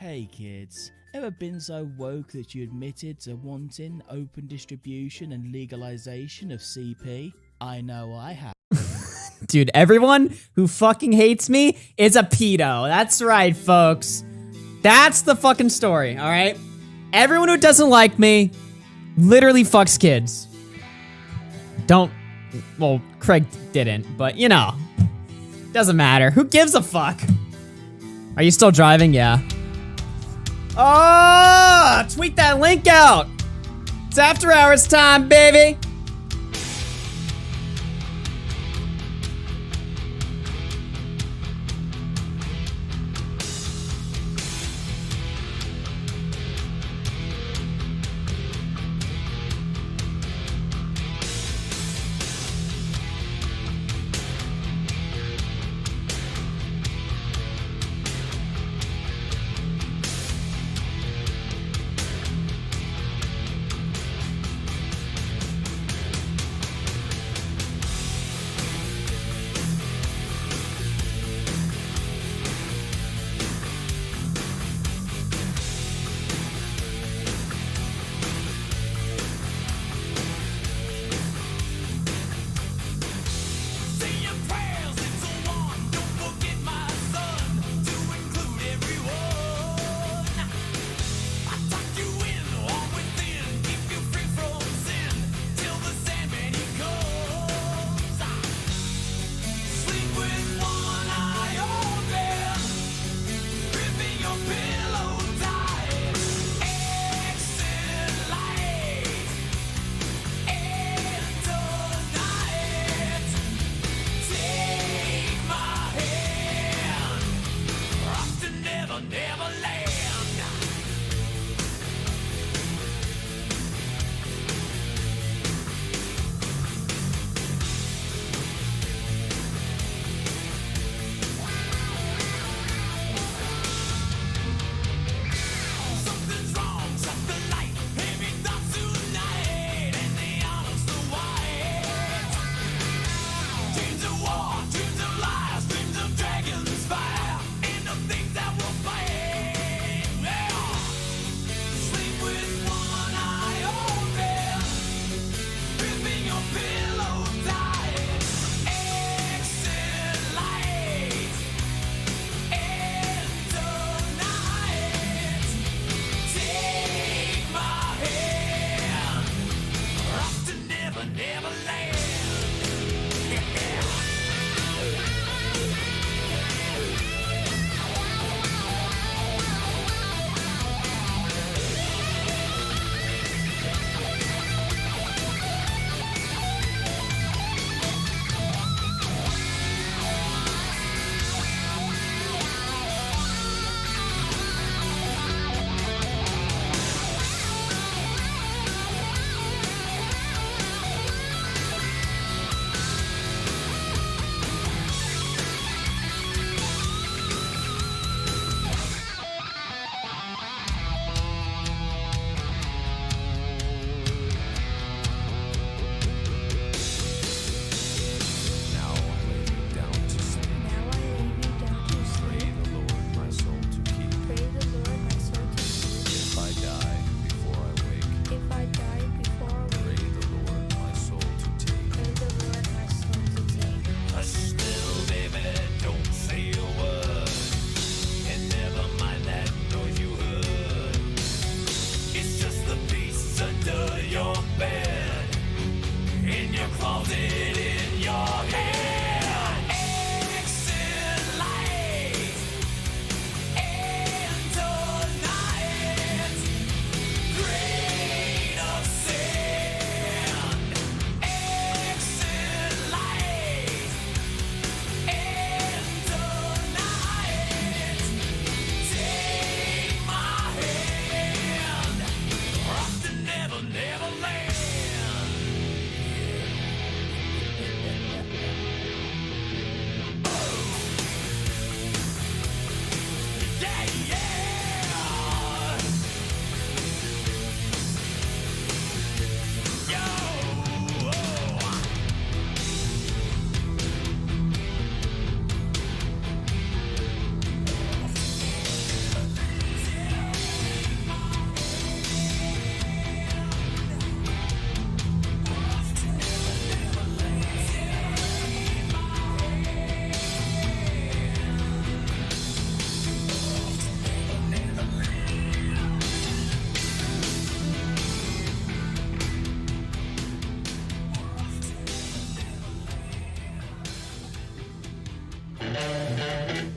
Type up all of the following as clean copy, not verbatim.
Hey kids, ever been so woke that you admitted to wanting open distribution and legalization of CP? I know I have. Dude, everyone who fucking hates me is a pedo. That's right, folks. That's the fucking story, all right? Everyone who doesn't like me literally fucks kids. Well, Craig didn't, but you know, doesn't matter. Who gives a fuck? Are you still driving? Yeah. Oh, tweet that link out. It's after hours time, baby.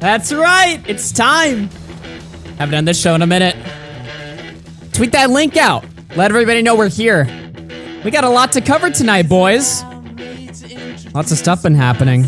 That's right. It's time. Haven't done this show in a minute. Tweet that link out. Let everybody know we're here. We got a lot to cover tonight, boys. Lots of stuff been happening.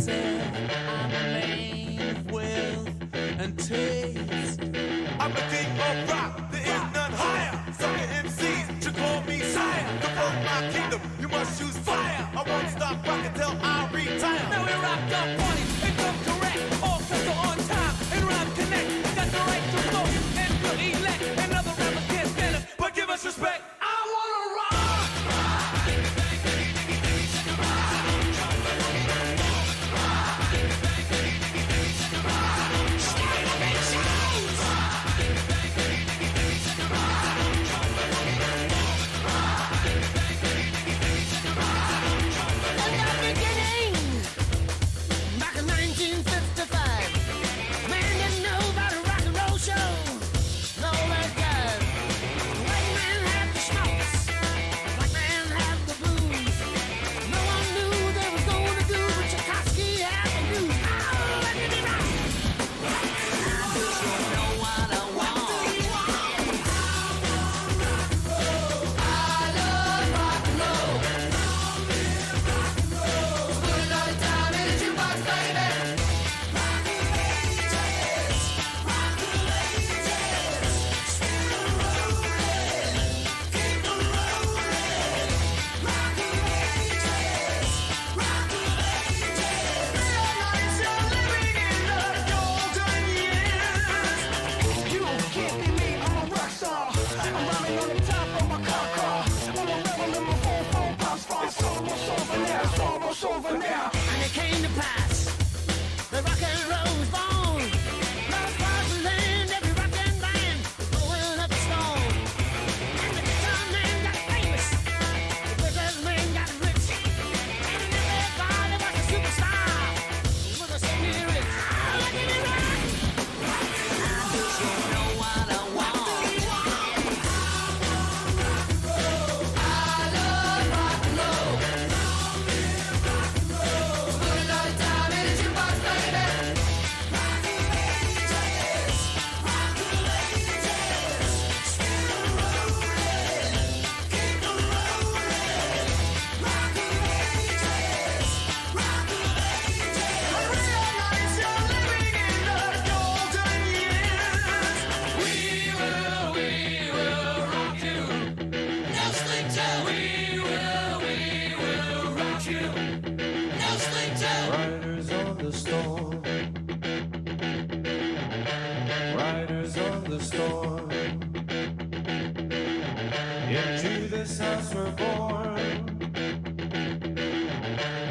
Into this house we're born,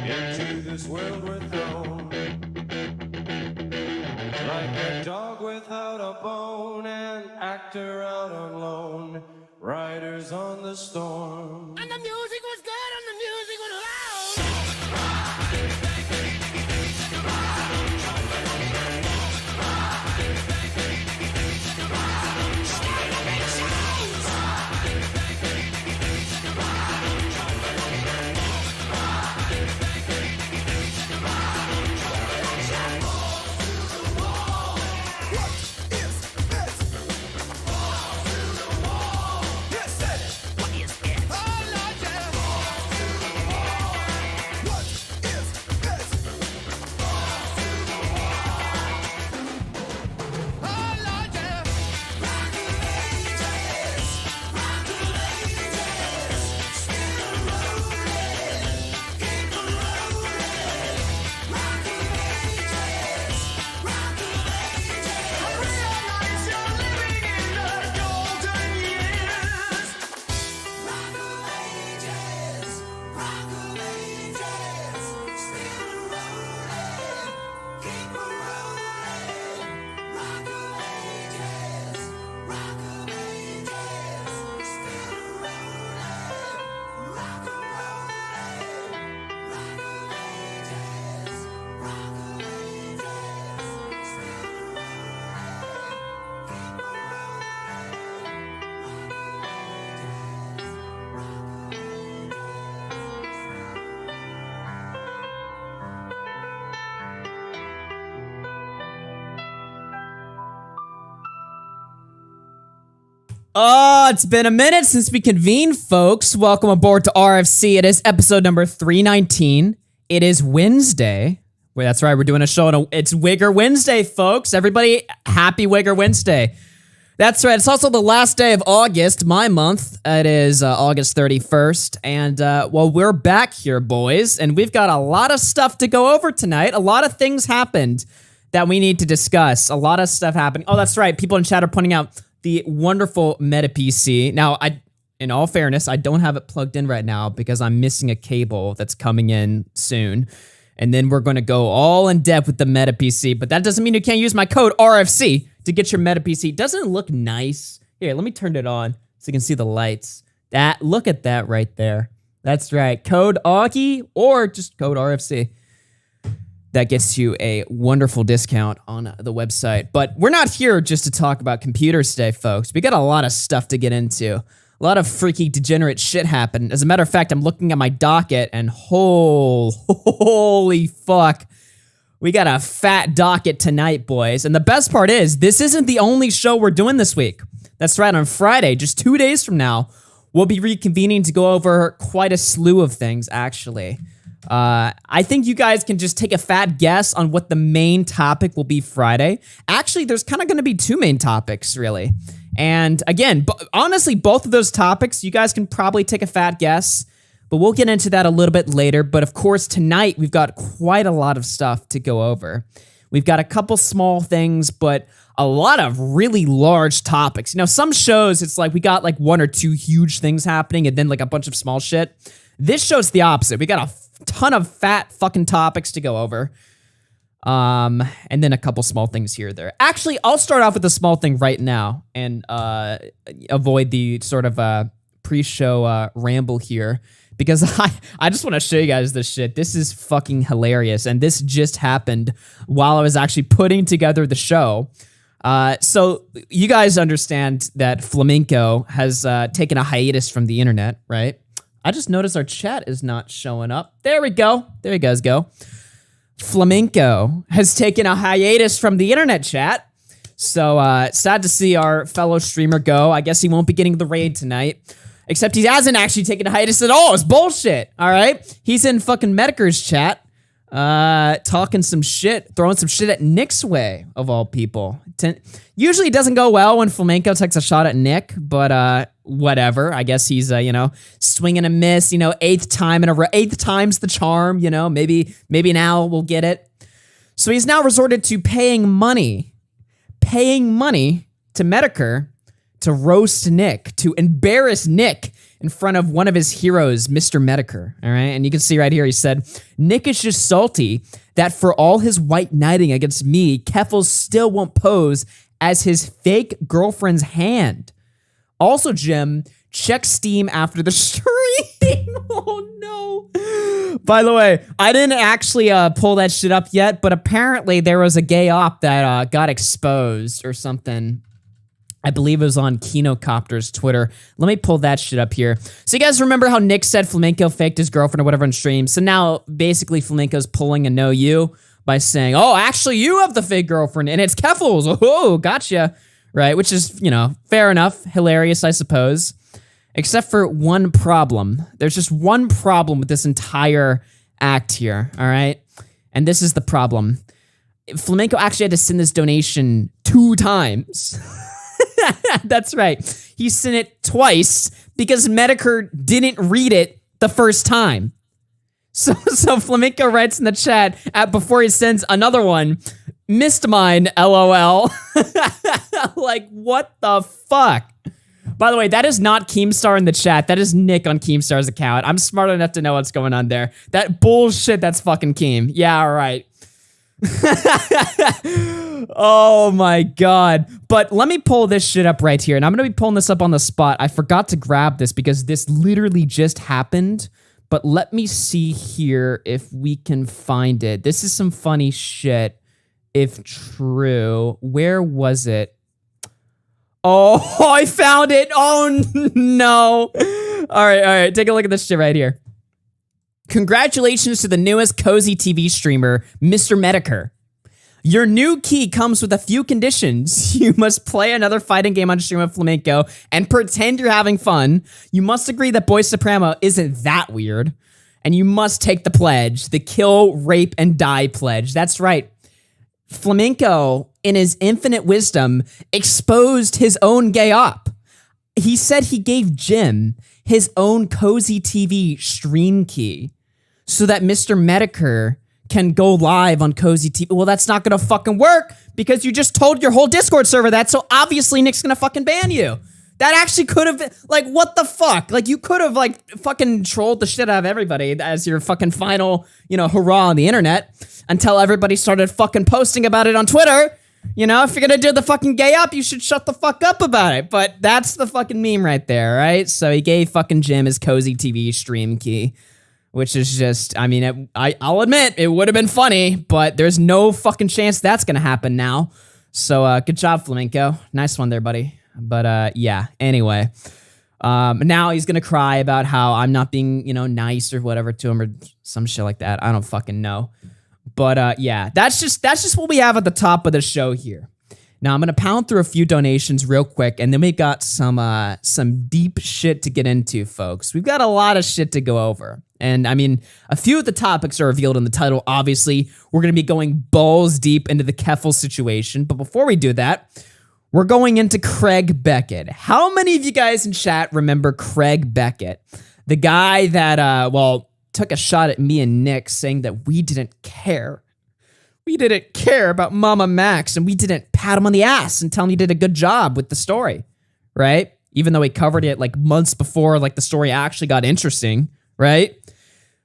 into this world we're thrown, like a dog without a bone, an actor out on loan, riders on the storm. And the music was good and the music was loud. Oh, it's been a minute since we convened, folks. Welcome aboard to RFC. It is episode number 319. It is Wednesday. Well, that's right. We're doing a show. It's Wigger Wednesday, folks. Everybody, happy Wigger Wednesday. That's right. It's also the last day of August, my month. It is August 31st. And, well, we're back here, boys. And we've got a lot of stuff to go over tonight. A lot of things happened that we need to discuss. A lot of stuff happening. Oh, that's right. People in chat are pointing out the wonderful Meta PC. Now, in all fairness, I don't have it plugged in right now because I'm missing a cable that's coming in soon. And then we're going to go all in depth with the Meta PC. But that doesn't mean you can't use my code RFC to get your Meta PC. Doesn't it look nice? Here, let me turn it on so you can see the lights. Look at that right there. That's right. Code Augie or just code RFC. That gets you a wonderful discount on the website. But we're not here just to talk about computers today, folks. We got a lot of stuff to get into. A lot of freaky, degenerate shit happened. As a matter of fact, I'm looking at my docket and holy fuck. We got a fat docket tonight, boys. And the best part is, this isn't the only show we're doing this week. That's right, on Friday, just 2 days from now, we'll be reconvening to go over quite a slew of things, actually. I think you guys can just take a fat guess on what the main topic will be Friday. Actually, there's kind of going to be two main topics, really. And again, honestly, both of those topics, you guys can probably take a fat guess, but we'll get into that a little bit later. But of course, tonight, we've got quite a lot of stuff to go over. We've got a couple small things, but a lot of really large topics. You know, some shows, it's like we got like one or two huge things happening and then like a bunch of small shit. This show's the opposite. We got a ton of fat fucking topics to go over. And then a couple small things here or there. Actually, I'll start off with a small thing right now and avoid the sort of pre-show ramble here. Because I just want to show you guys this shit. This is fucking hilarious. And this just happened while I was actually putting together the show. So you guys understand that Flamenco has taken a hiatus from the internet, right? I just noticed our chat is not showing up. There we go. There you guys go. Flamenco has taken a hiatus from the internet, chat. So sad to see our fellow streamer go. I guess he won't be getting the raid tonight. Except he hasn't actually taken a hiatus at all. It's bullshit, all right? He's in fucking Medicare's chat, talking some shit, throwing some shit at Nick's way, of all people. Usually it doesn't go well when Flamenco takes a shot at Nick, but whatever. I guess he's, swing and a miss, eighth time's the charm, maybe now we'll get it. So he's now resorted to paying money to Medicare to roast Nick, to embarrass Nick in front of one of his heroes, Mr. Medicare, all right? And you can see right here, he said, Nick is just salty that for all his white knighting against me, Keffals still won't pose as his fake girlfriend's hand. Also, Jim, check Steam after the stream. Oh, no. By the way, I didn't actually pull that shit up yet, but apparently there was a gay op that got exposed or something. I believe it was on Kinocopter's Twitter. Let me pull that shit up here. So you guys remember how Nick said Flamenco faked his girlfriend or whatever on stream? So now, basically, Flamenco's pulling a no you by saying, oh, actually, you have the fake girlfriend, and it's Keffals. Oh, gotcha. Right, which is, fair enough. Hilarious, I suppose. Except for one problem. There's just one problem with this entire act here, all right? And this is the problem. Flamenco actually had to send this donation 2 times. That's right. He sent it twice because Medicare didn't read it the first time. So Flamenco writes in the chat before he sends another one, missed mine, LOL. Like, what the fuck? By the way, that is not Keemstar in the chat. That is Nick on Keemstar's account. I'm smart enough to know what's going on there. That bullshit, that's fucking Keem. Yeah, all right. Oh my god. But let me pull this shit up right here, and I'm gonna be pulling this up on the spot. I forgot to grab this because this literally just happened, but let me see here if we can find it. This is some funny shit, if true. Where was it? Oh, I found it. Oh no. All right, take a look at this shit right here. Congratulations to the newest cozy TV streamer, Mr. Medicare. Your new key comes with a few conditions. You must play another fighting game on stream of Flamenco and pretend you're having fun. You must agree that Boy Supremo isn't that weird. And you must take the pledge, the kill, rape, and die pledge. That's right. Flamenco, in his infinite wisdom, exposed his own gay op. He said he gave Jim his own Cozy TV stream key so that Mr. Medicare can go live on Cozy TV. Well, that's not gonna fucking work because you just told your whole Discord server that, so obviously Nick's gonna fucking ban you. That actually could have been, like, what the fuck? Like, you could have, like, fucking trolled the shit out of everybody as your fucking final, hurrah on the internet until everybody started fucking posting about it on Twitter. If you're gonna do the fucking gay up, you should shut the fuck up about it. But that's the fucking meme right there, right? So he gave fucking Jim his Cozy TV stream key, which is just, I'll admit, it would have been funny, but there's no fucking chance that's gonna happen now. So, good job, Flamenco. Nice one there, buddy. But, yeah, anyway. Now he's gonna cry about how I'm not being, nice or whatever to him or some shit like that. I don't fucking know. But, yeah, that's just what we have at the top of the show here. Now, I'm gonna pound through a few donations real quick, and then we got some deep shit to get into, folks. We've got a lot of shit to go over. And, a few of the topics are revealed in the title. Obviously, we're gonna be going balls deep into the Keffals situation. But before we do that, we're going into Craig Beckett. How many of you guys in chat remember Craig Beckett? The guy that, took a shot at me and Nick saying that we didn't care. We didn't care about Mama Max, and we didn't pat him on the ass and tell him he did a good job with the story, right? Even though he covered it like months before, like the story actually got interesting, right?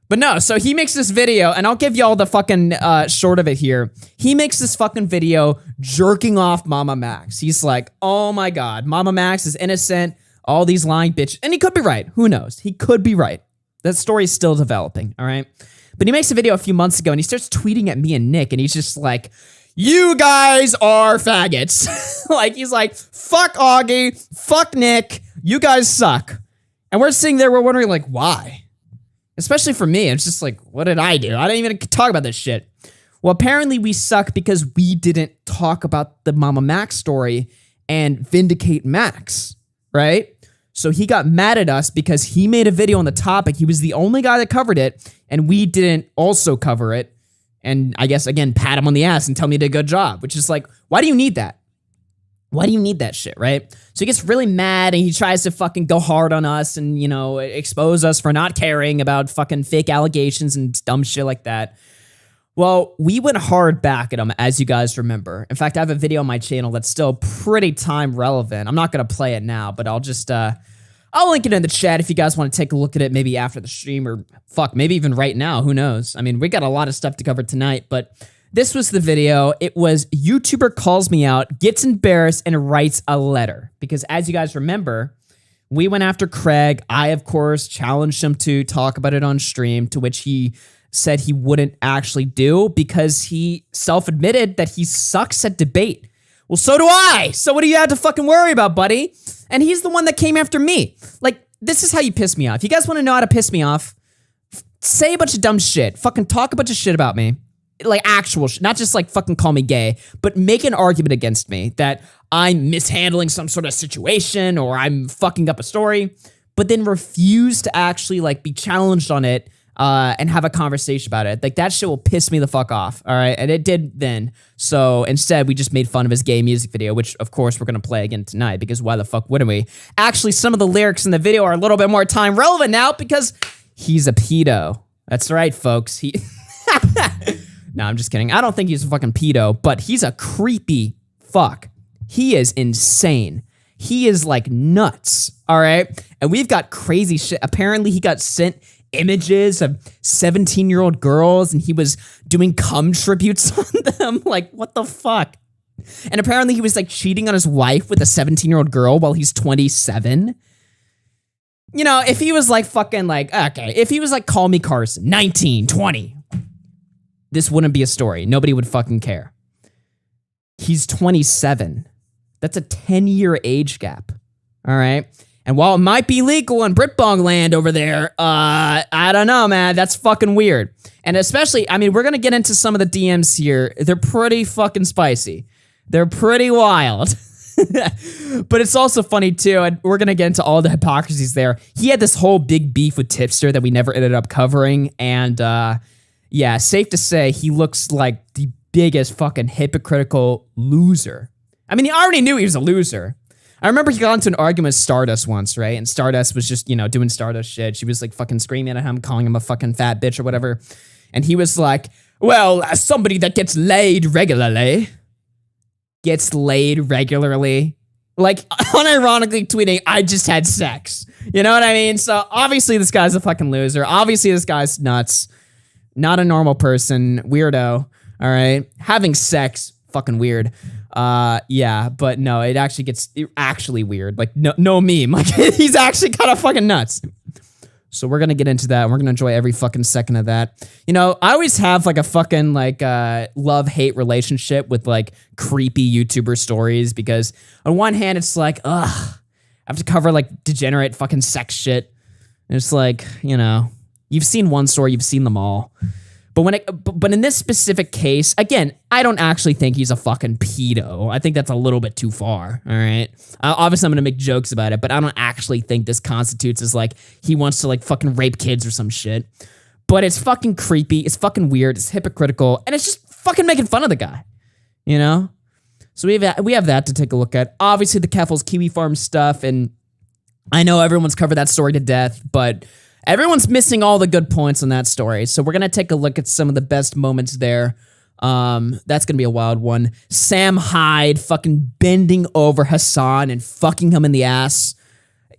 But no, so he makes this video, and I'll give y'all the fucking short of it here. He makes this fucking video jerking off Mama Max. He's like, oh my God, Mama Max is innocent, all these lying bitches. And he could be right. Who knows? He could be right. That story is still developing, all right? But he makes a video a few months ago, and he starts tweeting at me and Nick, and he's just like, you guys are faggots. Like, he's like, fuck Augie, fuck Nick, you guys suck. And we're sitting there, we're wondering, like, why? Especially for me, it's just like, what did I do? I didn't even talk about this shit. Well, apparently we suck because we didn't talk about the Mama Max story and vindicate Max, right? So he got mad at us because he made a video on the topic. He was the only guy that covered it, and we didn't also cover it. And I guess, again, pat him on the ass and tell me he did a good job, which is like, why do you need that? Why do you need that shit, right? So he gets really mad and he tries to fucking go hard on us and, expose us for not caring about fucking fake allegations and dumb shit like that. Well, we went hard back at him, as you guys remember. In fact, I have a video on my channel that's still pretty time relevant. I'm not going to play it now, but I'll just, I'll link it in the chat if you guys want to take a look at it maybe after the stream or fuck, maybe even right now. Who knows? We got a lot of stuff to cover tonight, but this was the video. It was YouTuber calls me out, gets embarrassed, and writes a letter. Because as you guys remember, we went after Craig. I, of course, challenged him to talk about it on stream, to which he said he wouldn't actually do because he self-admitted that he sucks at debate. Well, so do I. So what do you have to fucking worry about, buddy? And he's the one that came after me. Like, this is how you piss me off. You guys want to know how to piss me off? Say a bunch of dumb shit. Fucking talk a bunch of shit about me. Like actual shit. Not just like fucking call me gay, but make an argument against me that I'm mishandling some sort of situation or I'm fucking up a story, but then refuse to actually like be challenged on it and have a conversation about it. Like that shit will piss me the fuck off, all right? And it did then. So instead, we just made fun of his gay music video, which of course we're gonna play again tonight because why the fuck wouldn't we? Actually, some of the lyrics in the video are a little bit more time relevant now because he's a pedo. That's right, folks. No, I'm just kidding. I don't think he's a fucking pedo, but he's a creepy fuck. He is insane. He is like nuts, all right? And we've got crazy shit. Apparently, he got sent images of 17-year-old girls, and he was doing cum tributes on them. Like, what the fuck? And apparently, he was like cheating on his wife with a 17-year-old girl while he's 27. If he was like fucking like, okay, if he was like Call Me Carson, 19, 20, this wouldn't be a story. Nobody would fucking care. He's 27. That's a 10-year age gap. All right? And while it might be legal in Britbong land over there, I don't know, man. That's fucking weird. And especially, I mean, we're going to get into some of the DMs here. They're pretty fucking spicy. They're pretty wild. But it's also funny, too, and we're going to get into all the hypocrisies there. He had this whole big beef with Tipster that we never ended up covering. And, yeah, safe to say, he looks like the biggest fucking hypocritical loser. I mean, he already knew he was a loser. I remember he got into an argument with Stardust once, right? And Stardust was just, doing Stardust shit. She was like fucking screaming at him, calling him a fucking fat bitch or whatever. And he was like, well, as somebody that gets laid regularly, like unironically tweeting, I just had sex. You know what I mean? So obviously this guy's a fucking loser. Obviously this guy's nuts. Not a normal person. Weirdo. All right. Having sex, fucking weird. Yeah, but no, it actually gets actually weird. Like, no meme. Like, he's actually kind of fucking nuts. So we're gonna get into that, and we're gonna enjoy every fucking second of that. I always have like a fucking like love-hate relationship with like creepy YouTuber stories, because on one hand it's like, I have to cover like degenerate fucking sex shit. And it's like, you've seen one story, you've seen them all. But in this specific case, again, I don't actually think he's a fucking pedo. I think that's a little bit too far, all right? Obviously, I'm going to make jokes about it, but I don't actually think this constitutes as, like, he wants to, like, fucking rape kids or some shit. But it's fucking creepy, it's fucking weird, it's hypocritical, and it's just fucking making fun of the guy, So we have that to take a look at. Obviously, the Keffals Kiwi Farm stuff, and I know everyone's covered that story to death, but everyone's missing all the good points on that story. So we're going to take a look at some of the best moments there. That's going to be a wild one. Sam Hyde fucking bending over Hassan and fucking him in the ass.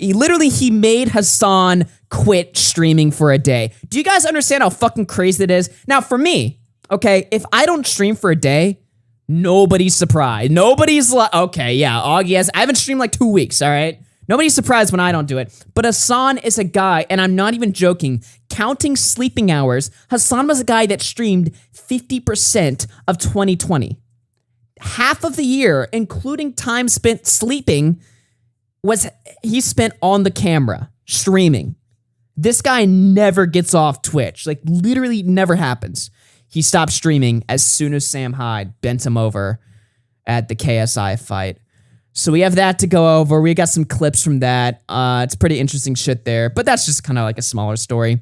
He made Hassan quit streaming for a day. Do you guys understand how fucking crazy it is? Now, for me, okay, if I don't stream for a day, nobody's surprised. Nobody's like, okay, yeah, Augie I haven't streamed like 2 weeks, all right? Nobody's surprised when I don't do it. But Hassan is a guy, and I'm not even joking, counting sleeping hours, Hassan was a guy that streamed 50% of 2020. Half of the year, including time spent sleeping, he spent on the camera, streaming. This guy never gets off Twitch. Like, literally never happens. He stopped streaming as soon as Sam Hyde bent him over at the KSI fight. So we have that to go over. We got some clips from that. It's pretty interesting shit there, but that's just kind of like a smaller story.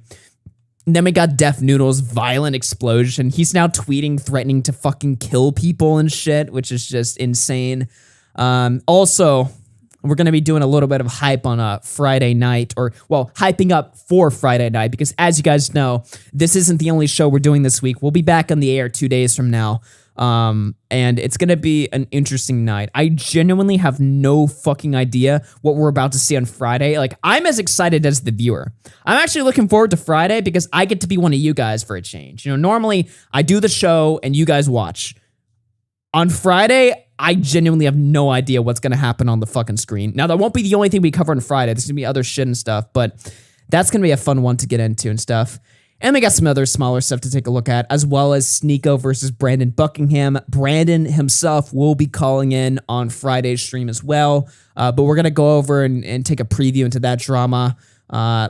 And then we got Def Noodles' violent explosion. He's now tweeting, threatening to fucking kill people and shit, which is just insane. Also, we're going to be doing a little bit of hype on a Friday night, hyping up for Friday night, because as you guys know, this isn't the only show we're doing this week. We'll be back on the air 2 days from now. And it's gonna be an interesting night. I genuinely have no fucking idea what we're about to see on Friday. Like, I'm as excited as the viewer. I'm actually looking forward to Friday because I get to be one of you guys for a change. Normally I do the show and you guys watch. On Friday, I genuinely have no idea what's gonna happen on the fucking screen. Now, that won't be the only thing we cover on Friday. There's gonna be other shit and stuff, but that's gonna be a fun one to get into and stuff. And we got some other smaller stuff to take a look at, as well as Sneeko versus Brandon Buckingham. Brandon himself will be calling in on Friday's stream as well. But we're going to go over and take a preview into that drama.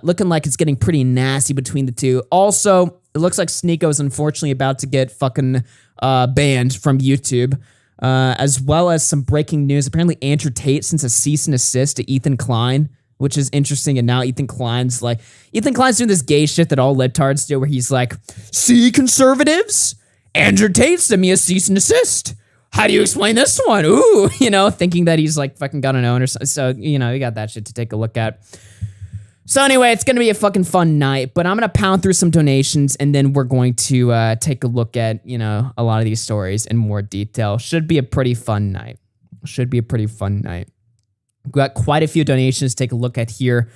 Looking like it's getting pretty nasty between the two. Also, it looks like Sneeko is unfortunately about to get fucking banned from YouTube. As well as some breaking news. Apparently, Andrew Tate sends a cease and desist to Ethan Klein, which is interesting. And now Ethan Klein's doing this gay shit that all libtards do, where he's like, see, conservatives, Andrew Tate sent me a cease and desist. How do you explain this one? Ooh, thinking that he's like fucking got an own or something. So, we got that shit to take a look at. So anyway, it's going to be a fucking fun night, but I'm going to pound through some donations, and then we're going to take a look at, a lot of these stories in more detail. Should be a pretty fun night. We got quite a few donations to take a look at here.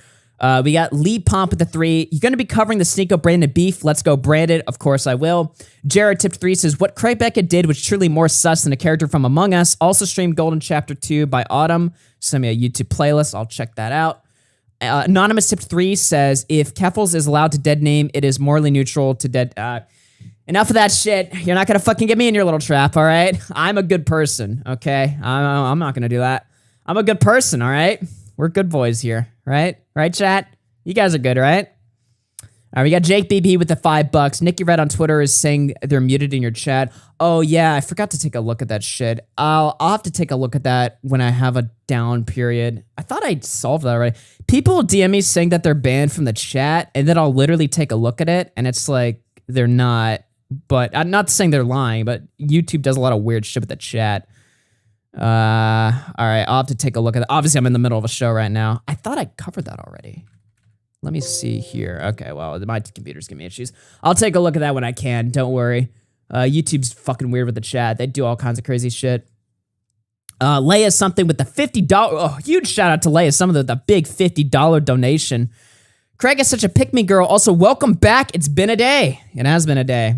We got Lee Pomp at the 3. You're going to be covering the Sneeko Brandon beef. Let's go, Brandon. Of course I will. Jared tipped 3 says, what Craig Beckett did was truly more sus than a character from Among Us. Also streamed Golden Chapter 2 by Autumn. Send me a YouTube playlist. I'll check that out. Anonymous tipped 3 says, if Keffals is allowed to dead name, it is morally neutral to dead... Enough of that shit. You're not going to fucking get me in your little trap, all right? I'm a good person, okay? I'm not going to do that. I'm a good person, all right? We're good boys here, right? Right, chat? You guys are good, right? All right, we got Jake BB with the $5. Nikki Red on Twitter is saying they're muted in your chat. Oh, yeah, I forgot to take a look at that shit. I'll have to take a look at that when I have a down period. I thought I'd solved that already. People DM me saying that they're banned from the chat, and then I'll literally take a look at it, and it's like they're not. But I'm not saying they're lying, but YouTube does a lot of weird shit with the chat. All right, I'll have to take a look at it. Obviously, I'm in the middle of a show right now. I thought I covered that already. Let me see here. Okay, well, my computer's giving me issues. I'll take a look at that when I can. Don't worry. YouTube's fucking weird with the chat. They do all kinds of crazy shit. Leia something with the $50. Oh, huge shout out to Leia. Some of the big $50 donation. Craig is such a pick-me girl. Also, welcome back. It's been a day. It has been a day.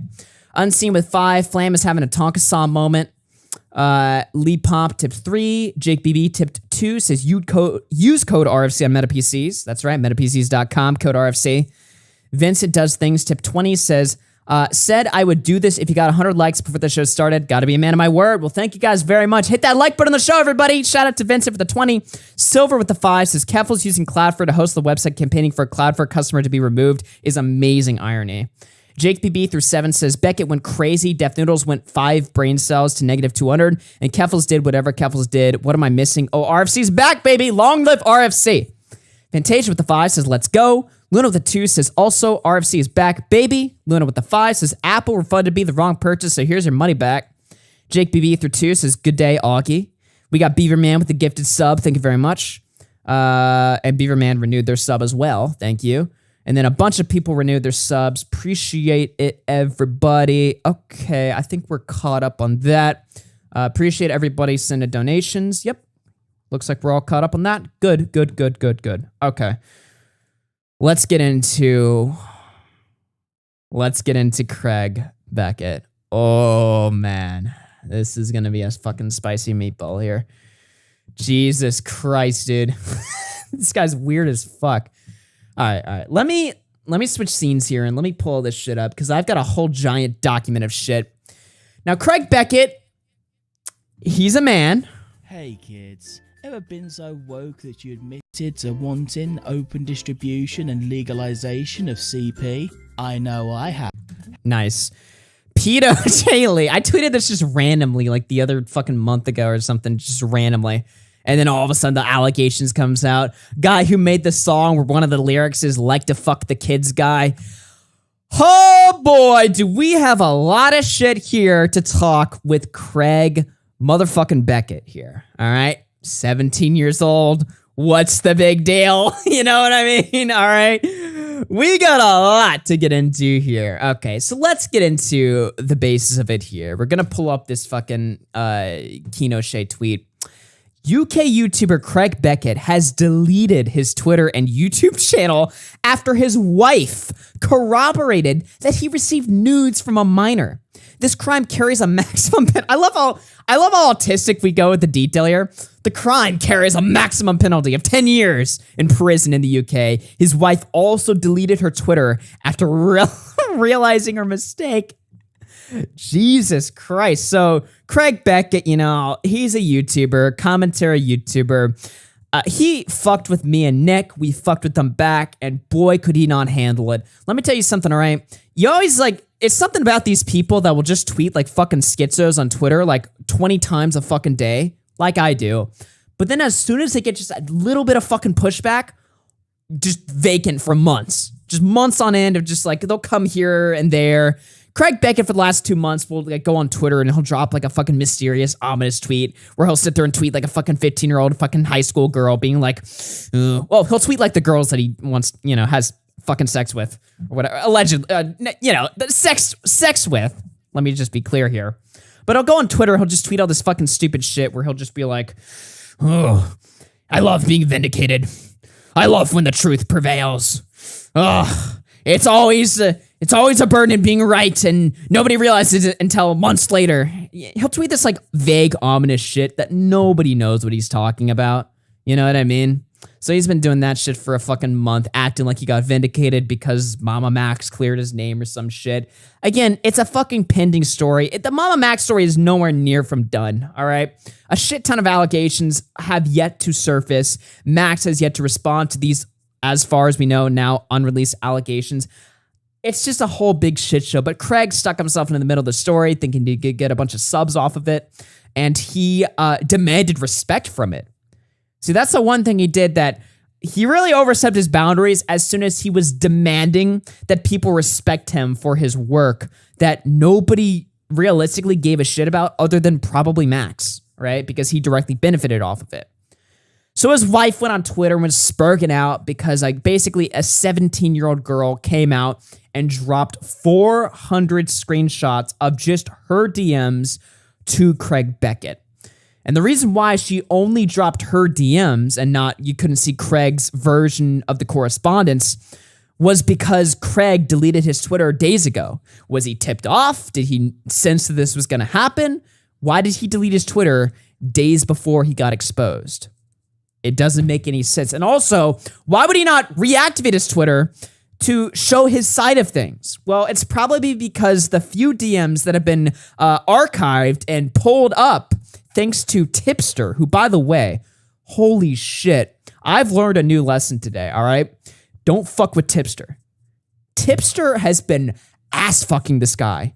Unseen with 5. Flame is having a Tonka Saw moment. Lee Pomp tipped 3. Jake BB tipped 2. Says use code RFC on MetaPCs. That's right, metapcs.com, code RFC. Vincent Does Things tipped 20. Says, said I would do this if you got 100 likes before the show started. Got to be a man of my word. Well, thank you guys very much. Hit that like button on the show, everybody. Shout out to Vincent for the 20. Silver with the 5 says Keffals using Cloudflare to host the website campaigning for a Cloudflare customer to be removed is amazing irony. Jake BB through 7 says Beckett went crazy. Def Noodles went 5 brain cells to negative 200. And Keffals did whatever Keffals did. What am I missing? Oh, RFC's back, baby. Long live RFC. Fantasia with the 5 says let's go. Luna with the 2 says also RFC is back, baby. Luna with the 5 says Apple refunded me the wrong purchase, so here's your money back. Jake BB through 2 says good day, Augie. We got Beaver Man with the gifted sub. Thank you very much. And Beaver Man renewed their sub as well. Thank you. And then a bunch of people renewed their subs. Appreciate it, everybody. Okay, I think we're caught up on that. Appreciate everybody sending donations. Yep. Looks like we're all caught up on that. Good. Okay. Let's get into Craig Beckett. Oh, man. This is going to be a fucking spicy meatball here. Jesus Christ, dude. This guy's weird as fuck. All right. Let me switch scenes here and let me pull this shit up because I've got a whole giant document of shit. Now, Craig Beckett, he's a man. Hey kids, ever been so woke that you admitted to wanting open distribution and legalization of CP? I know I have. Nice. Peter Daly. I tweeted this just randomly like the other fucking month ago or something, just randomly. And then all of a sudden the allegations comes out. Guy who made the song where one of the lyrics is like to fuck the kids guy. Oh boy, do we have a lot of shit here to talk with Craig motherfucking Beckett here. All right. 17 years old. What's the big deal? You know what I mean? All right. We got a lot to get into here. Okay, so let's get into the basis of it here. We're going to pull up this fucking Kino Shea tweet. UK YouTuber Craig Beckett has deleted his Twitter and YouTube channel after his wife corroborated that he received nudes from a minor. This crime carries a maximum I love how autistic we go with the detail here. The crime carries a maximum penalty of 10 years in prison in the UK. His wife also deleted her Twitter after realizing her mistake. Jesus Christ. So Craig Beckett, you know, he's a YouTuber, commentary YouTuber. He fucked with me and Nick. We fucked with them back, and boy, could he not handle it. Let me tell you something, all right? You always it's something about these people that will just tweet like fucking schizos on Twitter like 20 times a fucking day, like I do. But then as soon as they get just a little bit of fucking pushback, just vacant for months. Just months on end of just like, they'll come here and there. Craig Beckett for the last 2 months will like go on Twitter and he'll drop like a fucking mysterious, ominous tweet where he'll sit there and tweet like a fucking 15-year-old fucking high school girl being like, well, he'll tweet like the girls that he wants, you know, has fucking sex with or whatever, allegedly, you know, sex with. Let me just be clear here. But he'll go on Twitter, he'll just tweet all this fucking stupid shit where he'll just be like, oh, I love being vindicated. I love when the truth prevails. Oh, it's always a burden being right, and nobody realizes it until months later. He'll tweet this like vague, ominous shit that nobody knows what he's talking about. You know what I mean? So he's been doing that shit for a fucking month, acting like he got vindicated because Mama Max cleared his name or some shit. Again, it's a fucking pending story. The Mama Max story is nowhere near from done, all right? A shit ton of allegations have yet to surface. Max has yet to respond to these, as far as we know now, unreleased allegations. It's just a whole big shit show, but Craig stuck himself into the middle of the story thinking he could get a bunch of subs off of it, and he demanded respect from it. See, that's the one thing he did, that he really overstepped his boundaries as soon as he was demanding that people respect him for his work that nobody realistically gave a shit about other than probably Max, right? Because he directly benefited off of it. So his wife went on Twitter and was spurging out because basically a 17-year-old girl came out and dropped 400 screenshots of just her DMs to Craig Beckett. And the reason why she only dropped her DMs and not, you couldn't see Craig's version of the correspondence, was because Craig deleted his Twitter days ago. Was he tipped off? Did he sense that this was going to happen? Why did he delete his Twitter days before he got exposed? It doesn't make any sense. And also, why would he not reactivate his Twitter to show his side of things? Well, it's probably because the few DMs that have been archived and pulled up thanks to Tipster, who, by the way, holy shit, I've learned a new lesson today, all right? Don't fuck with Tipster. Tipster has been ass fucking this guy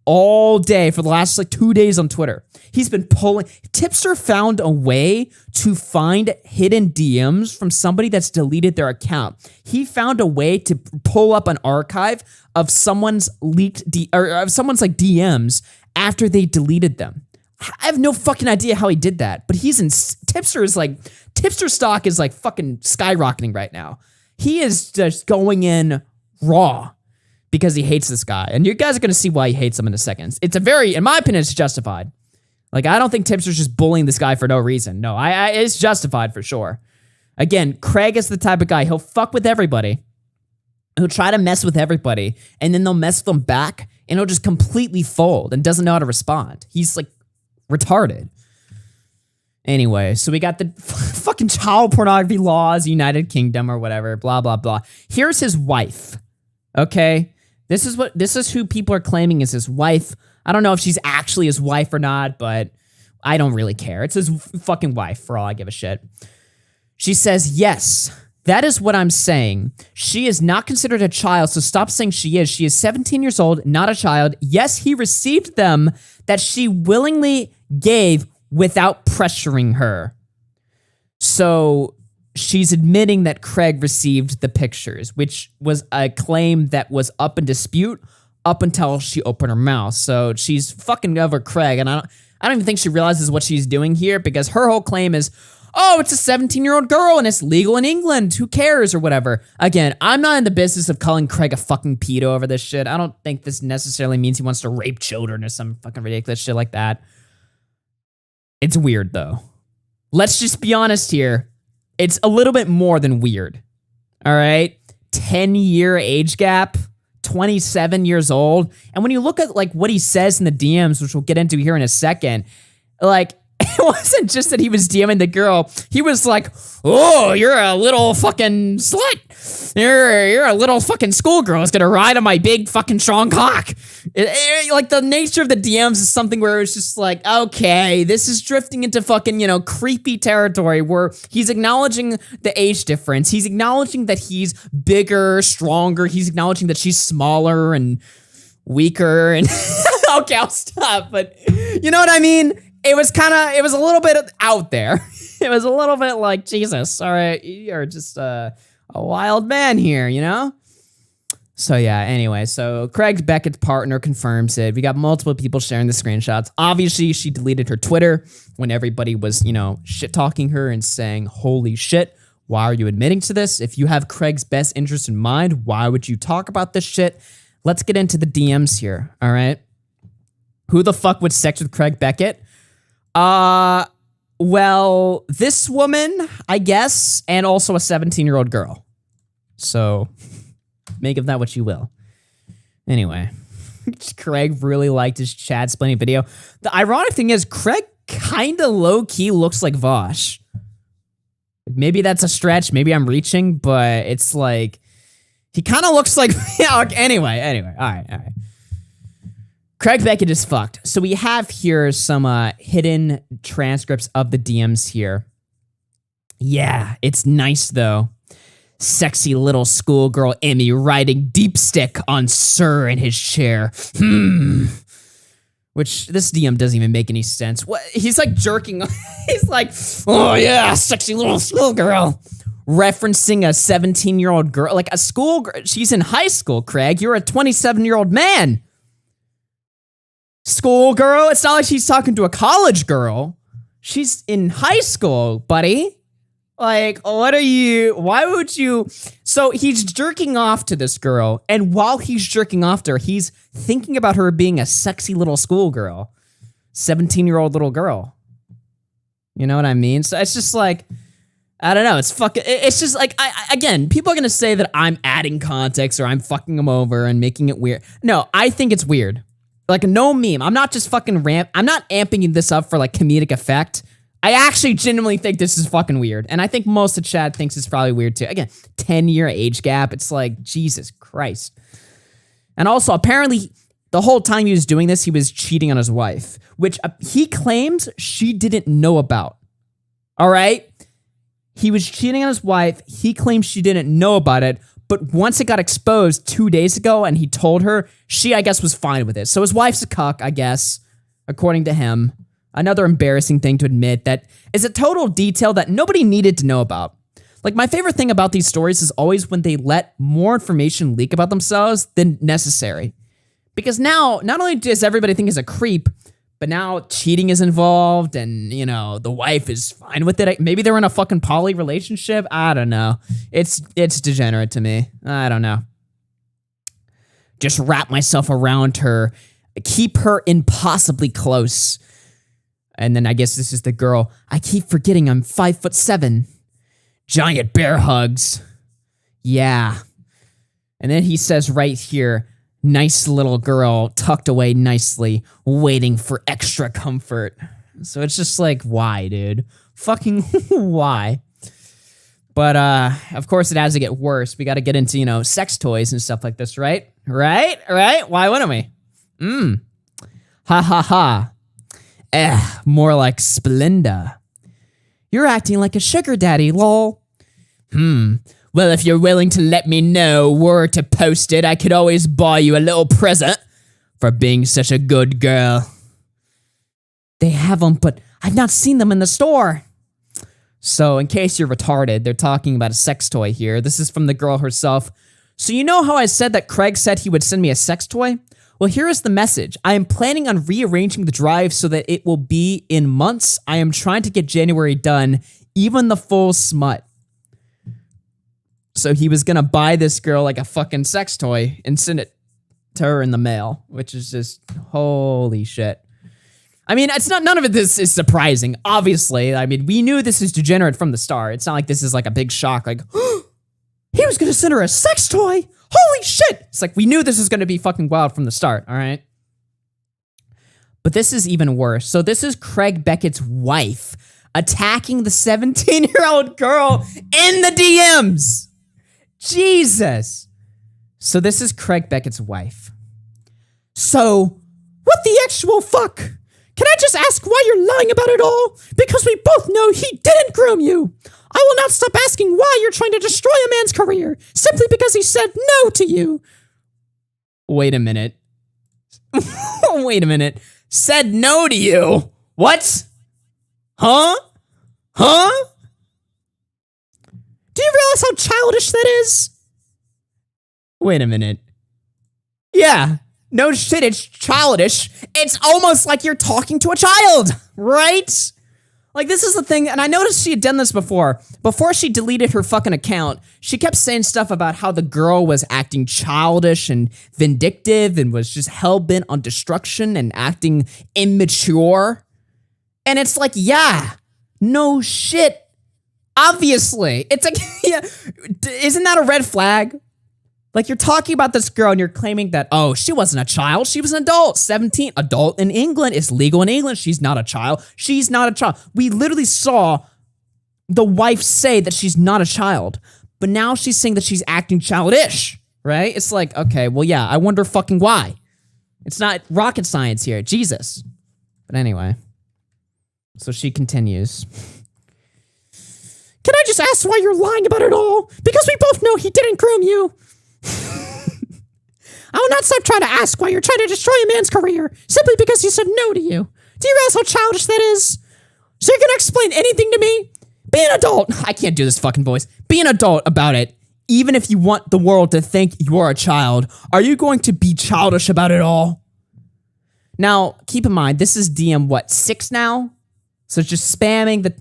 all day for the last 2 days on Twitter. He's been pulling. Tipster found a way to find hidden DMs from somebody that's deleted their account. He found a way to pull up an archive of someone's leaked of someone's DMs after they deleted them. I have no fucking idea how he did that, but he's in Tipster stock is fucking skyrocketing right now. He is just going in raw because he hates this guy. And you guys are going to see why he hates him in a second. It's in my opinion, it's justified. I don't think Tipster's just bullying this guy for no reason. No, it's justified for sure. Again, Craig is the type of guy, he'll fuck with everybody. He'll try to mess with everybody, and then they'll mess with him back, and he'll just completely fold and doesn't know how to respond. He's retarded. Anyway, so we got the fucking child pornography laws, United Kingdom or whatever, blah, blah, blah. Here's his wife, okay? This is who people are claiming is his wife. I don't know if she's actually his wife or not, but I don't really care. It's his fucking wife for all I give a shit. She says, yes, that is what I'm saying. She is not considered a child, so stop saying she is. She is 17 years old, not a child. Yes, he received them that she willingly gave without pressuring her. So she's admitting that Craig received the pictures, which was a claim that was up in dispute up until she opened her mouth. So she's fucking over Craig, and I don't even think she realizes what she's doing here, because her whole claim is, oh, it's a 17-year-old girl and it's legal in England. Who cares or whatever. Again, I'm not in the business of calling Craig a fucking pedo over this shit. I don't think this necessarily means he wants to rape children or some fucking ridiculous shit like that. It's weird, though. Let's just be honest here. It's a little bit more than weird. All right? 10-year age gap. 27 years old. And when you look at what he says in the DMs, which we'll get into here in a second, it wasn't just that he was DMing the girl. He was like, oh, you're a little fucking slut. You're a little fucking schoolgirl who's gonna ride on my big fucking strong cock. The nature of the DMs is something where it's just okay, this is drifting into fucking, creepy territory where he's acknowledging the age difference. He's acknowledging that he's bigger, stronger. He's acknowledging that she's smaller and weaker. And okay, I'll stop. But you know what I mean? It was a little bit out there. It was a little bit Jesus, all right, you're just a wild man here, So yeah, anyway, so Craig Beckett's partner confirms it. We got multiple people sharing the screenshots. Obviously, she deleted her Twitter when everybody was, shit-talking her and saying, holy shit, why are you admitting to this? If you have Craig's best interest in mind, why would you talk about this shit? Let's get into the DMs here, all right? Who the fuck would sex with Craig Beckett? Well, this woman, I guess, and also a 17-year-old girl. So, make of that what you will. Anyway, Craig really liked his Chad splitting video. The ironic thing is, Craig kinda low-key looks like Vosh. Maybe that's a stretch. Maybe I'm reaching, but it's like he kind of looks like. Yeah. Anyway. All right. Craig Beckett is fucked. So we have here some hidden transcripts of the DMs here. Yeah, it's nice though. Sexy little schoolgirl Emmy riding deep stick on Sir in his chair. Which this DM doesn't even make any sense. What? He's like jerking. He's like, oh yeah, sexy little schoolgirl. Referencing a 17-year-old girl, like a schoolgirl. She's in high school, Craig. You're a 27-year-old man. Schoolgirl? It's not like she's talking to a college girl. She's in high school, buddy. Like, what are you, why would you? So he's jerking off to this girl, and while he's jerking off to her, he's thinking about her being a sexy little schoolgirl. 17-year-old little girl. You know what I mean? So it's just like, I don't know, it's just like, again, people are gonna say that I'm adding context or I'm fucking them over and making it weird. No, I think it's weird. Like, no meme. I'm not just fucking I'm not amping this up for like comedic effect. I actually genuinely think this is fucking weird. And I think most of Chad thinks it's probably weird too. Again, 10-year age gap. It's like, Jesus Christ. And also, apparently, the whole time he was doing this, he was cheating on his wife, which he claims she didn't know about. All right? He was cheating on his wife. He claims she didn't know about it. But once it got exposed 2 days ago and he told her, she, I guess, was fine with it. So his wife's a cuck, I guess, according to him. Another embarrassing thing to admit that is a total detail that nobody needed to know about. Like, my favorite thing about these stories is always when they let more information leak about themselves than necessary. Because now, not only does everybody think he's a creep, but now cheating is involved and, you know, the wife is fine with it. Maybe they're in a fucking poly relationship. I don't know. It's degenerate to me. I don't know. Just wrap myself around her. Keep her impossibly close. And then I guess this is the girl. I keep forgetting I'm 5'7". Giant bear hugs. Yeah. And then he says right here, nice little girl tucked away nicely, waiting for extra comfort. So it's just like, why, dude? Fucking why? But of course it has to get worse. We got to get into, you know, sex toys and stuff like this, right? Right? Why wouldn't we? Ha ha ha. More like Splenda. You're acting like a sugar daddy, lol. Well, if you're willing to let me know where to post it, I could always buy you a little present for being such a good girl. They have them, but I've not seen them in the store. So, in case you're retarded, they're talking about a sex toy here. This is from the girl herself. So you know how I said that Craig said he would send me a sex toy? Well, here is the message. I am planning on rearranging the drive so that it will be in months. I am trying to get January done, even the full smut. So he was gonna buy this girl like a fucking sex toy and send it to her in the mail, which is just holy shit. I mean, it's not, none of this is surprising, obviously. I mean, we knew this is degenerate from the start. It's not like this is like a big shock, like, he was gonna send her a sex toy? Holy shit! It's like, we knew this was gonna be fucking wild from the start, all right? But this is even worse. So this is Craig Beckett's wife attacking the 17-year-old girl in the DMs. Jesus. So this is Craig Beckett's wife. So, what the actual fuck? Can I just ask why you're lying about it all? Because we both know he didn't groom you. I will not stop asking why you're trying to destroy a man's career simply because he said no to you. Wait a minute. Wait a minute. Said no to you? What? Huh? Do you realize how childish that is? Wait a minute. Yeah, no shit, it's childish. It's almost like you're talking to a child, right? Like, this is the thing, and I noticed she had done this before. Before she deleted her fucking account, she kept saying stuff about how the girl was acting childish and vindictive and was just hell-bent on destruction and acting immature. And it's like, yeah, no shit. Obviously. It's like, yeah, isn't that a red flag? Like, you're talking about this girl and you're claiming that, oh, she wasn't a child. She was an adult. 17. Adult in England. It's legal in England. She's not a child. She's not a child. We literally saw the wife say that she's not a child, but now she's saying that she's acting childish, right? It's like, okay, well, yeah, I wonder fucking why. It's not rocket science here, Jesus. But anyway, so she continues. Can I just ask why you're lying about it all? Because we both know he didn't groom you. I will not stop trying to ask why you're trying to destroy a man's career simply because he said no to you. Do you realize how childish that is? So you're gonna explain anything to me? Be an adult. I can't do this fucking voice. Be an adult about it. Even if you want the world to think you're a child, are you going to be childish about it all? Now, keep in mind, this is DM, 6 now? So it's just spamming the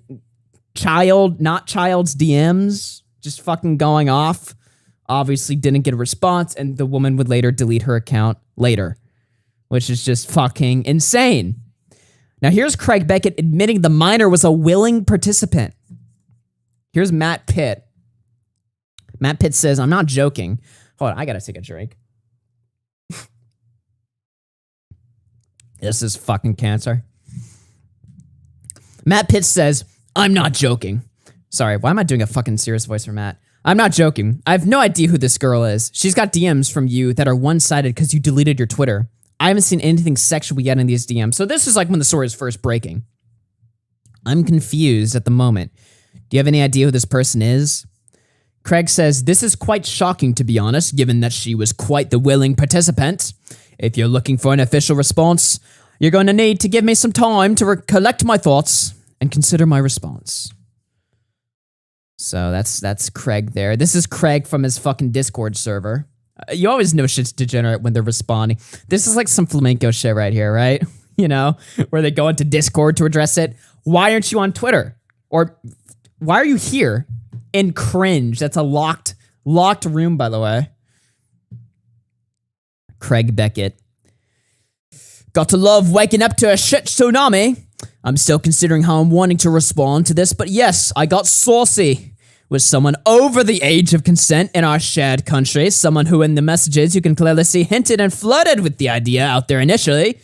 not child's DMs, just fucking going off. Obviously didn't get a response, and the woman would later delete her account later, which is just fucking insane. Now here's Craig Beckett admitting the minor was a willing participant. Here's Matt Pitt. Matt Pitt says, I'm not joking. Hold on, I gotta take a drink. This is fucking cancer. Matt Pitt says, I'm not joking. Sorry, why am I doing a fucking serious voice for Matt? I'm not joking. I have no idea who this girl is. She's got DMs from you that are one-sided because you deleted your Twitter. I haven't seen anything sexual yet in these DMs. So this is like when the story is first breaking. I'm confused at the moment. Do you have any idea who this person is? Craig says, this is quite shocking, to be honest, given that she was quite the willing participant. If you're looking for an official response, you're going to need to give me some time to collect my thoughts and consider my response. So that's Craig there. This is Craig from his fucking Discord server. You always know shit's degenerate when they're responding. This is like some flamenco shit right here, right? You know, where they go into Discord to address it. Why aren't you on Twitter? Or why are you here in cringe? That's a locked room, by the way. Craig Beckett. Got to love waking up to a shit tsunami. I'm still considering how I'm wanting to respond to this, but yes, I got saucy with someone over the age of consent in our shared country, someone who in the messages you can clearly see hinted and flirted with the idea out there initially,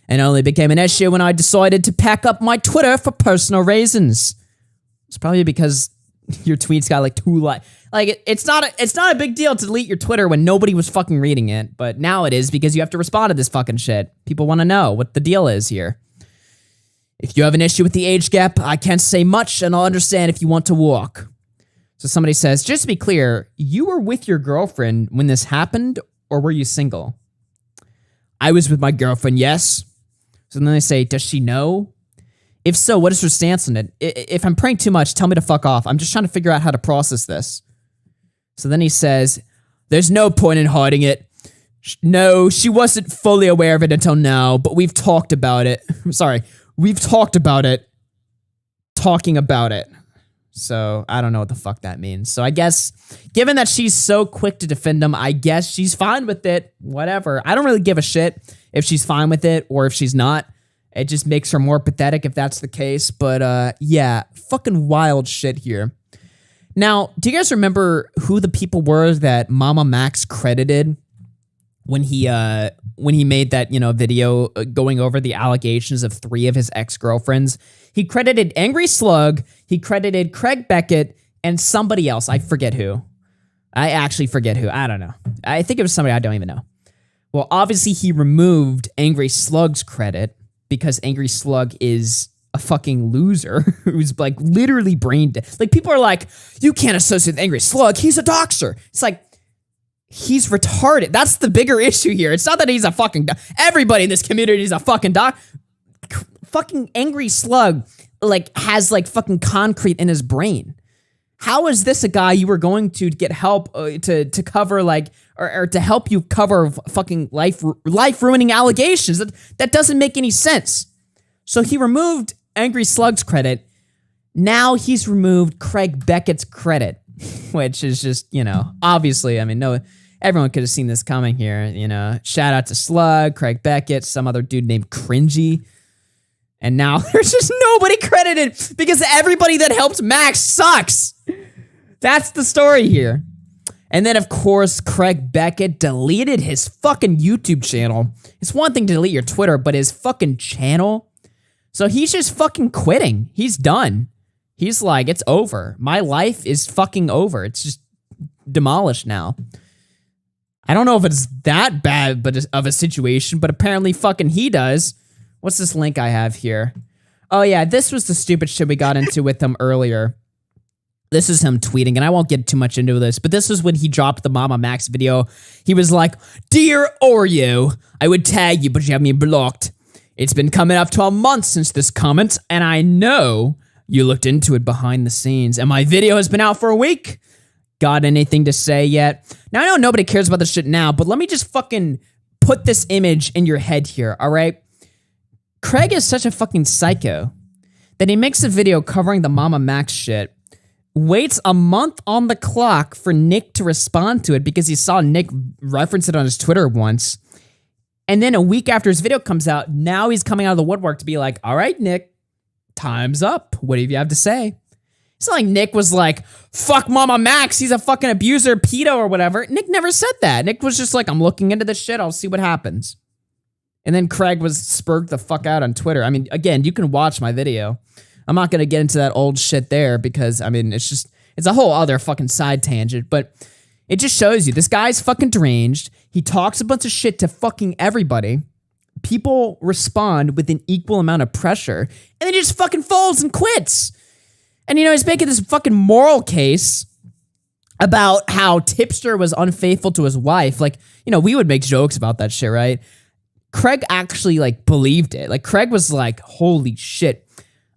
and only became an issue when I decided to pack up my Twitter for personal reasons. It's probably because your tweets got like 2 likes. Like, it's not a big deal to delete your Twitter when nobody was fucking reading it, but now it is because you have to respond to this fucking shit. People want to know what the deal is here. If you have an issue with the age gap, I can't say much, and I'll understand if you want to walk. So somebody says, just to be clear, you were with your girlfriend when this happened, or were you single? I was with my girlfriend, yes. So then they say, does she know? If so, what is her stance on it? If I'm praying too much, tell me to fuck off. I'm just trying to figure out how to process this. So then he says, there's no point in hiding it. No, she wasn't fully aware of it until now, but we've talked about it. We've talked about it. Talking about it. So, I don't know what the fuck that means. So, I guess, given that she's so quick to defend him, I guess she's fine with it. Whatever. I don't really give a shit if she's fine with it or if she's not. It just makes her more pathetic if that's the case. But, yeah, fucking wild shit here. Now, do you guys remember who the people were that Mama Max credited when he made that, video going over the allegations of 3 of his ex-girlfriends? He credited Angry Slug, he credited Craig Beckett, and somebody else. I forget who. I actually forget who. I don't know. I think it was somebody I don't even know. Well, obviously he removed Angry Slug's credit because Angry Slug is a fucking loser who's like literally brain dead. Like, people are like, you can't associate with Angry Slug. He's a doxer. It's like, he's retarded. That's the bigger issue here. It's not that he's a fucking everybody in this community is a fucking fucking Angry Slug like has like fucking concrete in his brain. How is this a guy you were going to get help to cover like or to help you cover fucking life ruining allegations? That doesn't make any sense. So he removed Angry Slug's credit. Now he's removed Craig Beckett's credit, which is just, obviously, I mean, no, everyone could have seen this coming here, shout out to Slug, Craig Beckett, some other dude named Cringy. And now there's just nobody credited because everybody that helped Max sucks. That's the story here. And then, of course, Craig Beckett deleted his fucking YouTube channel. It's one thing to delete your Twitter, but his fucking channel. So he's just fucking quitting. He's done. He's like, it's over. My life is fucking over. It's just demolished now. I don't know if it's that bad of a situation, but apparently fucking he does. What's this link I have here? Oh yeah, this was the stupid shit we got into with him earlier. This is him tweeting, and I won't get too much into this, but this was when he dropped the Mama Max video. He was like, "Dear Oreo, I would tag you, but you have me blocked. It's been coming up to a month since this comment, and I know you looked into it behind the scenes, and my video has been out for a week. Got anything to say yet?" Now, I know nobody cares about this shit now, but let me just fucking put this image in your head here, all right? Craig is such a fucking psycho that he makes a video covering the Mama Max shit, waits a month on the clock for Nick to respond to it because he saw Nick reference it on his Twitter once, and then a week after his video comes out, now he's coming out of the woodwork to be like, all right, Nick, time's up. What do you have to say? It's not like Nick was like, fuck Mama Max, he's a fucking abuser, pedo, or whatever. Nick never said that. Nick was just like, I'm looking into this shit, I'll see what happens. And then Craig was spurred the fuck out on Twitter. I mean, again, you can watch my video. I'm not going to get into that old shit there because, I mean, it's a whole other fucking side tangent, but it just shows you this guy's fucking deranged. He talks a bunch of shit to fucking everybody. People respond with an equal amount of pressure, and then he just fucking folds and quits. And, you know, he's making this fucking moral case about how Tipster was unfaithful to his wife. Like, you know, we would make jokes about that shit, right? Craig actually, like, believed it. Like, Craig was like, holy shit.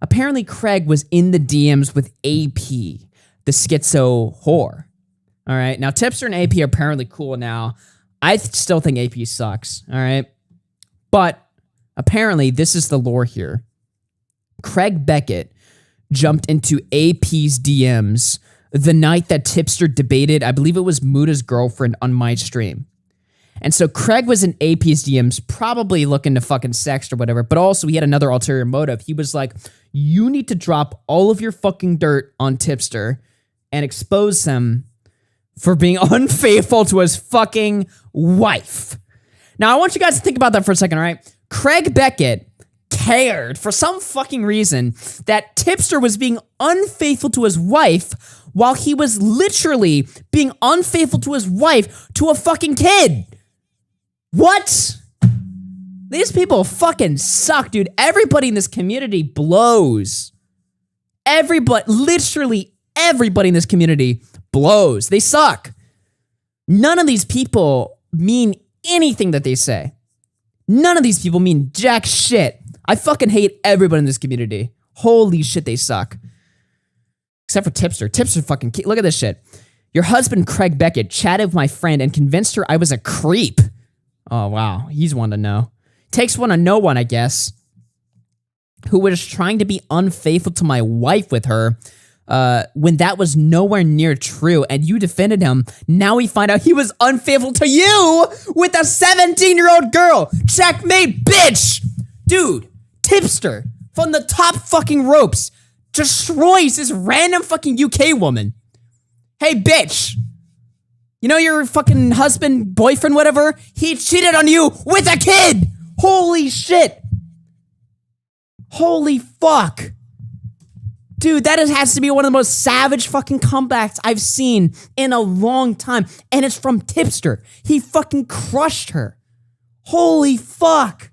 Apparently, Craig was in the DMs with AP, the schizo whore. All right? Now, Tipster and AP are apparently cool now. I still think AP sucks, all right? But apparently, this is the lore here. Craig Beckett jumped into AP's DMs the night that Tipster debated, I believe it was Muda's girlfriend on my stream. And so Craig was in AP's DMs, probably looking to fucking sext or whatever, but also he had another ulterior motive. He was like, you need to drop all of your fucking dirt on Tipster and expose him for being unfaithful to his fucking wife. Now, I want you guys to think about that for a second, all right? Craig Beckett cared for some fucking reason that Tipster was being unfaithful to his wife while he was literally being unfaithful to his wife to a fucking kid. What? These people fucking suck, dude. Everybody in this community blows. Literally everybody in this community blows. They suck. None of these people mean anything that they say. None of these people mean jack shit. I fucking hate everybody in this community. Holy shit, they suck. Except for Tipster. Tipster fucking... Look at this shit. Your husband, Craig Beckett, chatted with my friend and convinced her I was a creep. Oh, wow. He's one to know. Takes one to know one, I guess. Who was trying to be unfaithful to my wife with her when that was nowhere near true, and you defended him. Now we find out he was unfaithful to you with a 17-year-old girl. Checkmate, bitch! Dude, Tipster, from the top fucking ropes, destroys this random fucking UK woman. Hey, bitch! You know your fucking husband, boyfriend, whatever? He cheated on you with a kid! Holy shit! Holy fuck! Dude, that has to be one of the most savage fucking comebacks I've seen in a long time. And it's from Tipster. He fucking crushed her. Holy fuck.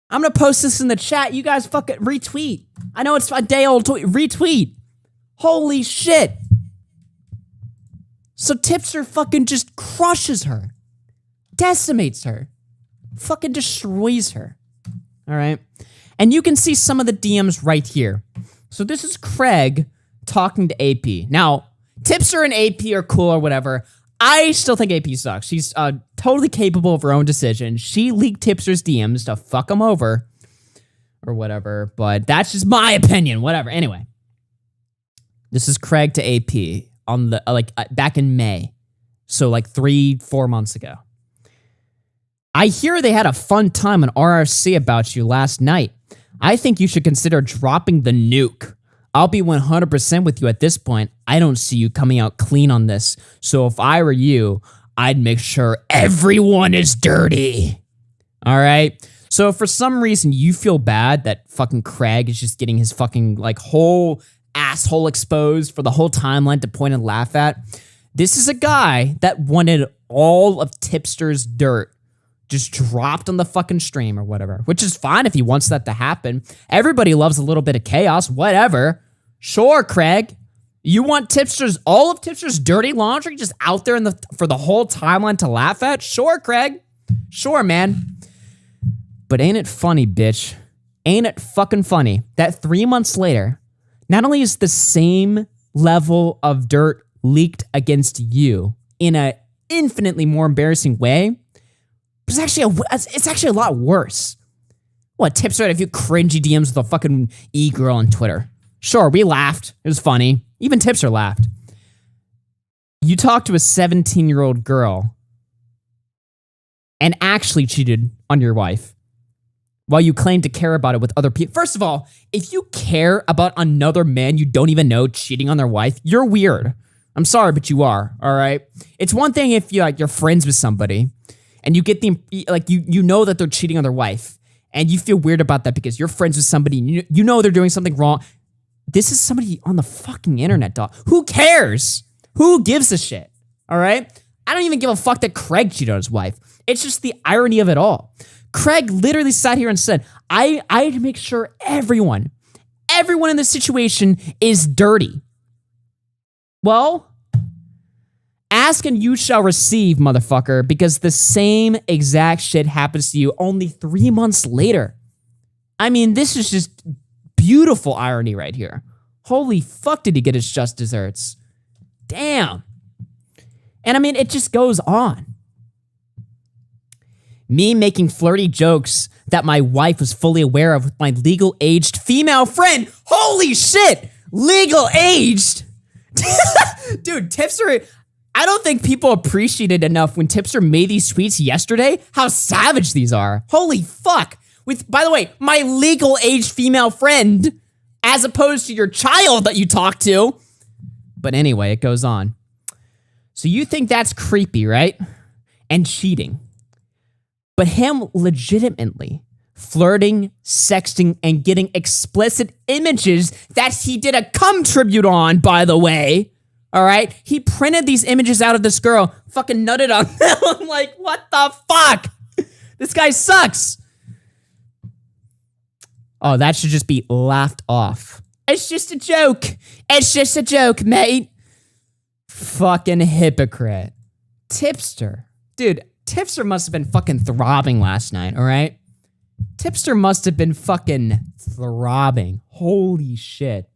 I'm gonna post this in the chat. You guys fucking retweet. I know it's a day old tweet. Retweet. Holy shit. So Tipster fucking just crushes her. Decimates her. Fucking destroys her. All right? And you can see some of the DMs right here. So this is Craig talking to AP. Now, Tipster and AP are cool or whatever. I still think AP sucks. She's totally capable of her own decision. She leaked Tipster's DMs to fuck him over or whatever, but that's just my opinion. Whatever. Anyway, this is Craig to AP on the back in May, so like 3-4 months ago. I hear they had a fun time on RFC about you last night. I think you should consider dropping the nuke. I'll be 100% with you at this point. I don't see you coming out clean on this. So if I were you, I'd make sure everyone is dirty. All right? So if for some reason you feel bad that fucking Craig is just getting his fucking like whole asshole exposed for the whole timeline to point and laugh at, this is a guy that wanted all of Tipster's dirt just dropped on the fucking stream or whatever, which is fine if he wants that to happen. Everybody loves a little bit of chaos, whatever. Sure, Craig. You want all of Tipster's dirty laundry just out there for the whole timeline to laugh at? Sure, Craig. Sure, man. But ain't it funny, bitch? Ain't it fucking funny that 3 months later, not only is the same level of dirt leaked against you in an infinitely more embarrassing way, but it's actually a lot worse. What, Tipster had a few cringy DMs with a fucking e-girl on Twitter. Sure, we laughed. It was funny. Even Tipster laughed. You talked to a 17-year-old girl and actually cheated on your wife while you claim to care about it with other people. First of all, if you care about another man you don't even know cheating on their wife, you're weird. I'm sorry, but you are, all right? It's one thing if you're friends with somebody and you get you know that they're cheating on their wife and you feel weird about that because you're friends with somebody and you know they're doing something wrong. This is somebody on the fucking internet, dog. Who cares? Who gives a shit, all right? I don't even give a fuck that Craig cheated on his wife. It's just the irony of it all. Craig literally sat here and said, I had to make sure everyone in this situation is dirty. Well, ask and you shall receive, motherfucker, because the same exact shit happens to you only 3 months later. I mean, this is just beautiful irony right here. Holy fuck, did he get his just desserts. Damn. And I mean, it just goes on. Me making flirty jokes that my wife was fully aware of with my legal-aged female friend. Holy shit! Legal-aged? Dude, Tipster, I don't think people appreciated enough when Tipster made these tweets yesterday how savage these are. Holy fuck. With, by the way, my legal-aged female friend as opposed to your child that you talk to. But anyway, it goes on. So you think that's creepy, right? And cheating. But him legitimately flirting, sexting, and getting explicit images that he did a cum tribute on, by the way. All right? He printed these images out of this girl, fucking nutted on them. I'm like, what the fuck? This guy sucks. Oh, that should just be laughed off. It's just a joke. It's just a joke, mate. Fucking hypocrite. Tipster. Dude, Tipster must have been fucking throbbing last night, all right? Tipster must have been fucking throbbing. Holy shit.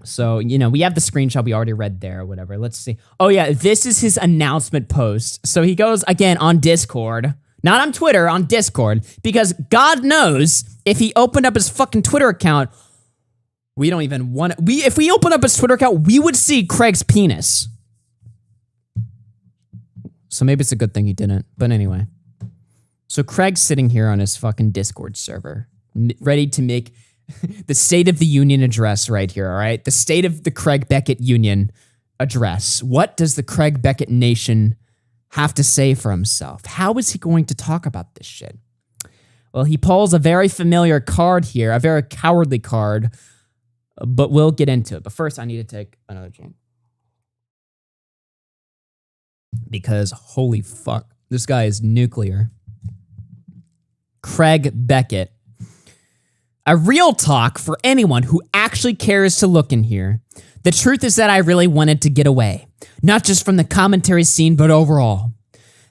So, we have the screenshot we already read there or whatever. Let's see. Oh, yeah, this is his announcement post. So he goes, again, on Discord. Not on Twitter, on Discord. Because God knows if he opened up his fucking Twitter account, we don't even want to... If we open up his Twitter account, we would see Craig's penis. So maybe it's a good thing he didn't. But anyway. So Craig's sitting here on his fucking Discord server, ready to make the State of the Union address right here, all right? The State of the Craig Beckett Union address. What does the Craig Beckett Nation have to say for himself? How is he going to talk about this shit? Well, he pulls a very familiar card here, a very cowardly card, but we'll get into it. But first, I need to take another drink. Because, holy fuck, this guy is nuclear. Craig Beckett. A real talk for anyone who actually cares to look in here. The truth is that I really wanted to get away. Not just from the commentary scene, but overall.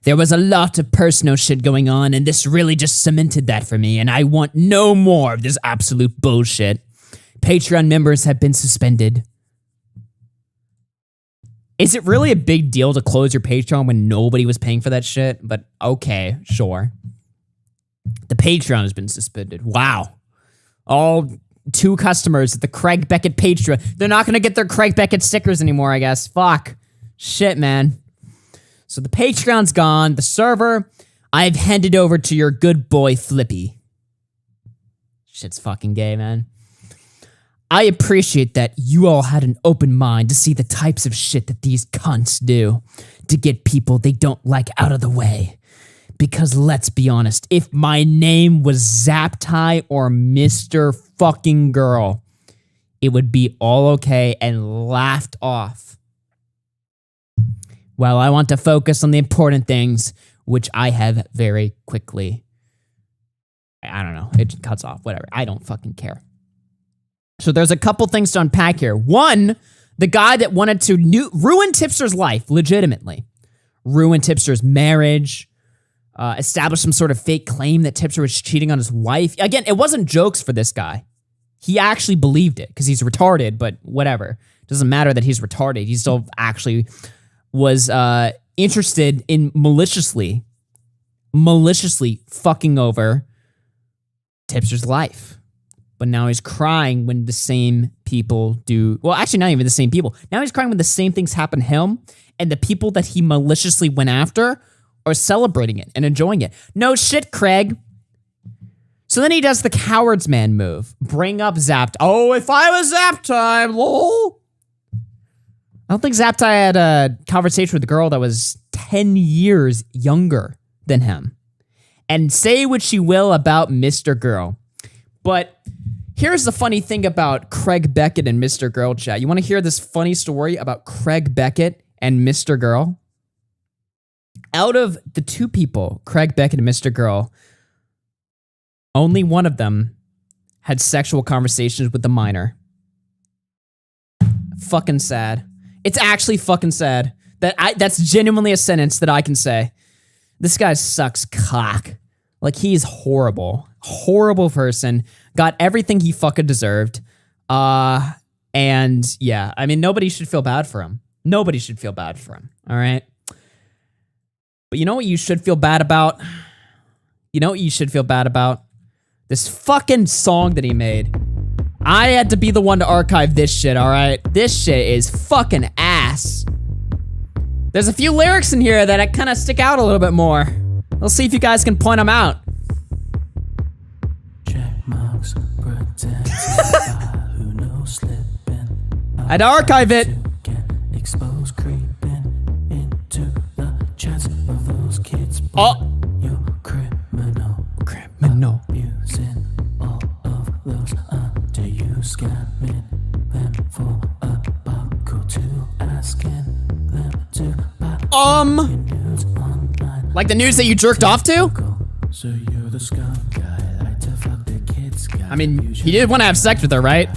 There was a lot of personal shit going on, and this really just cemented that for me, and I want no more of this absolute bullshit. Patreon members have been suspended. Is it really a big deal to close your Patreon when nobody was paying for that shit? But okay, sure. The Patreon has been suspended. Wow. All 2 customers at the Craig Beckett Patreon. They're not going to get their Craig Beckett stickers anymore, I guess. Fuck. Shit, man. So the Patreon's gone. The server, I've handed over to your good boy Flippy. Shit's fucking gay, man. I appreciate that you all had an open mind to see the types of shit that these cunts do to get people they don't like out of the way. Because let's be honest, if my name was Zaptai or Mr. fucking Girl, it would be all okay and laughed off. Well, I want to focus on the important things, which I have very quickly. I don't know. It cuts off. Whatever. I don't fucking care. So there's a couple things to unpack here. One, the guy that wanted to ruin Tipster's life, legitimately. Ruin Tipster's marriage. Establish some sort of fake claim that Tipster was cheating on his wife. Again, it wasn't jokes for this guy. He actually believed it because he's retarded, but whatever. It doesn't matter that he's retarded. He still actually was interested in maliciously fucking over Tipster's life. But now he's crying when the same people do... Well, actually, not even the same people. Now he's crying when the same things happen to him, and the people that he maliciously went after are celebrating it and enjoying it. No shit, Craig. So then he does the coward's man move. Bring up Zapt. Oh, if I was Zaptime, lol. I don't think Zaptai had a conversation with a girl that was 10 years younger than him. And say what you will about Mr. Girl. But here's the funny thing about Craig Beckett and Mr. Girl, chat. You want to hear this funny story about Craig Beckett and Mr. Girl? Out of the two people, Craig Beckett and Mr. Girl, only one of them had sexual conversations with the minor. Fucking sad. It's actually fucking sad. That's genuinely a sentence that I can say. This guy sucks cock. Like, he's horrible. Horrible person. Got everything he fucking deserved. And yeah, I mean, nobody should feel bad for him. Nobody should feel bad for him. All right? But you know what you should feel bad about? You know what you should feel bad about? This fucking song that he made. I had to be the one to archive this shit, all right? This shit is fucking ass. There's a few lyrics in here that kind of stick out a little bit more. Let's see if you guys can point them out. I'd archive it. Oh. Criminal. Like the news that you jerked off to? I mean, he did want to have sex with her, right?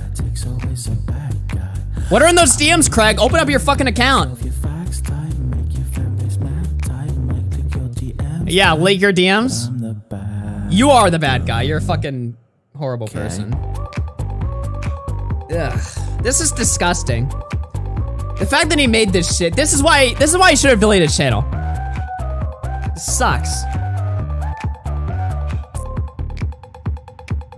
What are in those DMs, Craig? Open up your fucking account. Yeah, leak your DMs. You are the bad guy. You're a fucking horrible person. Ugh. This is disgusting. The fact that he made this shit, this is why he should have deleted his channel. This sucks.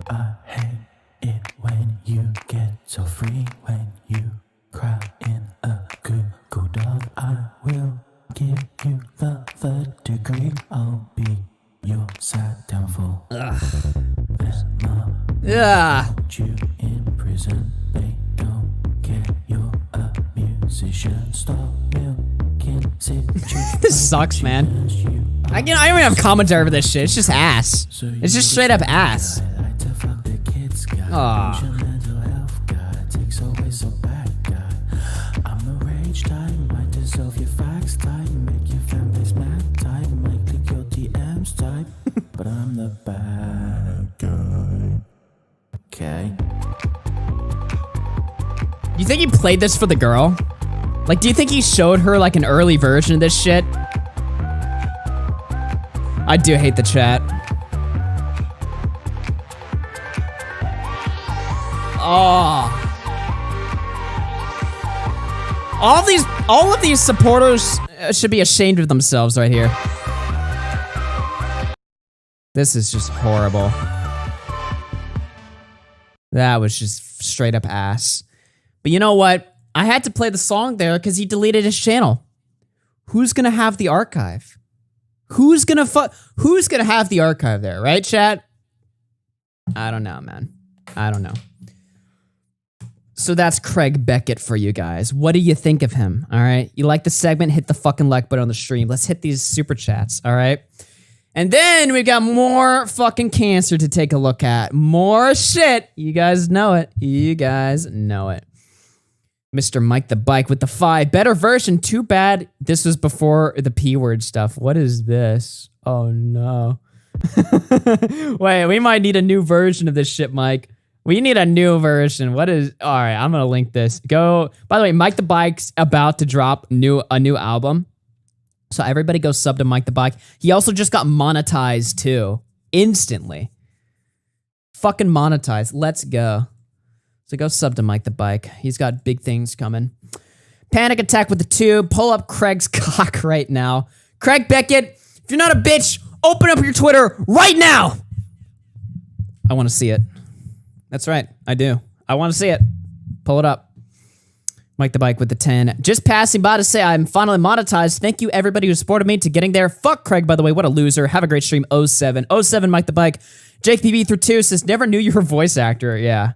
I hate it when you get so free, when you cry in a Google Doc. I will give you the third degree. I'll be your sad downfall. There's no you in prison. They don't care. You're a musician. Stop milking situations. This sucks, man. I don't even have commentary for this shit. It's just ass. It's just straight up ass. Aww. I'm a rage type, might dissolve your facts type, make your fan base mad type, might click your DMs type, but I'm the bad guy. Okay. You think he played this for the girl? Like, do you think he showed her like an early version of this shit? I do hate the chat. Oh. All of these supporters should be ashamed of themselves right here. This is just horrible. That was just straight up ass. But you know what? I had to play the song there because he deleted his channel. Who's gonna have the archive? Who's gonna have the archive there, right, chat? I don't know, man. I don't know. So that's Craig Beckett for you guys. What do you think of him? All right. You like the segment? Hit the fucking like button on the stream. Let's hit these super chats. All right. And then we got more fucking cancer to take a look at. More shit. You guys know it. You guys know it. Mr. Mike the Bike with the 5. Better version. Too bad this was before the P word stuff. What is this? Oh no. Wait, we might need a new version of this shit, Mike. We need a new version. What is... All right, I'm going to link this. Go... By the way, Mike the Bike's about to drop a new album. So everybody go sub to Mike the Bike. He also just got monetized too. Instantly. Fucking monetized. Let's go. So go sub to Mike the Bike. He's got big things coming. Panic Attack with the 2. Pull up Craig's cock right now. Craig Beckett, if you're not a bitch, open up your Twitter right now. I want to see it. That's right. I do. I want to see it. Pull it up. Mike the Bike with the 10. Just passing by to say I'm finally monetized. Thank you everybody who supported me to getting there. Fuck Craig, by the way. What a loser. Have a great stream. 07. 07 Mike the Bike. Jake PB through 2 says, never knew you were a voice actor. Yeah.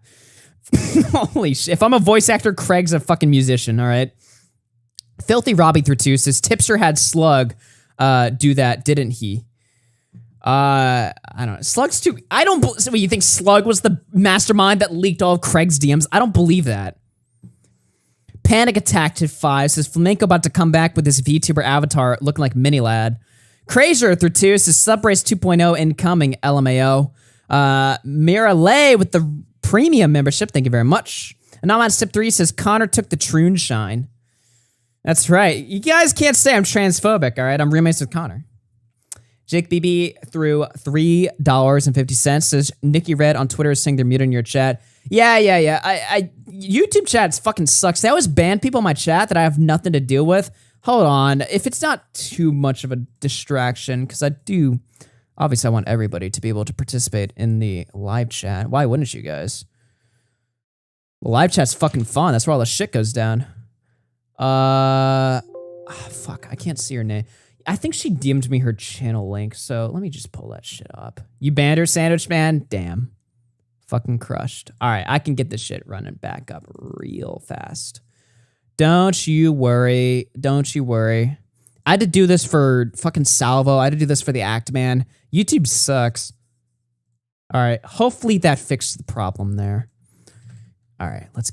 Holy shit. If I'm a voice actor, Craig's a fucking musician, all right? Filthy Robbie through 2 says, Tipster had Slug do that, didn't he? I don't know. Slug's too... So you think Slug was the mastermind that leaked all of Craig's DMs? I don't believe that. Panic Attack at 5 says Flamenco about to come back with his VTuber avatar looking like Mini Lad. Crazier through 2 says Subrace 2.0 incoming LMAO. Mira Lay with the premium membership. Thank you very much. And I'm on Step 3 says Connor took the Troon shine. That's right. You guys can't say I'm transphobic, all right? I'm roommates with Connor. Jake BB through $3.50 says Nikki Red on Twitter is saying they're muted in your chat. Yeah. YouTube chats fucking sucks. They always ban people in my chat that I have nothing to deal with. Hold on. If it's not too much of a distraction, because obviously I want everybody to be able to participate in the live chat. Why wouldn't you guys? Well, live chat's fucking fun. That's where all the shit goes down. Fuck, I can't see her name. I think she DM'd me her channel link, so let me just pull that shit up. You banned her, Sandwich Man? Damn. Fucking crushed. All right, I can get this shit running back up real fast. Don't you worry. Don't you worry. I had to do this for fucking Salvo. I had to do this for the Act Man. YouTube sucks. All right, hopefully that fixed the problem there. All right, let's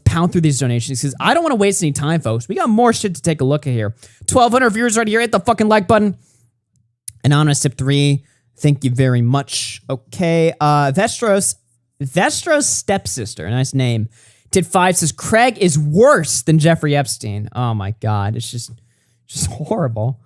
pound through these donations because I don't want to waste any time, folks. We got more shit to take a look at here. 1,200 viewers right here. Hit the fucking like button. Anonymous Tip 3. Thank you very much. Okay, Vestros stepsister, nice name. Did 5 says Craig is worse than Jeffrey Epstein. Oh my god, it's just horrible.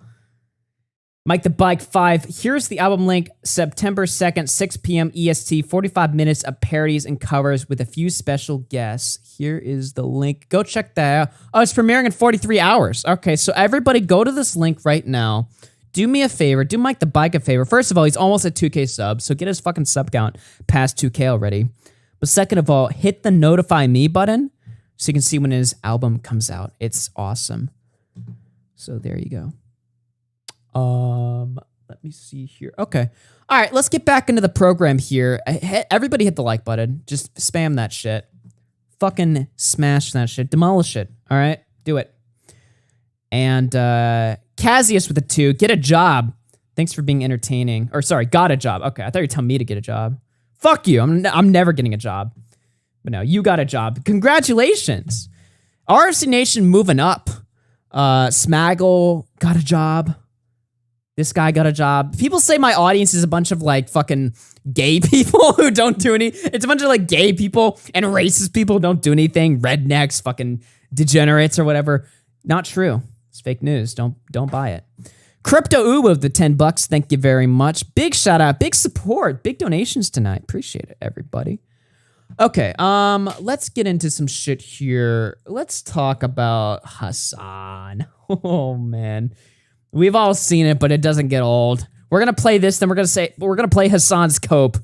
Mike the Bike 5. Here's the album link. September 2nd, 6 p.m. EST. 45 minutes of parodies and covers with a few special guests. Here is the link. Go check that out. Oh, it's premiering in 43 hours. Okay, so everybody go to this link right now. Do me a favor. Do Mike the Bike a favor. First of all, he's almost at 2K subs, so get his fucking sub count past 2K already. But second of all, hit the notify me button so you can see when his album comes out. It's awesome. So there you go. Let me see here. Okay. All right, let's get back into the program here. Everybody hit the like button. Just spam that shit. Fucking smash that shit. Demolish it. All right? Do it. And Cassius with a 2. Get a job. Thanks for being entertaining. Or sorry, got a job. Okay, I thought you were telling me to get a job. Fuck you. I'm never getting a job. But no, you got a job. Congratulations. RFC Nation moving up. Smaggle got a job. This guy got a job. People say my audience is a bunch of like fucking gay people who don't do any. It's a bunch of like gay people and racist people who don't do anything. Rednecks, fucking degenerates or whatever. Not true. It's fake news. Don't buy it. Crypto Uwu with the $10. Thank you very much. Big shout out. Big support. Big donations tonight. Appreciate it, everybody. Okay, let's get into some shit here. Let's talk about Hassan. Oh man. We've all seen it, but it doesn't get old. We're gonna play this, then we're gonna play Hassan's Cope.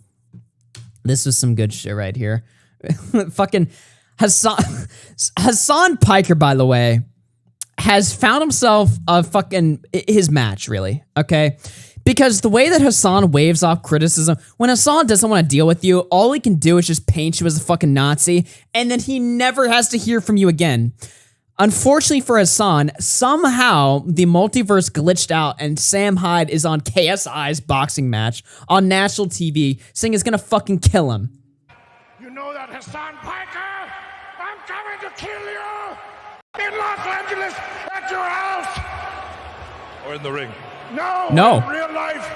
This was some good shit right here. Fucking Hassan Piker, by the way, has found himself his match, really. Okay? Because the way that Hassan waves off criticism, when Hassan doesn't want to deal with you, all he can do is just paint you as a fucking Nazi, and then he never has to hear from you again. Unfortunately for Hassan, somehow the multiverse glitched out and Sam Hyde is on KSI's boxing match on national TV saying he's gonna fucking kill him. You know that, Hassan Piker? I'm coming to kill you in Los Angeles at your house. Or in the ring. No. In real life.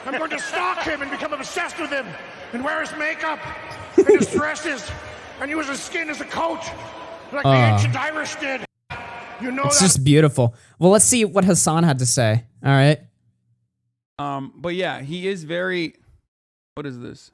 I'm going to stalk him and become obsessed with him and wear his makeup and his dresses and use his skin as a coat like the ancient Irish did. You know It's that. just beautiful. Well, let's see what Hassan had to say. All right. But yeah, he is very. What is this?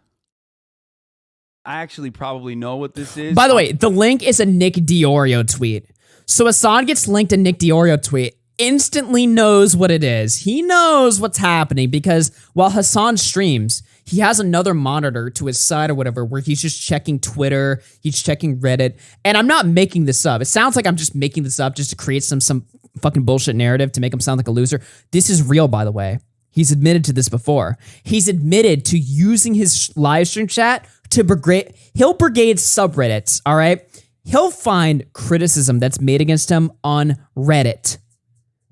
I actually probably know what this is. By the way, the link is a Nick Diorio tweet. So Hassan gets linked a Nick Diorio tweet, instantly knows what it is. He knows what's happening because while Hassan streams, he has another monitor to his side or whatever where he's just checking Twitter, he's checking Reddit. And I'm not making this up. It sounds like I'm just making this up just to create some fucking bullshit narrative to make him sound like a loser. This is real, by the way. He's admitted to this before. He's admitted to using his live stream chat to brigade subreddits, all right? He'll find criticism that's made against him on Reddit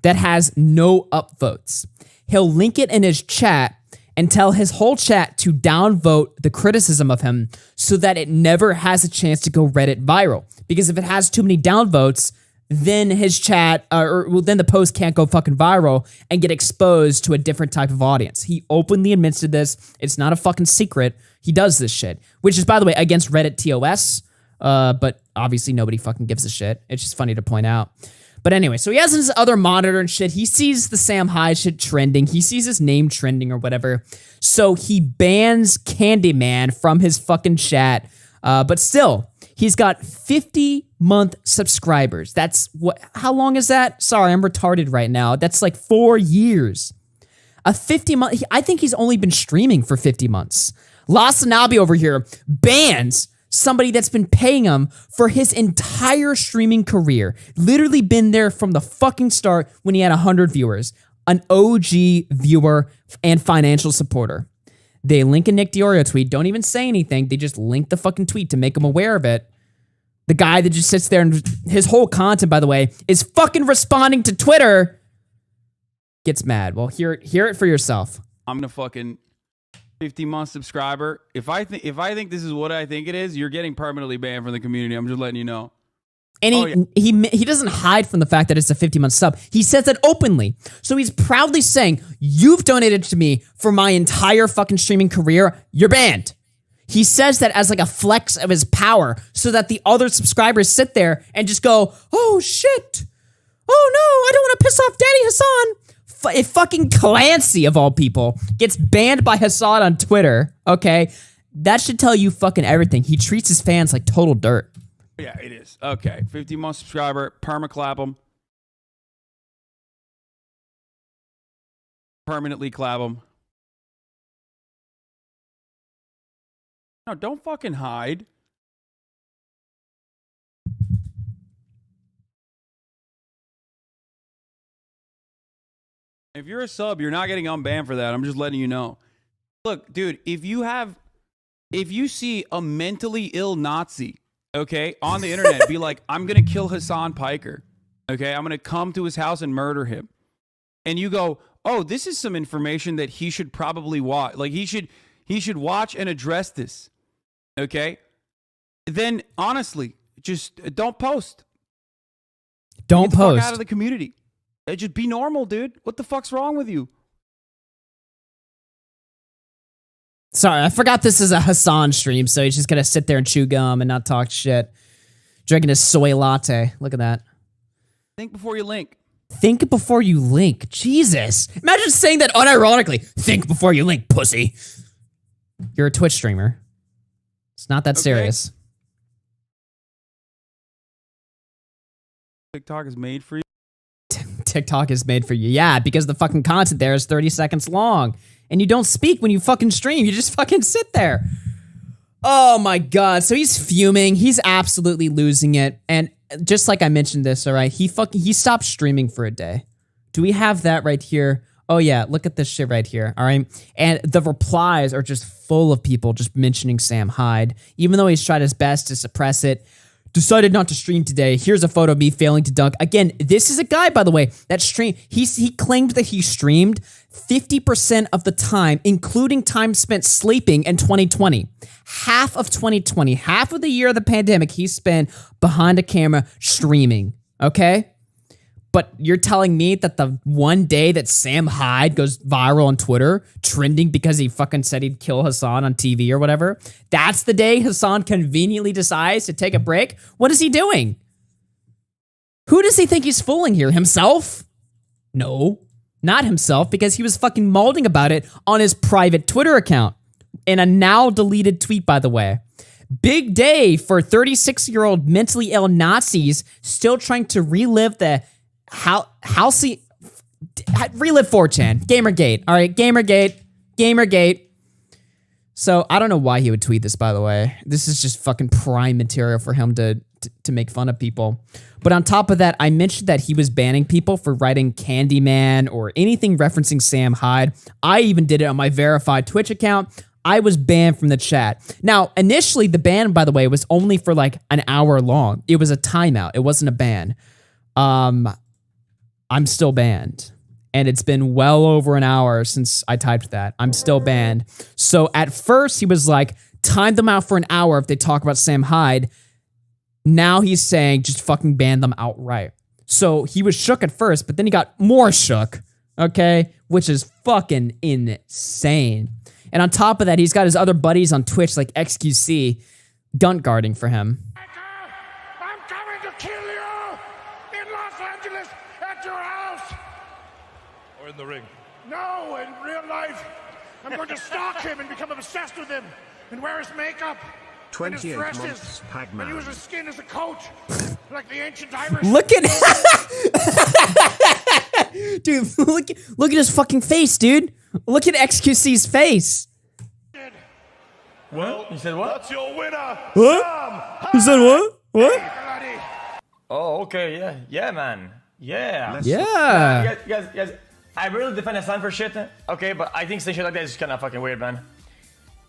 that has no upvotes. He'll link it in his chat and tell his whole chat to downvote the criticism of him so that it never has a chance to go Reddit viral. Because if it has too many downvotes, then his chat, then the post can't go fucking viral and get exposed to a different type of audience. He openly admits to this. It's not a fucking secret. He does this shit, which is, by the way, against Reddit TOS. But obviously nobody fucking gives a shit. It's just funny to point out. But anyway, so he has his other monitor and shit. He sees the Sam Hyde shit trending. He sees his name trending or whatever. So he bans Candyman from his fucking chat. But still, he's got 50-month subscribers. That's what? How long is that? Sorry, I'm retarded right now. That's like 4 years. A 50-month. I think he's only been streaming for 50 months. Lasanabi over here bans somebody that's been paying him for his entire streaming career. Literally been there from the fucking start when he had 100 viewers. An OG viewer and financial supporter. They link a Nick Diorio tweet, don't even say anything. They just link the fucking tweet to make him aware of it. The guy that just sits there and his whole content, by the way, is fucking responding to Twitter. Gets mad. Well, hear it for yourself. I'm gonna fucking 50-month subscriber. If I think this is what I think it is, you're getting permanently banned from the community. I'm just letting you know. And he doesn't hide from the fact that it's a 50-month sub. He says that openly. So he's proudly saying, you've donated to me for my entire fucking streaming career. You're banned. He says that as like a flex of his power so that the other subscribers sit there and just go, oh shit. Oh no, I don't want to piss off Daddy Hassan. If fucking Clancy, of all people, gets banned by Hassan on Twitter, okay, that should tell you fucking everything. He treats his fans like total dirt. Yeah, it is. Okay, 50-month subscriber, perma-clap him. Permanently clap him. No, don't fucking hide. If you're a sub, you're not getting unbanned for that. I'm just letting you know. Look, dude, if you see a mentally ill Nazi, okay, on the internet, be like, I'm going to kill Hassan Piker. Okay, I'm going to come to his house and murder him. And you go, oh, this is some information that he should probably watch. Like, he should watch and address this. Okay? Then, honestly, just don't post. Don't Get the post. fuck out of the community. Just be normal, dude. What the fuck's wrong with you? Sorry, I forgot this is a Hassan stream, so he's just gonna sit there and chew gum and not talk shit. Drinking his soy latte. Look at that. Think before you link. Think before you link. Jesus. Imagine saying that unironically. Think before you link, pussy. You're a Twitch streamer. It's not that serious. TikTok is made for you. TikTok is made for you. Yeah, because the fucking content there is 30 seconds long. And you don't speak when you fucking stream. You just fucking sit there. Oh my God. So he's fuming. He's absolutely losing it. And just like I mentioned this, all right, he stopped streaming for a day. Do we have that right here? Oh yeah, look at this shit right here, all right? And the replies are just full of people just mentioning Sam Hyde, even though he's tried his best to suppress it. decided not to stream today. Here's a photo of me failing to dunk. Again, this is a guy, by the way, that he claimed that he streamed 50% of the time, including time spent sleeping in 2020. Half of 2020, half of the year of the pandemic, he spent behind a camera streaming, okay? But you're telling me that the one day that Sam Hyde goes viral on Twitter, trending because he fucking said he'd kill Hassan on TV or whatever, that's the day Hassan conveniently decides to take a break? What is he doing? Who does he think he's fooling here? Himself? No, not himself, because he was fucking molding about it on his private Twitter account. In a now deleted tweet, by the way. Big day for 36-year-old mentally ill Nazis still trying to relive the relive 4chan. Gamergate. All right, Gamergate. So I don't know why he would tweet this, by the way. This is just fucking prime material for him to make fun of people. But on top of that, I mentioned that he was banning people for writing Candyman or anything referencing Sam Hyde. I even did it on my verified Twitch account. I was banned from the chat. Now, initially, the ban, by the way, was only for like an hour long. It was a timeout. It wasn't a ban. I'm still banned. And it's been well over an hour since I typed that. I'm still banned. So at first, he was like, time them out for an hour if they talk about Sam Hyde. Now he's saying, just fucking ban them outright. So he was shook at first, but then he got more shook, okay? Which is fucking insane. And on top of that, he's got his other buddies on Twitch like XQC gun guarding for him. I'm coming to kill you in Los Angeles at your house. Or in the ring. No, in real life. I'm going to stalk him and become obsessed with him and wear his makeup. 28 months, Pac-Man. And use his skin as a coat, like the ancient Irish. Look at dude, look at his fucking face, dude. Look at XQC's face. What? You said what? That's your winner. What? You said what? What? Oh, okay, yeah. Yeah, man. Yeah. Yeah. You guys, I really defend Hassan for shit, okay, but I think saying shit like that is kind of fucking weird, man.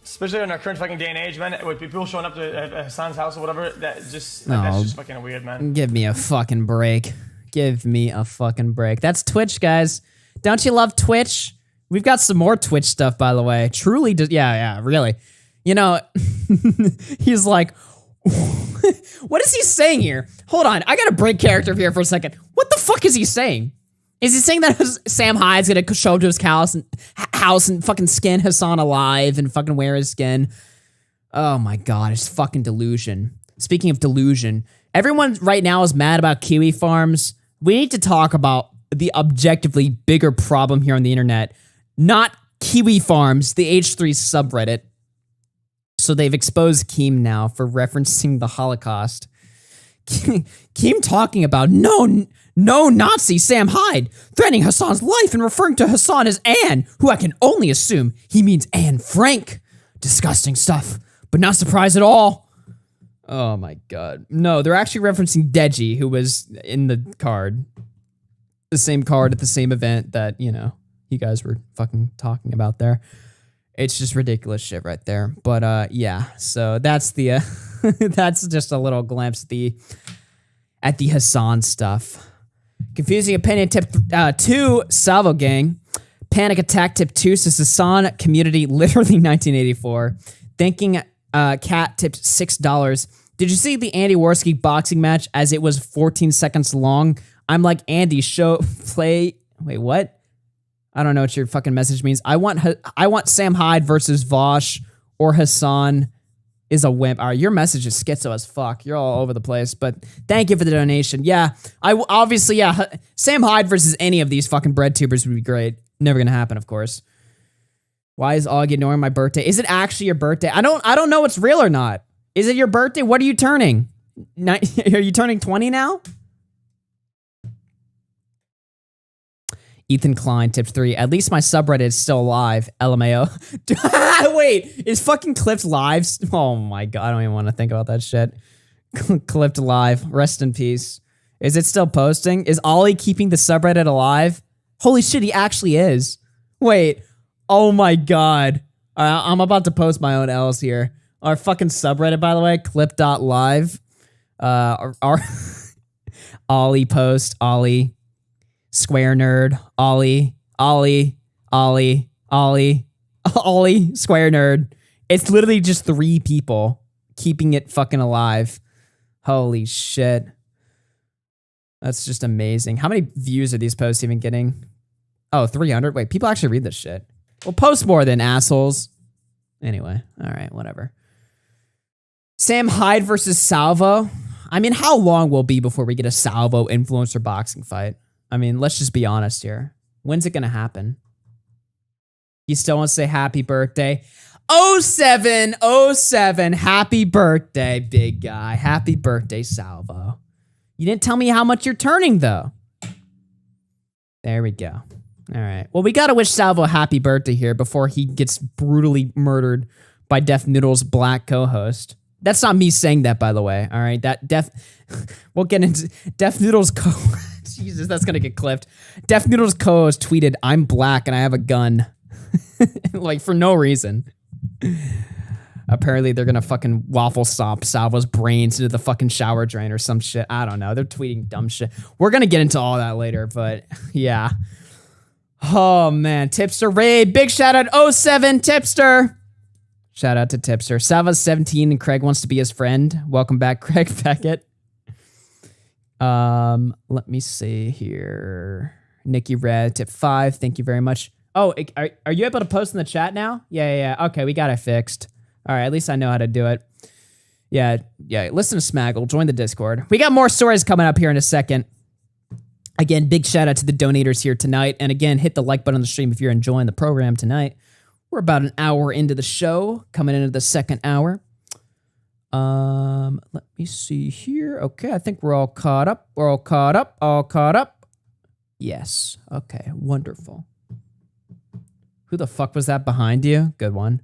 Especially in our current fucking day and age, man, with people showing up to Hassan's house or whatever, that's just fucking weird, man. Give me a fucking break. Give me a fucking break. That's Twitch, guys. Don't you love Twitch? We've got some more Twitch stuff, by the way. Truly, yeah, really. You know, he's like, what is he saying here? Hold on, I gotta break character here for a second. What the fuck is he saying? Is he saying that Sam Hyde's gonna show up to his house and fucking skin Hassan alive and fucking wear his skin? Oh my god, it's fucking delusion. Speaking of delusion, everyone right now is mad about kiwi farms. We need to talk about the objectively bigger problem here on the internet. Not kiwi farms, the H3 subreddit. So they've exposed Keem now for referencing the Holocaust. Keem talking about no Nazi Sam Hyde threatening Hassan's life and referring to Hassan as Anne, who I can only assume he means Anne Frank. Disgusting stuff, but not surprised at all. Oh my god. No, they're actually referencing Deji, who was in the card. The same card at the same event that, you know, you guys were fucking talking about there. It's just ridiculous shit right there. But yeah, so that's the that's just a little glimpse at the Hassan stuff. Confusing opinion tip 2, Salvo Gang. Panic attack tip 2 says Hassan community literally 1984. Thinking Cat tipped $6. Did you see the Andy Warski boxing match as it was 14 seconds long? I'm like, Andy, play. Wait, what? I don't know what your fucking message means. I want Sam Hyde versus Vosh or Hassan is a wimp. All right, your message is schizo as fuck. You're all over the place, but thank you for the donation. Yeah, obviously, Sam Hyde versus any of these fucking bread tubers would be great. Never gonna happen, of course. Why is Og ignoring my birthday? Is it actually your birthday? I don't know what's real or not. Is it your birthday? What are you turning? Are you turning 20 now? Ethan Klein tipped 3. At least my subreddit is still alive. LMAO. Wait, is fucking Clipped live? Oh my god, I don't even want to think about that shit. Clipped live. Rest in peace. Is it still posting? Is Ollie keeping the subreddit alive? Holy shit, he actually is. Wait. Oh my god. I'm about to post my own L's here. Our fucking subreddit, by the way, clip.live. Our Ollie post, Ollie, Square Nerd, Ollie, Square Nerd. It's literally just 3 people keeping it fucking alive. Holy shit. That's just amazing. How many views are these posts even getting? Oh, 300? Wait, people actually read this shit. Well, post more than assholes. Anyway, all right, whatever. Sam Hyde versus Salvo. I mean, how long will it be before we get a Salvo influencer boxing fight? I mean, let's just be honest here. When's it gonna happen? You still want to say happy birthday? 07, happy birthday, big guy. Happy birthday, Salvo. You didn't tell me how much you're turning, though. There we go. All right. Well, we got to wish Salvo a happy birthday here before he gets brutally murdered by Def Noodles' black co-host. That's not me saying that, by the way. All right. We'll get into Def Noodles' Jesus, that's going to get clipped. Def Noodles' co-host tweeted, "I'm black and I have a gun." Like, for no reason. Apparently, they're going to fucking waffle stomp Salvo's brains into the fucking shower drain or some shit. I don't know. They're tweeting dumb shit. We're going to get into all that later, but yeah. Oh, man. Tipster Raid. Big shout out 07 Tipster. Shout out to Tipster. Salvo's 17 and Craig wants to be his friend. Welcome back, Craig Beckett. Let me see here. Nikki Red, tip 5. Thank you very much. Oh, are you able to post in the chat now? Yeah. Okay, we got it fixed. All right, at least I know how to do it. Yeah. Listen to Smaggle. Join the Discord. We got more stories coming up here in a second. Again, big shout out to the donators here tonight. And again, hit the like button on the stream if you're enjoying the program tonight. We're about an hour into the show, coming into the second hour. Let me see here. Okay, I think we're all caught up. All caught up. Yes. Okay, wonderful. Who the fuck was that behind you? Good one.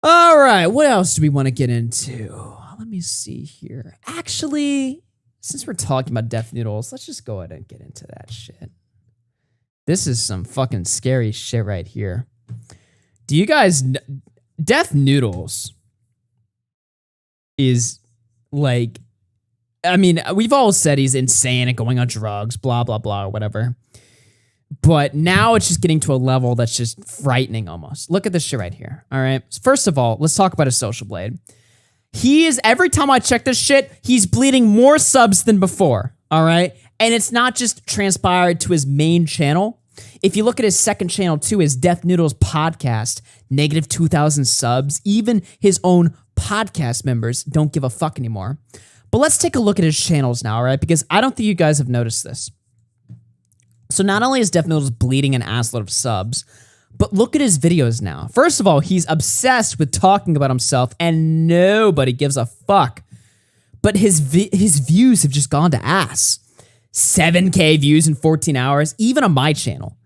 All right, what else do we want to get into? Let me see here. Actually, since we're talking about Def Noodles, let's just go ahead and get into that shit. This is some fucking scary shit right here. Do you guys... Def Noodles is like... I mean, we've all said he's insane and going on drugs, blah, blah, blah, or whatever. But now it's just getting to a level that's just frightening almost. Look at this shit right here. All right. First of all, let's talk about his social blade. He is, every time I check this shit, he's bleeding more subs than before. All right. And it's not just transpired to his main channel. If you look at his second channel too, his Def Noodles podcast, negative 2,000 subs. Even his own podcast members don't give a fuck anymore. But let's take a look at his channels now, all right? Because I don't think you guys have noticed this. So not only is Def Noodles bleeding an assload of subs, but look at his videos now. First of all, he's obsessed with talking about himself and nobody gives a fuck. But his views have just gone to ass. 7K views in 14 hours, even on my channel.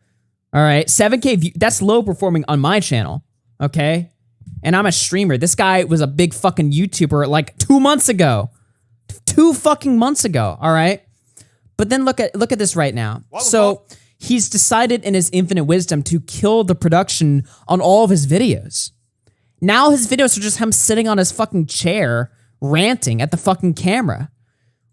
All right, 7K views, that's low performing on my channel, okay? And I'm a streamer. This guy was a big fucking YouTuber like 2 months ago. 2 fucking months ago, all right? But then look at this right now. So he's decided in his infinite wisdom to kill the production on all of his videos. Now his videos are just him sitting on his fucking chair ranting at the fucking camera.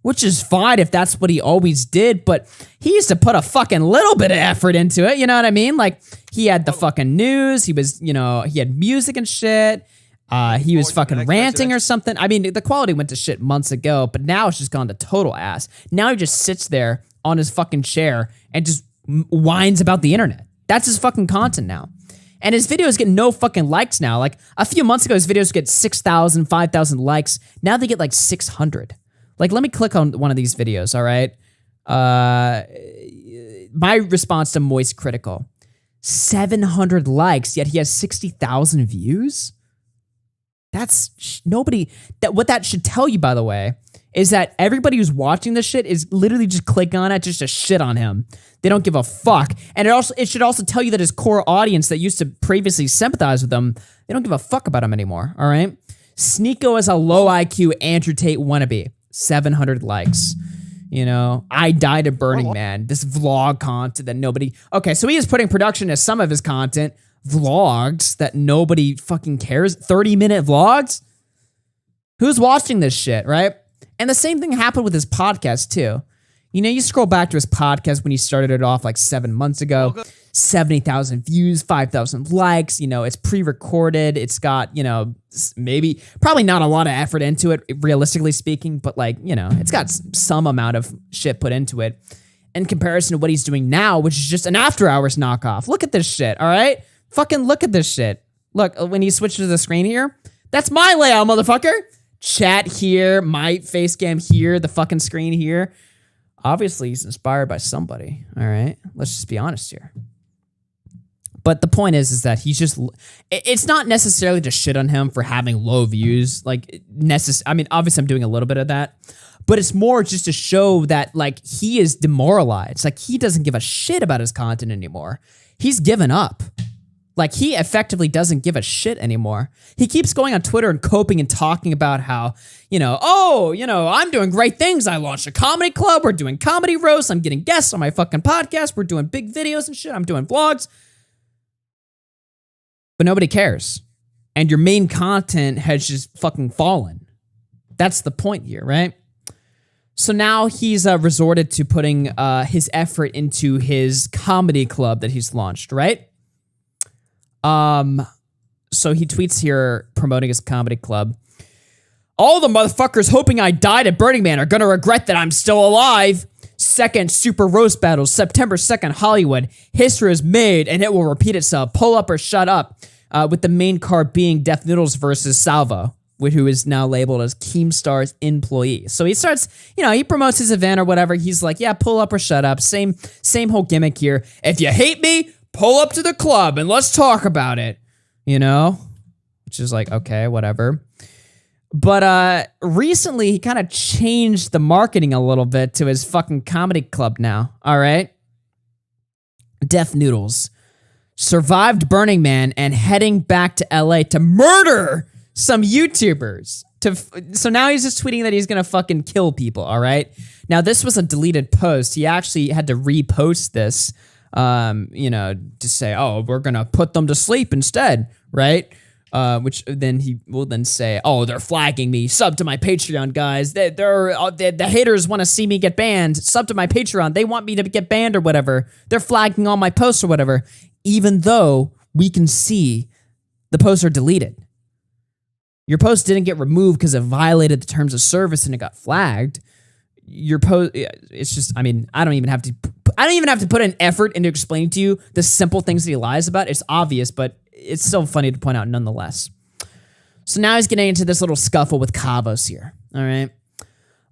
Which is fine if that's what he always did, but he used to put a fucking little bit of effort into it, you know what I mean? Like, he had the fucking news, he was, you know, he had music and shit. He was fucking ranting or something. I mean, the quality went to shit months ago, but now it's just gone to total ass. Now he just sits there on his fucking chair and just whines about the internet. That's his fucking content now. And his videos get no fucking likes now. Like, a few months ago, his videos get 6,000, 5,000 likes. Now they get like 600. Like, let me click on one of these videos, all right? My response to Moist Critical. 700 likes, yet he has 60,000 views? That's nobody. What that should tell you, by the way, is that everybody who's watching this shit is literally just clicking on it just to shit on him. They don't give a fuck. And it should also tell you that his core audience that used to previously sympathize with him, they don't give a fuck about him anymore, all right? Sneeko is a low IQ Andrew Tate wannabe. 700 likes. You know, I died of Burning Man. This vlog content that nobody... Okay, so he is putting production as some of his content. Vlogs that nobody fucking cares. 30-minute vlogs? Who's watching this shit, right? And the same thing happened with his podcast too. You know, you scroll back to his podcast when he started it off like 7 months ago. 70,000 views, 5,000 likes. You know, it's pre-recorded. It's got, you know, probably not a lot of effort into it, realistically speaking, but like, you know, it's got some amount of shit put into it in comparison to what he's doing now, which is just an after hours knockoff. Look at this shit, all right? Fucking look at this shit. Look, when he switches to the screen here, that's my layout, motherfucker. Chat here, my face cam here, the fucking screen here. Obviously, he's inspired by somebody, all right? Let's just be honest here. But the point is that he's just, it's not necessarily to shit on him for having low views. Like, I mean, obviously I'm doing a little bit of that, but it's more just to show that, like, he is demoralized. Like, he doesn't give a shit about his content anymore. He's given up. Like, he effectively doesn't give a shit anymore. He keeps going on Twitter and coping and talking about how, you know, oh, you know, I'm doing great things. I launched a comedy club. We're doing comedy roasts. I'm getting guests on my fucking podcast. We're doing big videos and shit. I'm doing vlogs. But nobody cares. And your main content has just fucking fallen. That's the point here, right? So now he's resorted to putting his effort into his comedy club that he's launched, right? So he tweets here promoting his comedy club. All the motherfuckers hoping I died at Burning Man are gonna regret that I'm still alive. Second Super Roast Battles, September 2nd, Hollywood. History is made and it will repeat itself. Pull up or shut up. With the main card being Def Noodles versus Salvo, who is now labeled as Keemstar's employee. So he starts, you know, he promotes his event or whatever. He's like, yeah, pull up or shut up. Same whole gimmick here. If you hate me, pull up to the club and let's talk about it. You know? Which is like, okay, whatever. But recently he kind of changed the marketing a little bit to his fucking comedy club now. All right? Def Noodles survived Burning Man and heading back to LA to murder some YouTubers. So now he's just tweeting that he's gonna fucking kill people, all right? Now, this was a deleted post. He actually had to repost this, you know, to say, oh, we're gonna put them to sleep instead, right? Which then he will then say, oh, they're flagging me. Sub to my Patreon, guys. The haters want to see me get banned. Sub to my Patreon. They want me to get banned or whatever. They're flagging all my posts or whatever. Even though we can see the posts are deleted. Your post didn't get removed because it violated the terms of service and it got flagged. Your post, it's just, I mean, I don't even have to put an effort into explaining to you the simple things that he lies about. It's obvious, but it's still funny to point out nonetheless. So now he's getting into this little scuffle with Keffals here, all right?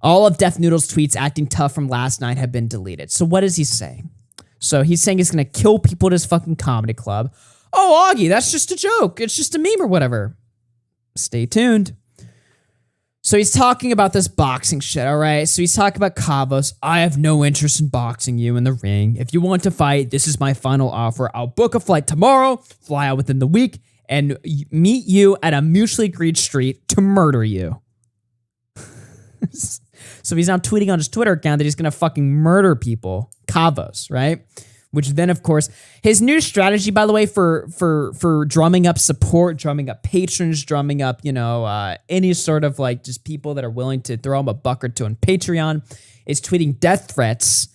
All of Def Noodles' tweets acting tough from last night have been deleted. So what is he saying? So he's saying he's going to kill people at his fucking comedy club. Oh, Augie, that's just a joke. It's just a meme or whatever. Stay tuned. So he's talking about this boxing shit, all right? So he's talking about Keffals. I have no interest in boxing you in the ring. If you want to fight, this is my final offer. I'll book a flight tomorrow, fly out within the week, and meet you at a mutually agreed street to murder you. So he's now tweeting on his Twitter account that he's going to fucking murder people. Keffals, right? Which then, of course, his new strategy, by the way, for drumming up support, drumming up patrons, drumming up, you know, any sort of like just people that are willing to throw him a buck or two on Patreon, is tweeting death threats,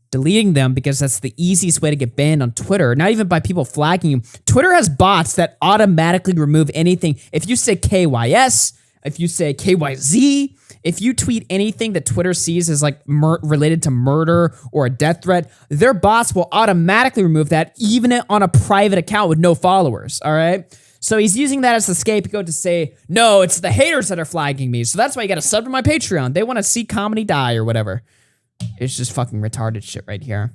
deleting them because that's the easiest way to get banned on Twitter. Not even by people flagging you. Twitter has bots that automatically remove anything. If you say KYS, if you say KYZ, if you tweet anything that Twitter sees as like related to murder or a death threat, their bots will automatically remove that even on a private account with no followers, all right? So he's using that as the scapegoat to say, no, it's the haters that are flagging me, so that's why you gotta sub to my Patreon. They want to see comedy die or whatever. It's just fucking retarded shit right here.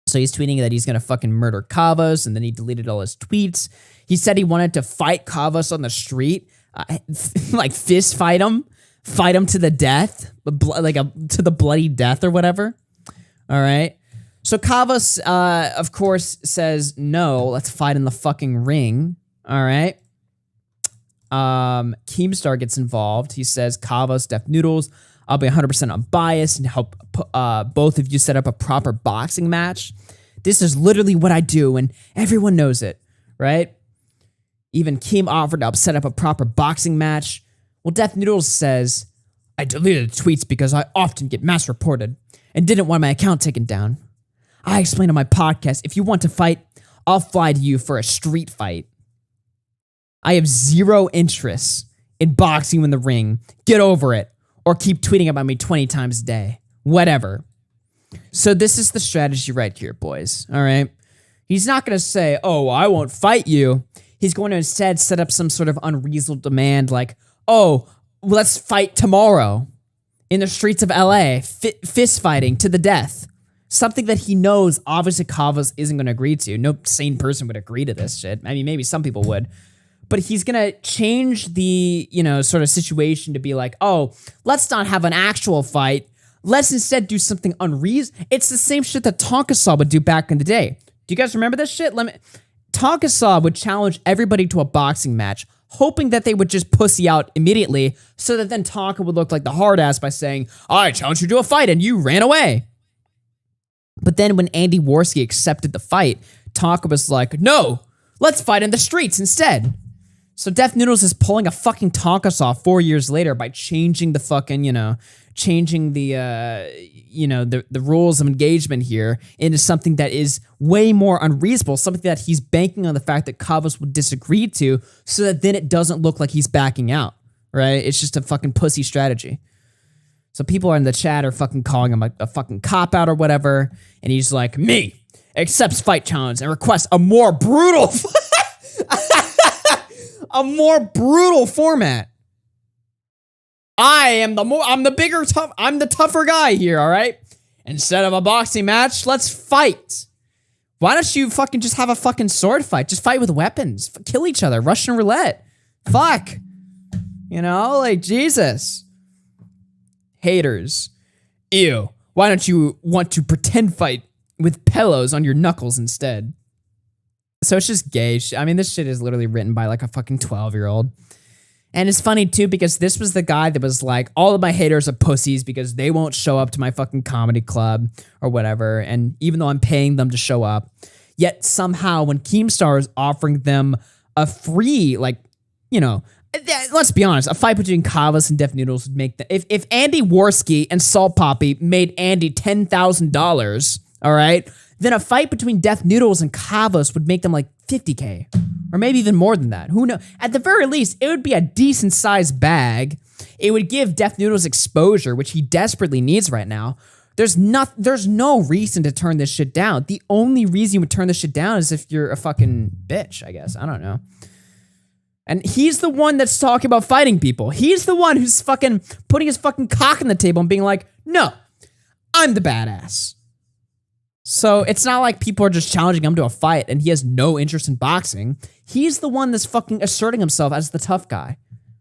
So he's tweeting that he's gonna fucking murder Keffals, and then he deleted all his tweets. He said he wanted to fight Keffals on the street, like fist fight him to the death, to the bloody death or whatever. All right. So Keffals, of course, says, no, let's fight in the fucking ring. All right. Keemstar gets involved. He says, Keffals, Def Noodles, I'll be 100% unbiased and help both of you set up a proper boxing match. This is literally what I do, and everyone knows it, right? Even Keem offered to help set up a proper boxing match. Well, Def Noodles says, I deleted the tweets because I often get mass reported and didn't want my account taken down. I explained on my podcast, if you want to fight, I'll fly to you for a street fight. I have zero interest in boxing you in the ring. Get over it. Or keep tweeting about me 20 times a day. Whatever. So this is the strategy right here, boys. All right? He's not going to say, oh, I won't fight you. He's going to instead set up some sort of unreasonable demand like, oh, let's fight tomorrow in the streets of LA, fist fighting to the death. Something that he knows obviously Keffals isn't going to agree to. No sane person would agree to this shit. I mean, maybe some people would. But he's going to change the, sort of situation to be like, oh, let's not have an actual fight. Let's instead do something unreasonable. It's the same shit that Tonkasaw would do back in the day. Do you guys remember this shit? Tonkasaw would challenge everybody to a boxing match, hoping that they would just pussy out immediately so that then Tonka would look like the hard ass by saying, I challenged you to a fight and you ran away. But then when Andy Worski accepted the fight, Tonka was like, no, let's fight in the streets instead. So Def Noodles is pulling a fucking Tonkasaw 4 years later by changing the fucking, changing the, the rules of engagement here into something that is way more unreasonable, something that he's banking on the fact that Keffals would disagree to so that then it doesn't look like he's backing out, right? It's just a fucking pussy strategy. So people in the chat are fucking calling him a fucking cop-out or whatever, and he's like, me accepts fight challenge and requests a more brutal a more brutal format. I'm the tougher guy here, all right? Instead of a boxing match, let's fight. Why don't you fucking just have a fucking sword fight? Just fight with weapons. Kill each other. Russian roulette. Fuck. Jesus. Haters. Ew. Why don't you want to pretend fight with pillows on your knuckles instead? So it's just gay. I mean, this shit is literally written by like a fucking 12-year-old. And it's funny too because this was the guy that was like, all of my haters are pussies because they won't show up to my fucking comedy club or whatever. And even though I'm paying them to show up, yet somehow when Keemstar is offering them a free, let's be honest, a fight between Keffals and Def Noodles would make if Andy Worski and Salt Poppy made Andy $10,000, all right, then a fight between Def Noodles and Keffals would make them like $50K, or maybe even more than that. Who knows? At the very least, it would be a decent sized bag. It would give Def Noodles exposure, which he desperately needs right now. There's no reason to turn this shit down. The only reason you would turn this shit down is if you're a fucking bitch, I guess. I don't know. And he's the one that's talking about fighting people. He's the one who's fucking putting his fucking cock on the table and being like, no, I'm the badass. So it's not like people are just challenging him to a fight and he has no interest in boxing. He's the one that's fucking asserting himself as the tough guy,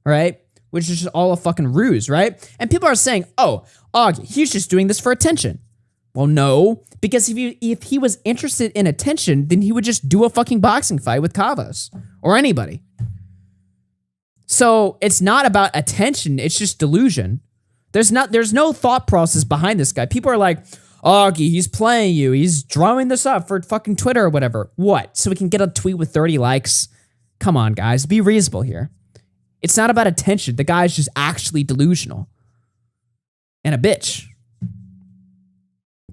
right? Which is just all a fucking ruse, right? And people are saying, oh, Augie, he's just doing this for attention. Well, no, because if he was interested in attention, then he would just do a fucking boxing fight with Keffals or anybody. So it's not about attention, it's just delusion. There's no thought process behind this guy. People are like, Augie, he's playing you. He's drawing this up for fucking Twitter or whatever. What? So we can get a tweet with 30 likes? Come on, guys. Be reasonable here. It's not about attention. The guy's just actually delusional. And a bitch.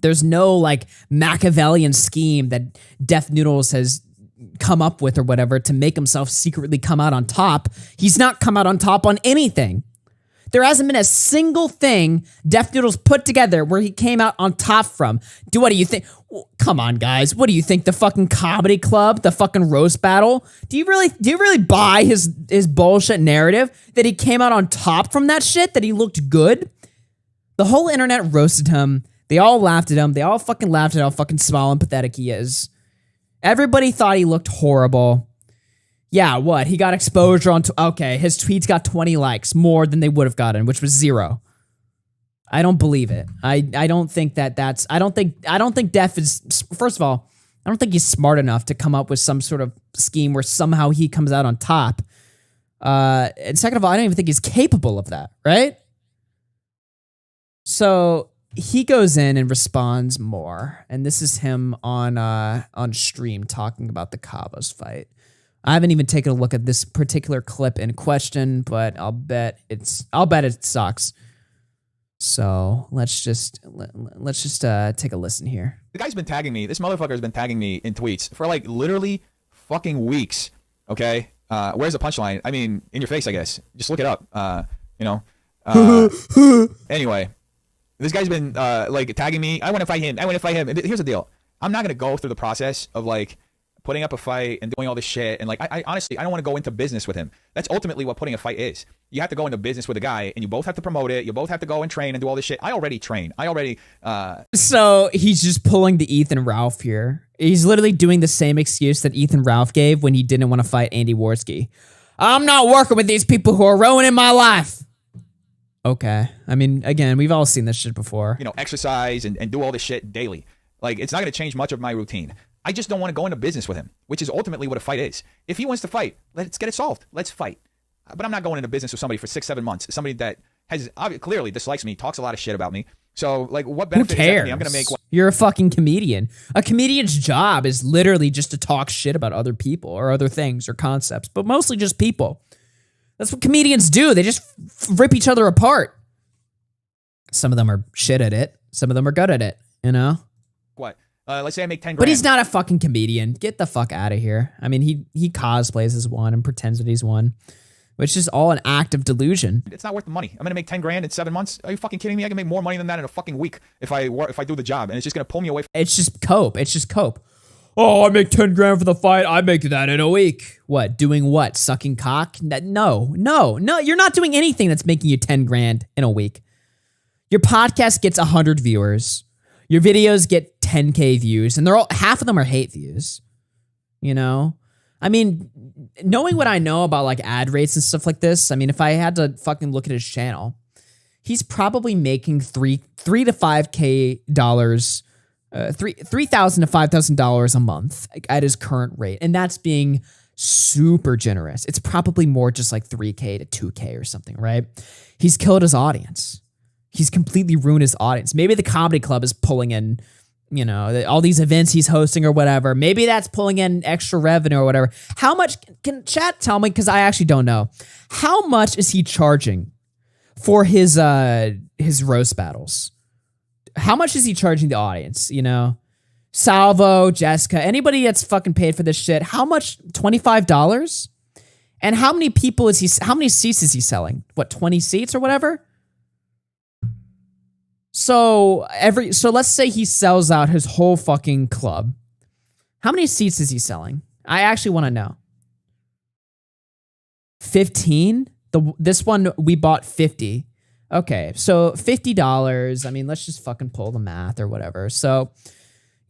There's no, like, Machiavellian scheme that Def Noodles has come up with or whatever to make himself secretly come out on top. He's not come out on top on anything. There hasn't been a single thing Def Noodles put together where he came out on top from. What do you think? Come on, guys. What do you think? The fucking comedy club? The fucking roast battle? Do you really buy his bullshit narrative that he came out on top from that shit? That he looked good? The whole internet roasted him. They all laughed at him. They all fucking laughed at how fucking small and pathetic he is. Everybody thought he looked horrible. Yeah, what? He got exposure on... okay, his tweets got 20 likes, more than they would have gotten, which was 0. I don't believe it. I don't think that's... I don't think Def is... First of all, I don't think he's smart enough to come up with some sort of scheme where somehow he comes out on top. And second of all, I don't even think he's capable of that, right? So he goes in and responds more. And this is him on stream talking about the Keffals fight. I haven't even taken a look at this particular clip in question, but I'll bet it sucks. So let's just take a listen here. The guy's been tagging me. This motherfucker's been tagging me in tweets for like literally fucking weeks. Okay, where's the punchline? I mean, in your face, I guess. Just look it up. Anyway, this guy's been like tagging me. I want to fight him. And here's the deal. I'm not gonna go through the process of like putting up a fight and doing all this shit. And like, I honestly, I don't want to go into business with him. That's ultimately what putting a fight is. You have to go into business with a guy and you both have to promote it. You both have to go and train and do all this shit. I already train. So he's just pulling the Ethan Ralph here. He's literally doing the same excuse that Ethan Ralph gave when he didn't want to fight Andy Warski. I'm not working with these people who are ruining my life. Okay. I mean, again, we've all seen this shit before. Exercise and do all this shit daily. Like, it's not going to change much of my routine. I just don't want to go into business with him, which is ultimately what a fight is. If he wants to fight, let's get it solved. Let's fight. But I'm not going into business with somebody for 6-7 months. Somebody that has clearly dislikes me, talks a lot of shit about me. So, like, what benefit Who cares? is that to me? I'm going to make one. You're a fucking comedian. A comedian's job is literally just to talk shit about other people or other things or concepts, but mostly just people. That's what comedians do. They just rip each other apart. Some of them are shit at it. Some of them are good at it, What? Let's say I make 10 grand. But he's not a fucking comedian. Get the fuck out of here. I mean, he cosplays as one and pretends that he's one, which is all an act of delusion. It's not worth the money. I'm going to make 10 grand in 7 months. Are you fucking kidding me? I can make more money than that in a fucking week if I do the job, and it's just going to pull me away. It's just cope. Oh, I make 10 grand for the fight. I make that in a week. What? Doing what? Sucking cock? No. You're not doing anything that's making you 10 grand in a week. Your podcast gets 100 viewers. Your videos get 10K views, and half of them are hate views. I mean, knowing what I know about like ad rates and stuff like this, I mean, if I had to fucking look at his channel, he's probably making $3,000 to $5,000, $3,000 to $5,000 a month at his current rate, and that's being super generous. It's probably more just like $3K to $2K or something, right? He's killed his audience. He's completely ruined his audience. Maybe the comedy club is pulling in, all these events he's hosting or whatever. Maybe that's pulling in extra revenue or whatever. How much can chat tell me? Because I actually don't know. How much is he charging for his roast battles? How much is he charging the audience? Salvo, Jessica, anybody that's fucking paid for this shit. How much? $25? And how many seats is he selling? What, 20 seats or whatever? So let's say he sells out his whole fucking club. How many seats is he selling? I actually want to know. 15? This one we bought 50. Okay, so $50. I mean, let's just fucking pull the math or whatever. So,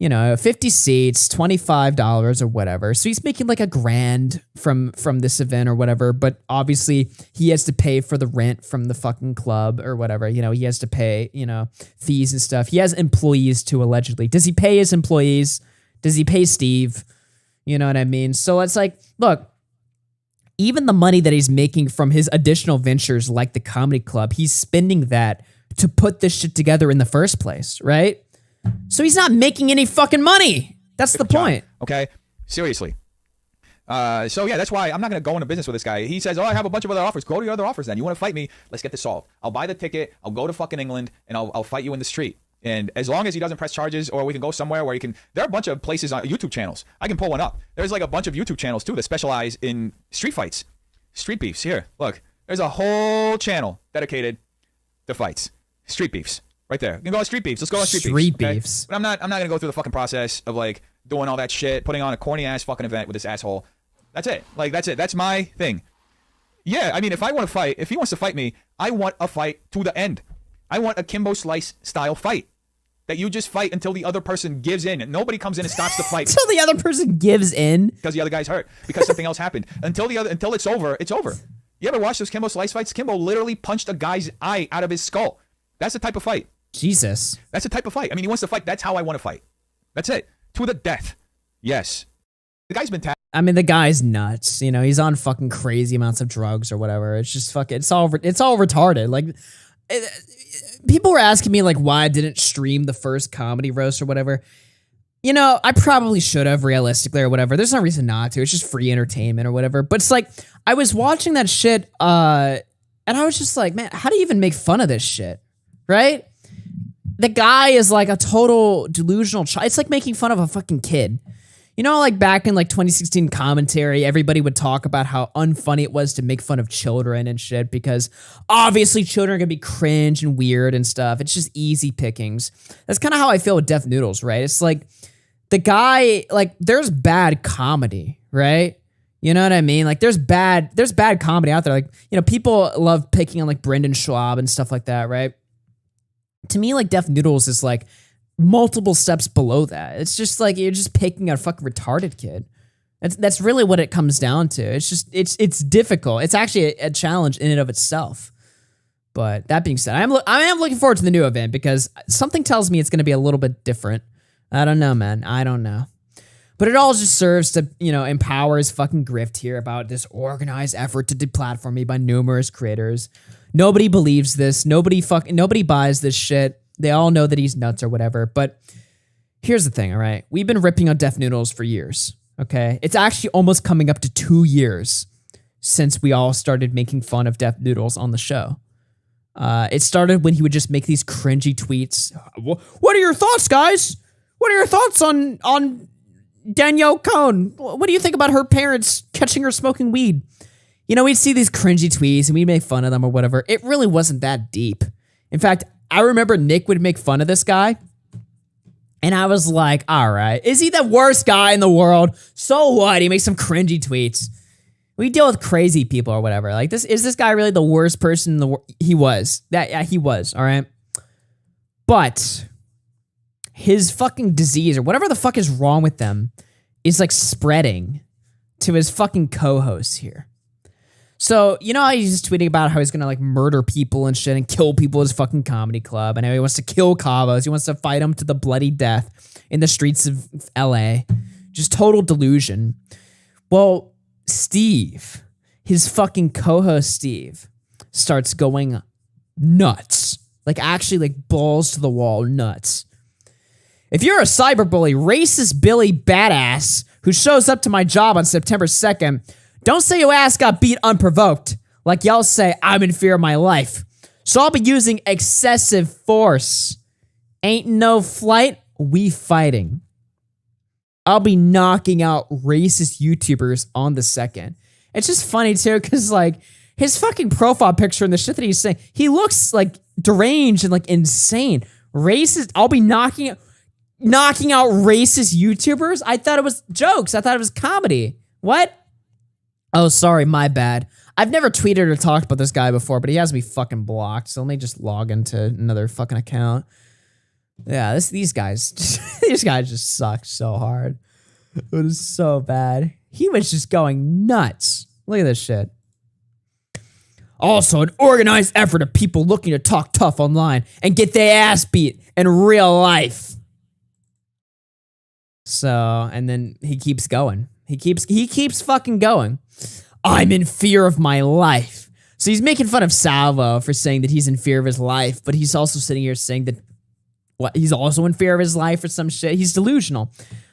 50 seats, $25 or whatever. So he's making like $1,000 from this event or whatever. But obviously he has to pay for the rent from the fucking club or whatever. He has to pay, fees and stuff. He has employees too, allegedly. Does he pay his employees? Does he pay Steve? You know what I mean? So it's like, look, even the money that he's making from his additional ventures like the comedy club, he's spending that to put this shit together in the first place, right? So he's not making any fucking money. That's the point. Okay? Seriously. So yeah, that's why I'm not going to go into business with this guy. He says, I have a bunch of other offers. Go to your other offers then. You want to fight me? Let's get this solved. I'll buy the ticket. I'll go to fucking England and I'll fight you in the street. And as long as he doesn't press charges, or we can go somewhere where there are a bunch of places on YouTube channels. I can pull one up. There's like a bunch of YouTube channels too that specialize in street fights, street beefs. Here, look, there's a whole channel dedicated to fights, street beefs. Right there. You can go on street beefs. Let's go on street beefs. Okay? But I'm not going to go through the fucking process of like doing all that shit, putting on a corny ass fucking event with this asshole. That's it. Like, that's it. That's my thing. Yeah, I mean, if I want to fight, if he wants to fight me, I want a fight to the end. I want a Kimbo Slice style fight that you just fight until the other person gives in. And nobody comes in and stops the fight. Until the other person gives in? Because the other guy's hurt. Because something else happened. Until it's over, it's over. You ever watch those Kimbo Slice fights? Kimbo literally punched a guy's eye out of his skull. That's the type of fight. Jesus. That's the type of fight. I mean, he wants to fight. That's how I want to fight. That's it. To the death. Yes. The guy's been I mean, the guy's nuts. He's on fucking crazy amounts of drugs or whatever. It's just fucking, it's all retarded. Like, people were asking me like why I didn't stream the first comedy roast or whatever. you know, I probably should have realistically or whatever. There's no reason not to. It's just free entertainment or whatever. But it's like, I was watching that shit, and I was just like, man, how do you even make fun of this shit? Right? The guy is like a total delusional child. It's like making fun of a fucking kid. You know, like back in like 2016 commentary, everybody would talk about how unfunny it was to make fun of children and shit because obviously children are gonna be cringe and weird and stuff. It's just easy pickings. That's kind of how I feel with Def Noodles, right? It's like the guy, like there's bad comedy, right? You know what I mean? Like there's bad comedy out there. Like, you know, people love picking on like Brendan Schwab and stuff like that, right? To me, like Def Noodles is like multiple steps below that. It's just like you're just picking a fucking retarded kid. That's really what it comes down to. It's just it's difficult. It's actually a challenge in and of itself. But that being said, I am looking forward to the new event because something tells me it's going to be a little bit different. I don't know, man. I don't know. But it all just serves to, you know, empower his fucking grift here about this organized effort to deplatform me by numerous creators. Nobody believes this. Nobody buys this shit. They all know that he's nuts or whatever. But here's the thing, all right? We've been ripping on Def Noodles for years, okay? It's actually almost coming up to 2 years since we all started making fun of Def Noodles on the show. It started when he would just make these cringy tweets. What are your thoughts, guys? What are your thoughts on Danielle Cohn? What do you think about her parents catching her smoking weed? You know, we'd see these cringy tweets and we'd make fun of them or whatever. It really wasn't that deep. In fact, I remember Nick would make fun of this guy. And I was like, all right, is he the worst guy in the world? So what? He makes some cringy tweets. We deal with crazy people or whatever. Like, is this guy really the worst person in the world? He was. Yeah, he was, all right? But his fucking disease or whatever the fuck is wrong with them is like spreading to his fucking co-hosts here. So, you know how he's just tweeting about how he's gonna like murder people and shit and kill people at his fucking comedy club, and how he wants to kill Keffals. He wants to fight him to the bloody death in the streets of LA. Just total delusion. Well, Steve, his fucking co-host Steve, starts going nuts. Like actually like balls to the wall nuts. If you're a cyberbully, racist Billy badass who shows up to my job on September 2nd, don't say your ass got beat unprovoked. Like y'all say, I'm in fear of my life. So I'll be using excessive force. Ain't no flight, we fighting. I'll be knocking out racist YouTubers on the 2nd. It's just funny too, because like his fucking profile picture and the shit that he's saying, he looks like deranged and like insane. Racist, I'll be knocking out racist YouTubers? I thought it was jokes. I thought it was comedy. What? Oh, sorry, my bad. I've never tweeted or talked about this guy before, but he has me fucking blocked. So let me just log into another fucking account. Yeah, these guys just suck so hard. It was so bad. He was just going nuts. Look at this shit. Also, an organized effort of people looking to talk tough online and get their ass beat in real life. So, and then he keeps going. He keeps fucking going. I'm in fear of my life. So he's making fun of Salvo for saying that he's in fear of his life, but he's also sitting here saying that he's also in fear of his life or some shit. He's delusional.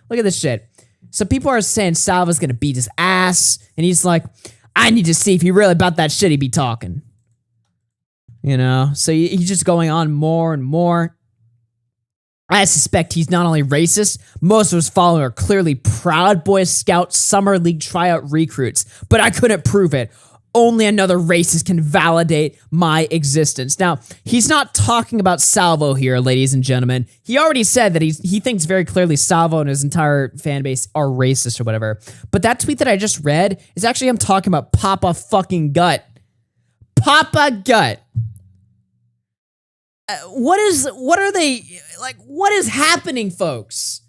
Look at this shit. So people are saying Salvo's gonna beat his ass, and he's like, I need to see if he really about that shit he be talking. You know? So he's just going on more and more. I suspect he's not only racist, most of his followers are clearly Proud Boy Scout Summer League tryout recruits, but I couldn't prove it. Only another racist can validate my existence. Now, he's not talking about Salvo here, ladies and gentlemen. He already said that he thinks very clearly Salvo and his entire fan base are racist or whatever. But that tweet that I just read is actually him talking about Papa fucking Gut. Papa Gut. What is happening, folks?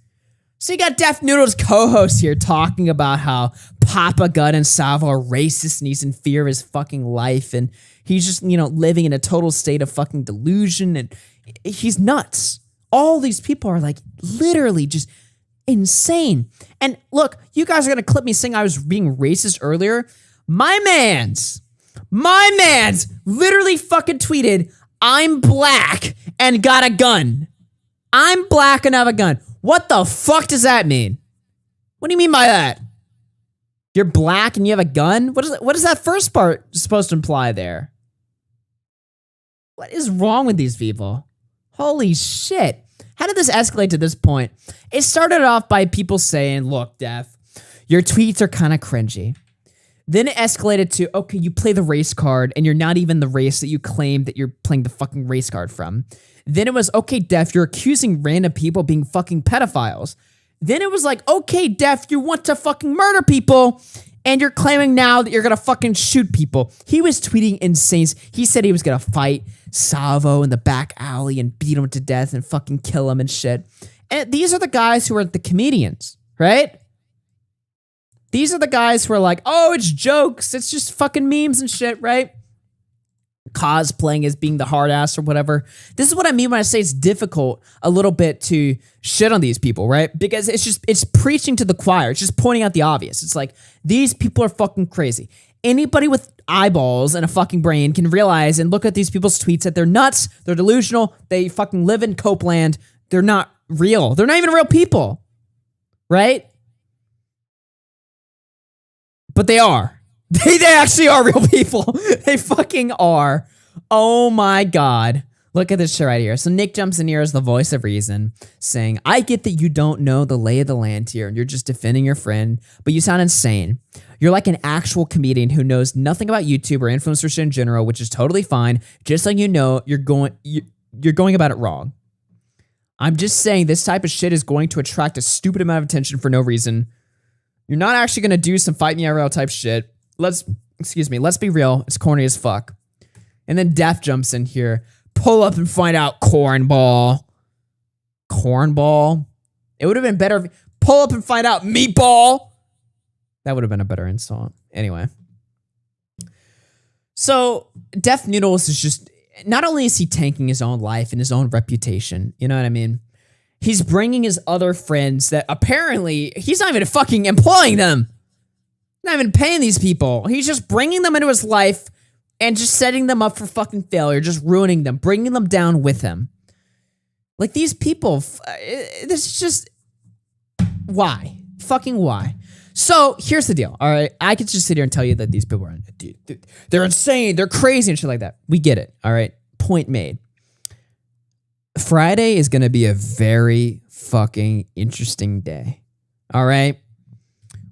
So you got Def Noodles co-host here talking about how Papa Gut and Salvo are racist and he's in fear of his fucking life and he's just, living in a total state of fucking delusion and he's nuts. All these people are like literally just insane. And look, you guys are gonna clip me saying I was being racist earlier. My man's literally fucking tweeted, I'm black and got a gun. I'm black and have a gun. What the fuck does that mean? What do you mean by that? You're black and you have a gun? What is that first part supposed to imply there? What is wrong with these people? Holy shit. How did this escalate to this point? It started off by people saying, look, Def, your tweets are kind of cringy. Then it escalated to, okay, you play the race card and you're not even the race that you claim that you're playing the fucking race card from. Then it was, okay, Def, you're accusing random people of being fucking pedophiles. Then it was like, okay, Def, you want to fucking murder people and you're claiming now that you're gonna fucking shoot people. He was tweeting insane. He said he was gonna fight Salvo in the back alley and beat him to death and fucking kill him and shit. And these are the guys who are the comedians, right? These are the guys who are like, oh, it's jokes. It's just fucking memes and shit, right? Cosplaying as being the hard ass or whatever. This is what I mean when I say it's difficult a little bit to shit on these people, right? Because it's preaching to the choir. It's just pointing out the obvious. It's like, these people are fucking crazy. Anybody with eyeballs and a fucking brain can realize and look at these people's tweets that they're nuts, they're delusional, they fucking live in Copeland, they're not real. They're not even real people, right? But they are. They actually are real people. They fucking are. Oh my God. Look at this shit right here. So Nick jumps in here as the voice of reason, saying, I get that you don't know the lay of the land here and you're just defending your friend, but you sound insane. You're like an actual comedian who knows nothing about YouTube or influencers in general, which is totally fine. Just so you know, you're going about it wrong. I'm just saying this type of shit is going to attract a stupid amount of attention for no reason. You're not actually going to do some fight me IRL type shit. Let's be real. It's corny as fuck. And then Def jumps in here. Pull up and find out, cornball. Cornball? It would have been better if... Pull up and find out, meatball. That would have been a better insult. Anyway. So, Def Noodles is just... Not only is he tanking his own life and his own reputation, you know what I mean? He's bringing his other friends that apparently... He's not even fucking employing them. Not even paying these people. He's just bringing them into his life and just setting them up for fucking failure, just ruining them, bringing them down with him. Like, these people, this is just, why? Fucking why? So, here's the deal, all right? I could just sit here and tell you that these people are, dude, they're insane, they're crazy and shit like that. We get it, all right? Point made. Friday is gonna be a very fucking interesting day, all right?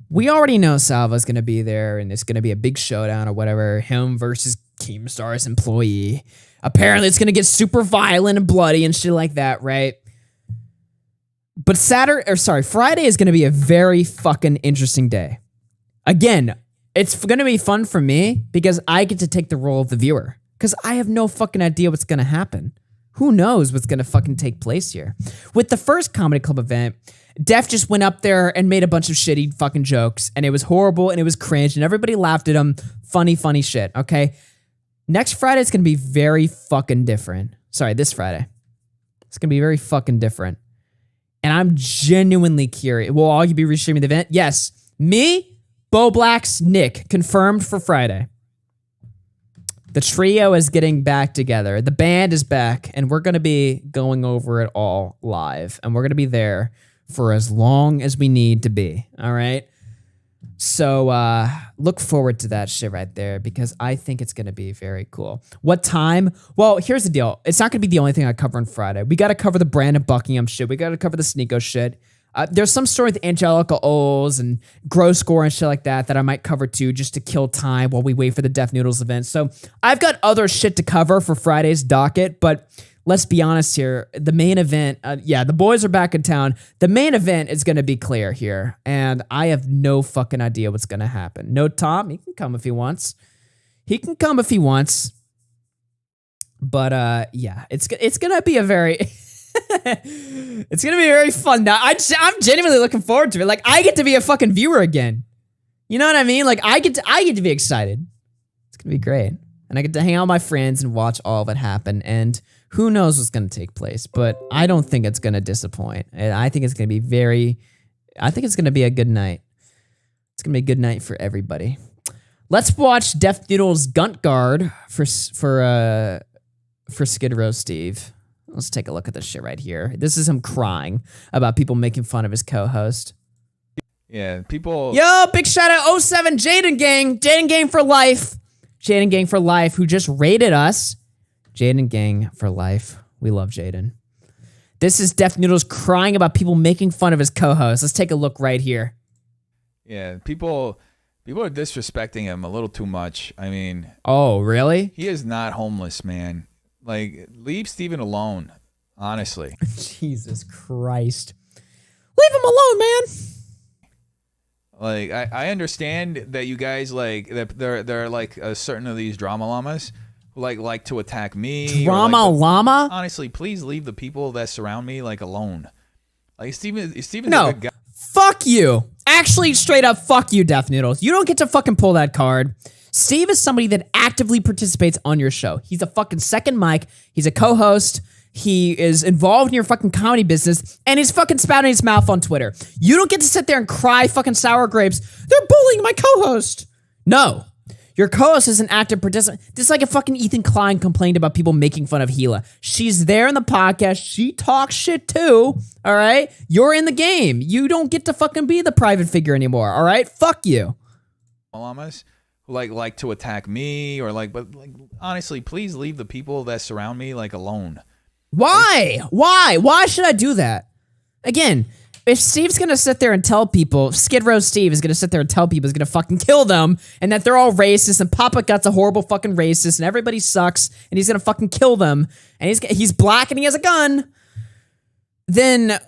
We already know Salva's going to be there and it's going to be a big showdown or whatever. Him versus Keemstar's employee. Apparently it's going to get super violent and bloody and shit like that, right? But Friday is going to be a very fucking interesting day. Again, it's going to be fun for me because I get to take the role of the viewer. Because I have no fucking idea what's going to happen. Who knows what's going to fucking take place here? With the first comedy club event, Def just went up there and made a bunch of shitty fucking jokes, and it was horrible, and it was cringe, and everybody laughed at him. Funny shit, okay? Next Friday, it's gonna be very fucking different. Sorry, this Friday. It's gonna be very fucking different. And I'm genuinely curious. Will all you be restreaming the event? Yes. Me, Bo Blacks, Nick, confirmed for Friday. The trio is getting back together. The band is back, and we're gonna be going over it all live, and we're gonna be there for as long as we need to be, all right? So look forward to that shit right there because I think it's going to be very cool. What time? Well, here's the deal. It's not going to be the only thing I cover on Friday. We got to cover the Brandon Buckingham shit. We got to cover the Sneeko shit. There's some story with Angelica Oles and Gross Score and shit like that I might cover too just to kill time while we wait for the Def Noodles event. So I've got other shit to cover for Friday's docket, but... Let's be honest here. The main event, the boys are back in town. The main event is going to be clear here, and I have no fucking idea what's going to happen. No Tom, he can come if he wants. But it's going to be a very it's going to be very fun. Now, I'm genuinely looking forward to it. Like, I get to be a fucking viewer again. You know what I mean? Like, I get to be excited. It's going to be great. And I get to hang out with my friends and watch all of it happen. And who knows what's going to take place, but I don't think it's going to disappoint. And I think it's going to be a good night. It's going to be a good night for everybody. Let's watch Def Noodles Gunt Guard for Skid Row Steve. Let's take a look at this shit right here. This is him crying about people making fun of his co-host. Yeah, people. Yo, big shout out 07 Jaden Gang. Jaden Gang for life. Jaden Gang for life, who just rated us. Jaden Gang for life. We love Jaden. This is Def Noodles crying about people making fun of his co-host. Let's take a look right here. Yeah, people are disrespecting him a little too much. I mean, oh, really? He is not homeless, man. Like, leave Steven alone, honestly. Jesus Christ. Leave him alone, man. Like, I understand that you guys, like, that there are like certain of these drama llamas who like to attack me. Drama llama? Honestly, please leave the people that surround me, like, alone. Like, Steven's no. a good guy. Fuck you. Actually, straight up, fuck you, Def Noodles. You don't get to fucking pull that card. Steve is somebody that actively participates on your show. He's a fucking second mic. He's a co-host. He is involved in your fucking comedy business, and he's fucking spouting his mouth on Twitter. You don't get to sit there and cry fucking sour grapes. They're bullying my co-host. No. Your co-host is an active participant. Just like a fucking Ethan Klein complained about people making fun of Gila. She's there in the podcast. She talks shit too. All right? You're in the game. You don't get to fucking be the private figure anymore. All right? Fuck you. Llamas who like to attack me but honestly, please leave the people that surround me, like, alone. Why? Why should I do that? Again, if Steve's gonna sit there and tell people, Skid Row Steve is gonna sit there and tell people he's gonna fucking kill them, and that they're all racist, and Papa Gut's a horrible fucking racist, and everybody sucks, and he's gonna fucking kill them, and he's black and he has a gun, then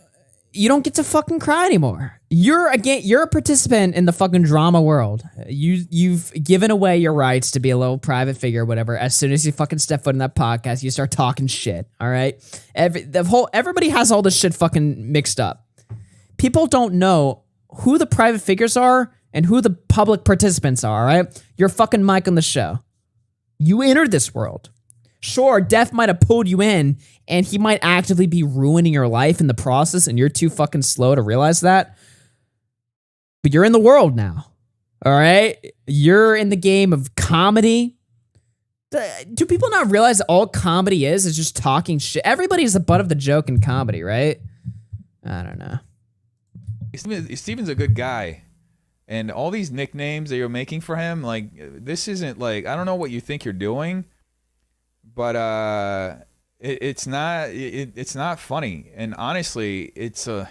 you don't get to fucking cry anymore. You're a participant in the fucking drama world. You've given away your rights to be a little private figure or whatever. As soon as you fucking step foot in that podcast, you start talking shit. All right, everybody has all this shit fucking mixed up. People don't know who the private figures are and who the public participants are. All right, you're fucking Mike on the show. You entered this world. Sure, Def might have pulled you in, and he might actively be ruining your life in the process, and you're too fucking slow to realize that. But you're in the world now, all right? You're in the game of comedy. Do people not realize all comedy is just talking shit? Everybody's the butt of the joke in comedy, right? I don't know. Steven's a good guy. And all these nicknames that you're making for him, like, this isn't, like, I don't know what you think you're doing, but it's not funny. And honestly, it's fucking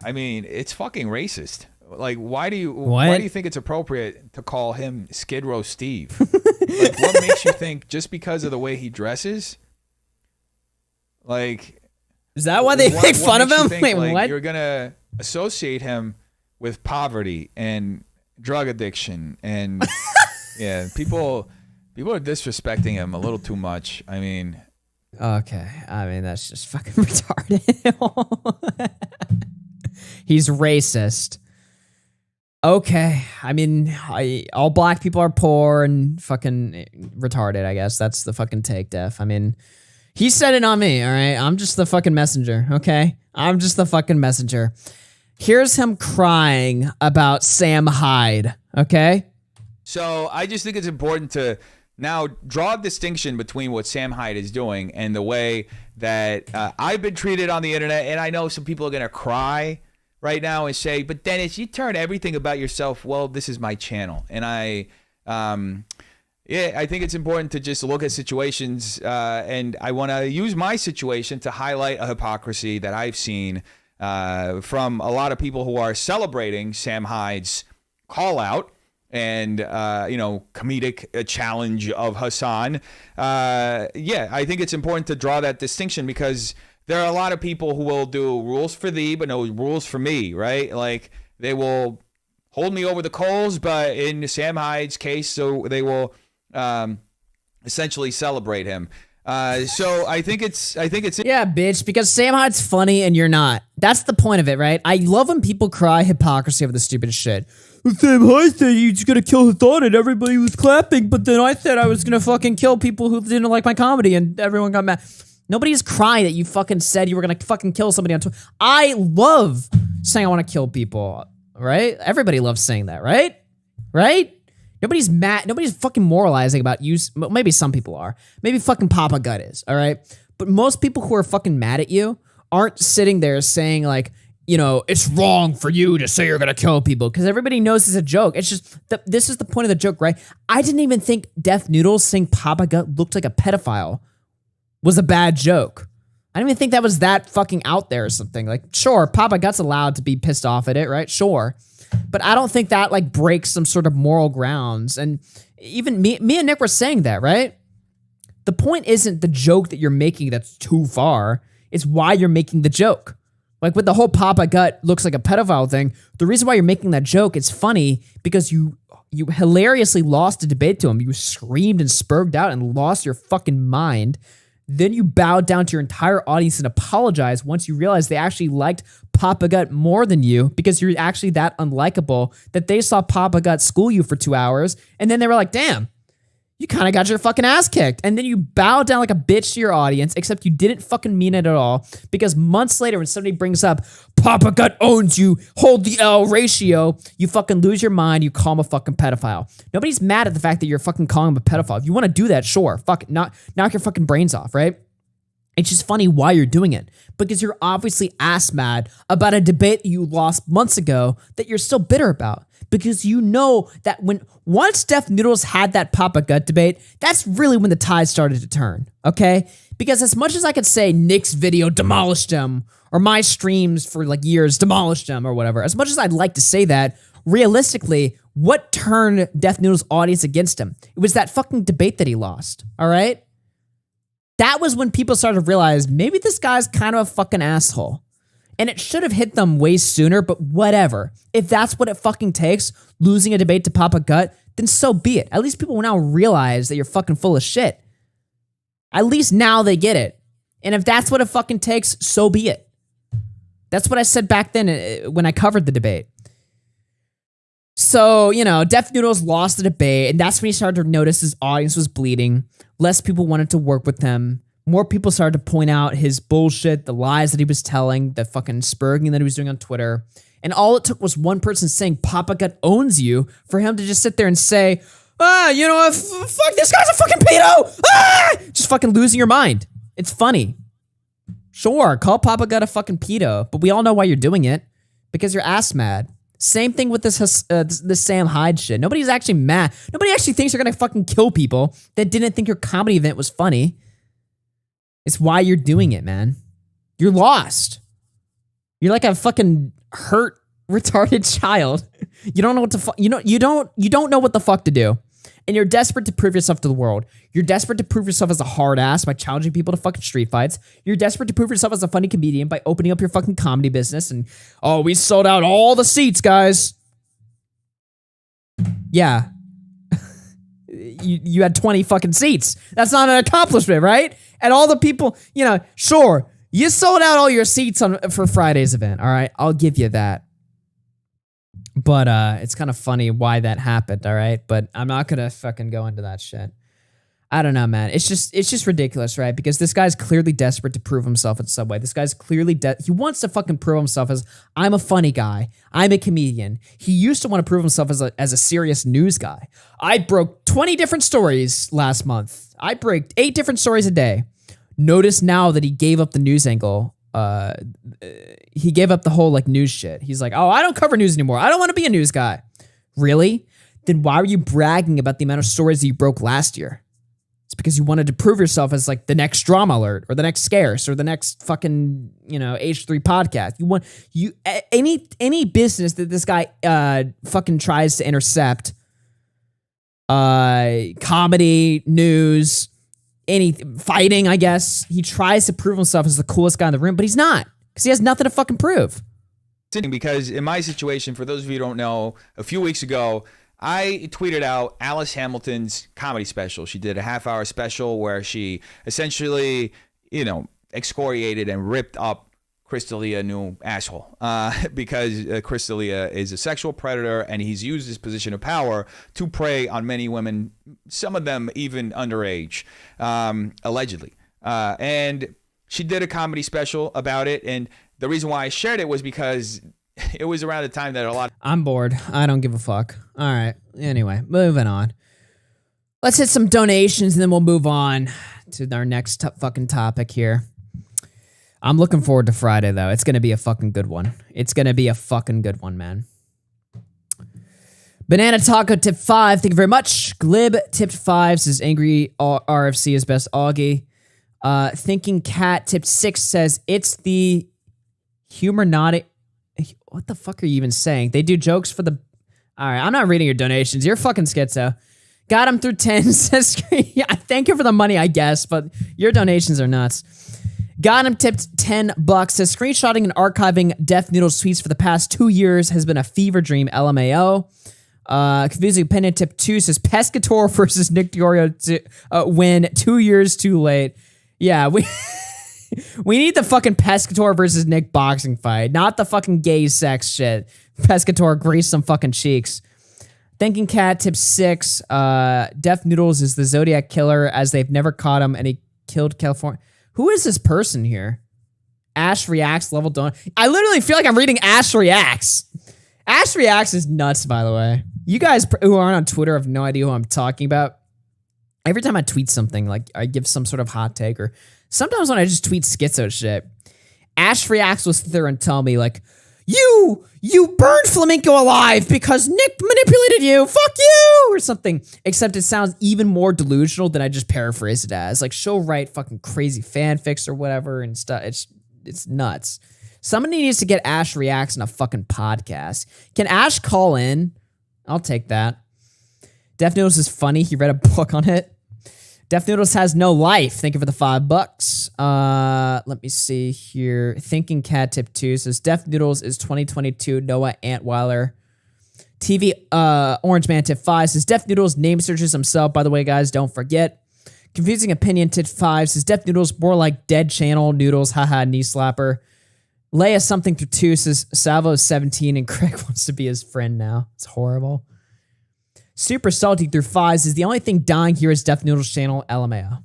racist. Like, why do you think it's appropriate to call him Skid Row Steve? Like, what makes you think just because of the way he dresses? Like, is that why they make fun of him? Wait, like, what? You're gonna associate him with poverty and drug addiction, and yeah, people are disrespecting him a little too much. I mean, okay, that's just fucking retarded. He's racist. Okay, all black people are poor and fucking retarded, I guess. That's the fucking take, Def. He said it on me, all right? I'm just the fucking messenger, okay? I'm just the fucking messenger. Here's him crying about Sam Hyde, okay? So I just think it's important to now draw a distinction between what Sam Hyde is doing and the way that I've been treated on the internet. And I know some people are going to cry right now and say, but Dennis, you turn everything about yourself. Well, this is my channel. And I think it's important to just look at situations, and I want to use my situation to highlight a hypocrisy that I've seen from a lot of people who are celebrating Sam Hyde's call out and comedic challenge of Hassan. I think it's important to draw that distinction because there are a lot of people who will do rules for thee but no rules for me, right? Like, they will hold me over the coals, but in Sam Hyde's case, so they will essentially celebrate him. So I think it's yeah, bitch, because Sam Hyde's funny and you're not. That's the point of it, right? I love when people cry hypocrisy over the stupidest shit. Sam Hyde said he's gonna kill Hassan and everybody was clapping, but then I said I was gonna fucking kill people who didn't like my comedy and everyone got mad. Nobody's crying that you fucking said you were gonna fucking kill somebody on Twitter. I love saying I want to kill people, right? Everybody loves saying that, right? Right? Nobody's mad. Nobody's fucking moralizing about you. Maybe some people are. Maybe fucking Papa Gut is, all right? But most people who are fucking mad at you aren't sitting there saying like, you know, it's wrong for you to say you're gonna kill people, because everybody knows it's a joke. It's just, this is the point of the joke, right? I didn't even think Def Noodles saying Papa Gut looked like a pedophile was a bad joke. I didn't even think that was that fucking out there or something. Like, sure, Papa Gut's allowed to be pissed off at it, right? Sure. But I don't think that like breaks some sort of moral grounds. And even me and Nick were saying that, right? The point isn't the joke that you're making that's too far. It's why you're making the joke. Like with the whole Papa Gut looks like a pedophile thing, the reason why you're making that joke, it's funny because you hilariously lost a debate to him. You screamed and spurged out and lost your fucking mind. Then you bowed down to your entire audience and apologized once you realized they actually liked Papa Gut more than you because you're actually that unlikable that they saw Papa Gut school you for 2 hours and then they were like, damn, you kind of got your fucking ass kicked. And then you bowed down like a bitch to your audience, except you didn't fucking mean it at all. Because months later, when somebody brings up, Papa Gut owns you, hold the L ratio, you fucking lose your mind, you call him a fucking pedophile. Nobody's mad at the fact that you're fucking calling him a pedophile. If you want to do that, sure. Fuck it. Knock your fucking brains off, right? It's just funny why you're doing it. Because you're obviously ass mad about a debate that you lost months ago that you're still bitter about. Because you know that once Def Noodles had that Papa Gut debate, that's really when the tide started to turn, okay? Because as much as I could say Nick's video demolished him, or my streams for like years demolished him, or whatever, as much as I'd like to say that, realistically, what turned Def Noodles' audience against him? It was that fucking debate that he lost, all right? That was when people started to realize maybe this guy's kind of a fucking asshole. And it should have hit them way sooner, but whatever. If that's what it fucking takes, losing a debate to Papa Gut, then so be it. At least people now realize that you're fucking full of shit. At least now they get it. And if that's what it fucking takes, so be it. That's what I said back then when I covered the debate. So, you know, Def Noodles lost the debate, and that's when he started to notice his audience was bleeding. Less people wanted to work with him. More people started to point out his bullshit, the lies that he was telling, the fucking spurging that he was doing on Twitter. And all it took was one person saying Papa Gut owns you for him to just sit there and say, you know what, fuck, this guy's a fucking pedo! Just fucking losing your mind. It's funny. Sure, call Papa Gut a fucking pedo, but we all know why you're doing it. Because you're ass mad. Same thing with this Sam Hyde shit. Nobody's actually mad. Nobody actually thinks you're gonna fucking kill people that didn't think your comedy event was funny. It's why you're doing it, man. You're lost. You're like a fucking hurt, retarded child. You don't know what to you don't know what the fuck to do. And you're desperate to prove yourself to the world. You're desperate to prove yourself as a hard ass by challenging people to fucking street fights. You're desperate to prove yourself as a funny comedian by opening up your fucking comedy business and, oh, we sold out all the seats, guys. Yeah. You had 20 fucking seats. That's not an accomplishment, right? And all the people, you know, sure, you sold out all your seats for Friday's event, all right? I'll give you that. But it's kind of funny why that happened, all right? But I'm not gonna fucking go into that shit. I don't know, man. It's just ridiculous, right? Because this guy's clearly desperate to prove himself in some way. This guy's clearly he wants to fucking prove himself as, I'm a funny guy. I'm a comedian. He used to want to prove himself as a serious news guy. I broke 20 different stories last month. I break 8 different stories a day. Notice now that he gave up the news angle. He gave up the whole like news shit. He's like, oh, I don't cover news anymore. I don't want to be a news guy. Really? Then why were you bragging about the amount of stories that you broke last year? It's because you wanted to prove yourself as like the next Drama Alert or the next Scarce or the next fucking, you know, H3 podcast. Any business that this guy fucking tries to intercept, comedy, news, fighting, I guess. He tries to prove himself as the coolest guy in the room, but he's not, because he has nothing to fucking prove. Because in my situation, for those of you who don't know, a few weeks ago, I tweeted out Alice Hamilton's comedy special. She did a half-hour special where she essentially, you know, excoriated and ripped up Chris D'Elia new asshole because Chris D'Elia is a sexual predator and he's used his position of power to prey on many women, some of them even underage, allegedly. And she did a comedy special about it, and the reason why I shared it was because it was around the time that a lot. I'm bored. I don't give a fuck. All right. Anyway, moving on. Let's hit some donations and then we'll move on to our next fucking topic here. I'm looking forward to Friday, though. It's going to be a fucking good one. It's going to be a fucking good one, man. Banana Taco tip 5. Thank you very much. Glib tipped 5 says angry RFC is best Augie. Thinking Cat tipped 6 says it's the humornautic. What the fuck are you even saying? They do jokes for the. All right, I'm not reading your donations. You're fucking schizo. Got him through 10 says. Yeah, thank you for the money, I guess, but your donations are nuts. Got him tipped $10 says screenshotting and archiving Def Noodles tweets for the past 2 years has been a fever dream. LMAO. Confusing opinion tip 2 says Pescatore versus Nick Diorio to win 2 years too late. Yeah, we need the fucking Pescatore versus Nick boxing fight, not the fucking gay sex shit. Pescatore grease some fucking cheeks. Thinking Cat tip 6. Def Noodles is the Zodiac killer as they've never caught him and he killed California. Who is this person here? Ash Reacts level donut. I literally feel like I'm reading Ash Reacts. Ash Reacts is nuts, by the way. You guys who aren't on Twitter have no idea who I'm talking about. Every time I tweet something, like I give some sort of hot take, or sometimes when I just tweet schizo shit, Ash Reacts will sit there and tell me, like, you burned Flamenco alive because Nick manipulated you. Fuck you, or something. Except it sounds even more delusional than I just paraphrase it as. Like, she'll write fucking crazy fanfics or whatever and stuff. It's nuts. Somebody needs to get Ash Reacts on a fucking podcast. Can Ash call in? I'll take that. Def Noodles is funny. He read a book on it. Def Noodles has no life. Thank you for the $5. Let me see here. Thinking Cat tip 2 says Def Noodles is 2022 Noah Antweiler. TV Orange Man tip 5 says Def Noodles name searches himself. By the way, guys, don't forget. Confusing Opinion tip 5 says Def Noodles more like Dead Channel Noodles. Haha, knee slapper. Leia something through 2 says Salvo is 17 and Craig wants to be his friend now. It's horrible. Super Salty through 5 says the only thing dying here is Def Noodles channel. LMAO.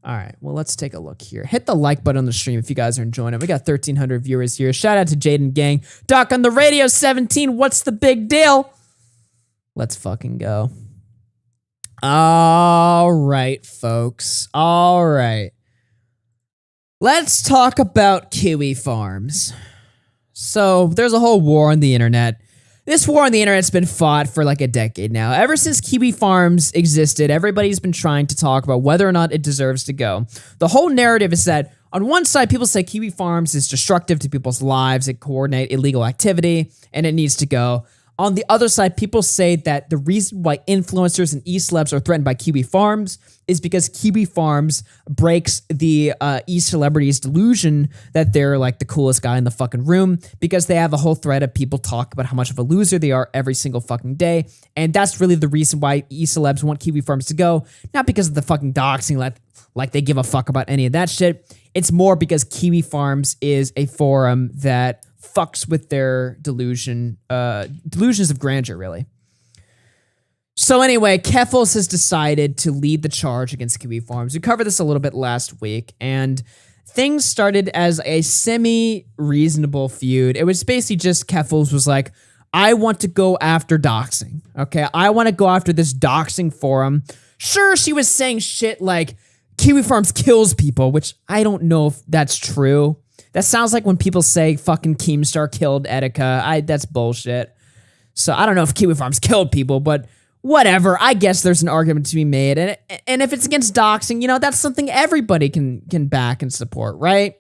All right, well, let's take a look here. Hit the like button on the stream if you guys are enjoying it. We got 1,300 viewers here. Shout out to Jaden Gang. Doc on the radio 17. What's the big deal? Let's fucking go. All right, folks. All right. Let's talk about kiwi farms. So there's a whole war on the internet. This war on the internet's been fought for like a decade now. Ever since kiwi farms existed, everybody's been trying to talk about whether or not it deserves to go. The whole narrative is that on one side, people say kiwi farms is destructive to people's lives, it coordinate illegal activity, and it needs to go. On the other side, people say that the reason why influencers and e-celebs are threatened by kiwi farms is because kiwi farms breaks the e-celebrities' delusion that they're like the coolest guy in the fucking room, because they have a whole thread of people talk about how much of a loser they are every single fucking day. And that's really the reason why e-celebs want kiwi farms to go, not because of the fucking doxing, like they give a fuck about any of that shit. It's more because kiwi farms is a forum that fucks with their delusions of grandeur, really. So anyway, Keffals has decided to lead the charge against kiwi farms. We covered this a little bit last week, and things started as a semi-reasonable feud. It was basically just Keffals was like, I want to go after doxing, okay? I want to go after this doxing forum. Sure, she was saying shit like, kiwi farms kills people, which I don't know if that's true. That sounds like when people say fucking Keemstar killed Etika. That's bullshit. So I don't know if kiwi farms killed people, but whatever. I guess there's an argument to be made. And if it's against doxing, you know, that's something everybody can back and support, right?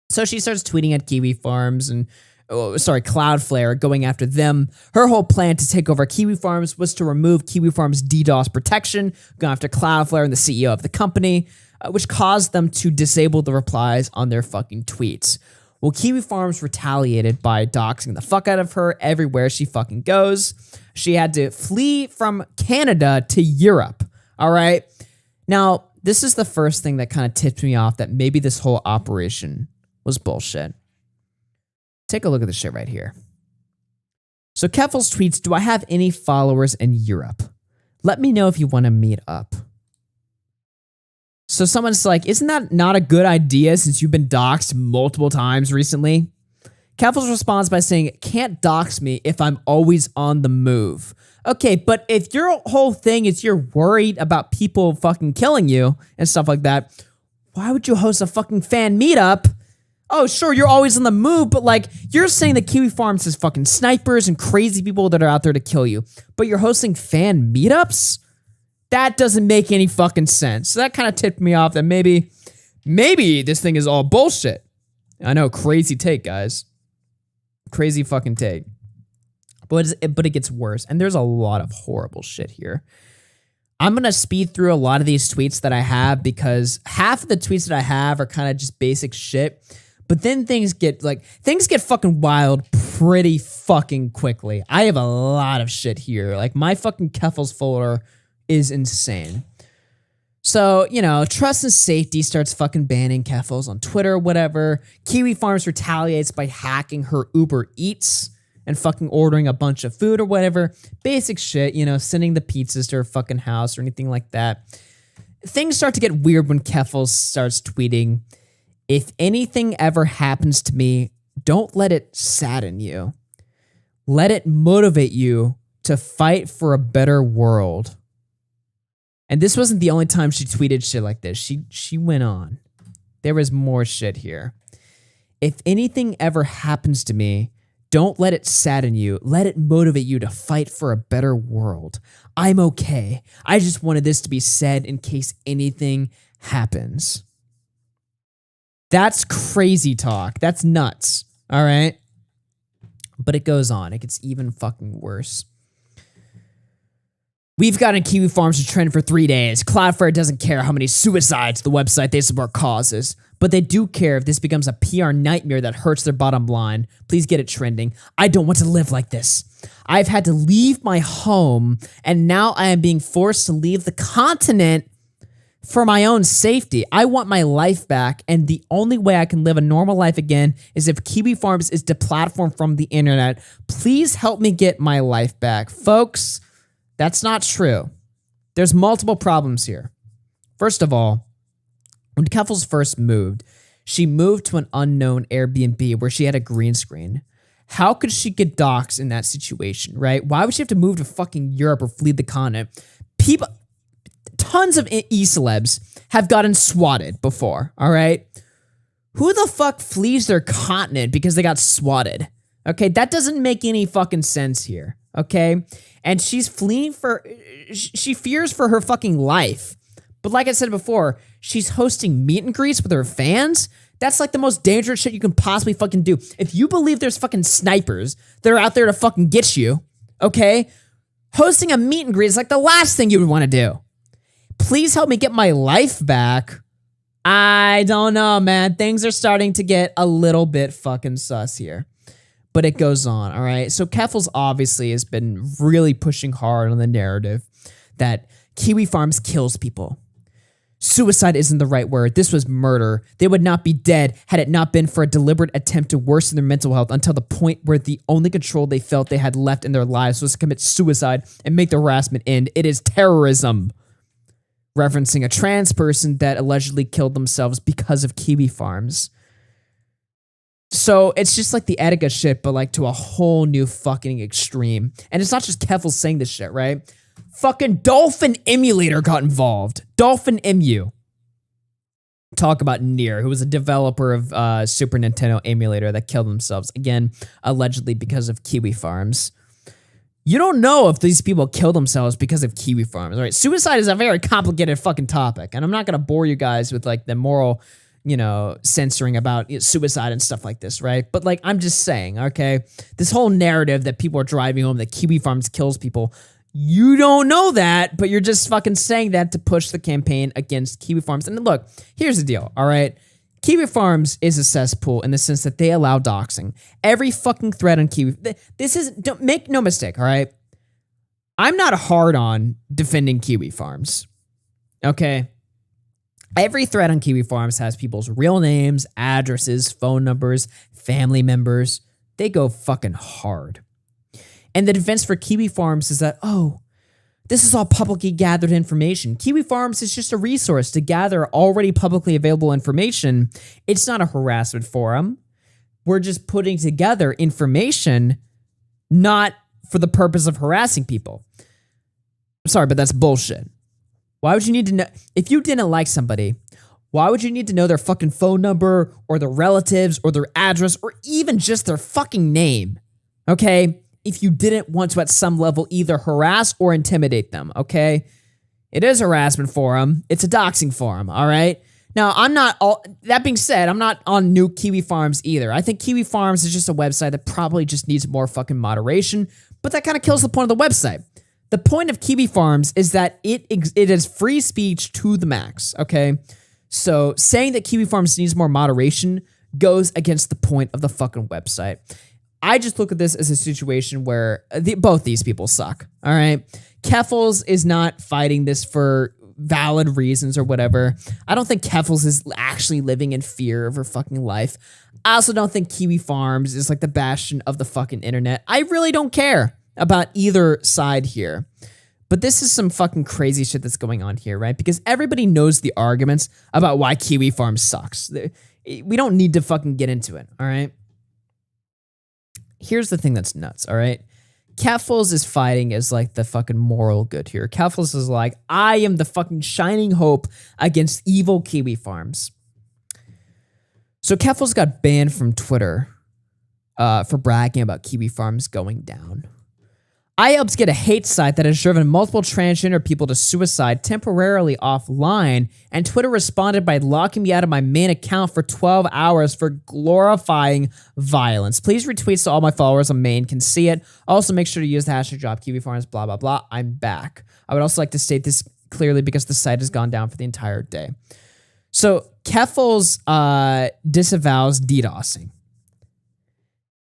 So she starts tweeting at kiwi farms and, Cloudflare, going after them. Her whole plan to take over kiwi farms was to remove kiwi farms' DDoS protection, going after Cloudflare and the CEO of the company, which caused them to disable the replies on their fucking tweets. Well, kiwi farms retaliated by doxing the fuck out of her everywhere she fucking goes. She had to flee from Canada to Europe, all right? Now, this is the first thing that kind of tipped me off that maybe this whole operation was bullshit. Take a look at this shit right here. So Keffals tweets, do I have any followers in Europe? Let me know if you want to meet up. So someone's like, isn't that not a good idea since you've been doxxed multiple times recently? Keffals responds by saying, can't dox me if I'm always on the move. Okay, but if your whole thing is you're worried about people fucking killing you and stuff like that, why would you host a fucking fan meetup? Oh, sure, you're always on the move, but like, you're saying that Kiwi Farms has fucking snipers and crazy people that are out there to kill you, but you're hosting fan meetups? That doesn't make any fucking sense. So that kind of tipped me off that maybe this thing is all bullshit. I know, crazy take, guys. Crazy fucking take. But it gets worse, and there's a lot of horrible shit here. I'm going to speed through a lot of these tweets that I have because half of the tweets that I have are kind of just basic shit. But then things get fucking wild pretty fucking quickly. I have a lot of shit here. Like, my fucking Keffals folder is insane. So, you know, Trust and Safety starts fucking banning Keffals on Twitter, whatever. Kiwi Farms retaliates by hacking her Uber Eats and fucking ordering a bunch of food or whatever. Basic shit, you know, sending the pizzas to her fucking house or anything like that. Things start to get weird when Keffals starts tweeting, if anything ever happens to me, don't let it sadden you. Let it motivate you to fight for a better world. And this wasn't the only time she tweeted shit like this. She went on. There was more shit here. If anything ever happens to me, don't let it sadden you. Let it motivate you to fight for a better world. I'm okay. I just wanted this to be said in case anything happens. That's crazy talk. That's nuts. All right? But it goes on. It gets even fucking worse. We've gotten Kiwi Farms to trend for 3 days. Cloudflare doesn't care how many suicides the website they support causes, but they do care if this becomes a PR nightmare that hurts their bottom line. Please get it trending. I don't want to live like this. I've had to leave my home, and now I am being forced to leave the continent for my own safety. I want my life back, and the only way I can live a normal life again is if Kiwi Farms is deplatformed from the internet. Please help me get my life back. Folks, that's not true. There's multiple problems here. First of all, when Keffals first moved, she moved to an unknown Airbnb where she had a green screen. How could she get doxxed in that situation, right? Why would she have to move to fucking Europe or flee the continent? People, tons of e-celebs have gotten swatted before, all right? Who the fuck flees their continent because they got swatted? Okay, that doesn't make any fucking sense here, okay? And she's fleeing she fears for her fucking life. But like I said before, she's hosting meet and greets with her fans. That's like the most dangerous shit you can possibly fucking do. If you believe there's fucking snipers that are out there to fucking get you, okay? Hosting a meet and greet is like the last thing you would want to do. Please help me get my life back. I don't know, man. Things are starting to get a little bit fucking sus here. But it goes on, all right? So Keffals obviously has been really pushing hard on the narrative that Kiwi Farms kills people. Suicide isn't the right word. This was murder. They would not be dead had it not been for a deliberate attempt to worsen their mental health until the point where the only control they felt they had left in their lives was to commit suicide and make the harassment end. It is terrorism. Referencing a trans person that allegedly killed themselves because of Kiwi Farms. So it's just like the Etika shit, but like to a whole new fucking extreme. And it's not just Keffals saying this shit, right? Fucking Dolphin Emulator got involved. Dolphin Emu. Talk about Nier, who was a developer of Super Nintendo emulator that killed themselves. Again, allegedly because of Kiwi Farms. You don't know if these people kill themselves because of Kiwi Farms, right? Suicide is a very complicated fucking topic. And I'm not going to bore you guys with like the moral, you know, censoring about suicide and stuff like this, right? But like, I'm just saying, okay? This whole narrative that people are driving home that Kiwi Farms kills people, you don't know that, but you're just fucking saying that to push the campaign against Kiwi Farms. And look, here's the deal, all right? Kiwi Farms is a cesspool in the sense that they allow doxing. Every fucking thread on Kiwi... don't make no mistake, all right? I'm not hard on defending Kiwi Farms, okay? Every thread on Kiwi Farms has people's real names, addresses, phone numbers, family members. They go fucking hard. And the defense for Kiwi Farms is that, oh, this is all publicly gathered information. Kiwi Farms is just a resource to gather already publicly available information. It's not a harassment forum. we're just putting together information not for the purpose of harassing people. I'm sorry, but that's bullshit. Why would you need to know? If you didn't like somebody, why would you need to know their fucking phone number or their relatives or their address or even just their fucking name? Okay? If you didn't want to at some level either harass or intimidate them, okay? It is harassment forum. It's a doxing forum, all right? Now, that being said, I'm not on new Kiwi Farms either. I think Kiwi Farms is just a website that probably just needs more fucking moderation, but that kind of kills the point of the website. The point of Kiwi Farms is that it is free speech to the max, okay? So saying that Kiwi Farms needs more moderation goes against the point of the fucking website. I just look at this as a situation where both these people suck, all right? Keffals is not fighting this for valid reasons or whatever. I don't think Keffals is actually living in fear of her fucking life. I also don't think Kiwi Farms is like the bastion of the fucking internet. I really don't care about either side here. But this is some fucking crazy shit that's going on here, right? Because everybody knows the arguments about why Kiwi Farms sucks. We don't need to fucking get into it, all right? Here's the thing that's nuts, all right? Keffals is fighting as like the fucking moral good here. Keffals is like, I am the fucking shining hope against evil Kiwi Farms. So Keffals got banned from Twitter for bragging about Kiwi Farms going down. I helped get a hate site that has driven multiple transgender people to suicide temporarily offline, and Twitter responded by locking me out of my main account for 12 hours for glorifying violence. Please retweet so all my followers on main can see it. Also, make sure to use the hashtag #KiwiFarms, blah, blah, blah. I'm back. I would also like to state this clearly because the site has gone down for the entire day. So, Keffals disavows DDoSing.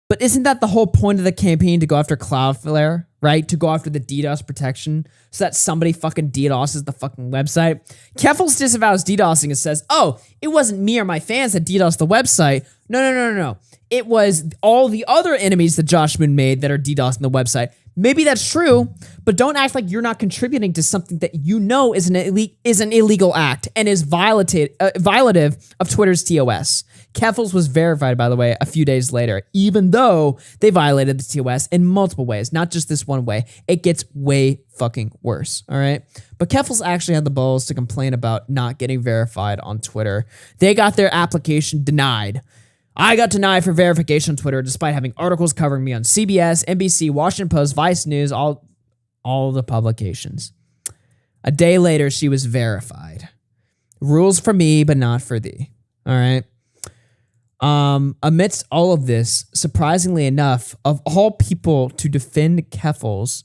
But isn't that the whole point of the campaign, to go after Cloudflare, right? To go after the DDoS protection so that somebody fucking DDoSes the fucking website? Keffals disavows DDoSing and says, oh, it wasn't me or my fans that DDoSed the website. No. It was all the other enemies that Josh Moon made that are DDoSing the website. Maybe that's true, but don't act like you're not contributing to something that you know is an illegal act and is violative of Twitter's TOS. Keffals was verified, by the way, a few days later, even though they violated the TOS in multiple ways, not just this one way. It gets way fucking worse, all right? But Keffals actually had the balls to complain about not getting verified on Twitter. They got their application denied. I got denied for verification on Twitter despite having articles covering me on CBS, NBC, Washington Post, Vice News, all the publications. A day later, she was verified. Rules for me, but not for thee. All right? Amidst all of this, surprisingly enough, of all people to defend Keffals,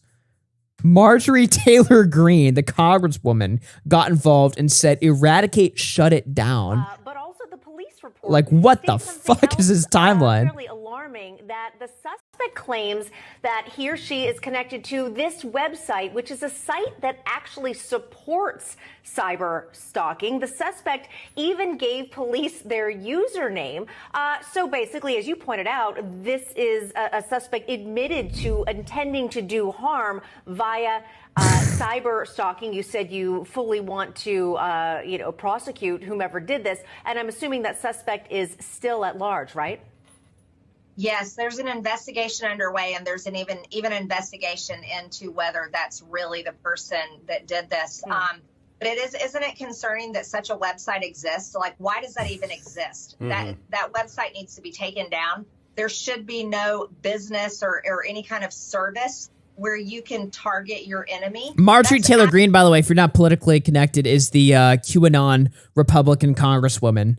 Marjorie Taylor Greene, the congresswoman, got involved and said, eradicate, shut it down. But also the police report. Like, what the fuck is this timeline? Really alarming that the suspect claims that he or she is connected to this website, which is a site that actually supports cyber stalking. The suspect even gave police their username. So basically, as you pointed out, this is a suspect admitted to intending to do harm via cyber stalking. You said you fully want to, prosecute whomever did this, and I'm assuming that suspect is still at large, right? Yes, there's an investigation underway, and there's an even investigation into whether that's really the person that did this. But isn't it concerning that such a website exists? Like, why does that even exist? Mm-hmm. That website needs to be taken down. There should be no business or any kind of service where you can target your enemy. Marjorie Taylor Greene, by the way, if you're not politically connected, is the QAnon Republican congresswoman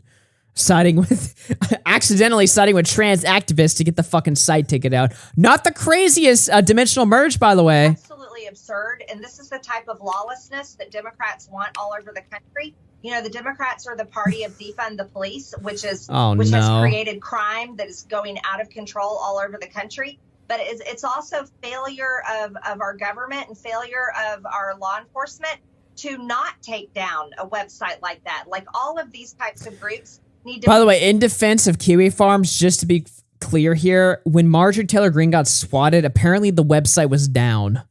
accidentally siding with trans activists to get the fucking site taken out. Not the craziest dimensional merge, by the way. Absolutely absurd. And this is the type of lawlessness that Democrats want all over the country. You know, the Democrats are the party of defund the police, which has created crime that is going out of control all over the country. But it's also failure of our government and failure of our law enforcement to not take down a website like that. Like, all of these types of groups need to... By the way, in defense of Kiwi Farms, just to be clear here, when Marjorie Taylor Greene got swatted, apparently the website was down.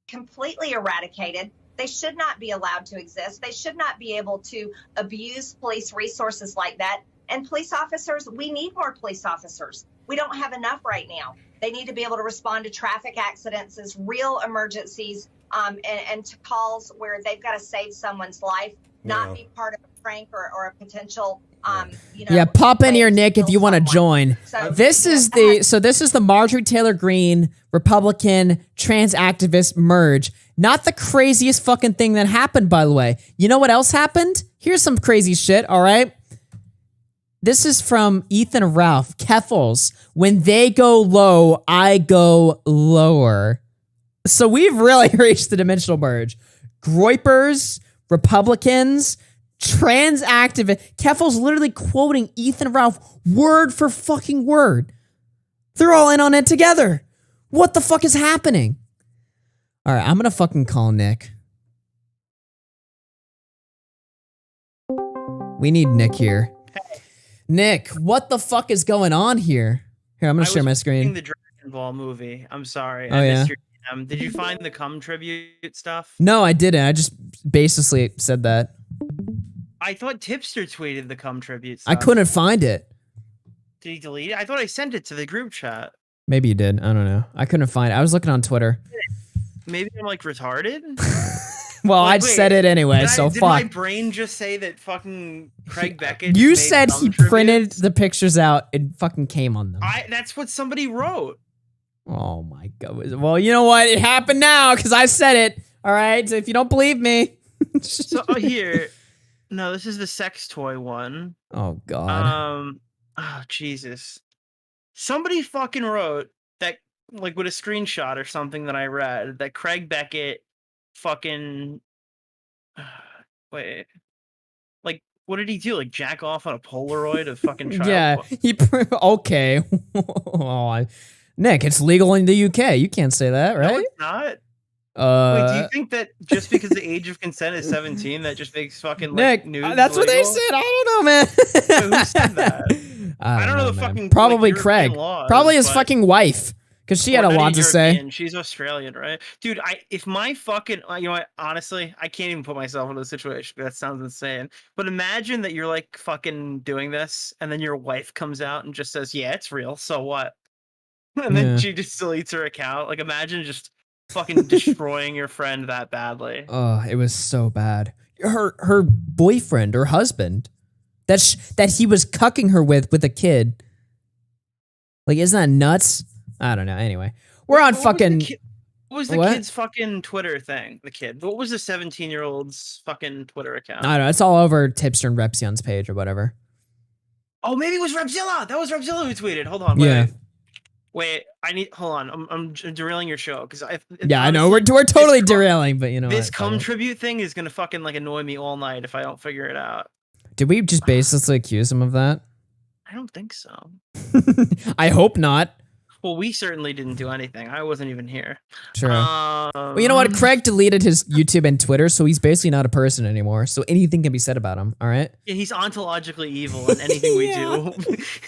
Completely eradicated. They should not be allowed to exist. They should not be able to abuse police resources like that. And police officers, we need more police officers. We don't have enough right now. They need to be able to respond to traffic accidents as real emergencies, and to calls where they've got to save someone's life, not be part of a prank or a potential, yeah, pop in here, Nick, if you want to join. So this is the Marjorie Taylor Greene Republican trans activist merge. Not the craziest fucking thing that happened, by the way. You know what else happened? Here's some crazy shit, all right? This is from Ethan and Ralph. Keffals. When they go low, I go lower. So we've really reached the dimensional merge. Groypers, Republicans, trans activists. Keffals literally quoting Ethan and Ralph word for fucking word. They're all in on it together. What the fuck is happening? All right, I'm gonna fucking call Nick. We need Nick here. Nick, what the fuck is going on here? Here, I'm gonna share my screen. The Dragon Ball movie. I'm sorry. Oh, I yeah? missed your did you find the cum tribute stuff? No, I didn't. I just basically said that. I thought Tipster tweeted the cum tribute stuff. I couldn't find it. Did he delete it? I thought I sent it to the group chat. Maybe you did. I don't know. I couldn't find it. I was looking on Twitter. Maybe I'm like retarded? Well, I said it anyway, so did fuck. My brain just say that fucking Craig Beckett You made said cum he tributes? printed the pictures out and fucking came on them. That's what somebody wrote. Oh my god. Well, you know what? It happened now because I said it. All right. So if you don't believe me. So here. No, this is the sex toy one. Oh god. Oh Jesus. Somebody fucking wrote that, like, with a screenshot or something that I read, that Craig Beckett fucking wait. Like, what did he do? Like, jack off on a Polaroid of fucking child? Yeah. Okay. Oh, Nick, it's legal in the UK. You can't say that, right? No, it's not. Wait, do you think that just because the age of consent is 17, that just makes fucking like, Nick? nudes That's what they illegal? said. I don't know, man. Who said that? I don't know the man. fucking Probably like, Craig. European laws, Probably his but- fucking wife, because she had a Well, lot not to even say. European, she's Australian, right? Dude, if my fucking, you know what, honestly, I can't even put myself into the situation. That sounds insane. But imagine that you're like fucking doing this, and then your wife comes out and just says, yeah, it's real, so what? And then Yeah. she just deletes her account. Like, imagine just fucking destroying your friend that badly. Oh, it was so bad. Her boyfriend or husband that he was cucking her with a kid. Like, isn't that nuts? I don't know. Anyway, we're on fucking. What was the kid's fucking Twitter thing? The kid. What was the 17-year-old's fucking Twitter account? I don't know. It's all over Tipster and Repsion's page or whatever. Oh, maybe it was Repzilla. That was Repzilla who tweeted. Hold on. Yeah. Wait, hold on. I'm derailing your show because I know we're totally derailing, but you know this what, cum fuck it. tribute thing is gonna fucking like annoy me all night if I don't figure it out. Did we just basically accuse him of that? I don't think so. I hope not. Well, we certainly didn't do anything. I wasn't even here. True. Well, you know what? Craig deleted his YouTube and Twitter, so he's basically not a person anymore. So anything can be said about him. All right. Yeah, he's ontologically evil, and anything we do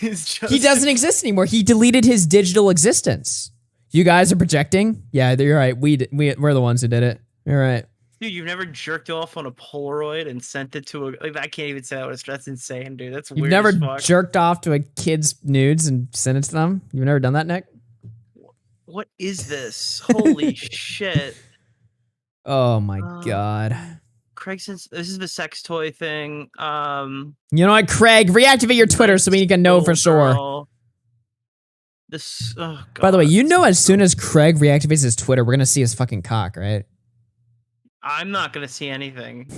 is just. He doesn't exist anymore. He deleted his digital existence. You guys are projecting? Yeah, you're right. We're the ones who did it. You're right. Dude, you've never jerked off on a Polaroid and sent it to a. Like, I can't even say that. That's insane, dude. That's weird. You've never as fuck. jerked off to a kid's nudes and sent it to them? You've never done that, Nick? What is this? Holy shit. Oh my god. Craig, since this is the sex toy thing, You know what, Craig? Reactivate your Twitter so we can know for sure. This. Oh god. By the way, you know as soon as Craig reactivates his Twitter, we're gonna see his fucking cock, right? I'm not gonna see anything.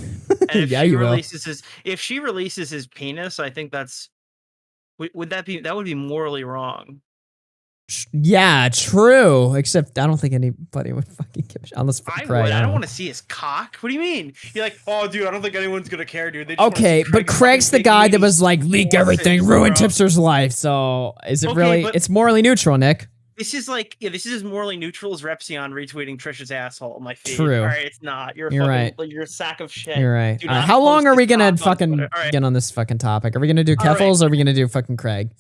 And if Yeah, she you will. if she releases his penis, I think that's. Would that would be morally wrong? Yeah, true. Except I don't think anybody would fucking give a shit. Unless I Craig. would. I don't know. want to see his cock. What do you mean? You're like, oh, dude, I don't think anyone's gonna care, dude. They just wanna Okay, see but Craig's Craig's the fucking guy big that was meaty like, leak orphans, everything, ruin bro. Tipster's life. So is it Okay, really? but- It's morally neutral, Nick. This is like, yeah, this is as morally neutral as Repsion retweeting Trisha's asshole on my feed. True. All right, it's not. You're You're fucking, right. like, you're a sack of shit. You're right. Do All right, not how long post are we this gonna cock on fucking Twitter. All right. get on this fucking topic? Are we gonna do All right. Keffals or are we gonna do fucking Craig?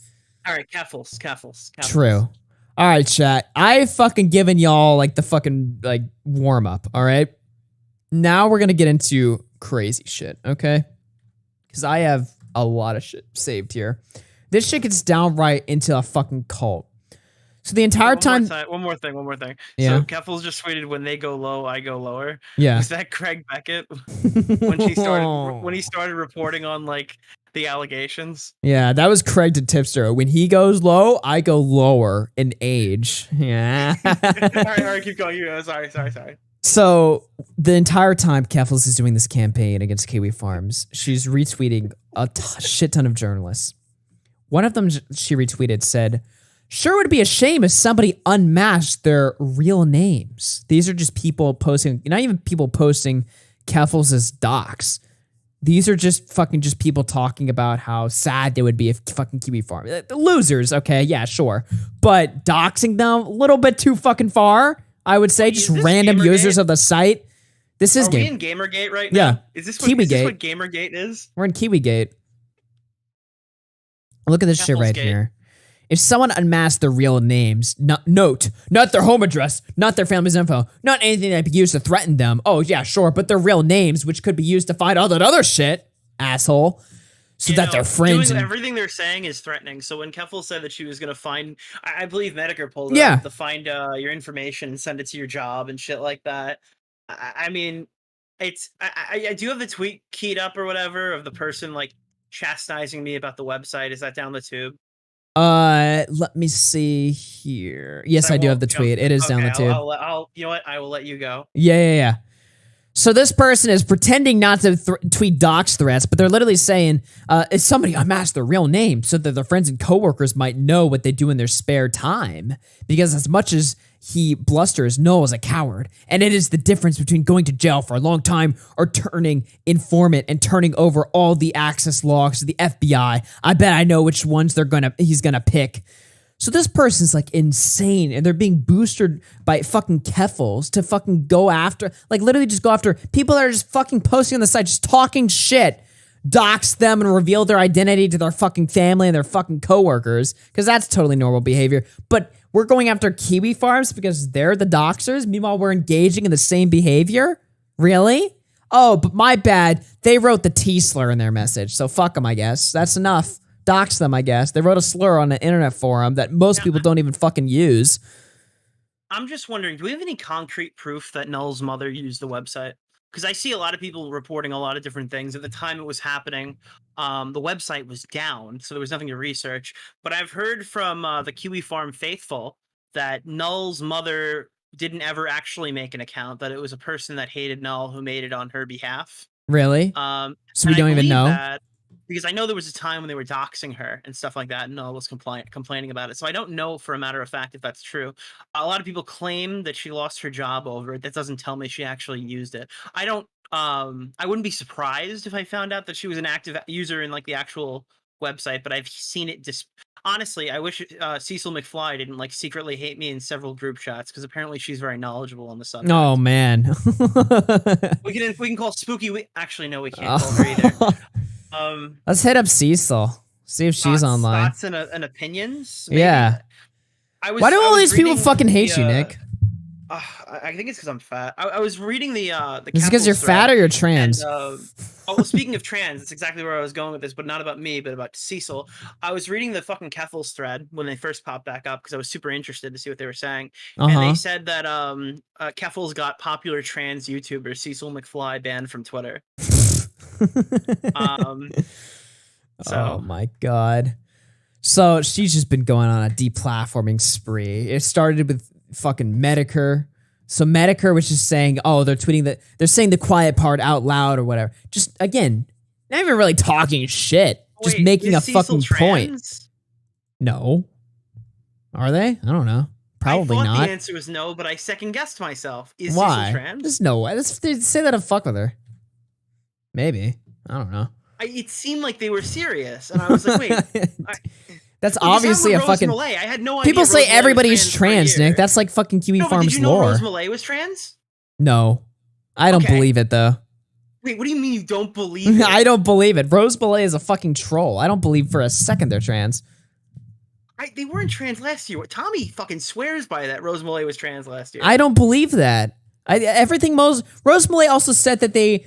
All right, Keffals. True. All right, chat. I fucking given y'all like the fucking like warm up. All right. Now we're gonna get into crazy shit. Okay. Because I have a lot of shit saved here. This shit gets downright into a fucking cult. So the entire time. One more thing. Yeah. So Keffals just tweeted, "When they go low, I go lower." Yeah. Was that Craig Beckett when he started reporting on like the allegations? Yeah, that was Craig to Tipster. When he goes low, I go lower in age. Yeah. all right, keep going. Sorry. So the entire time Keffals is doing this campaign against Kiwi Farms, she's retweeting a shit ton of journalists. One of them she retweeted said, "Sure would be a shame if somebody unmasked their real names." These are just people posting, not even people posting Keffals as docs. These are just people talking about how sad they would be if fucking Kiwi Farm. The losers, okay, yeah, sure. But doxing them a little bit too fucking far, I would say. Just random users of the site. This is Are we in Gamergate right now? Yeah. Is this Kiwigate. Is this what Gamergate is? We're in Kiwigate. Look at this shit right here. If someone unmasked their real names, not their home address, not their family's info, not anything that could be used to threaten them. Oh, yeah, sure, but their real names, which could be used to find all that other shit, asshole. So that their friends. Everything they're saying is threatening. So when Keffals said that she was going to find, I believe Medicare pulled it up to find your information and send it to your job and shit like that. I mean, I do have the tweet keyed up or whatever of the person like chastising me about the website. Is that down the tube? Let me see here. Yes, I do have the tweet. It is down the tube. I'll you know what? I will let you go. Yeah. So this person is pretending not to tweet dox threats, but they're literally saying, if somebody unmasked their real name so that their friends and coworkers might know what they do in their spare time. Because as much as he blusters, Noel is a coward. And it is the difference between going to jail for a long time or turning informant and turning over all the access logs to the FBI. I bet I know which ones he's gonna pick. So this person's like insane, and they're being boosted by fucking Keffals to fucking go after, like literally just go after people that are just fucking posting on the site, just talking shit, dox them and reveal their identity to their fucking family and their fucking coworkers, because that's totally normal behavior. But we're going after Kiwi Farms because they're the doxers. Meanwhile, we're engaging in the same behavior? Really? Oh, but my bad. They wrote the T slur in their message, so fuck them, I guess. That's enough. Dox them, I guess. They wrote a slur on an internet forum that most people don't even fucking use. I'm just wondering, do we have any concrete proof that Null's mother used the website? Because I see a lot of people reporting a lot of different things. At the time it was happening, the website was down, so there was nothing to research. But I've heard from the Kiwi Farm faithful that Null's mother didn't ever actually make an account, that it was a person that hated Null who made it on her behalf. Really? So we don't even know? That, because I know there was a time when they were doxing her and stuff like that, and Null was complaining about it. So I don't know for a matter of fact if that's true. A lot of people claim that she lost her job over it. That doesn't tell me she actually used it. I wouldn't be surprised if I found out that she was an active user in like the actual website, but I've seen it honestly, I wish Cecil McFly didn't like secretly hate me in several group chats, because apparently she's very knowledgeable on the subject. Oh man. we can call Spooky. Actually, no, we can't call her either. Let's hit up Cecil. See if she's online. Thoughts and opinions? Maybe? Yeah. Why do all these people fucking hate you, Nick? I think it's because I'm fat. I was reading the Is it because you're fat or you're trans? Well, speaking of trans, that's exactly where I was going with this, but not about me, but about Cecil. I was reading the fucking Keffals thread when they first popped back up because I was super interested to see what they were saying. And they said that Keffals got popular trans YouTuber Cecil McFly banned from Twitter. Oh my god. So she's just been going on a deplatforming spree. It started with fucking Medicare. So Medicare was just saying, oh, they're tweeting that they're saying the quiet part out loud or whatever. Just again, not even really talking shit. Just making a fucking point. No. Are they? I don't know. Probably not. not. The answer was no, but I second guessed myself. Is Why? Cecil trans? There's no way. They say that to fuck with her. Maybe. I don't know. It seemed like they were serious, and I was like, wait. That's obviously a fucking. I had no idea. People say everybody's trans, Nick. That's like fucking Kiwi Farms did you know lore. Rose Malay was trans? No, I don't believe it though. Wait, what do you mean you don't believe it? I don't believe it. Rose Malay is a fucking troll. I don't believe for a second they're trans. They weren't trans last year. Tommy fucking swears by that. Rose Malay was trans last year. I don't believe that. Rose Malay also said that they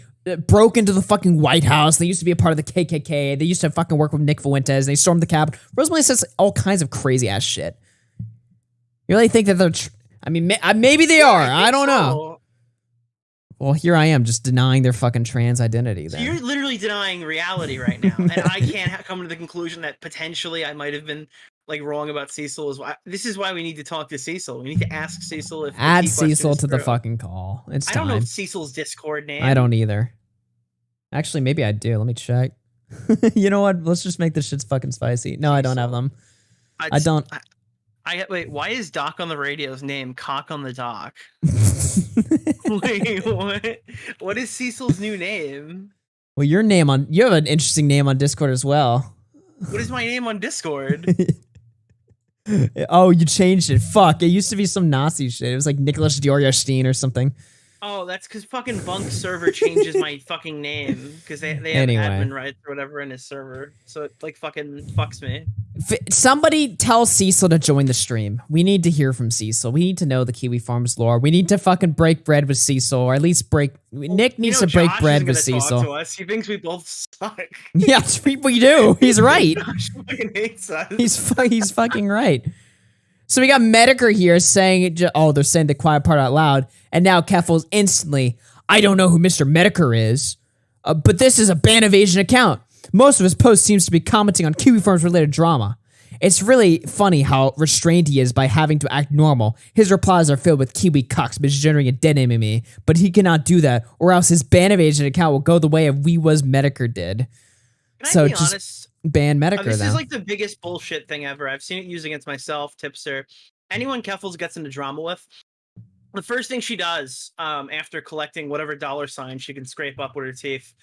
broke into the fucking White House. They used to be a part of the KKK. They used to fucking work with Nick Fuentes. They stormed the Capitol. Rosemary says all kinds of crazy ass shit. You really think that they're? I mean, maybe they are. I don't know. Well, here I am just denying their fucking trans identity. Then. So you're literally denying reality right now, and I can't come to the conclusion that potentially I might have been like wrong about Cecil as well. This is why we need to talk to Cecil. We need to ask Cecil if add Cecil to the fucking call. It's time. I don't know Cecil's Discord name. I don't either. Actually, maybe I do. Let me check. You know what? Let's just make this shit's fucking spicy. No, I don't have them. I don't. Wait, why is Doc on the radio's name Cock on the Dock? Wait, what? What is Cecil's new name? Well, you have an interesting name on Discord as well. What is my name on Discord? Oh, you changed it. Fuck. It used to be some Nazi shit. It was like Nicholas Diorsteen or something. Oh, that's because fucking Bunk server changes my fucking name because they have admin rights or whatever in his server, so it like fucking fucks me. Somebody tell Cecil to join the stream. We need to hear from Cecil. We need to know the Kiwi Farms lore. We need to fucking break bread with Cecil, or at least Nick needs to break bread with Cecil. Talk to us. He thinks we both suck. Yeah, we do. He's right. Josh fucking hates us. He's fucking right. So we got Medicare here saying, they're saying the quiet part out loud. And now Keffals instantly, I don't know who Mr. Medicare is, but this is a ban evasion account. Most of his posts seems to be commenting on Kiwi Farms related drama. It's really funny how restrained he is by having to act normal. His replies are filled with Kiwi cucks misgendering a dead enemy, but he cannot do that, or else his ban evasion account will go the way of We Was Medicare did. Can I be honest? Ban Medicare This then. is like the biggest bullshit thing ever. I've seen it used against myself, Tipster, anyone Keffals gets into drama with. The first thing she does after collecting whatever $ she can scrape up with her teeth,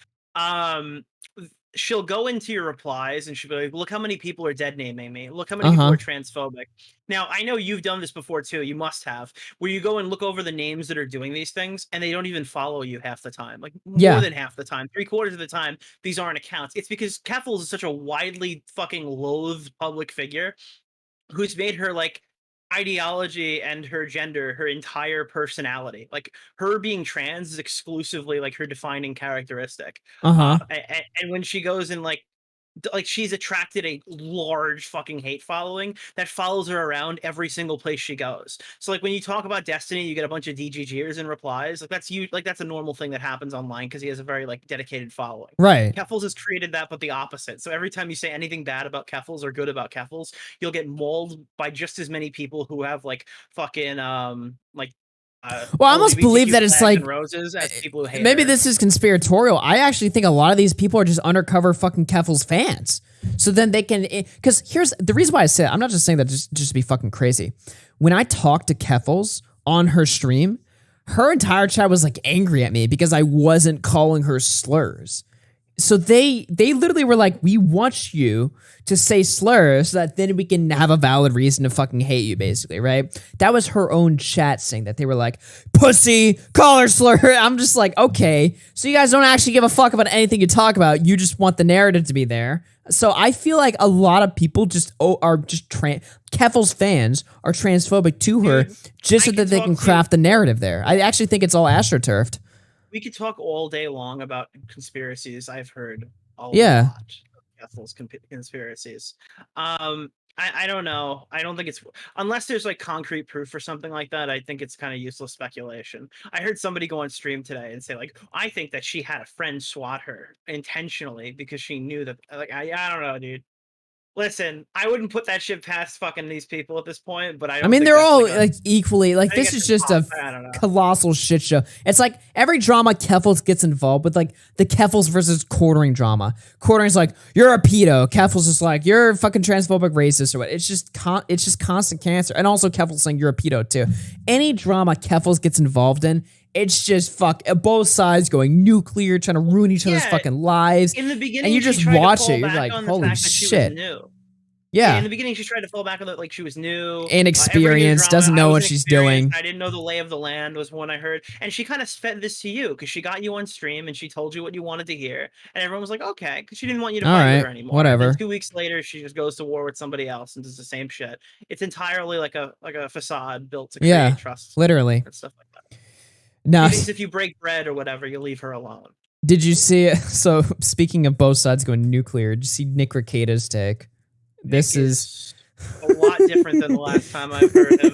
she'll go into your replies and she'll be like, look how many people are dead naming me. Look how many people are transphobic. Now, I know you've done this before too. You must have. Where you go and look over the names that are doing these things and they don't even follow you half the time. Like more than half the time. 3/4 of the time, these aren't accounts. It's because Keffals is such a widely fucking loathed public figure who's made her like ideology and her gender her entire personality. Like her being trans is exclusively like her defining characteristic. And when she goes and like she's attracted a large fucking hate following that follows her around every single place she goes. So like when you talk about Destiny, you get a bunch of DGGers in replies. Like that's a normal thing that happens online because he has a very like dedicated following. Right. Keffals has created that, but the opposite. So every time you say anything bad about Keffals or good about Keffals, you'll get mauled by just as many people who have like fucking like well, I almost believe that it's like roses as people who hate maybe her. This is conspiratorial. I actually think a lot of these people are just undercover fucking Keffals fans. So then they can, because here's the reason why I say it. I'm not just saying that just to be fucking crazy. When I talked to Keffals on her stream, her entire chat was like angry at me because I wasn't calling her slurs. So they literally were like, we want you to say slurs so that then we can have a valid reason to fucking hate you, basically, right? That was her own chat saying that. They were like, pussy, call her slur. I'm just like, okay. So you guys don't actually give a fuck about anything you talk about. You just want the narrative to be there. So I feel like a lot of people are just Keffals fans are transphobic to her just so that they can craft the narrative there. I actually think it's all astroturfed. We could talk all day long about conspiracies. I've heard a lot of Keffals conspiracies. I don't know. I don't think it's unless there's like concrete proof or something like that. I think it's kind of useless speculation. I heard somebody go on stream today and say like, I think that she had a friend swat her intentionally because she knew that. Like, I don't know, dude. Listen, I wouldn't put that shit past fucking these people at this point, but I mean, they're all like equally, like this is just a colossal shit show. It's like every drama Keffals gets involved with, like the Keffals versus Quartering drama. Quartering's like, you're a pedo. Keffals is like, you're a fucking transphobic racist or what. It's just constant cancer. And also Keffals saying you're a pedo too. Any drama Keffals gets involved in, it's just both sides going nuclear, trying to ruin each other's fucking lives. In the beginning, and you just watch it, you're like, holy shit. Yeah, in the beginning, she tried to fall back on that, like she was new, inexperienced, doesn't know what she's doing. I didn't know the lay of the land was one I heard, and she kind of fed this to you because she got you on stream and she told you what you wanted to hear, and everyone was like, okay, because she didn't want you to fight with her anymore. Whatever. And 2 weeks later, she just goes to war with somebody else and does the same shit. It's entirely like a facade built to create trust, literally, and stuff like that. Now, if you break bread or whatever, you leave her alone. Did you see it? So speaking of both sides going nuclear, did you see Nick Rekieta's take? This is a lot different than the last time I've heard him.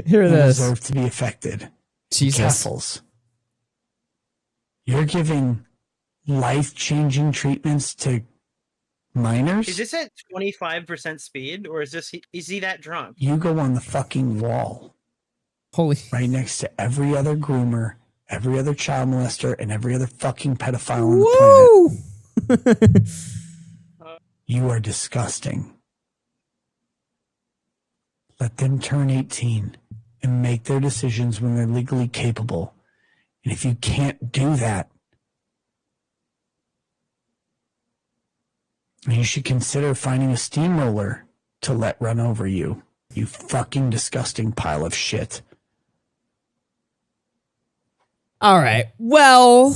Hear this. Deserve to be affected. Jesus. Keffals. You're giving life-changing treatments to minors? Is this at 25% speed, or is he that drunk? You go on the fucking wall. Holy. Right next to every other groomer, every other child molester, and every other fucking pedophile on the planet. You are disgusting. Let them turn 18 and make their decisions when they're legally capable. And if you can't do that, you should consider finding a steamroller to let run over you. You fucking disgusting pile of shit. All right. Well,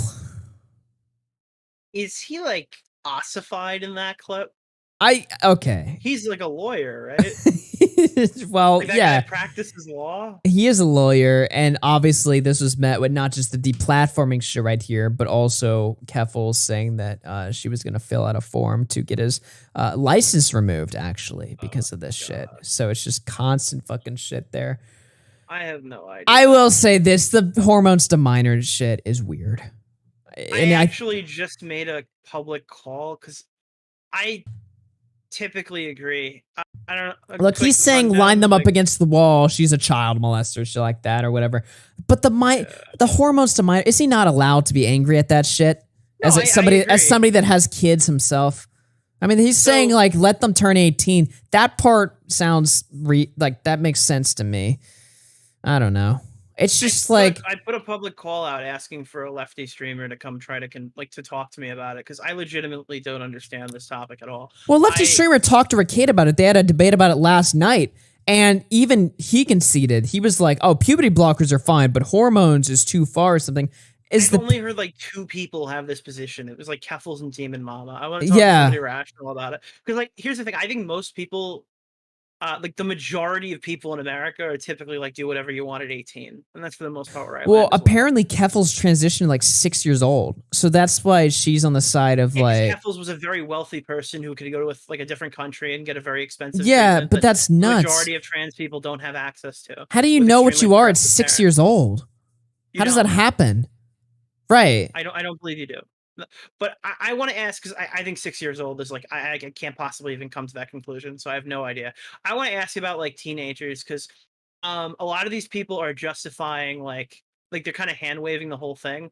is he like ossified in that clip? Okay. He's like a lawyer, right? Well, like that yeah. guy practices law. He is a lawyer, and obviously this was met with not just the deplatforming shit right here, but also Keffals saying that she was going to fill out a form to get his license removed, actually, because of this shit. So it's just constant fucking shit there. I have no idea. I will say this, the hormones to minors shit is weird. I actually just made a public call because I typically agree. I don't Look, he's saying line them up against the wall. She's a child molester, shit like that, or whatever. But the hormones to minor, is he not allowed to be angry at that shit? No, As somebody that has kids himself. I mean, he's saying like let them turn 18. That part sounds like that makes sense to me. I don't know. It's just I like put a public call out asking for a lefty streamer to come try to talk to me about it because I legitimately don't understand this topic at all. Well, lefty streamer talked to Rekieta about it. They had a debate about it last night, and even he conceded. He was like, "Oh, puberty blockers are fine, but hormones is too far or something." I've only heard like 2 people have this position. It was like Keffals and Demon Mama. I want to talk to somebody rational about it because, like, here's the thing. I think most people. Like the majority of people in America are typically like do whatever you want at 18, and that's for the most part right. Well, apparently Keffals transitioned like 6 years old, so that's why she's on the side of like. Keffals was a very wealthy person who could go to like a different country and get a very expensive. Yeah, but that's nuts. The majority of trans people don't have access to. How do you know what you are at 6 years old? How does that happen? Right. I don't believe you do. But I want to ask because I think 6 years old is like I can't possibly even come to that conclusion, so I have no idea. I want to ask you about like teenagers because a lot of these people are justifying like they're kind of hand waving the whole thing.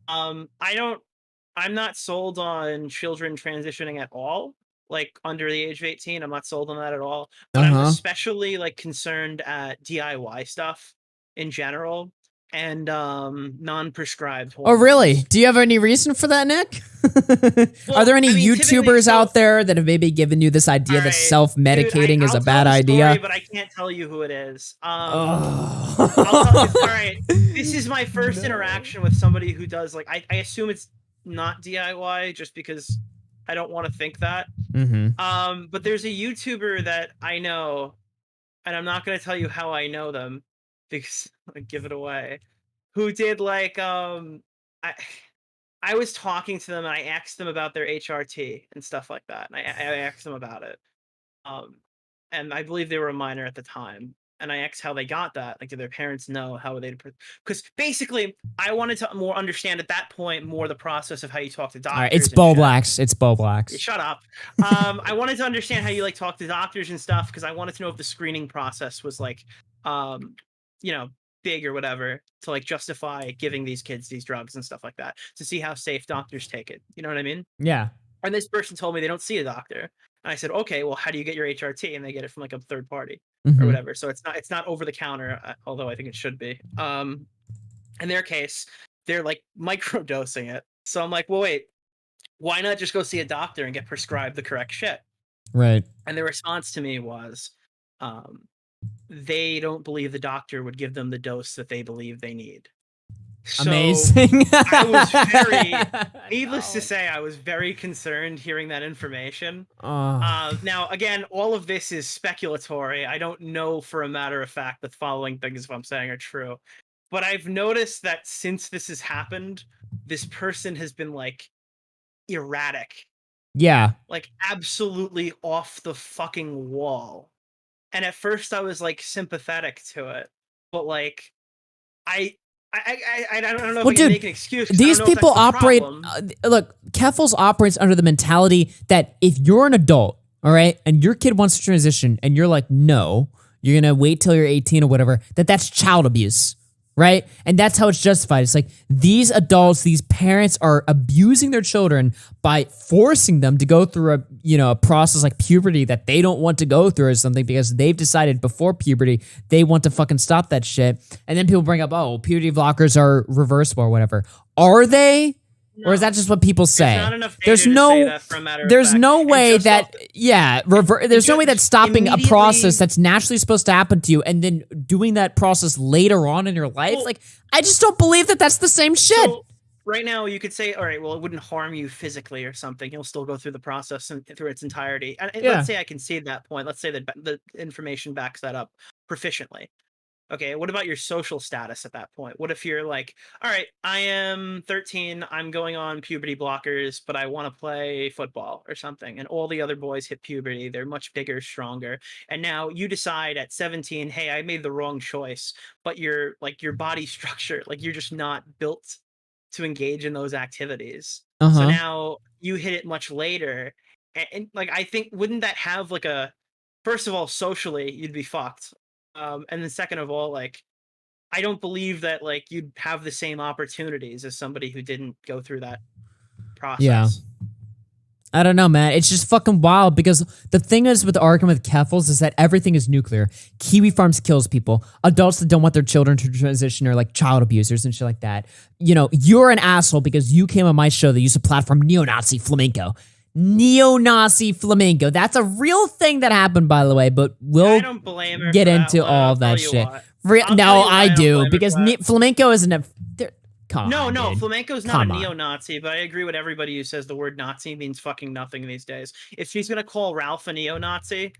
I'm not sold on children transitioning at all. Like under the age of 18, I'm not sold on that at all. But I'm especially like concerned at DIY stuff in general. And non-prescribed hormones. Oh, really? Do you have any reason for that, Nick? Are there any YouTubers out there that have maybe given you this idea that self-medicating is a bad idea? Story, but I can't tell you who it is. I'll tell you, all right, this is my first interaction with somebody who does like I assume it's not DIY just because I don't want to think that. But there's a YouTuber that I know, and I'm not going to tell you how I know them. Because I give it away. Who did like I was talking to them and I asked them about their HRT and stuff like that. And I asked them about it. And I believe they were a minor at the time. And I asked how they got that. Like, did their parents know how they? Because basically, I wanted to more understand at that point more the process of how you talk to doctors. All right, it's Bo Blacks. It's Bo Blacks. Shut up. I wanted to understand how you like talk to doctors and stuff because I wanted to know if the screening process was like big or whatever to like justify giving these kids these drugs and stuff like that to see how safe doctors take it. You know what I mean? Yeah. And this person told me they don't see a doctor. And I said, okay, well, how do you get your HRT? And they get it from like a third party or whatever. So it's not over the counter, although I think it should be. In their case, they're like microdosing it. So I'm like, well, wait, why not just go see a doctor and get prescribed the correct shit? Right. And the response to me was, they don't believe the doctor would give them the dose that they believe they need. So amazing. I was very, needless to say, I was very concerned hearing that information. Now, again, all of this is speculatory. I don't know for a matter of fact that the following things I'm saying are true. But I've noticed that since this has happened, this person has been like erratic. Yeah. Like absolutely off the fucking wall. And at first I was like sympathetic to it, but like I don't know if I can make an excuse. These people operate. Look, Keffals operates under the mentality that if you're an adult, all right, and your kid wants to transition, and you're like, no, you're gonna wait till you're 18 or whatever. That's child abuse. Right? And that's how it's justified. It's like these adults, these parents are abusing their children by forcing them to go through a process like puberty that they don't want to go through or something because they've decided before puberty they want to fucking stop that shit. And then people bring up, oh, puberty blockers are reversible or whatever. Are they? No. Or is that just what people say? There's no way that there's no way that stopping a process that's naturally supposed to happen to you and then doing that process later on in your life, I just don't believe that that's the same shit. So right now you could say, all right, well, it wouldn't harm you physically or something. You'll still go through the process through its entirety. And let's say I can see that point. Let's say that the information backs that up proficiently. Okay, what about your social status at that point? What if you're like, all right, I am 13, I'm going on puberty blockers, but I want to play football or something, and all the other boys hit puberty, they're much bigger, stronger, and now you decide at 17, hey, I made the wrong choice, but your body structure, like you're just not built to engage in those activities. So now you hit it much later, and like I think, wouldn't that have like a, first of all, socially, you'd be fucked. And then second of all, like, I don't believe that like you'd have the same opportunities as somebody who didn't go through that process. Yeah. I don't know, man. It's just fucking wild because the thing is with the argument with Keffals is that everything is nuclear. Kiwi Farms kills people. Adults that don't want their children to transition are like child abusers and shit like that. You know, you're an asshole because you came on my show that used to platform neo-Nazi flamenco. Neo-Nazi flamenco. That's a real thing that happened, by the way, but we'll get into all of that shit. No, I do, because flamenco isn't a... Come on, dude. Flamenco's not a neo-Nazi, but I agree with everybody who says the word Nazi means fucking nothing these days. If she's gonna call Ralph a neo-Nazi,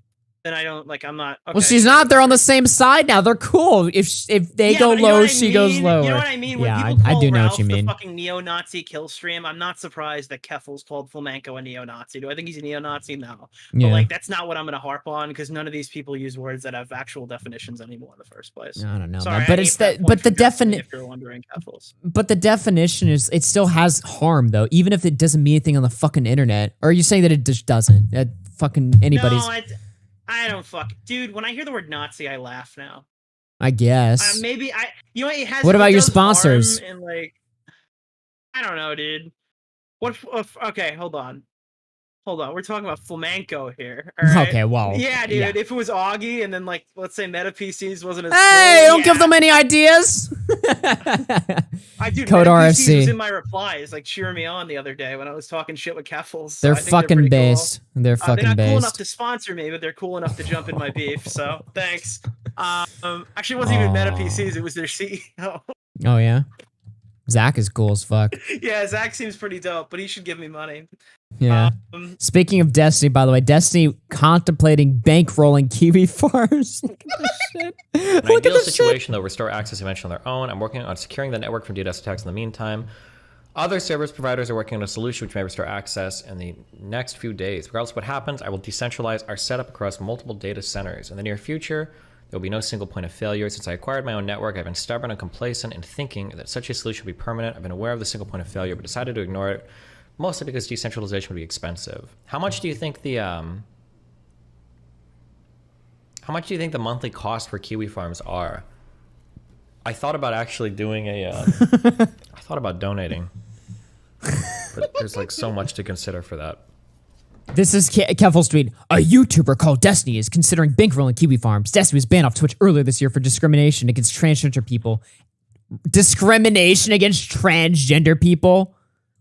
then I don't, like, I'm not... Okay. Well, she's not. They're on the same side now. They're cool. If they go low, she goes lower. You know what I mean? When yeah, people call I do know Ralph what you mean. The fucking neo-Nazi kill stream, I'm not surprised that Keffals called Flamenco a neo-Nazi. Do I think he's a neo-Nazi? No. Yeah. But, like, that's not what I'm gonna harp on, because none of these people use words that have actual definitions anymore in the first place. I don't know, Sorry, man. But it's that. But the definition. If you're wondering, Keffals. But the definition is it still has harm, though, even if it doesn't mean anything on the fucking internet. Or are you saying that it just doesn't? That fucking anybody's... No, I don't dude, when I hear the word Nazi, I laugh now. I guess. Maybe you know, it has. What about your sponsors? And like, I don't know, dude. Okay, hold on. We're talking about flamenco here. All right? Okay, well. Yeah, dude. Yeah. If it was Augie and then, like, let's say Meta PCs wasn't as cool, don't give them any ideas. Code RFC was in my replies, like cheering me on the other day when I was talking shit with Keffals. They're fucking based. Cool. They're fucking based. They're not cool enough to sponsor me, but they're cool enough to jump in my beef. So thanks. Actually, it wasn't even Meta PCs. It was their CEO. Oh yeah. Zach is cool as fuck. Yeah, Zach seems pretty dope, but he should give me money. Yeah. Speaking of Destiny, by the way, Destiny contemplating bankrolling Kiwi Farms. Look at this shit. An ideal situation, they'll restore access eventually on their own. I'm working on securing the network from DDoS attacks in the meantime. Other service providers are working on a solution which may restore access in the next few days. Regardless of what happens, I will decentralize our setup across multiple data centers. In the near future, there will be no single point of failure. Since I acquired my own network, I've been stubborn and complacent in thinking that such a solution would be permanent. I've been aware of the single point of failure, but decided to ignore it, mostly because decentralization would be expensive. How much do you think the monthly cost for Kiwi Farms are? I thought about actually doing a. I thought about donating, but there's like so much to consider for that. This is Keffals tweet. A YouTuber called Destiny is considering bankrolling Kiwi Farms. Destiny was banned off Twitch earlier this year for discrimination against transgender people. Discrimination against transgender people?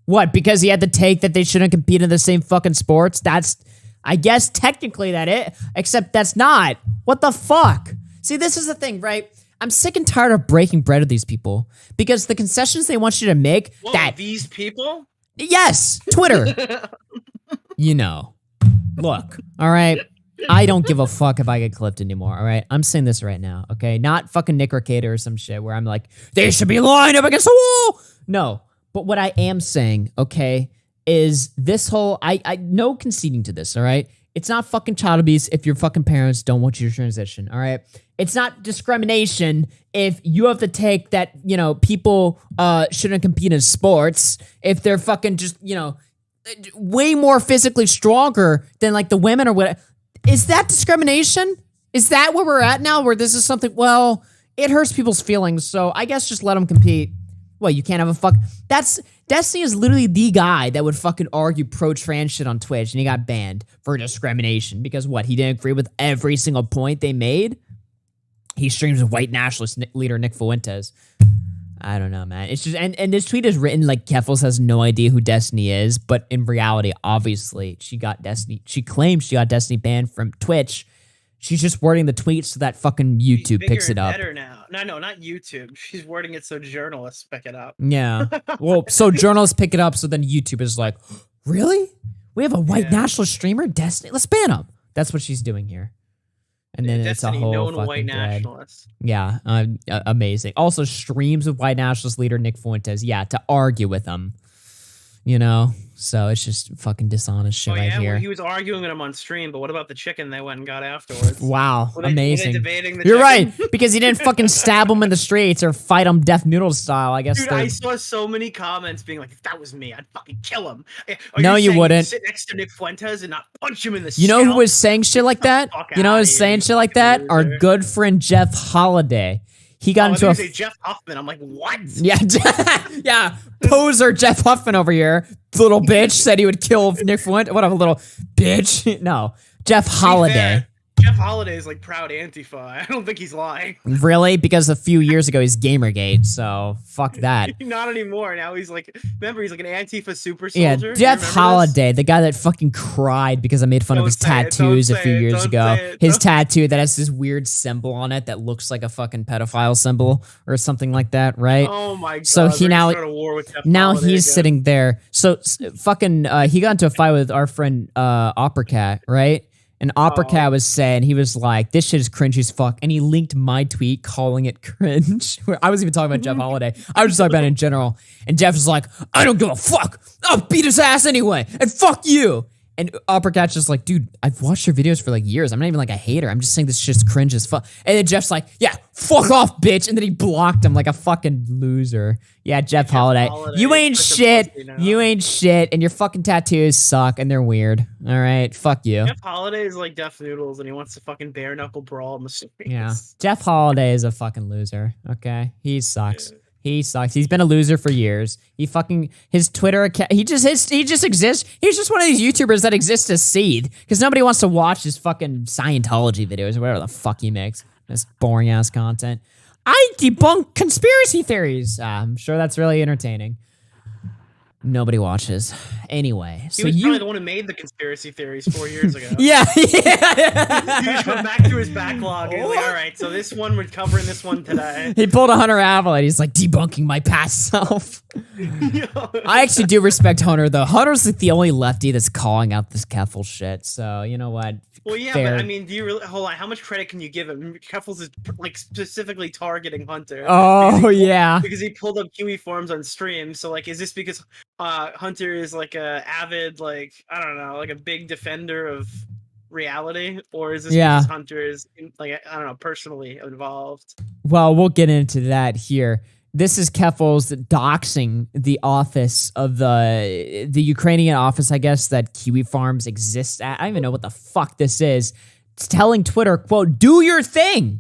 What, because he had the take that they shouldn't compete in the same fucking sports? That's, I guess, technically that it, except that's not. What the fuck? See, this is the thing, right? I'm sick and tired of breaking bread with these people because the concessions they want you to make these people? Yes, Twitter. You know, look, all right. I don't give a fuck if I get clipped anymore, all right? I'm saying this right now, okay? Not fucking Nick Recator or some shit where I'm like, they should be lined up against the wall. No, but what I am saying, okay, is this whole, I no conceding to this, all right? It's not fucking child abuse if your fucking parents don't want you to transition, all right? It's not discrimination if you have to take that, you know, people shouldn't compete in sports if they're fucking just, you know, way more physically stronger than like the women or whatever. Is that discrimination? Is that where we're at now? Where this is something, well, it hurts people's feelings, so I guess just let them compete. Well, you can't have a fuck. Destiny is literally the guy that would fucking argue pro-trans shit on Twitch, and he got banned for discrimination because what? He didn't agree with every single point they made? He streams with white nationalist leader Nick Fuentes. I don't know, man. It's just, and this tweet is written like Keffals has no idea who Destiny is, but in reality, obviously, she claims she got Destiny banned from Twitch. She's just wording the tweet so that fucking YouTube picks it up. Better now. No, not YouTube. She's wording it so journalists pick it up. Yeah. Well, so journalists pick it up, so then YouTube is like, really? We have a white nationalist streamer, Destiny? Let's ban him. That's what she's doing here. And then Destiny, it's a whole known fucking white thread. nationalist. Yeah, amazing. Also streams with white nationalist leader Nick Fuentes. Yeah, to argue with him. You know? So it's just fucking dishonest shit right here. Well, he was arguing with him on stream, but what about the chicken they went and got afterwards? Wow, amazing. Were they debating the You're chicken? right, because he didn't fucking stab him in the streets or fight him Def Noodles style, I guess. Dude, I saw so many comments being like, if that was me, I'd fucking kill him. No, you wouldn't. Sit next to Nick Fuentes and not punch him in the You know scalp? who was saying shit like that? You know who was saying shit like that? Our good friend Jeff Holiday. He got into a Jeff Huffman. I'm like, what? Yeah, yeah. Poser Jeff Huffman over here, little bitch, said he would kill Nick Fuentes. What a little bitch. No, Jeff Holiday. Jeff Holiday is like proud Antifa. I don't think he's lying. Really? Because a few years ago he's Gamergate, so fuck that. Not anymore. Now he's like, remember, he's like an Antifa super soldier. Yeah, Jeff Holiday, the guy that fucking cried because I made fun of his tattoos a few years ago. His tattoo that has this weird symbol on it that looks like a fucking pedophile symbol or something like that, right? Oh my god. So he now he's sitting there. So fucking he got into a fight with our friend RFCAH, right? And RFCAH was saying, he was like, this shit is cringe as fuck. And he linked my tweet calling it cringe. I wasn't even talking about Jeff Holiday. I was just talking about it in general. And Jeff was like, I don't give a fuck. I'll beat his ass anyway. And fuck you. And RFCAH's just like, dude, I've watched your videos for like years. I'm not even like a hater. I'm just saying this shit's cringe as fuck. And then Jeff's like, yeah, fuck off, bitch. And then he blocked him like a fucking loser. Yeah, Jeff Holiday. You ain't shit. You ain't shit. And your fucking tattoos suck and they're weird. All right, fuck you. Jeff Holiday is like Def Noodles and he wants to fucking bare knuckle brawl in the streets. Yeah, Jeff Holiday is a fucking loser. Okay, he sucks. Yeah. He sucks. He's been a loser for years. He fucking, his Twitter account, he just exists. He's just one of these YouTubers that exists as seed because nobody wants to watch his fucking Scientology videos or whatever the fuck he makes. This boring ass content. I debunk conspiracy theories. I'm sure that's really entertaining. Nobody watches. Anyway, he was probably the one who made the conspiracy theories 4 years ago. Yeah. He just went back through his backlog and he's like, all right, so this one, we're covering this one today. He pulled a Hunter Avalon. He's like debunking my past self. I actually do respect Hunter, though. Hunter's like the only lefty that's calling out this Keffals shit. So, you know what? Well, yeah, fair. but I mean, do you really, hold on, how much credit can you give him? Keffals is like specifically targeting Hunter. Oh, yeah. Because he pulled up Kiwi forms on stream. So like, is this because Hunter is like a avid, like, I don't know, like a big defender of reality? Or is this because Hunter is like, I don't know, personally involved? Well, we'll get into that here. This is Keffals doxing the office of the Ukrainian office, I guess, that Kiwi Farms exists at. I don't even know what the fuck this is. It's telling Twitter, quote, do your thing.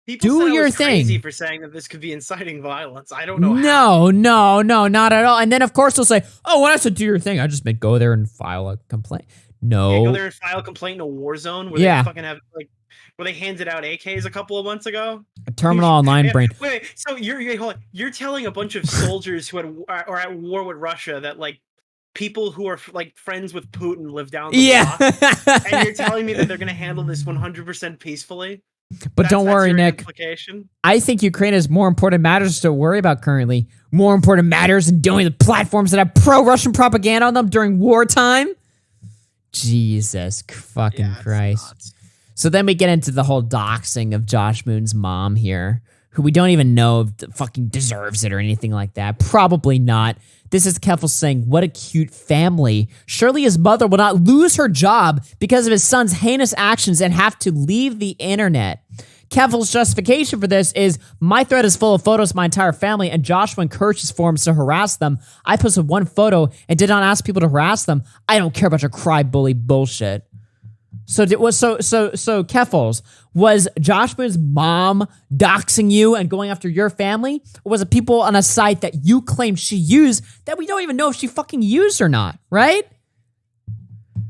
People said I was crazy for saying that this could be inciting violence. I don't know No, not at all. And then, of course, they'll say, oh, when I said do your thing, I just meant go there and file a complaint. No. Yeah, go there and file a complaint in a war zone where they fucking have, like, where they handed out AKs a couple of months ago. A terminal online brain. Wait, so you're telling a bunch of soldiers who are at war with Russia that like people who are like friends with Putin live down the block, and you're telling me that they're going to handle this 100% peacefully? But don't worry, Nick. I think Ukraine has more important matters to worry about currently. More important matters than dealing with platforms that have pro-Russian propaganda on them during wartime. Jesus fucking Christ. So then we get into the whole doxing of Josh Moon's mom here, who we don't even know if fucking deserves it or anything like that. Probably not. This is Keffals saying, what a cute family. Surely his mother will not lose her job because of his son's heinous actions and have to leave the internet. Keffals' justification for this is, my thread is full of photos of my entire family, and Joshua encourages forums to harass them. I posted one photo and did not ask people to harass them. I don't care about your cry bully bullshit. So Keffals, was Josh Moon's mom doxing you and going after your family? Or was it people on a site that you claim she used that we don't even know if she fucking used or not, right?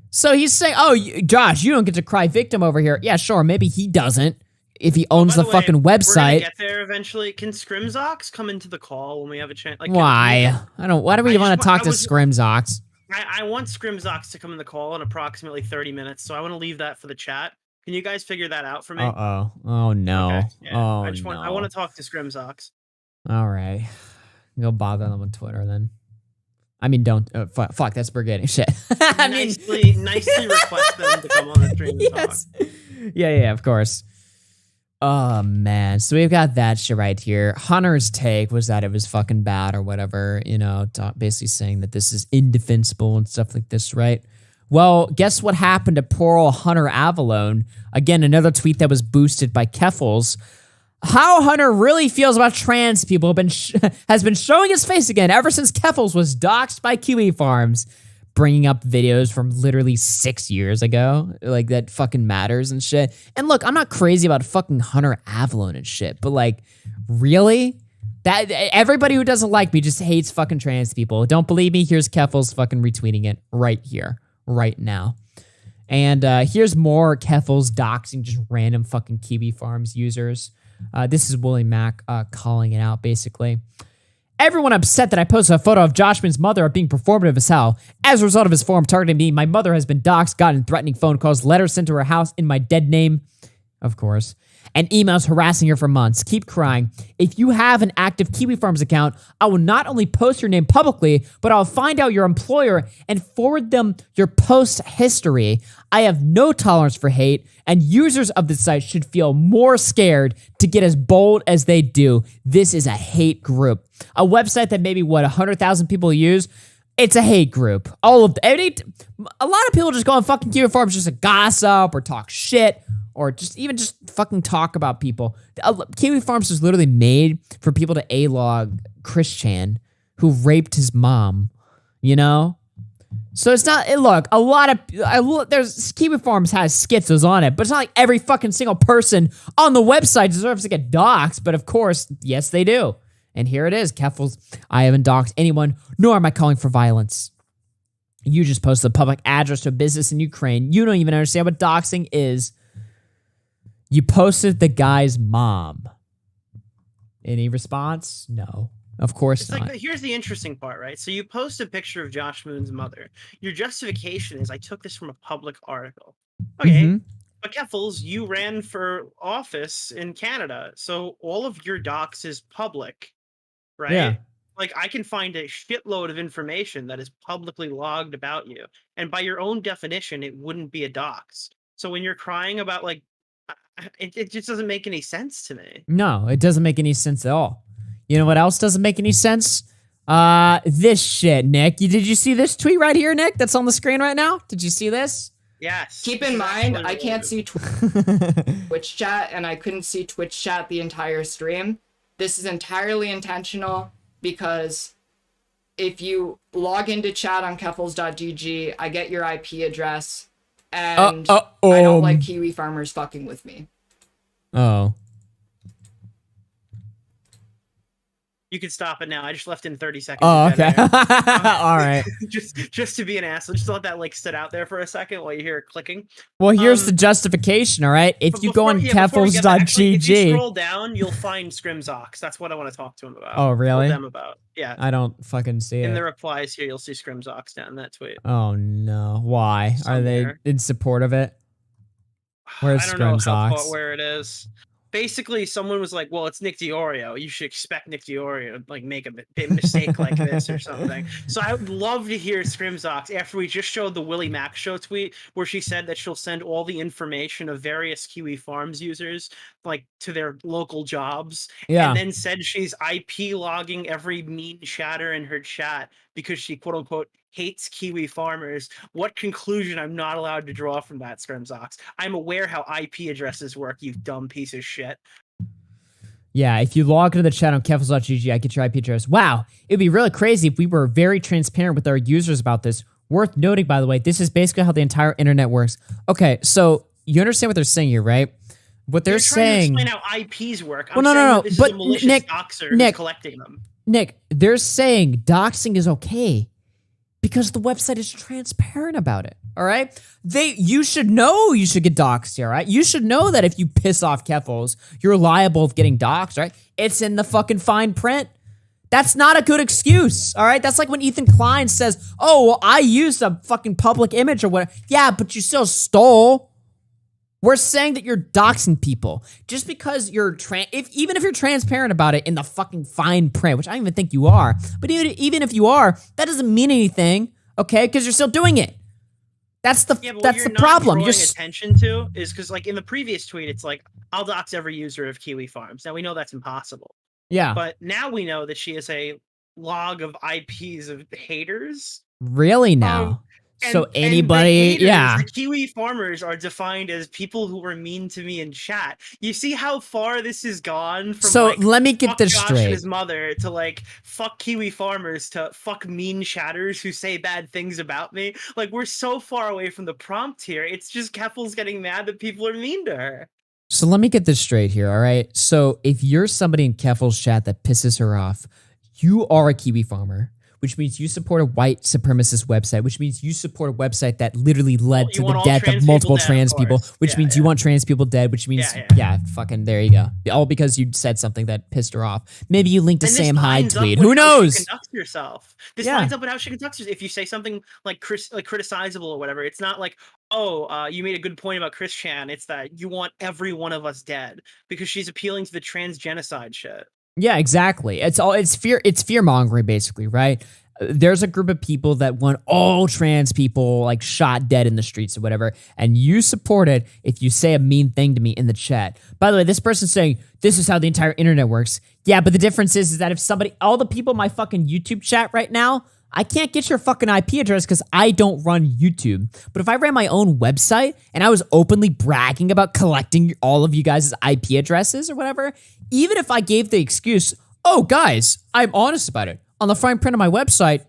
So he's saying, oh, Josh, you don't get to cry victim over here. Yeah, sure, maybe he doesn't if he owns the fucking website. We're gonna get there eventually. Can Scrimzox come into the call when we have a chance? Like, why? Why do we want to talk to Scrimzox? I want Scrimzox to come in the call in approximately 30 minutes, so I want to leave that for the chat. Can you guys figure that out for me? Uh-oh. Oh, no. Okay. Yeah. Oh, I want to talk to Scrimzox. All right. Go bother them on Twitter, then. I mean, don't. Fuck, that's brigade shit. I mean, nicely request them to come on the stream and talk. Yeah, of course. Oh, man. So we've got that shit right here. Hunter's take was that it was fucking bad or whatever, basically saying that this is indefensible and stuff like this, right? Well, guess what happened to poor old Hunter Avalone? Again, another tweet that was boosted by Keffals. How Hunter really feels about trans people has been showing his face again ever since Keffals was doxxed by Kiwi Farms, bringing up videos from literally 6 years ago, like that fucking matters and shit. And look, I'm not crazy about fucking Hunter Avalone and shit, but like, really? That everybody who doesn't like me just hates fucking trans people. Don't believe me? Here's Keffals fucking retweeting it right here, right now. And here's more Keffals doxing just random fucking Kiwi Farms users. This is Willie Mack calling it out, basically. Everyone upset that I posted a photo of Joshman's mother being performative as hell. As a result of his forum targeting me, my mother has been doxxed, gotten threatening phone calls, letters sent to her house in my dead name, of course, and emails harassing her for months. Keep crying. If you have an active Kiwi Farms account, I will not only post your name publicly, but I'll find out your employer and forward them your post history. I have no tolerance for hate, and users of the site should feel more scared to get as bold as they do. This is a hate group. A website that maybe, 100,000 people use? It's a hate group. A lot of people just go on fucking Kiwi Farms just to gossip or talk shit or just fucking talk about people. Kiwi Farms was literally made for people to A-log Chris Chan, who raped his mom, So it's not, look, there's Kiwi Farms has schizos on it, but it's not like every fucking single person on the website deserves to get doxxed, but of course, yes, they do. And here it is, Keffals. I haven't doxxed anyone, nor am I calling for violence. You just posted a public address to a business in Ukraine. You don't even understand what doxing is. You posted the guy's mom. Any response? No. Of course not. Here's the interesting part, right? So you post a picture of Josh Moon's mother. Your justification is, I took this from a public article. Okay, but Keffals, you ran for office in Canada, so all of your docs is public, right? Yeah. Like, I can find a shitload of information that is publicly logged about you, and by your own definition, it wouldn't be a dox. So when you're crying about, like, it just doesn't make any sense to me. No, it doesn't make any sense at all. You know what else doesn't make any sense? This shit, Nick. Did you see this tweet right here, Nick? That's on the screen right now? Did you see this? Yes. Keep in mind, I can't see Twitch chat, and I couldn't see Twitch chat the entire stream. This is entirely intentional because if you log into chat on keffals.gg, I get your IP address, and I don't like Kiwi farmers fucking with me. Oh. You can stop it now. I just left in 30 seconds. Oh, okay. All right. just to be an asshole. Just let that sit out there for a second while you hear it clicking. Well, here's the justification, all right? If you go on keffals.gg. If you scroll down, you'll find Scrimzox. That's what I want to talk to him about. Oh, really? Them about. Yeah. I don't fucking see it. In the replies here, you'll see Scrimzox down in that tweet. Oh, no. Why? Somewhere. Are they in support of it? Where's I don't Scrimzox? know where it is. basically someone was like, well, it's Nick DiOrio. You should expect Nick DiOrio to like make a big mistake like this or something. So I would love to hear Scrimzox after we just showed the Willie Mac show tweet where she said that she'll send all the information of various Kiwi Farms users like to their local jobs. Yeah. And then said she's IP logging every mean chatter in her chat because she quote unquote hates Kiwi farmers. What conclusion I'm not allowed to draw from that, Scrimzox? I'm aware how IP addresses work, you dumb piece of shit. Yeah, if you log into the chat on Keffals.gg, I get your IP address. Wow, it'd be really crazy if we were very transparent with our users about this. Worth noting, by the way, this is basically how the entire internet works. Okay, so you understand what they're saying here, right? What they're saying. To explain how IPs work. Well, no. This But is a malicious doxer who's collecting them. Nick, they're saying doxing is okay because the website is transparent about it. All right, you should know you should get doxed here, right? You should know that if you piss off Keffals, you're liable of getting doxed, right? It's in the fucking fine print. That's not a good excuse, all right? That's like when Ethan Klein says, "Oh, well, I used a fucking public image or whatever." Yeah, but you still stole. We're saying that you're doxing people just because you're even if you're transparent about it in the fucking fine print, which I don't even think you are. But even if you are, that doesn't mean anything, okay? Because you're still doing it. That's the problem. You're attention to is because like in the previous tweet, it's like I'll dox every user of Kiwi Farms. Now we know that's impossible. Yeah. But now we know that she has a log of IPs of haters. Really now? So anybody, the Kiwi farmers are defined as people who were mean to me in chat. You see how far this has gone from let me get this Josh straight. And his mother to like fuck Kiwi farmers to fuck mean chatters who say bad things about me. Like we're so far away from the prompt here. It's just Keffals getting mad that people are mean to her. So let me get this straight here, all right? So if you're somebody in Keffals chat that pisses her off, you are a Kiwi farmer, which means you support a white supremacist website, which means you support a website that literally led to the death of multiple trans people, which means you want trans people dead, which means, fucking there you go. All because you said something that pissed her off. Maybe you linked a Sam Hyde tweet. Who knows? This lines up with how she conducts herself. If you say something like criticizable or whatever, it's not like, you made a good point about Chris Chan. It's that you want every one of us dead because she's appealing to the trans genocide shit. Yeah, exactly. It's fear mongering basically, right? There's a group of people that want all trans people like shot dead in the streets or whatever, and you support it if you say a mean thing to me in the chat. By the way, this person's saying this is how the entire internet works. Yeah, but the difference is that if all the people in my fucking YouTube chat right now, I can't get your fucking IP address because I don't run YouTube. But if I ran my own website and I was openly bragging about collecting all of you guys' IP addresses or whatever, even if I gave the excuse, oh, guys, I'm honest about it. On the fine print of my website,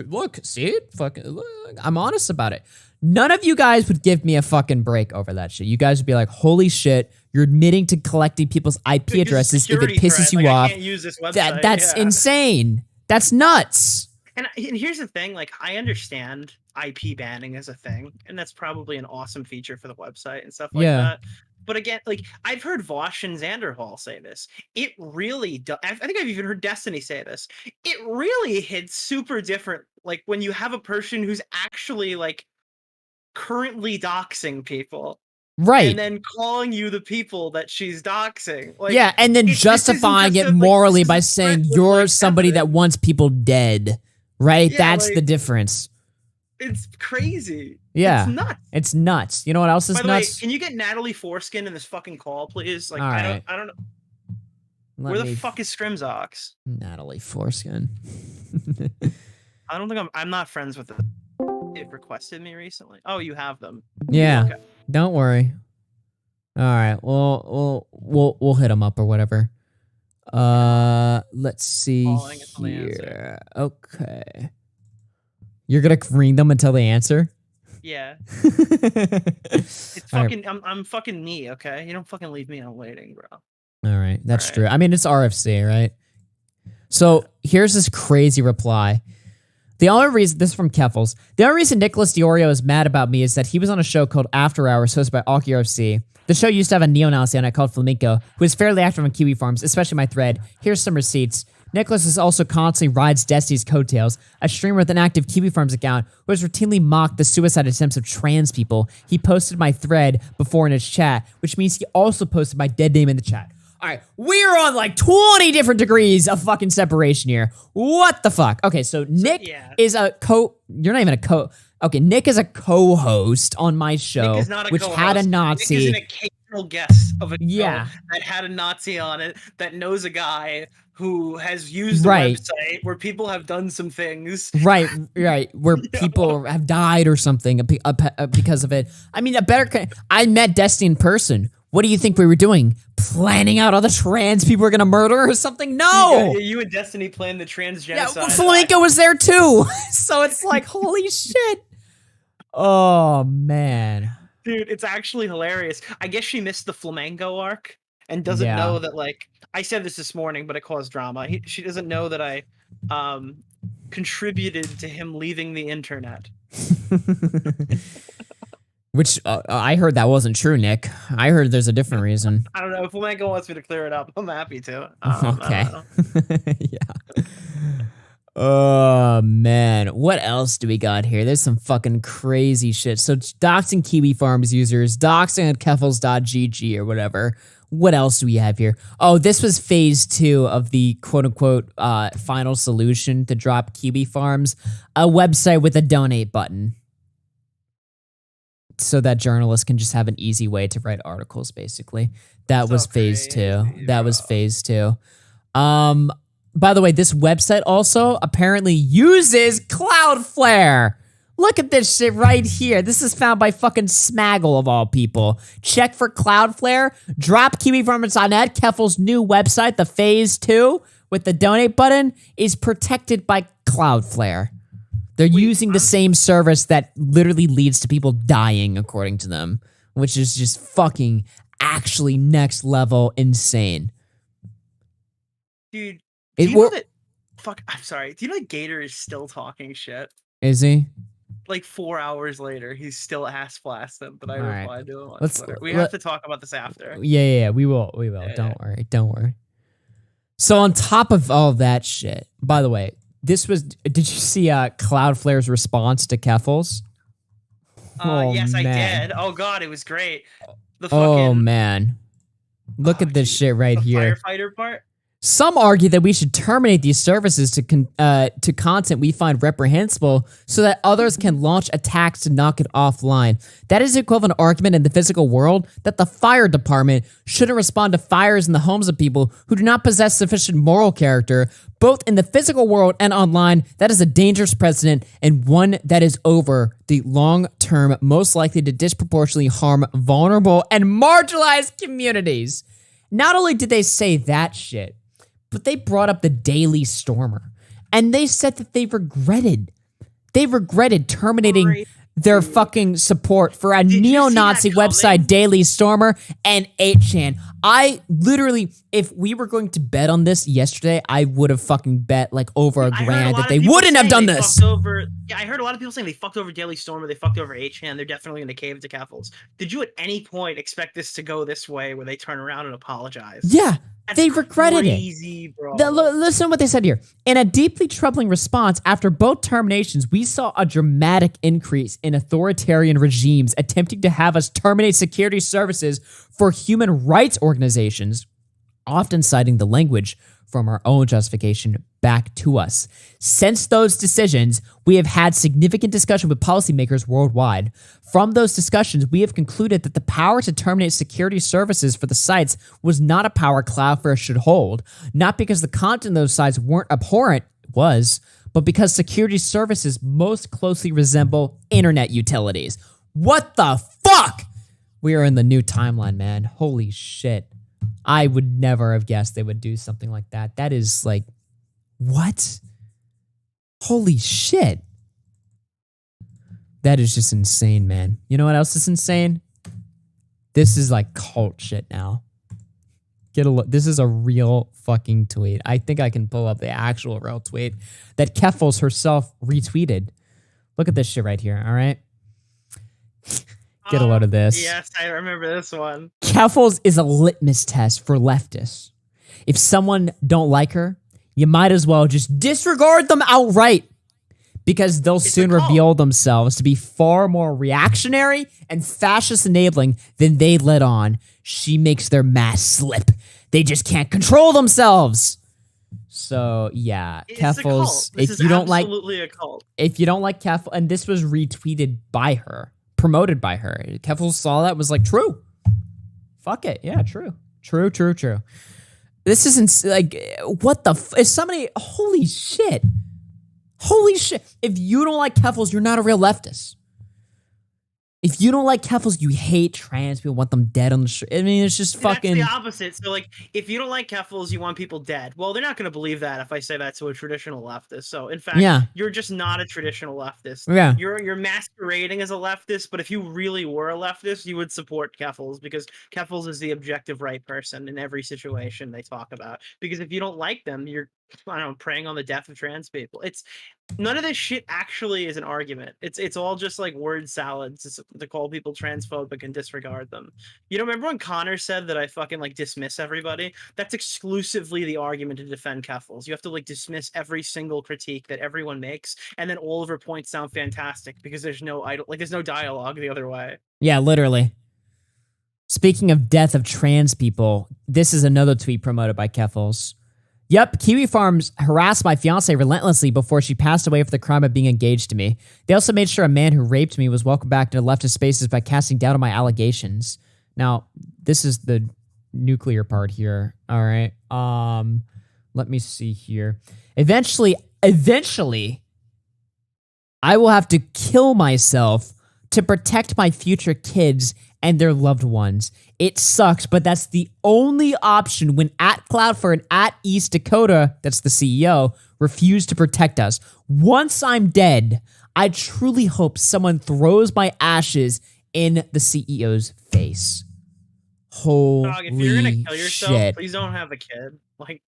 look, see it? Fucking look, I'm honest about it. None of you guys would give me a fucking break over that shit. You guys would be like, holy shit, you're admitting to collecting people's IP addresses if it pisses you off. I can't use this website. That's insane. That's nuts. And here's the thing, like, I understand IP banning is a thing, and that's probably an awesome feature for the website and stuff like that. But again, like, I've heard Vosh and Xanderhall say this. It really does. I think I've even heard Destiny say this. It really hits super different, like, when you have a person who's actually, like, currently doxing people. Right. And then calling you the people that she's doxing. Like, yeah, and then justifying it morally by saying you're somebody that wants people dead. Right? Yeah, that's the difference. It's crazy. Yeah. It's nuts. It's nuts. You know what else is By the nuts? way, can you get Natalie Foreskin in this fucking call, please? Like, All I right. don't know. Where the fuck is Scrimzox? Natalie Foreskin. I don't think I'm not friends with them. They've requested me recently. Oh, you have them. Yeah. Okay. Don't worry. All right. We'll hit them up or whatever. Let's see here. Okay. You're gonna ring them until they answer? Yeah. It's fucking right. I'm fucking me, okay? You don't fucking leave me on waiting, bro. All right, that's true. I mean, it's RFC, right? So here's this crazy reply. The only reason, this is from Keffals, the only reason Nicholas DiOrio is mad about me is that he was on a show called After Hours, hosted by Aki RFC. The show used to have a neo-Nazi on it called Flamenco, who is fairly active on Kiwi Farms, especially my thread. Here's some receipts. Nicholas is also constantly rides Destiny's coattails, a streamer with an active Kiwi Farms account who has routinely mocked the suicide attempts of trans people. He posted my thread before in his chat, which means he also posted my dead name in the chat. All right, we're on like 20 different degrees of fucking separation here. What the fuck? Okay, so Nick is a you're not even a okay, Nick is a co-host on my show, Nick is not a which co-host. had a Nazi. Nick is an occasional guest of a show that had a Nazi on it, that knows a guy who has used the website where people have done some things. Right, where people have died or something because of it. I mean, I met Destiny in person. What do you think we were doing? Planning out all the trans people we're gonna murder or something? No! You and Destiny planned the trans genocide. Yeah, Flamenco was there too! So it's like, holy shit! Oh, man. Dude, it's actually hilarious. I guess she missed the Flamenco arc and doesn't know that, like, I said this morning, but it caused drama. She doesn't know that I contributed to him leaving the internet. Which I heard that wasn't true, Nick. I heard there's a different reason. I don't know. If Flamenco wants me to clear it up, I'm happy to. Okay. Yeah. Oh, man. What else do we got here? There's some fucking crazy shit. So doxing Kiwi Farms users, doxing at Keffals.gg or whatever. What else do we have here? Oh, this was phase 2 of the quote-unquote final solution to drop Kiwi Farms. A website with a donate button. So that journalists can just have an easy way to write articles, basically. That was phase 2. That was phase 2. By the way, this website also apparently uses Cloudflare. Look at this shit right here. This is found by fucking Smaggle of all people. Check for Cloudflare. Drop KiwiFarmers.net. Keffals' new website, the phase 2 with the donate button, is protected by Cloudflare. They're using the same service that literally leads to people dying, according to them, which is just fucking actually next level insane. Dude, do you know that? Fuck, I'm sorry. Do you know that Gator is still talking shit? Is he? Like 4 hours later, he's still ass blasted that I replied to him on Twitter. We have have to talk about this after. Yeah, we will. Yeah. Don't worry. So on top of all that shit, by the way, did you see Cloudflare's response to Keffals? Yes, I did. Oh god, it was great. Oh man. Look at this shit right here. Firefighter part? Some argue that we should terminate these services to content we find reprehensible so that others can launch attacks to knock it offline. That is the equivalent argument in the physical world that the fire department shouldn't respond to fires in the homes of people who do not possess sufficient moral character, both in the physical world and online. That is a dangerous precedent and one that is over the long term most likely to disproportionately harm vulnerable and marginalized communities. Not only did they say that shit, but they brought up the Daily Stormer, and they said that they regretted terminating their fucking support for a neo-Nazi website, Daily Stormer, and 8chan. I literally, if we were going to bet on this yesterday, I would have fucking bet like over $1,000 that they wouldn't have done this. I heard a lot of people saying they fucked over Daily Stormer, they fucked over 8chan, they're definitely going to cave to Keffals. Did you at any point expect this to go this way where they turn around and apologize? Yeah. They regretted it. Bro. Listen to what they said here. In a deeply troubling response, after both terminations, we saw a dramatic increase in authoritarian regimes attempting to have us terminate security services for human rights organizations, often citing the language from our own justification back to us. Since those decisions, we have had significant discussion with policymakers worldwide. From those discussions, we have concluded that the power to terminate security services for the sites was not a power Cloudflare should hold, not because the content of those sites weren't abhorrent, but because security services most closely resemble internet utilities. What the fuck? We are in the new timeline, man. Holy shit. I would never have guessed they would do something like that. That is like, what? Holy shit. That is just insane, man. You know what else is insane? This is like cult shit now. Get a look. This is a real fucking tweet. I think I can pull up the actual real tweet that Keffals herself retweeted. Look at this shit right here, all right? Get a load of this. Yes, I remember this one. Keffals is a litmus test for leftists. If someone don't like her, you might as well just disregard them outright, because they'll soon reveal themselves to be far more reactionary and fascist enabling than they let on. She makes their mask slip. They just can't control themselves. So yeah, Keffals. If you don't like, absolutely a cult. If you don't like Keffals, and this was retweeted by her, promoted by her. Keffals saw that, was like, true. Fuck it, yeah, true. This isn't like, what the? If somebody, holy shit. If you don't like Keffals, you're not a real leftist. If you don't like Keffals, you hate trans people, want them dead on the street. I mean, it's just fucking... That's the opposite. So, like, if you don't like Keffals, you want people dead. Well, they're not going to believe that if I say that to a traditional leftist. So, in fact, you're just not a traditional leftist. Yeah. You're masquerading as a leftist, but if you really were a leftist, you would support Keffals, because Keffals is the objective right person in every situation they talk about. Because if you don't like them, you're, I don't know, preying on the death of trans people. It's... None of this shit actually is an argument. It's all just like word salads to call people transphobic and disregard them. You know, remember when Connor said that I fucking like dismiss everybody? That's exclusively the argument to defend Keffals. You have to like dismiss every single critique that everyone makes, and then all of her points sound fantastic because there's no there's no dialogue the other way. Yeah, literally. Speaking of death of trans people, this is another tweet promoted by Keffals. Yep, Kiwi Farms harassed my fiance relentlessly before she passed away for the crime of being engaged to me. They also made sure a man who raped me was welcomed back to leftist spaces by casting doubt on my allegations. Now, this is the nuclear part here. All right. Let me see here. Eventually, I will have to kill myself to protect my future kids and their loved ones. It sucks, but that's the only option when at Cloudflare and at East Dakota, that's the CEO, refuse to protect us. Once I'm dead, I truly hope someone throws my ashes in the CEO's face. Holy Dog, if you're gonna kill yourself, shit. please don't have a kid. Like,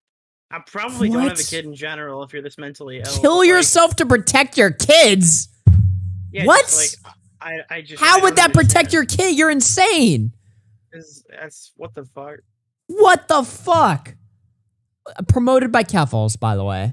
I probably don't have a kid in general if you're this mentally ill. Kill yourself to protect your kids? Yeah, what? Just, like, I just... How would that protect your kid? You're insane. That's what the fuck? What the fuck? Promoted by Keffals, by the way.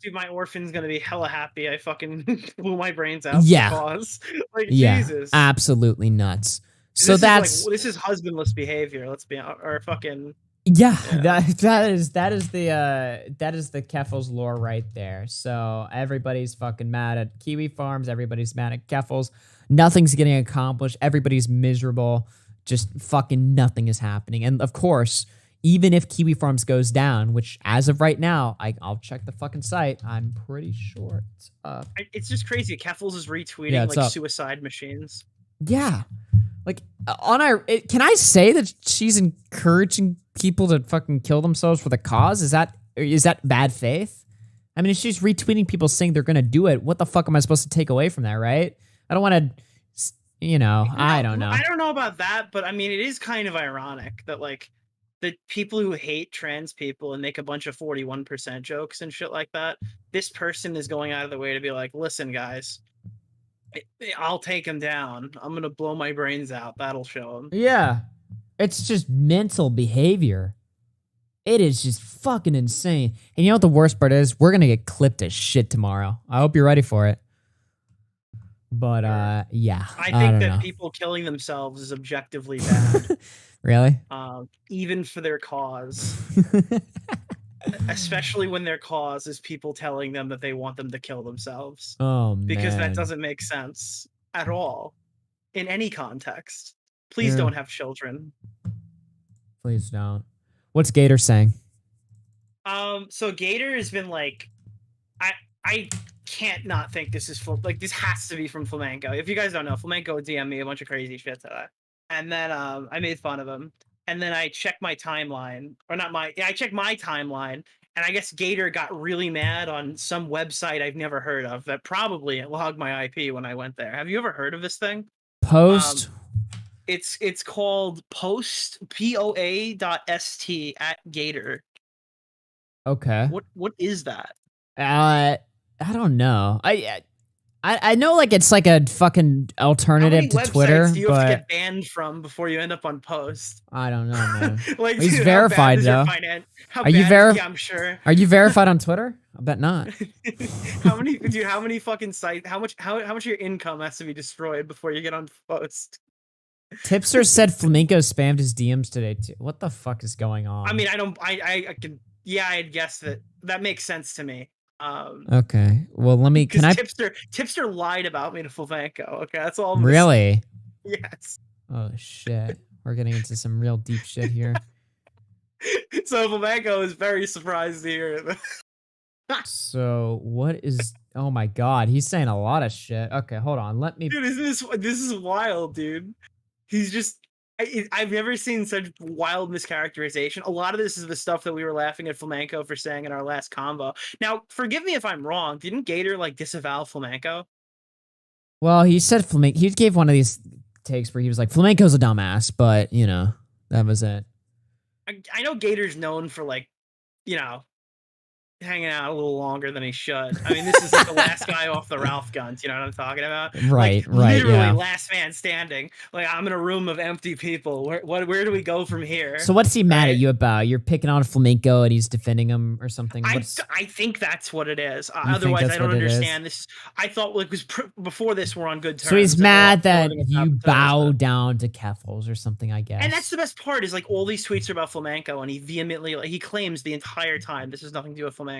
Dude, my orphan's gonna be hella happy I fucking blew my brains out Yeah. for cause. Like, Yeah, Jesus. absolutely nuts. So This that's... is like, this is husbandless behavior, let's be honest. Or fucking... Yeah, that is the Keffals lore right there. So everybody's fucking mad at Kiwi Farms, everybody's mad at Keffals. Nothing's getting accomplished. Everybody's miserable. Just fucking nothing is happening. And of course, even if Kiwi Farms goes down, which as of right now, I'll check the fucking site. I'm pretty sure it's up. It's just crazy. Keffals is retweeting Yeah, it's like up. suicide machines. Yeah. Like, can I say that she's encouraging people to fucking kill themselves for the cause? Is that bad faith? I mean, if she's retweeting people saying they're gonna do it, what the fuck am I supposed to take away from that, right? I don't want to, I don't know. I don't know about that, but I mean, it is kind of ironic that like the people who hate trans people and make a bunch of 41% jokes and shit like that, this person is going out of the way to be like, listen, guys, I'll take him down. I'm gonna blow my brains out. That'll show him. Yeah. It's just mental behavior. It is just fucking insane. And you know what the worst part is? We're gonna get clipped as shit tomorrow. I hope you're ready for it. But yeah. I think that know. people killing themselves is objectively bad. Really? Even for their cause. Especially when their cause is people telling them that they want them to kill themselves. Oh, man. Because that doesn't make sense at all in any context. Please don't have children. Please don't. What's Gator saying? So Gator has been like, I can't not think this is this has to be from Flamenco. If you guys don't know, Flamenco DM'd me a bunch of crazy shit today, and then I made fun of him. And then I checked my timeline, I checked my timeline, and I guess Gator got really mad on some website I've never heard of that probably logged my IP when I went there. Have you ever heard of this thing? Post? It's called post, POA.st @Gator. Okay. What is that? I don't know. I know like it's like a fucking alternative to Twitter, do you have to but get banned from before you end up on Post? I don't know, man. Like, He's dude, verified though. Are you verified? Yeah, I'm sure. Are you verified on Twitter? I bet not. How many fucking sites? How much of your income has to be destroyed before you get on Post? Tipster said Flamenco spammed his DMs today too. What the fuck is going on? I mean, I can. Yeah, I'd guess that makes sense to me. Okay. Well, let me. Can I? Tipster lied about me to Flamenco. Okay, that's all. I'm Really? Yes. Oh shit. We're getting into some real deep shit here. So Flamenco is very surprised to hear. So what is? Oh my god, he's saying a lot of shit. Okay, hold on. Let me. Dude, this is wild, dude. He's just. I've never seen such wild mischaracterization. A lot of this is the stuff that we were laughing at Flamenco for saying in our last combo. Now, forgive me if I'm wrong. Didn't Gator like disavow Flamenco? Well, he said Flamenco. He gave one of these takes where he was like, "Flamenco's a dumbass," but you know, that was it. I know Gator's known for like, you know, hanging out a little longer than he should. I mean, this is like the last guy off the Ralph guns. You know what I'm talking about? Right, like, right. Literally Yeah. last man standing. Like, I'm in a room of empty people. Where do we go from here? So what's he mad at you about? You're picking on Flamenco and he's defending him or something? I think that's what it is. Otherwise, I don't understand this. I thought like before this we're on good terms. So he's mad that you bow down to Keffals or something, I guess. And that's the best part is like all these tweets are about Flamenco, and he vehemently he claims the entire time this has nothing to do with Flamenco.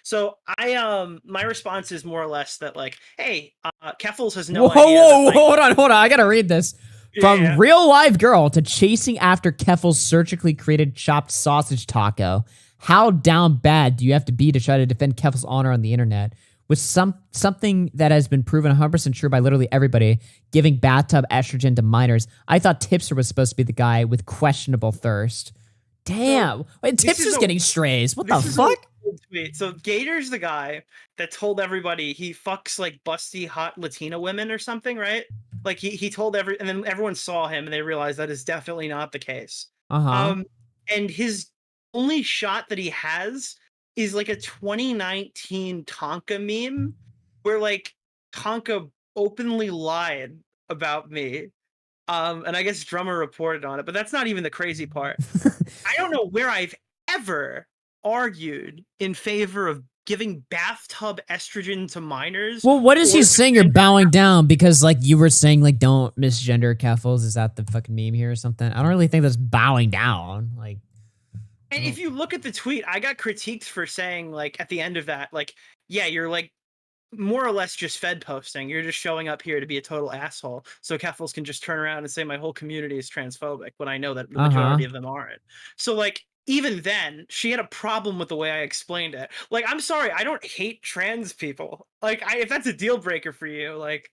So my response is more or less that like, hey, Keffals has no idea. Whoa, hold on. I gotta read this. From real live girl to chasing after Keffals' surgically created chopped sausage taco. How down bad do you have to be to try to defend Keffals' honor on the internet? With something that has been proven 100% true by literally everybody, giving bathtub estrogen to minors. I thought Tipster was supposed to be the guy with questionable thirst. Damn. Wait, Tipster's getting strays. What the fuck? Tweet. So Gator's the guy that told everybody he fucks like busty hot Latina women or something, right? Like he told and then everyone saw him and they realized that is definitely not the case. And his only shot that he has is like a 2019 Tonka meme where like Tonka openly lied about me. And I guess Drummer reported on it, but that's not even the crazy part. I don't know where I've ever argued in favor of giving bathtub estrogen to minors. Well, what is he saying? You're bowing down because like you were saying like don't misgender Keffals. Is that the fucking meme here or something? I don't really think that's bowing down. Like, and if you look at the tweet, I got critiqued for saying like at the end of that, like, yeah, you're like more or less just fed posting. You're just showing up here to be a total asshole. So Keffals can just turn around and say my whole community is transphobic when I know that the majority of them aren't. So like, even then, she had a problem with the way I explained it. Like, I'm sorry, I don't hate trans people. Like, if that's a deal breaker for you, like,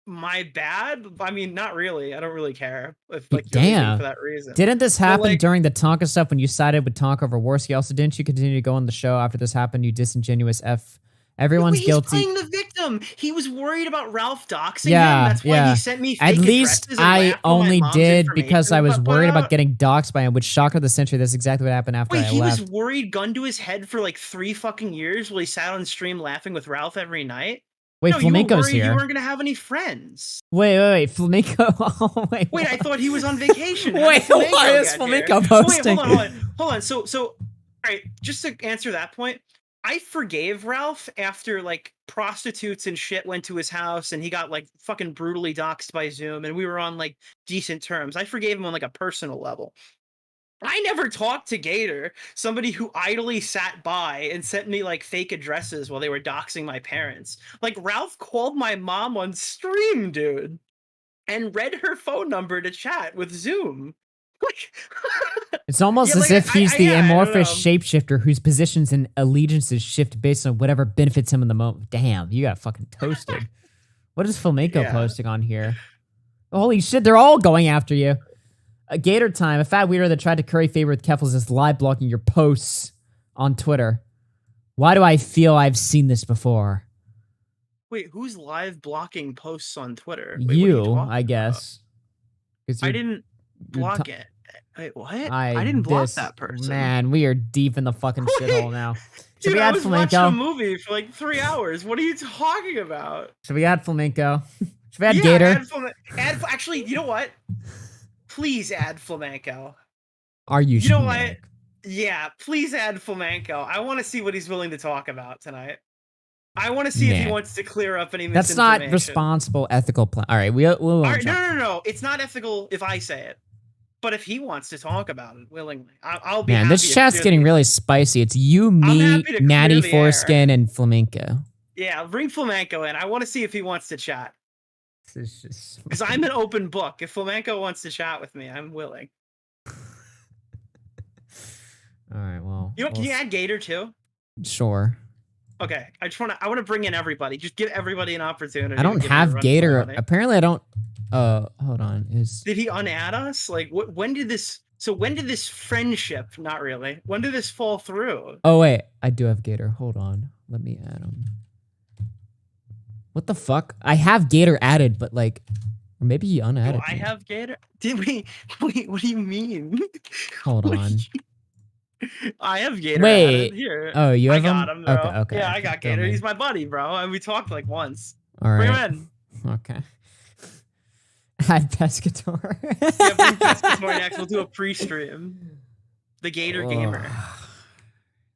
my bad. I mean, not really. I don't really care if like you're leaving for that reason. Didn't this happen during the Tonka stuff when you sided with Tonka over Worski? Also, didn't you continue to go on the show after this happened? You disingenuous F. Everyone's guilty. He's playing the victim. He was worried about Ralph doxing him. That's why he sent me fake At least I only did because I was worried about getting doxed by him, which shock of the century. That's exactly what happened after I left. He was worried, gun to his head for like 3 fucking years while he sat on stream laughing with Ralph every night. Wait, no, Flamenco's here. You weren't gonna have any friends. Wait, Flamenco. Oh, wait, I thought he was on vacation. Wait, why is Flamenco posting? Wait, hold on. So, all right, just to answer that point. I forgave Ralph after like prostitutes and shit went to his house and he got like fucking brutally doxxed by Zoom and we were on like decent terms. I forgave him on like a personal level. I never talked to Gator, somebody who idly sat by and sent me like fake addresses while they were doxing my parents. Like Ralph called my mom on stream, dude, and read her phone number to chat with Zoom. It's almost as if he's the amorphous shapeshifter whose positions and allegiances shift based on whatever benefits him in the moment. Damn, you got fucking toasted. What is Flamenco posting on here? Holy shit, they're all going after you. A Gator time, a fat weirdo that tried to curry favor with Keffals is live blocking your posts on Twitter. Why do I feel I've seen this before? Wait, who's live blocking posts on Twitter? Wait, I guess. I didn't block it. Wait, what? I didn't block that person. Man, we are deep in the fucking shithole now. Should Dude, we I add was watching a flamenco? movie for like 3 hours. What are you talking about? Should we add flamenco? Should we add Yeah, gator? actually, you know what? Please add flamenco. Are you? You know sure? what? Yeah, please add flamenco. I want to see what he's willing to talk about tonight. I want to see if he Nah. wants to clear up any That's misinformation. not responsible, ethical plan. All right, we'll All right, no. It's not ethical if I say it. But if he wants to talk about it willingly, I'll be Man, happy this to chat's clear getting the- really spicy. It's you, me, happy to Natty clear the Foreskin, and Flamenco. Yeah, bring flamenco in. I want to see if he wants to chat. This is just... Because I'm an open book. If flamenco wants to chat with me, I'm willing. All right, well. You know, can you add Gator too? Sure. Okay, I want to bring in everybody. Just give everybody an opportunity. I don't to give me a have run for Gator. money. Apparently, I don't. Hold on. Did he unadd us? Like, when did this? So when did this friendship? Not really. When did this fall through? Oh wait, I do have Gator. Hold on. Let me add him. What the fuck? I have Gator added, but like, or maybe he unadded. Do I me. have Gator? Did we? Wait, what do you mean? Hold on. I have Gator Wait. added here. Oh, you have I got him? him, bro. Okay. Yeah, I got Throw Gator. him He's in. my buddy, bro. And we talked like once. All Bring right. him in. Okay. Add Pescator. Yeah, bring Pescator next. We'll do a pre-stream. The Gator Gamer.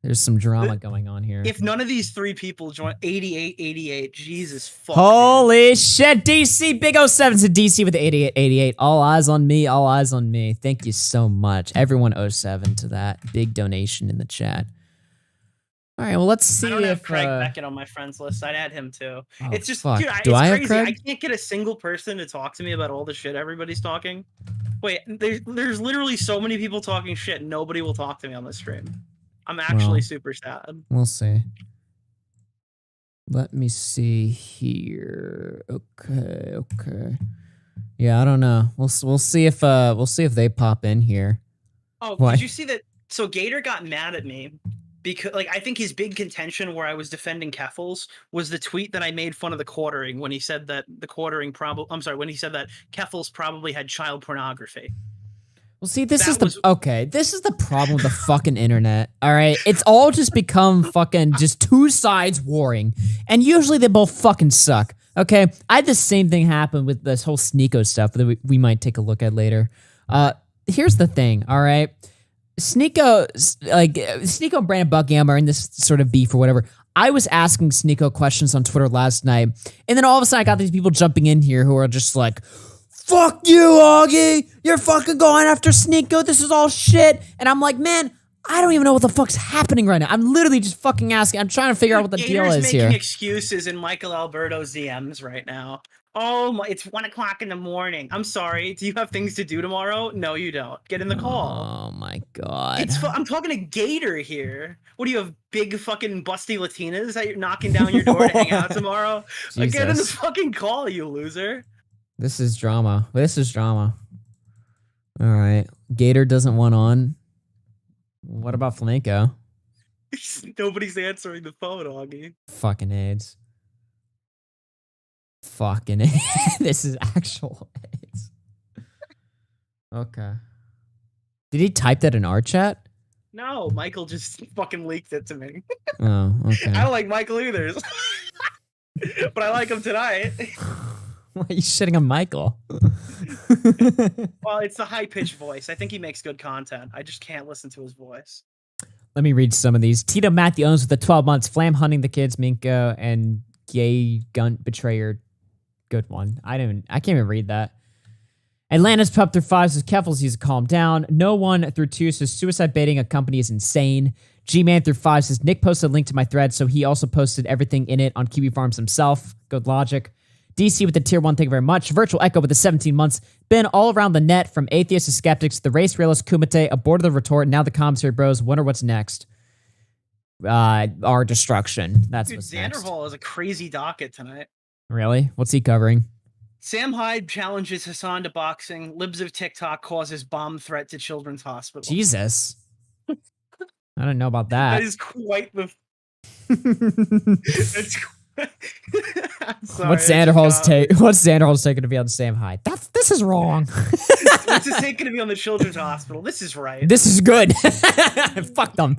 There's some drama going on here. If none of these three people join 8888, Jesus fuck. Holy shit, DC Big 07 to DC with the 8888. All eyes on me, all eyes on me. Thank you so much. Everyone 07 to that. Big donation in the chat. All right, well, let's see I don't have if Craig Beckett on my friends list. I'd add him too. Oh, It's just, fuck. dude, Do it's I have crazy. Craig? I can't get a single person to talk to me about all the shit everybody's talking. Wait, there's literally so many people talking shit. Nobody will talk to me on this stream. I'm actually Well, super sad. We'll see. Let me see here. Okay. Yeah, I don't know. We'll see if they pop in here. Oh, Why? did you see that? So Gator got mad at me because, like, I think his big contention where I was defending Keffals was the tweet that I made fun of the quartering when he said that when he said that Keffals probably had child pornography. Well, see, this is the problem with the fucking internet. All right, it's all just become fucking just two sides warring, and usually they both fucking suck. Okay, I had the same thing happen with this whole Sneeko stuff that we might take a look at later. Here's the thing, all right. Sneeko and Brandon Buckingham are in this sort of beef or whatever. I was asking Sneeko questions on Twitter last night, and then all of a sudden I got these people jumping in here who are just like, fuck you, Augie! You're fucking going after Sneeko, this is all shit! And I'm like, man, I don't even know what the fuck's happening right now. I'm literally just fucking asking. I'm trying to figure out what the deal Gator's is here. making excuses in Michael Alberto's DMs right now. Oh my, it's 1 o'clock in the morning. I'm sorry. Do you have things to do tomorrow? No, you don't. Get in the call. Oh my god. I'm talking to Gator here. What do you have, big fucking busty Latinas that you're knocking down your door to hang out tomorrow? Get in the Jesus. fucking call, you loser. This is drama. All right. Gator doesn't want on. What about Flamenco? Nobody's answering the phone, Augie. Fucking AIDS. Fucking AIDS. This is actual AIDS. Okay. Did he type that in our chat? No, Michael just fucking leaked it to me. Oh, okay. I don't like Michael either. But I like him tonight. Why are you shitting on Michael? Well, it's the high-pitched voice. I think he makes good content. I just can't listen to his voice. Let me read some of these. Tito Matthew owns with the 12 months. Flam hunting the kids, Minko, and Gay Gunt Betrayer. Good one. I can't even read that. Atlanta's pup through 5 says Keffals needs to calm down. No one through 2 says suicide baiting a company is insane. G-Man through 5 says Nick posted a link to my thread, so he also posted everything in it on Kiwi Farms himself. Good logic. DC with the tier 1, thank you very much. Virtual Echo with the 17 months. Been all around the net from atheists to skeptics, the race realist, Kumite, aborted the retort, now the commissary bros. Wonder what's next. Our destruction. That's Dude, what's next. Xanderhall has a crazy docket tonight. Really? What's he covering? Sam Hyde challenges Hassan to boxing. Libs of TikTok causes bomb threat to Children's Hospital. Jesus. I don't know about that. That is quite the... Sorry, What's Xanderhall's take? What's Xanderhall's take going to be on Sam Hyde? This is wrong. What's his take going to be on the Children's Hospital? This is right. This is good. Fuck them.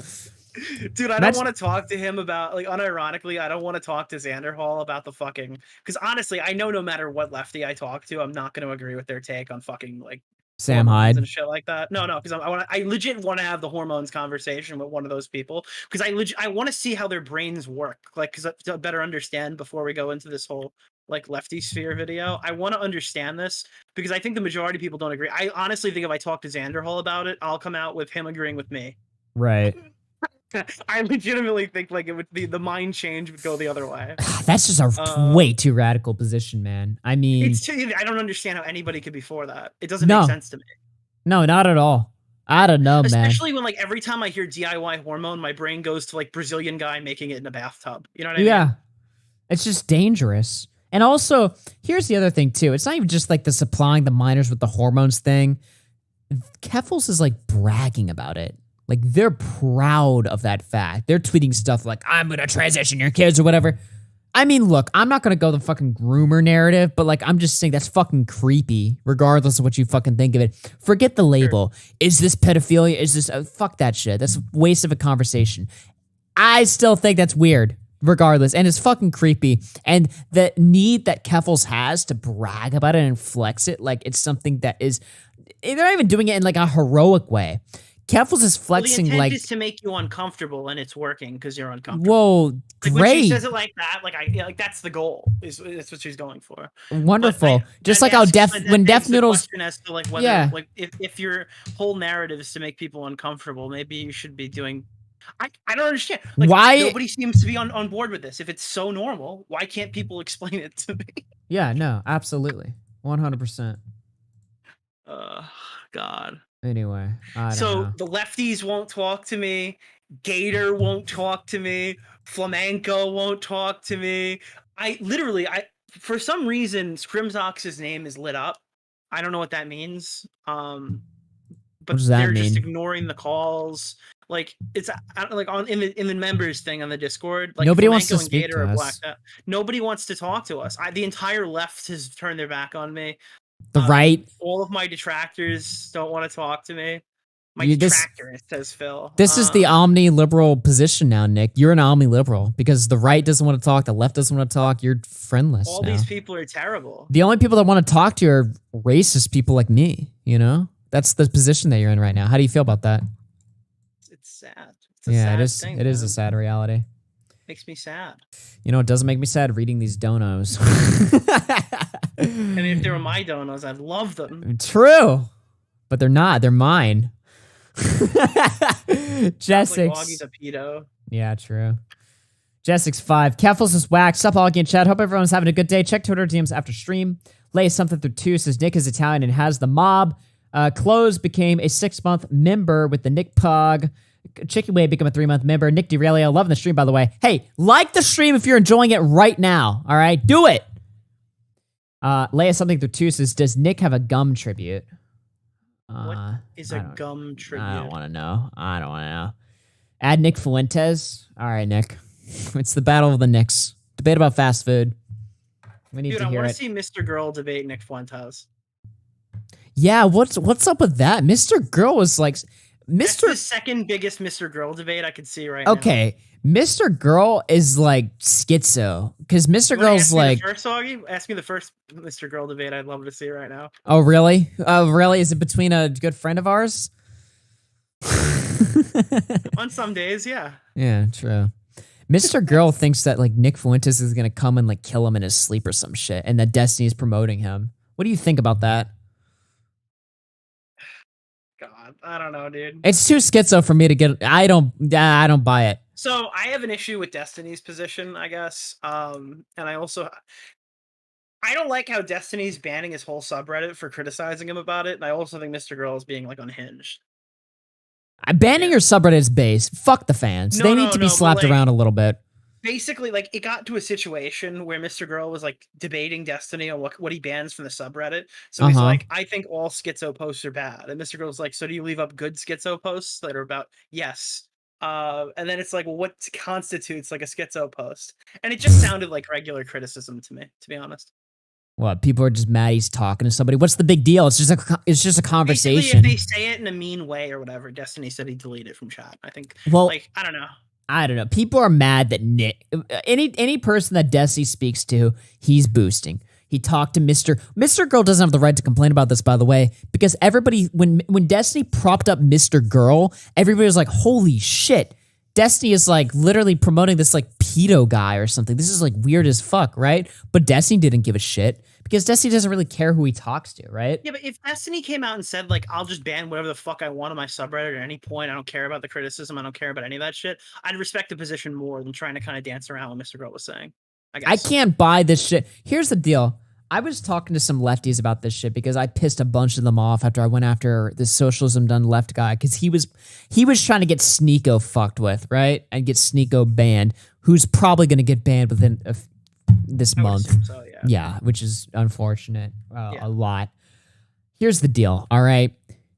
Dude, I don't want to talk to him about, like, unironically, I don't want to talk to Xander Hall about the fucking, because honestly, I know no matter what lefty I talk to, I'm not going to agree with their take on fucking, like, Sam hormones Hyde and shit like that. No, because I legit want to have the hormones conversation with one of those people, because I want to see how their brains work, like, because to better understand before we go into this whole, like, lefty sphere video. I want to understand this, because I think the majority of people don't agree. I honestly think if I talk to Xander Hall about it, I'll come out with him agreeing with me. Right. I legitimately think like it would the mind change would go the other way. That's just a way too radical position, man. I mean, it's too, I don't understand how anybody could be for that. It doesn't make sense to me. No, not at all. I don't know, man. Especially when, like, every time I hear DIY hormone, my brain goes to, like, Brazilian guy making it in a bathtub. You know what I mean? Yeah. It's just dangerous. And also, here's the other thing too. It's not even just like the supplying the minors with the hormones thing. Keffals is like bragging about it. Like, they're proud of that fact. They're tweeting stuff like, I'm going to transition your kids or whatever. I mean, look, I'm not going to go the fucking groomer narrative, but like, I'm just saying that's fucking creepy, regardless of what you fucking think of it. Forget the label. Sure. Is this pedophilia? Is this, fuck that shit. That's a waste of a conversation. I still think that's weird, regardless. And it's fucking creepy. And the need that Keffals has to brag about it and flex it, like it's something that is, they're not even doing it in like a heroic way. Keffals is flexing, the intent like, is to make you uncomfortable, and it's working because you're uncomfortable. Whoa, like, great! When she says it like that, like that's the goal. That's what she's going for. Wonderful. Just like how when Def Noodles, as to like whether, like if your whole narrative is to make people uncomfortable, maybe you should be doing. I don't understand. Like, why nobody seems to be on board with this. If it's so normal, why can't people explain it to me? Yeah, no, absolutely, 100%. God. Anyway, I don't know. The lefties won't talk to me. Gator won't talk to me. Flamenco won't talk to me. I for some reason, Scrimzox's name is lit up. I don't know what that means. But they're just ignoring the calls. Like, it's like in the members thing on the Discord. Like, nobody Flamenco wants to and speak Gator to are us. Nobody wants to talk to us. The entire left has turned their back on me. The right. All of my detractors don't want to talk to me. My detractor, says Phil. This is the omni-liberal position now, Nick. You're an omni-liberal because the right doesn't want to talk, the left doesn't want to talk. You're friendless. All these people are terrible. The only people that want to talk to you are racist people like me. You know, that's the position that you're in right now. How do you feel about that? It's sad. It's a sad thing, it is a sad reality. Makes me sad. You know, it doesn't make me sad reading these donos. I mean, if they were my donos, I'd love them. True, but they're not. They're mine. Jessix. Like Augie's a pedo. Yeah, true. Jessix 5. Keffals is whack. Sup, Augie and chat. Hope everyone's having a good day. Check Twitter DMs after stream. Lay something through 2 says Nick is Italian and has the mob. Close became a 6-month member with the Nick Pog. Chicken Way become a 3-month member. Nick D'Aurelio, loving the stream, by the way. Hey, like the stream if you're enjoying it right now. All right, do it. Leia something through 2 says, does Nick have a gum tribute? What is a gum tribute? I don't want to know. Add Nick Fuentes. All right, Nick. It's the battle of the Nicks. Debate about fast food. We need to hear it. I want to see Mr. Girl debate Nick Fuentes. Yeah, what's up with that? Mr. Girl was like... That's the second biggest Mr. Girl debate I could see right now. Okay, Mr. Girl is like schizo because Mr. Girl's like. Ask me the first Mr. Girl debate I'd love to see right now. Oh really? Really? Is it between a good friend of ours? On some days, yeah. Yeah, true. Mr. Girl thinks that like Nick Fuentes is gonna come and like kill him in his sleep or some shit, and that Destiny is promoting him. What do you think about that? God, I don't know, dude. It's too schizo for me to get. I don't buy it. So I have an issue with Destiny's position, I guess. And I don't like how Destiny's banning his whole subreddit for criticizing him about it. And I also think Mr. Girl is being like unhinged. Banning your subreddit is base. Fuck the fans. They need to be slapped around a little bit. Basically, like, it got to a situation where Mr. Girl was like debating Destiny on what he bans from the subreddit. So he's like, I think all schizo posts are bad. And Mr. Girl's like, so do you leave up good schizo posts that are about yes? And then it's like, well, what constitutes like a schizo post? And it just sounded like regular criticism to me, to be honest. What, people are just mad he's talking to somebody? What's the big deal? It's just a conversation. Basically, if they say it in a mean way or whatever, Destiny said he deleted it from chat. I think. Well, like, I don't know. I don't know. People are mad that Nick, any person that Destiny speaks to, he's boosting. He talked to Mr. Girl doesn't have the right to complain about this, by the way, because everybody, when Destiny propped up Mr. Girl, everybody was like, holy shit. Destiny is like literally promoting this like pedo guy or something. This is like weird as fuck, right? But Destiny didn't give a shit because Destiny doesn't really care who he talks to, right? Yeah, but if Destiny came out and said, like, I'll just ban whatever the fuck I want on my subreddit at any point, I don't care about the criticism, I don't care about any of that shit, I'd respect the position more than trying to kind of dance around what Mr. Girl was saying, I guess. I can't buy this shit. Here's the deal. I was talking to some lefties about this shit because I pissed a bunch of them off after I went after this socialism done left guy because he was trying to get Sneeko fucked with, right? And get Sneeko banned, who's probably going to get banned within this month. So, yeah, which is unfortunate. A lot. Here's the deal, all right?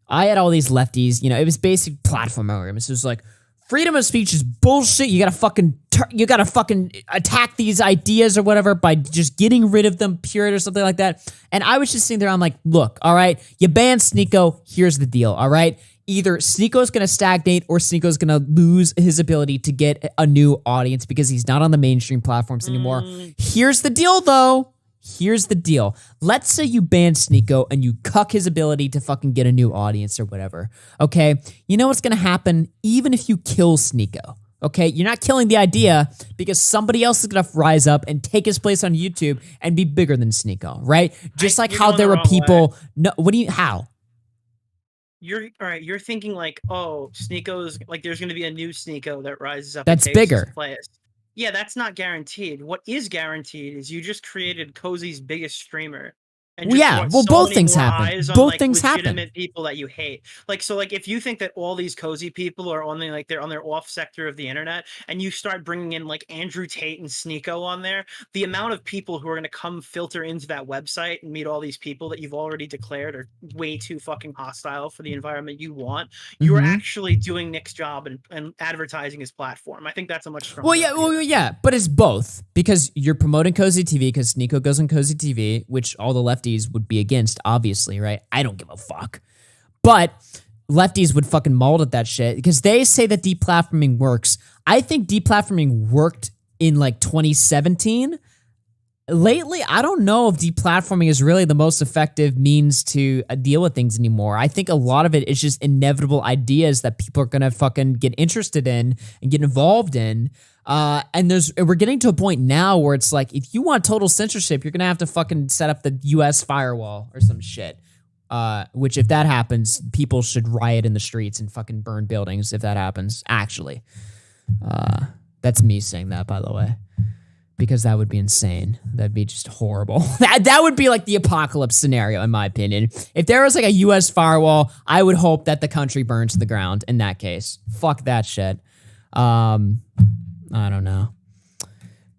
I had all these lefties, you know, it was basic platform arguments. It was like, freedom of speech is bullshit. You gotta fucking attack these ideas or whatever by just getting rid of them, period, or something like that. And I was just sitting there, I'm like, look, all right, you ban Sneeko, here's the deal, all right? Either Sneeko's gonna stagnate or Sneeko's gonna lose his ability to get a new audience because he's not on the mainstream platforms anymore. Here's the deal, though. Here's the deal. Let's say you ban Sneeko and you cuck his ability to fucking get a new audience or whatever. Okay? You know what's gonna happen even if you kill Sneeko. Okay? You're not killing the idea because somebody else is gonna rise up and take his place on YouTube and be bigger than Sneeko, right? Just like how there were people. No, what do you? How? You're all right. You're thinking like, oh, Sneeko's like, there's gonna be a new Sneeko that rises up. That's and takes bigger. his place. Yeah, that's not guaranteed. What is guaranteed is you just created Cozy's biggest streamer. And just brought so both many things more happen. eyes on, Both like, things happen. legitimate people that you hate. Like, so, like, if you think that all these Cozy people are on the, like, they're on their off sector of the internet, and you start bringing in, like, Andrew Tate and Sneeko on there, the amount of people who are going to come filter into that website and meet all these people that you've already declared are way too fucking hostile for the environment you want, you're actually doing Nick's job and advertising his platform. I think that's a much stronger Yeah, but it's both because you're promoting Cozy TV because Sneeko goes on Cozy TV, which all the lefties would be against, obviously, right? I don't give a fuck. But lefties would fucking maul at that shit because they say that deplatforming works. I think deplatforming worked in like 2017. Lately, I don't know if deplatforming is really the most effective means to deal with things anymore. I think a lot of it is just inevitable ideas that people are gonna fucking get interested in and get involved in. And we're getting to a point now where it's like, if you want total censorship, you're gonna have to fucking set up the US firewall or some shit. Which if that happens, people should riot in the streets and fucking burn buildings if that happens, actually. That's me saying that, by the way. Because that would be insane. That'd be just horrible. That would be like the apocalypse scenario, in my opinion. If there was like a US firewall, I would hope that the country burns to the ground in that case. Fuck that shit. I don't know.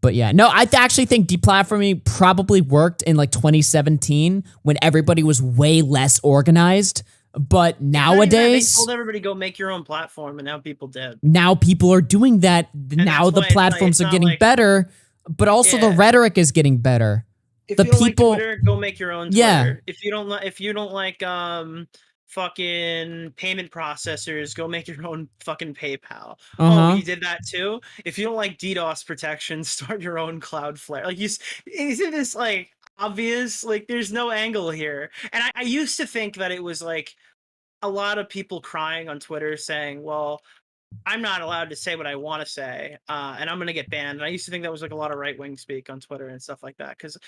But yeah, no, I actually think deplatforming probably worked in like 2017 when everybody was way less organized. But nowadays, they told everybody go make your own platform, and now people did. Now people are doing that. And now the platforms are getting better, but also the rhetoric is getting better. If the you don't people, like Twitter, go make your own Twitter. Yeah. If you don't like fucking payment processors, go make your own fucking PayPal. Oh, you did that too? If you don't like DDoS protection, start your own Cloudflare. Like, isn't this like obvious? Like, there's no angle here. And I used to think that it was like a lot of people crying on Twitter saying, well, I'm not allowed to say what I want to say, and I'm going to get banned. And I used to think that was like a lot of right-wing speak on Twitter and stuff like that, because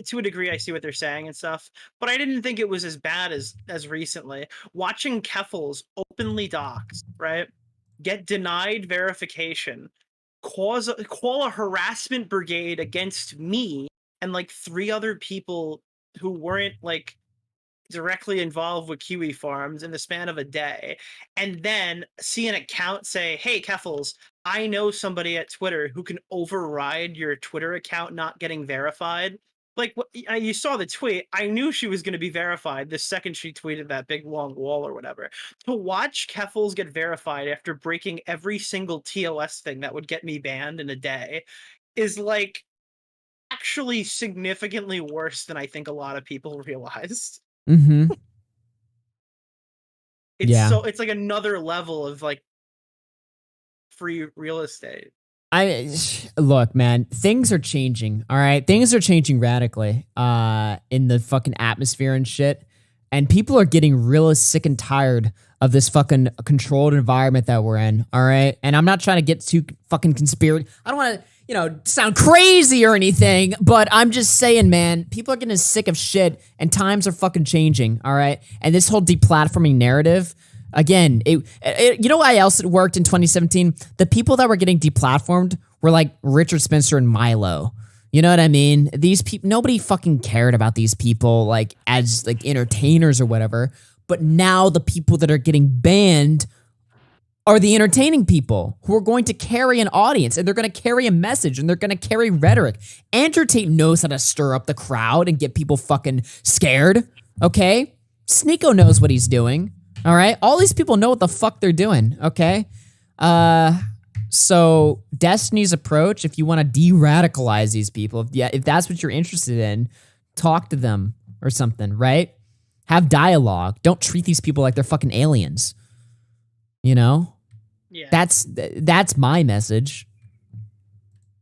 to a degree, I see what they're saying and stuff, but I didn't think it was as bad as recently. Watching Keffals openly doxed, right, get denied verification, call a harassment brigade against me and like 3 other people who weren't like directly involved with Kiwi Farms in the span of a day, and then see an account say, hey, Keffals, I know somebody at Twitter who can override your Twitter account not getting verified. Like, you saw the tweet. I knew she was going to be verified the second she tweeted that big long wall or whatever. To watch Keffals get verified after breaking every single TOS thing that would get me banned in a day is like actually significantly worse than I think a lot of people realized. Mm-hmm. It's like another level of like free real estate. Look, man, things are changing. All right, things are changing radically in the fucking atmosphere and shit, and people are getting real sick and tired of this fucking controlled environment that we're in. All right, and I'm not trying to get too fucking conspiracy. I don't want to, sound crazy or anything, but I'm just saying, man, people are getting sick of shit, and times are fucking changing. All right, and this whole deplatforming narrative. Again, you know why else it worked in 2017? The people that were getting deplatformed were like Richard Spencer and Milo. You know what I mean? These people, nobody fucking cared about these people like as like entertainers or whatever. But now the people that are getting banned are the entertaining people who are going to carry an audience, and they're going to carry a message, and they're going to carry rhetoric. Andrew Tate knows how to stir up the crowd and get people fucking scared. Okay? Sneeko knows what he's doing. All right? All these people know what the fuck they're doing, okay? So Destiny's approach, if you want to de-radicalize these people, if that's what you're interested in, talk to them or something, right? Have dialogue. Don't treat these people like they're fucking aliens. You know? Yeah. That's my message.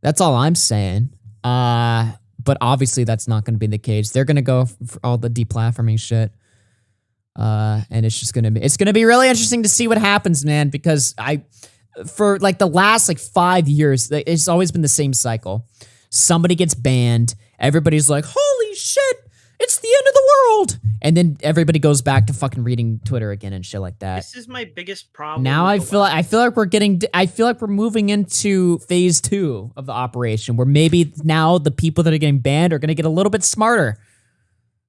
That's all I'm saying. But obviously that's not going to be the case. They're going to go for all the deplatforming shit. And it's going to be really interesting to see what happens, man, because for like the last like 5 years, it's always been the same cycle. Somebody gets banned. Everybody's like, holy shit, it's the end of the world. And then everybody goes back to fucking reading Twitter again and shit like that. This is my biggest problem. Now I feel like we're moving into phase 2 of the operation, where maybe now the people that are getting banned are going to get a little bit smarter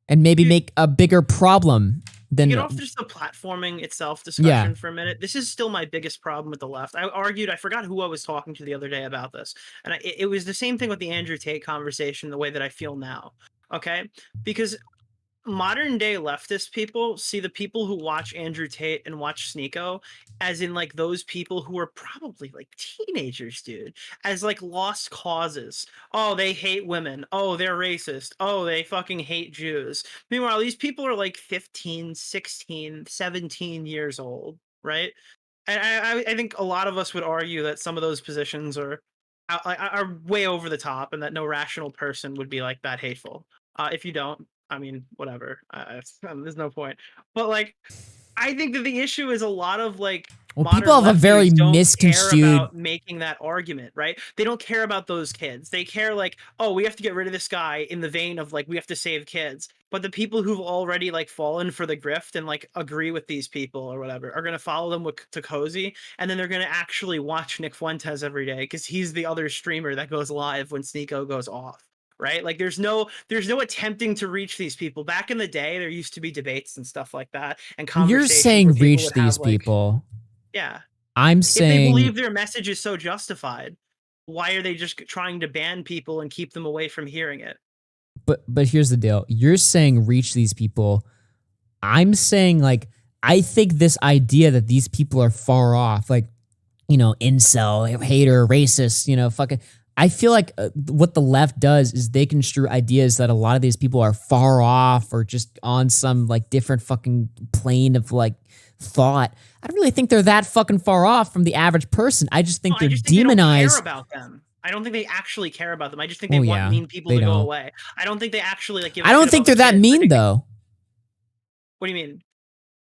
and maybe make a bigger problem. Get off just the platforming itself discussion for a minute. This is still my biggest problem with the left. I forgot who I was talking to the other day about this. And it was the same thing with the Andrew Tate conversation, the way that I feel now. Okay? Because modern day leftist people see the people who watch Andrew Tate and watch Sneeko as in like those people who are probably like teenagers, dude, as like lost causes. Oh, they hate women. Oh, they're racist. Oh, they fucking hate Jews. Meanwhile, these people are like 15, 16, 17 years old, right? And I think a lot of us would argue that some of those positions are way over the top, and that no rational person would be like that hateful. If you don't, I mean, whatever. There's no point. But like, I think that the issue is a lot of like people have a very misconstrued care about making that argument, right? They don't care about those kids. They care like, oh, we have to get rid of this guy in the vein of like we have to save kids. But the people who've already like fallen for the grift and like agree with these people or whatever are gonna follow them to Cozy, and then they're gonna actually watch Nick Fuentes every day because he's the other streamer that goes live when Sneeko goes off. Right? Like there's no attempting to reach these people. Back in the day, there used to be debates and stuff like that. And you're saying reach these people. Yeah. I'm saying if they believe their message is so justified, why are they just trying to ban people and keep them away from hearing it? But here's the deal. You're saying reach these people. I'm saying like I think this idea that these people are far off, like, incel, hater, racist, fucking. I feel like what the left does is they construe ideas that a lot of these people are far off or just on some like different fucking plane of like thought. I don't really think they're that fucking far off from the average person. I just think they're demonized. They don't care about them. I don't think they actually care about them. I just think they want mean people to go away. I don't think they actually like. I don't think they're that mean though. What do you mean?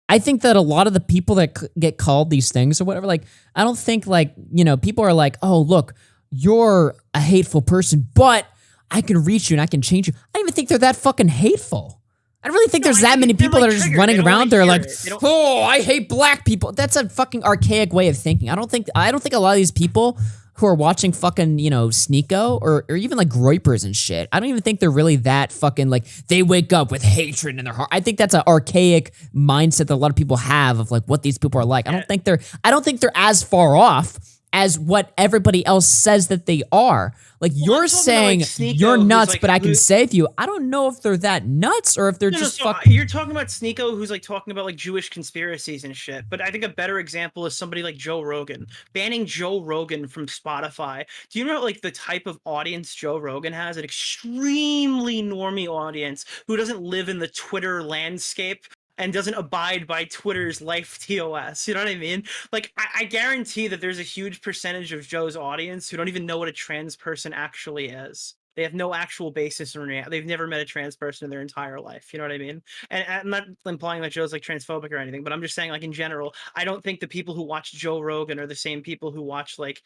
I think that a lot of the people that get called these things or whatever, like, I don't think like, people are like, oh, look, you're a hateful person, but I can reach you and I can change you. I don't even think they're that fucking hateful. I don't really think there's that many people that are just running around there like, oh, I hate black people. That's a fucking archaic way of thinking. I don't think a lot of these people who are watching fucking, Sneeko or even like Groypers and shit, I don't even think they're really that fucking like, they wake up with hatred in their heart. I think that's an archaic mindset that a lot of people have of like what these people are like. I don't think they're as far off as what everybody else says that they are. Like, you're saying you're nuts, like, but I can save you. I don't know if they're that nuts or if they're just You're talking about Sneeko, who's like talking about like Jewish conspiracies and shit. But I think a better example is somebody like Joe Rogan. Banning Joe Rogan from Spotify. Do you know like the type of audience Joe Rogan has? An extremely normie audience who doesn't live in the Twitter landscape and doesn't abide by Twitter's life TOS. You know what I mean? Like, I guarantee that there's a huge percentage of Joe's audience who don't even know what a trans person actually is. They have no actual basis in reality. They've never met a trans person in their entire life. You know what I mean? And I'm not implying that Joe's like transphobic or anything, but I'm just saying, like, in general, I don't think the people who watch Joe Rogan are the same people who watch like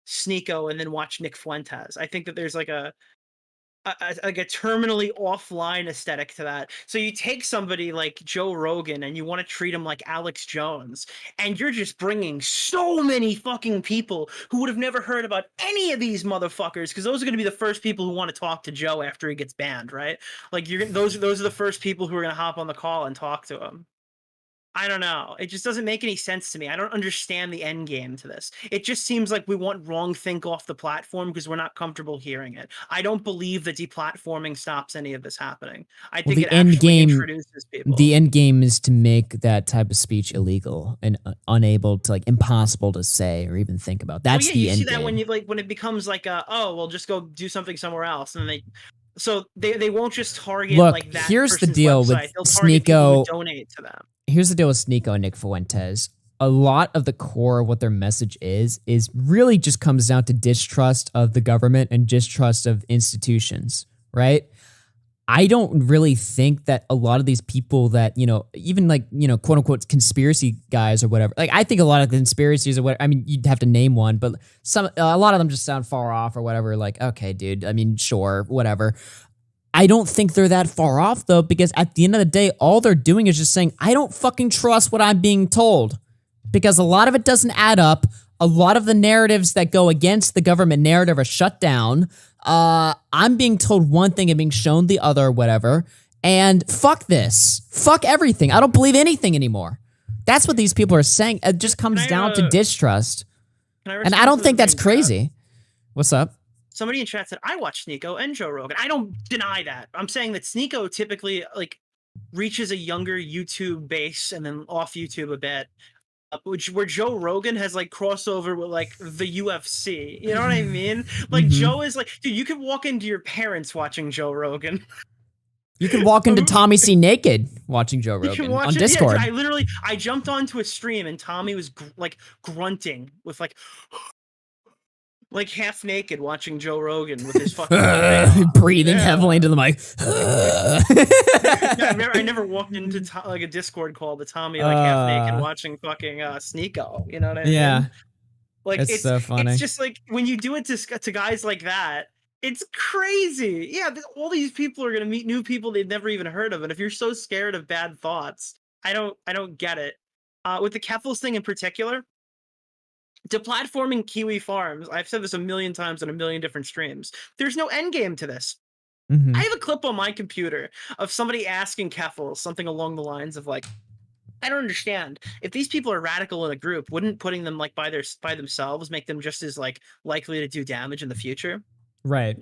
Sneeko and then watch Nick Fuentes. I think that there's like a terminally offline aesthetic to that. So you take somebody like Joe Rogan and you want to treat him like Alex Jones, and you're just bringing so many fucking people who would have never heard about any of these motherfuckers, because those are going to be the first people who want to talk to Joe after he gets banned, right? Like, those are the first people who are going to hop on the call and talk to him. I don't know. It just doesn't make any sense to me. I don't understand the end game to this. It just seems like we want wrongthink off the platform because we're not comfortable hearing it. I don't believe that deplatforming stops any of this happening. I think it actually introduces people. The end game is to make that type of speech illegal and unable to, like, impossible to say or even think about. That's the end game. You see that when it becomes like, oh, well, just go do something somewhere else, and they won't just target like that. Here's the deal with Sneeko. Donate to them. Here's the deal with Sneeko and Nick Fuentes. A lot of the core of what their message is really just comes down to distrust of the government and distrust of institutions, right? I don't really think that a lot of these people that, even like, quote unquote conspiracy guys or whatever, like, I think a lot of conspiracies or whatever, I mean, you'd have to name one, but a lot of them just sound far off or whatever. Like, okay, dude, I mean, sure, whatever. I don't think they're that far off, though, because at the end of the day, all they're doing is just saying, I don't fucking trust what I'm being told, because a lot of it doesn't add up. A lot of the narratives that go against the government narrative are shut down. I'm being told one thing and being shown the other, whatever. And fuck this. Fuck everything. I don't believe anything anymore. That's what these people are saying. It just comes down to distrust. And I don't think that's crazy. What's up? Somebody in chat said, I watch Sneeko and Joe Rogan. I don't deny that. I'm saying that Sneeko typically like reaches a younger YouTube base and then off YouTube a bit, where Joe Rogan has like crossover with like the UFC. You know what I mean? Like Joe is like, dude, you could walk into your parents watching Joe Rogan. You can walk into Tommy C Naked watching Joe Rogan on Discord. Yeah, I jumped onto a stream and Tommy was grunting with like half naked watching Joe Rogan with his fucking breathing heavily into the mic. I never walked into like a Discord call to Tommy like half naked watching fucking Sneeko. You know what I mean? Yeah. Like it's so funny. It's just like when you do it to guys like that, it's crazy. Yeah, all these people are gonna meet new people they've never even heard of, and if you're so scared of bad thoughts, I don't get it. With the Keffals thing in particular. Deplatforming Kiwi Farms, I've said this a million times on a million different streams. There's no end game to this. I have a clip on my computer of somebody asking Keffals something along the lines of like, I don't understand. If these people are radical in a group, wouldn't putting them like by themselves make them just as like likely to do damage in the future? Right.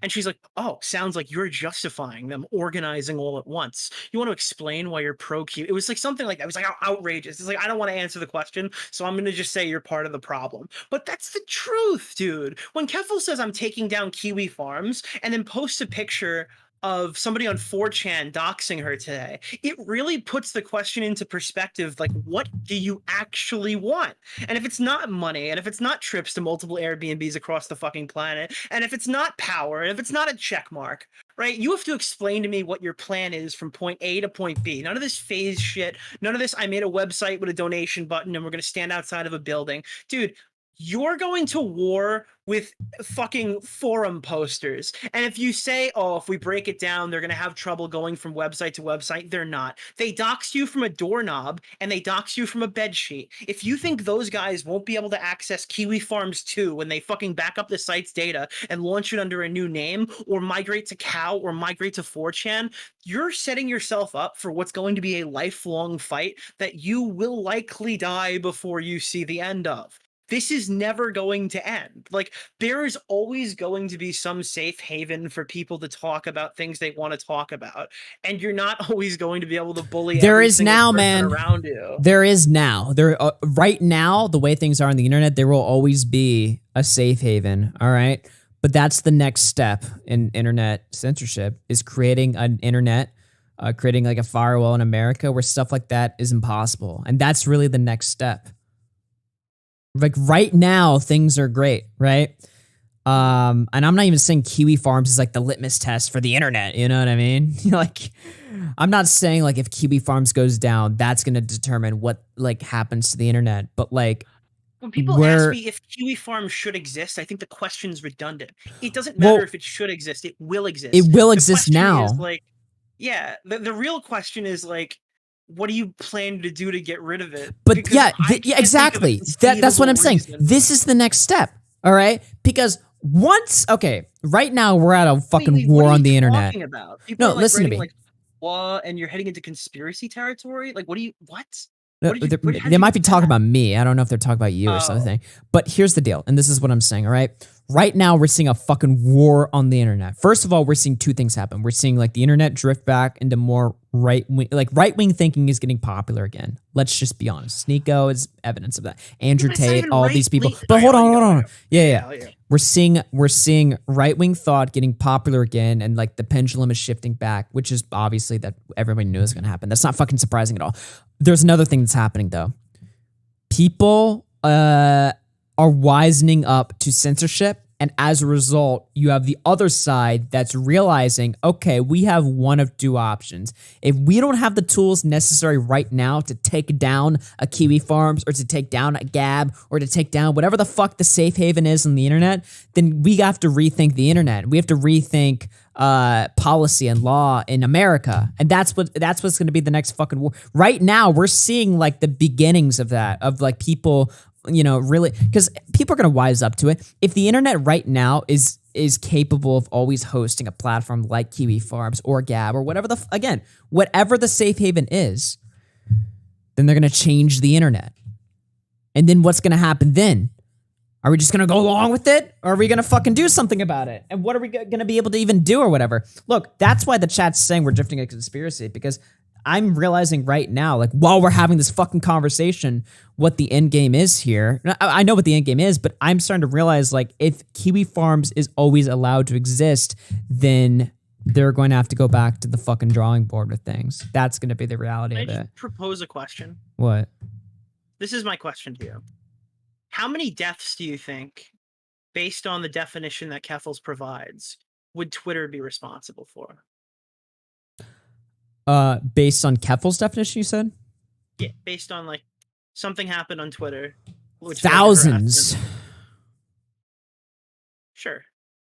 And she's like, oh, sounds like you're justifying them organizing all at once. You want to explain why you're pro-Kiwi? It was like something like that. It was like outrageous. It's like, I don't want to answer the question, so I'm going to just say you're part of the problem. But that's the truth, dude. When Keffals says I'm taking down Kiwi Farms and then posts a picture of somebody on 4chan doxing her today, it really puts the question into perspective. Like, what do you actually want? And if it's not money, and if it's not trips to multiple Airbnbs across the fucking planet, and if it's not power, and if it's not a check mark, right? You have to explain to me what your plan is from point A to point B. None of this phase shit. None of this, I made a website with a donation button and we're going to stand outside of a building. Dude, you're going to war with fucking forum posters. And if you say, oh, if we break it down, they're going to have trouble going from website to website, they're not. They dox you from a doorknob and they dox you from a bedsheet. If you think those guys won't be able to access Kiwi Farms 2 when they fucking back up the site's data and launch it under a new name or migrate to Cow or migrate to 4chan, you're setting yourself up for what's going to be a lifelong fight that you will likely die before you see the end of. this is never going to end. Like, there is always going to be some safe haven for people to talk about things they want to talk about, and you're not always going to be able to bully There every is single now, person man. around you. There is now. Right now, the way things are on the internet, there will always be a safe haven, all right? But that's the next step in internet censorship, is creating an internet, creating like a firewall in America where stuff like that is impossible. And that's really the next step. Like right now, things are great, right? And I'm not even saying Kiwi Farms is like the litmus test for the internet. You know what I mean? Like, I'm not saying like if Kiwi Farms goes down, that's going to determine what like happens to the internet. But like, when people ask me if Kiwi Farms should exist, I think the question's redundant. It doesn't matter if it should exist; it will exist. It will exist now. Is like, yeah, the real question is like, what do you plan to do to get rid of it? But Because yeah, I can't exactly. think of a That's what I'm saying. conceivable This is the next step. All right, because right now we're at a fucking war on the internet. Talking about? People No, are, like, listen to writing, me. Like, and you're heading into conspiracy territory. Like, what? They might be talking about me. I don't know if they're talking about you or something. But here's the deal, and this is what I'm saying, all right? Right now, we're seeing a fucking war on the internet. First of all, we're seeing two things happen. We're seeing like the internet drift back into more right-wing thinking is getting popular again. Let's just be honest. Sneeko is evidence of that. Andrew Tate, all these people. But hold on. Yeah. We're seeing right-wing thought getting popular again, and like the pendulum is shifting back, which is obviously that everybody knew was going to happen. That's not fucking surprising at all. There's another thing that's happening though. People are wisening up to censorship, and as a result, you have the other side that's realizing, okay, we have one of two options. If we don't have the tools necessary right now to take down a Kiwi Farms or to take down a Gab or to take down whatever the fuck the safe haven is on the internet, then we have to rethink the internet. We have to rethink policy and law in America. And that's what's going to be the next fucking war. Right now, we're seeing like the beginnings of that, of like people, really, because people are going to wise up to it. If the internet right now is capable of always hosting a platform like Kiwi Farms or Gab or whatever whatever the safe haven is, then they're going to change the internet. And then what's going to happen then? Are we just going to go along with it? Or are we going to fucking do something about it? And what are we going to be able to even do or whatever? Look, that's why the chat's saying we're drifting a conspiracy, because I'm realizing right now, like while we're having this fucking conversation, what the end game is here. I know what the end game is, but I'm starting to realize like if Kiwi Farms is always allowed to exist, then they're going to have to go back to the fucking drawing board with things. That's going to be the reality of it. I propose a question. What? This is my question to you. How many deaths do you think, based on the definition that Keffals provides, would Twitter be responsible for? Based on Keffals' definition, you said? Yeah, based on like something happened on Twitter. Which thousands. Sure.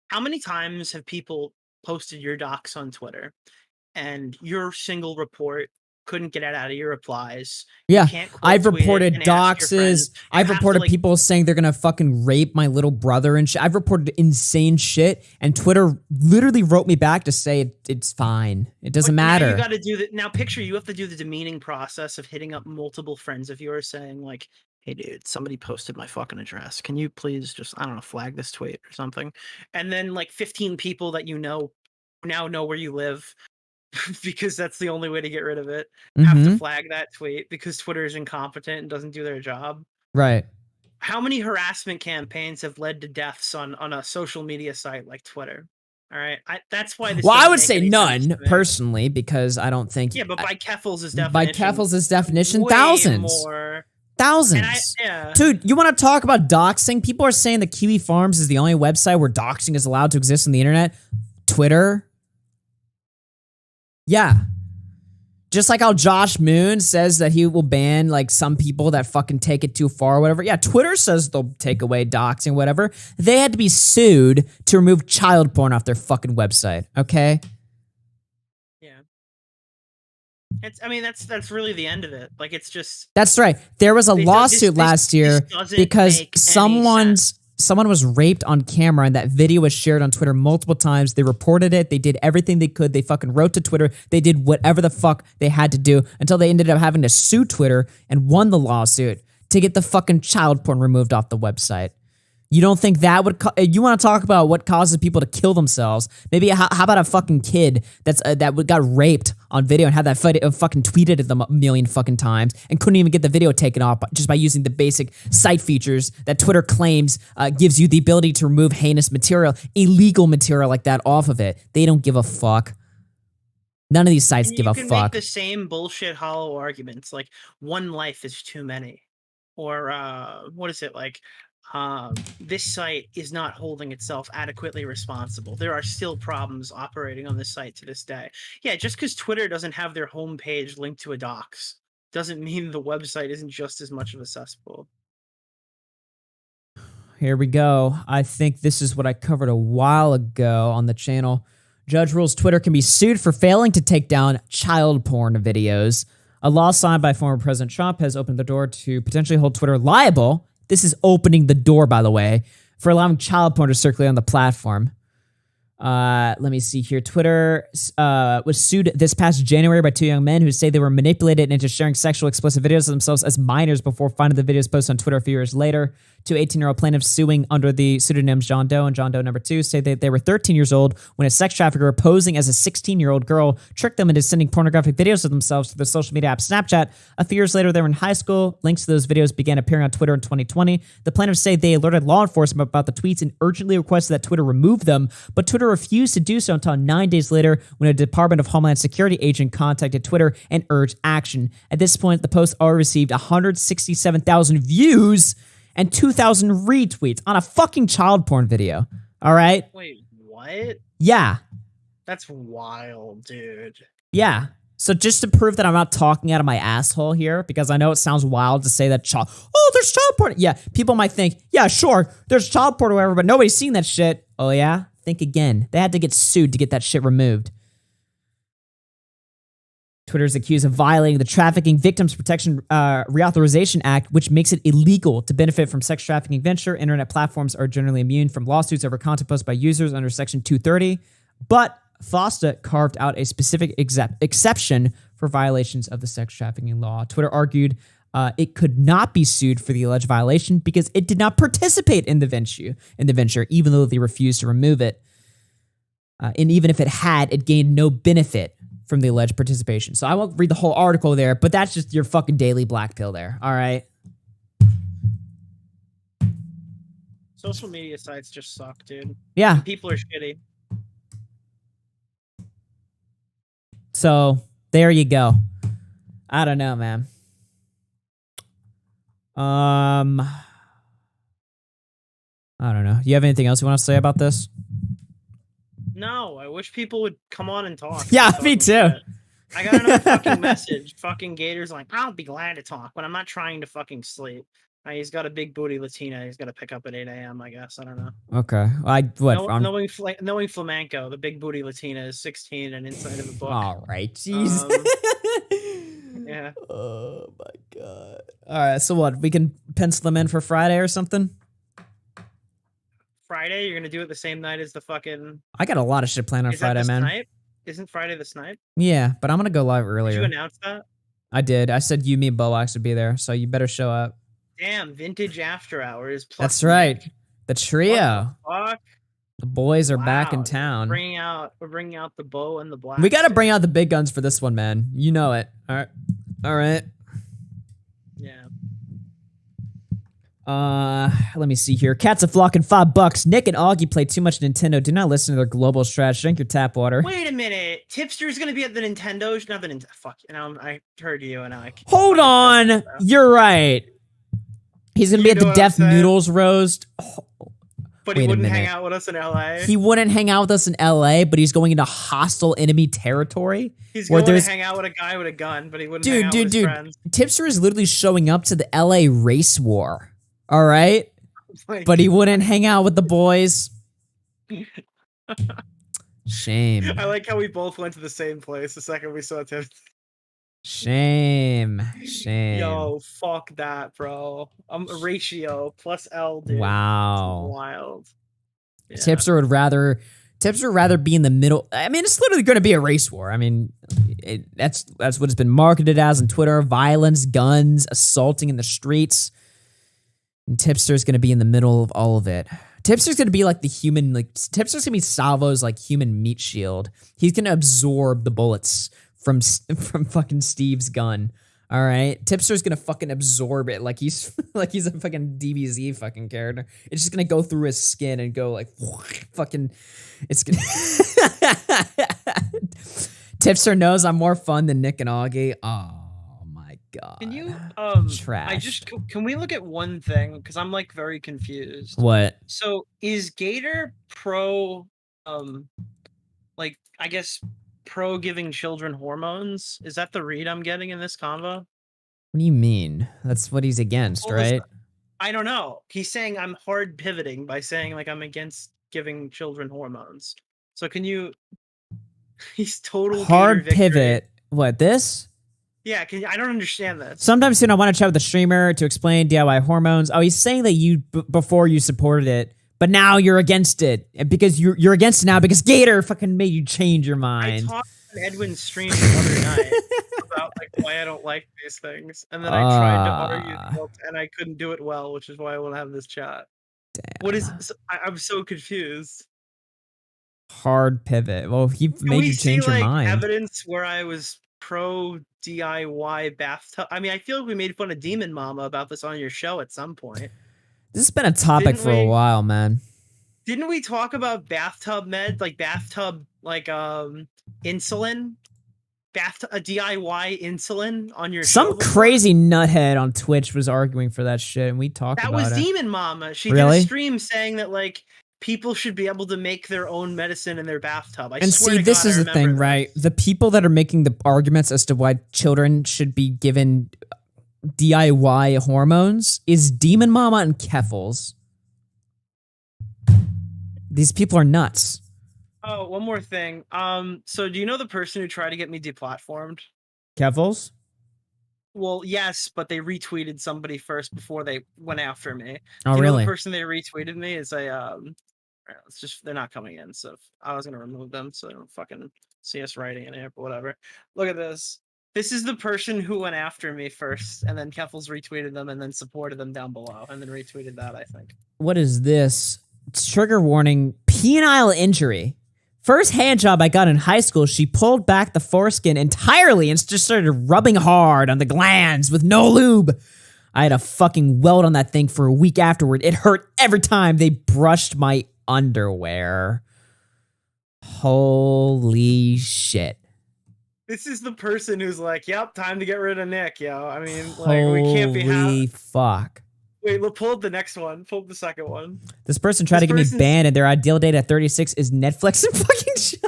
How many times have people posted your docs on Twitter and your single report couldn't get it out of your replies? Yeah, I've reported doxes. I've reported people saying they're gonna fucking rape my little brother and shit. I've reported insane shit, and Twitter literally wrote me back to say it's fine. It doesn't matter. Now you got to do that. Now picture you have to do the demeaning process of hitting up multiple friends of yours saying like, "Hey dude, somebody posted my fucking address. Can you please just, I don't know, flag this tweet or something?" And then like 15 people that you know now know where you live, because that's the only way to get rid of it, have to flag that tweet because Twitter is incompetent and doesn't do their job. Right. How many harassment campaigns have led to deaths on a social media site like Twitter? All right. That's why this. Well, I would say none personally, because I don't think. Yeah, but by Keffals' definition. By Keffals' definition, thousands. More. Thousands. Dude, you want to talk about doxing? People are saying that Kiwi Farms is the only website where doxing is allowed to exist on the internet. Twitter. Yeah. Just like how Josh Moon says that he will ban like some people that fucking take it too far or whatever. Yeah, Twitter says they'll take away doxing, whatever. They had to be sued to remove child porn off their fucking website, okay? Yeah. That's really the end of it. Like, it's just... That's right. There was a lawsuit last year because someone was raped on camera, and that video was shared on Twitter multiple times. They reported it. They did everything they could. They fucking wrote to Twitter. They did whatever the fuck they had to do until they ended up having to sue Twitter and won the lawsuit. to get the fucking child porn removed off the website. You don't think that would? You want to talk about what causes people to kill themselves? Maybe how about a fucking kid that got raped on video and had that fucking tweeted at them a million fucking times and couldn't even get the video taken off just by using the basic site features that Twitter claims gives you the ability to remove heinous material, illegal material like that off of it. They don't give a fuck. None of these sites give a fuck. You can make the same bullshit hollow arguments like one life is too many, or what is it like? This site is not holding itself adequately responsible. There are still problems operating on this site to this day. Yeah, just because Twitter doesn't have their homepage linked to a docs doesn't mean the website isn't just as much of a cesspool. Here we go. I think this is what I covered a while ago on the channel. Judge rules Twitter can be sued for failing to take down child porn videos. A law signed by former President Trump has opened the door to potentially hold Twitter liable. This is opening the door, by the way, for allowing child porn to circulate on the platform. Let me see here. Twitter was sued this past January by two young men who say they were manipulated into sharing sexual explicit videos of themselves as minors before finding the videos posted on Twitter a few years later. Two 18-year-old plaintiffs suing under the pseudonyms John Doe and John Doe number 2 say that they were 13 years old when a sex trafficker posing as a 16-year-old girl tricked them into sending pornographic videos of themselves to the social media app Snapchat. A few years later, they were in high school. Links to those videos began appearing on Twitter in 2020. The plaintiffs say they alerted law enforcement about the tweets and urgently requested that Twitter remove them, but Twitter refused to do so until 9 days later when a Department of Homeland Security agent contacted Twitter and urged action. At this point, the post already received 167,000 views and 2,000 retweets on a fucking child porn video. All right? Wait, what? Yeah. That's wild, dude. Yeah. So just to prove that I'm not talking out of my asshole here, because I know it sounds wild to say that there's child porn. Yeah, people might think, yeah, sure, there's child porn or whatever, but nobody's seen that shit. Oh yeah? Think again. They had to get sued to get that shit removed. Twitter is accused of violating the Trafficking Victims Protection Reauthorization Act, which makes it illegal to benefit from sex trafficking venture. Internet platforms are generally immune from lawsuits over content posted by users under Section 230, but FOSTA carved out a specific exception for violations of the sex trafficking law. Twitter argued it could not be sued for the alleged violation because it did not participate in the venture, even though they refused to remove it. And even if it had, it gained no benefit from the alleged participation. So I won't read the whole article there, but that's just your fucking daily black pill there. All right. Social media sites just suck, dude. Yeah. And people are shitty. So there you go. I don't know, man. I don't know. Do you have anything else you want to say about this? No, I wish people would come on and talk. Yeah, me too. I got another fucking message. Fucking Gator's like, I'll be glad to talk, but I'm not trying to fucking sleep. He's got a big booty Latina. He's got to pick up at 8 a.m., I guess. I don't know. Okay. Knowing Flamenco, the big booty Latina is 16 and inside of a book. All right. Jeez. Yeah. Oh, my God. All right. So what? We can pencil them in for Friday or something? Friday? You're going to do it the same night as the fucking... I got a lot of shit planned on Friday, man. Snipe? Isn't Friday the snipe? Yeah, but I'm going to go live earlier. Did you announce that? I did. I said you, me, and Boax would be there, so you better show up. Damn, vintage after hours. Plus That's right. The trio. Fuck. The boys are back in town. We're bringing out the bow and the black. We got to bring out the big guns for this one, man. You know it. All right. All right. Yeah. Let me see here. Cats a flocking $5. Nick and Augie play too much Nintendo. Do not listen to their global strat. Drink your tap water. Wait a minute. Tipster's gonna be at the Nintendo. Not the Nintendo. Fuck. I heard you and I. Hold on. You're right. He's gonna be at the Def Noodles roast. But he wouldn't hang out with us in LA. He wouldn't hang out with us in LA, but he's going into hostile enemy territory. He's going to hang out with a guy with a gun, but he wouldn't hang out with his friends. Tipster is literally showing up to the LA race war. All right? But he wouldn't hang out with the boys. Shame. I like how we both went to the same place the second we saw Tipster. Shame. Yo, fuck that, bro. Ratio plus L, dude. Wow. It's wild. Yeah. Tipster would rather be in the middle. I mean, it's literally going to be a race war. I mean, that's what it's been marketed as on Twitter. Violence, guns, assaulting in the streets. And Tipster's gonna be in the middle of all of it. Tipster's gonna be like the human, like Tipster's gonna be Salvo's like human meat shield. He's gonna absorb the bullets from fucking Steve's gun. All right, Tipster's gonna fucking absorb it like he's like he's a fucking DBZ fucking character. It's just gonna go through his skin and go like fucking. It's gonna. Tipster knows I'm more fun than Nick and Augie. Oh my god. Can you trash? Can we look at one thing, because I'm like very confused. What? So is Gator pro like I guess pro giving children hormones? Is that the read I'm getting in this convo? What do you mean? That's what he's against, Well, right? I don't know. He's saying I'm hard pivoting by saying like I'm against giving children hormones. So can you he's total Hard Gator pivot. What, this? Yeah, I don't understand this. Sometimes soon I want to chat with the streamer to explain DIY hormones. Oh, he's saying that you before you supported it, but now you're against it because you're against it now because Gator fucking made you change your mind. I talked on Edwin's stream the other night about like why I don't like these things, and then I tried to argue and I couldn't do it well, which is why I want to have this chat. Damn. What is? I'm so confused. Hard pivot. Well, he made you change your mind. Evidence where I was pro DIY bathtub. I mean, I feel like we made fun of Demon Mama about this on your show at some point. This has been a topic for a while, man. Didn't we talk about bathtub meds, like bathtub, like insulin, a DIY insulin on your show? Some crazy nuthead on Twitch was arguing for that shit, and we talked about it. That was Demon Mama. She did a stream saying that like people should be able to make their own medicine in their bathtub. And see, this is the thing, right? The people that are making the arguments as to why children should be given DIY hormones is Demon Mama and Keffals. These people are nuts. Oh, one more thing. So do you know the person who tried to get me deplatformed? Keffals? Well, yes, but they retweeted somebody first before they went after me. Oh, Do you know really? the person they retweeted me is it's just they're not coming in, so I was gonna remove them so they don't fucking see us writing in here, but whatever. Look at this. This is the person who went after me first, and then Keffals retweeted them and then supported them down below, and then retweeted that, I think. What is this? It's trigger warning, penile injury. First hand job I got in high school, she pulled back the foreskin entirely and just started rubbing hard on the glands with no lube. I had a fucking welt on that thing for a week afterward. It hurt every time they brushed my underwear. Holy shit. This is the person who's like, yep, time to get rid of Nick, yo. I mean, like, we can't be Holy fuck. Wait, look, pull up the next one. Pull up the second one. This person tried to get me banned, and their ideal date at 36 is Netflix and fucking chill.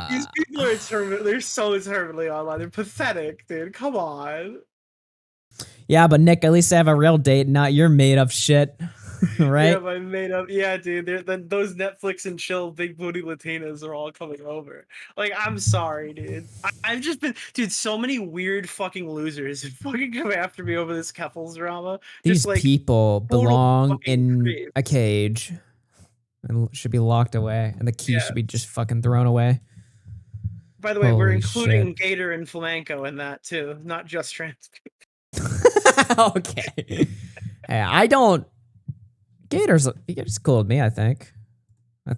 These people are they're so terminally online. They're pathetic, dude. Come on. Yeah, but Nick, at least I have a real date, not your made up shit. Right? Yeah, my made up. Yeah, dude. Then those Netflix and chill big booty Latinas are all coming over. Like, I'm sorry, dude. I've just been, dude. So many weird fucking losers fucking come after me over this Keffals drama. These just, like, people belong in creeps. a cage and should be locked away, and the key should be just fucking thrown away. By the way, we're Holy including shit. Gator and Flamenco in that too, not just trans people. Okay. Hey, I don't. Gator's cool with me, I think.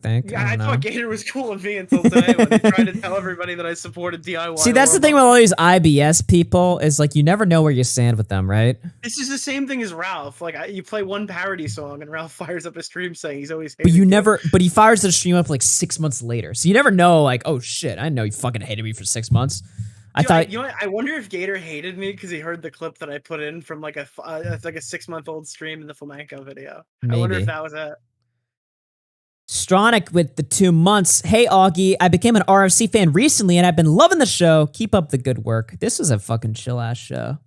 Yeah, I thought Gator was cool with me until today when he tried to tell everybody that I supported DIY. See, that's the thing with all these IBS people is like you never know where you stand with them, right? This is the same thing as Ralph. Like you play one parody song and Ralph fires up a stream saying he's always hated But you never. But he fires the stream up like 6 months later, so you never know. Like, oh shit, I know you fucking hated me for 6 months. I wonder if Gator hated me because he heard the clip that I put in from like a 6-month-old stream in the flamenco video. I wonder if that was it. Stronic with the 2 months. Hey, Augie, I became an RFC fan recently and I've been loving the show. Keep up the good work. This was a fucking chill ass show.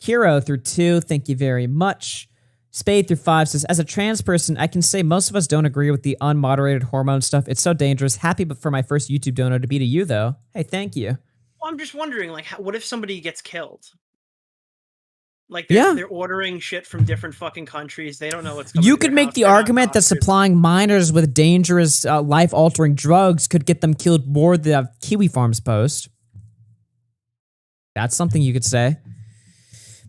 Kiro through 2, thank you very much. Spade through 5 says, as a trans person, I can say most of us don't agree with the unmoderated hormone stuff. It's so dangerous. Happy for my first YouTube donor to be to you, though. Hey, thank you. Well, I'm just wondering, like, what if somebody gets killed? Like, they're ordering shit from different fucking countries. They don't know what's going on. You could make the argument that supplying minors with dangerous, life-altering drugs could get them killed more than Kiwi Farms post. That's something you could say.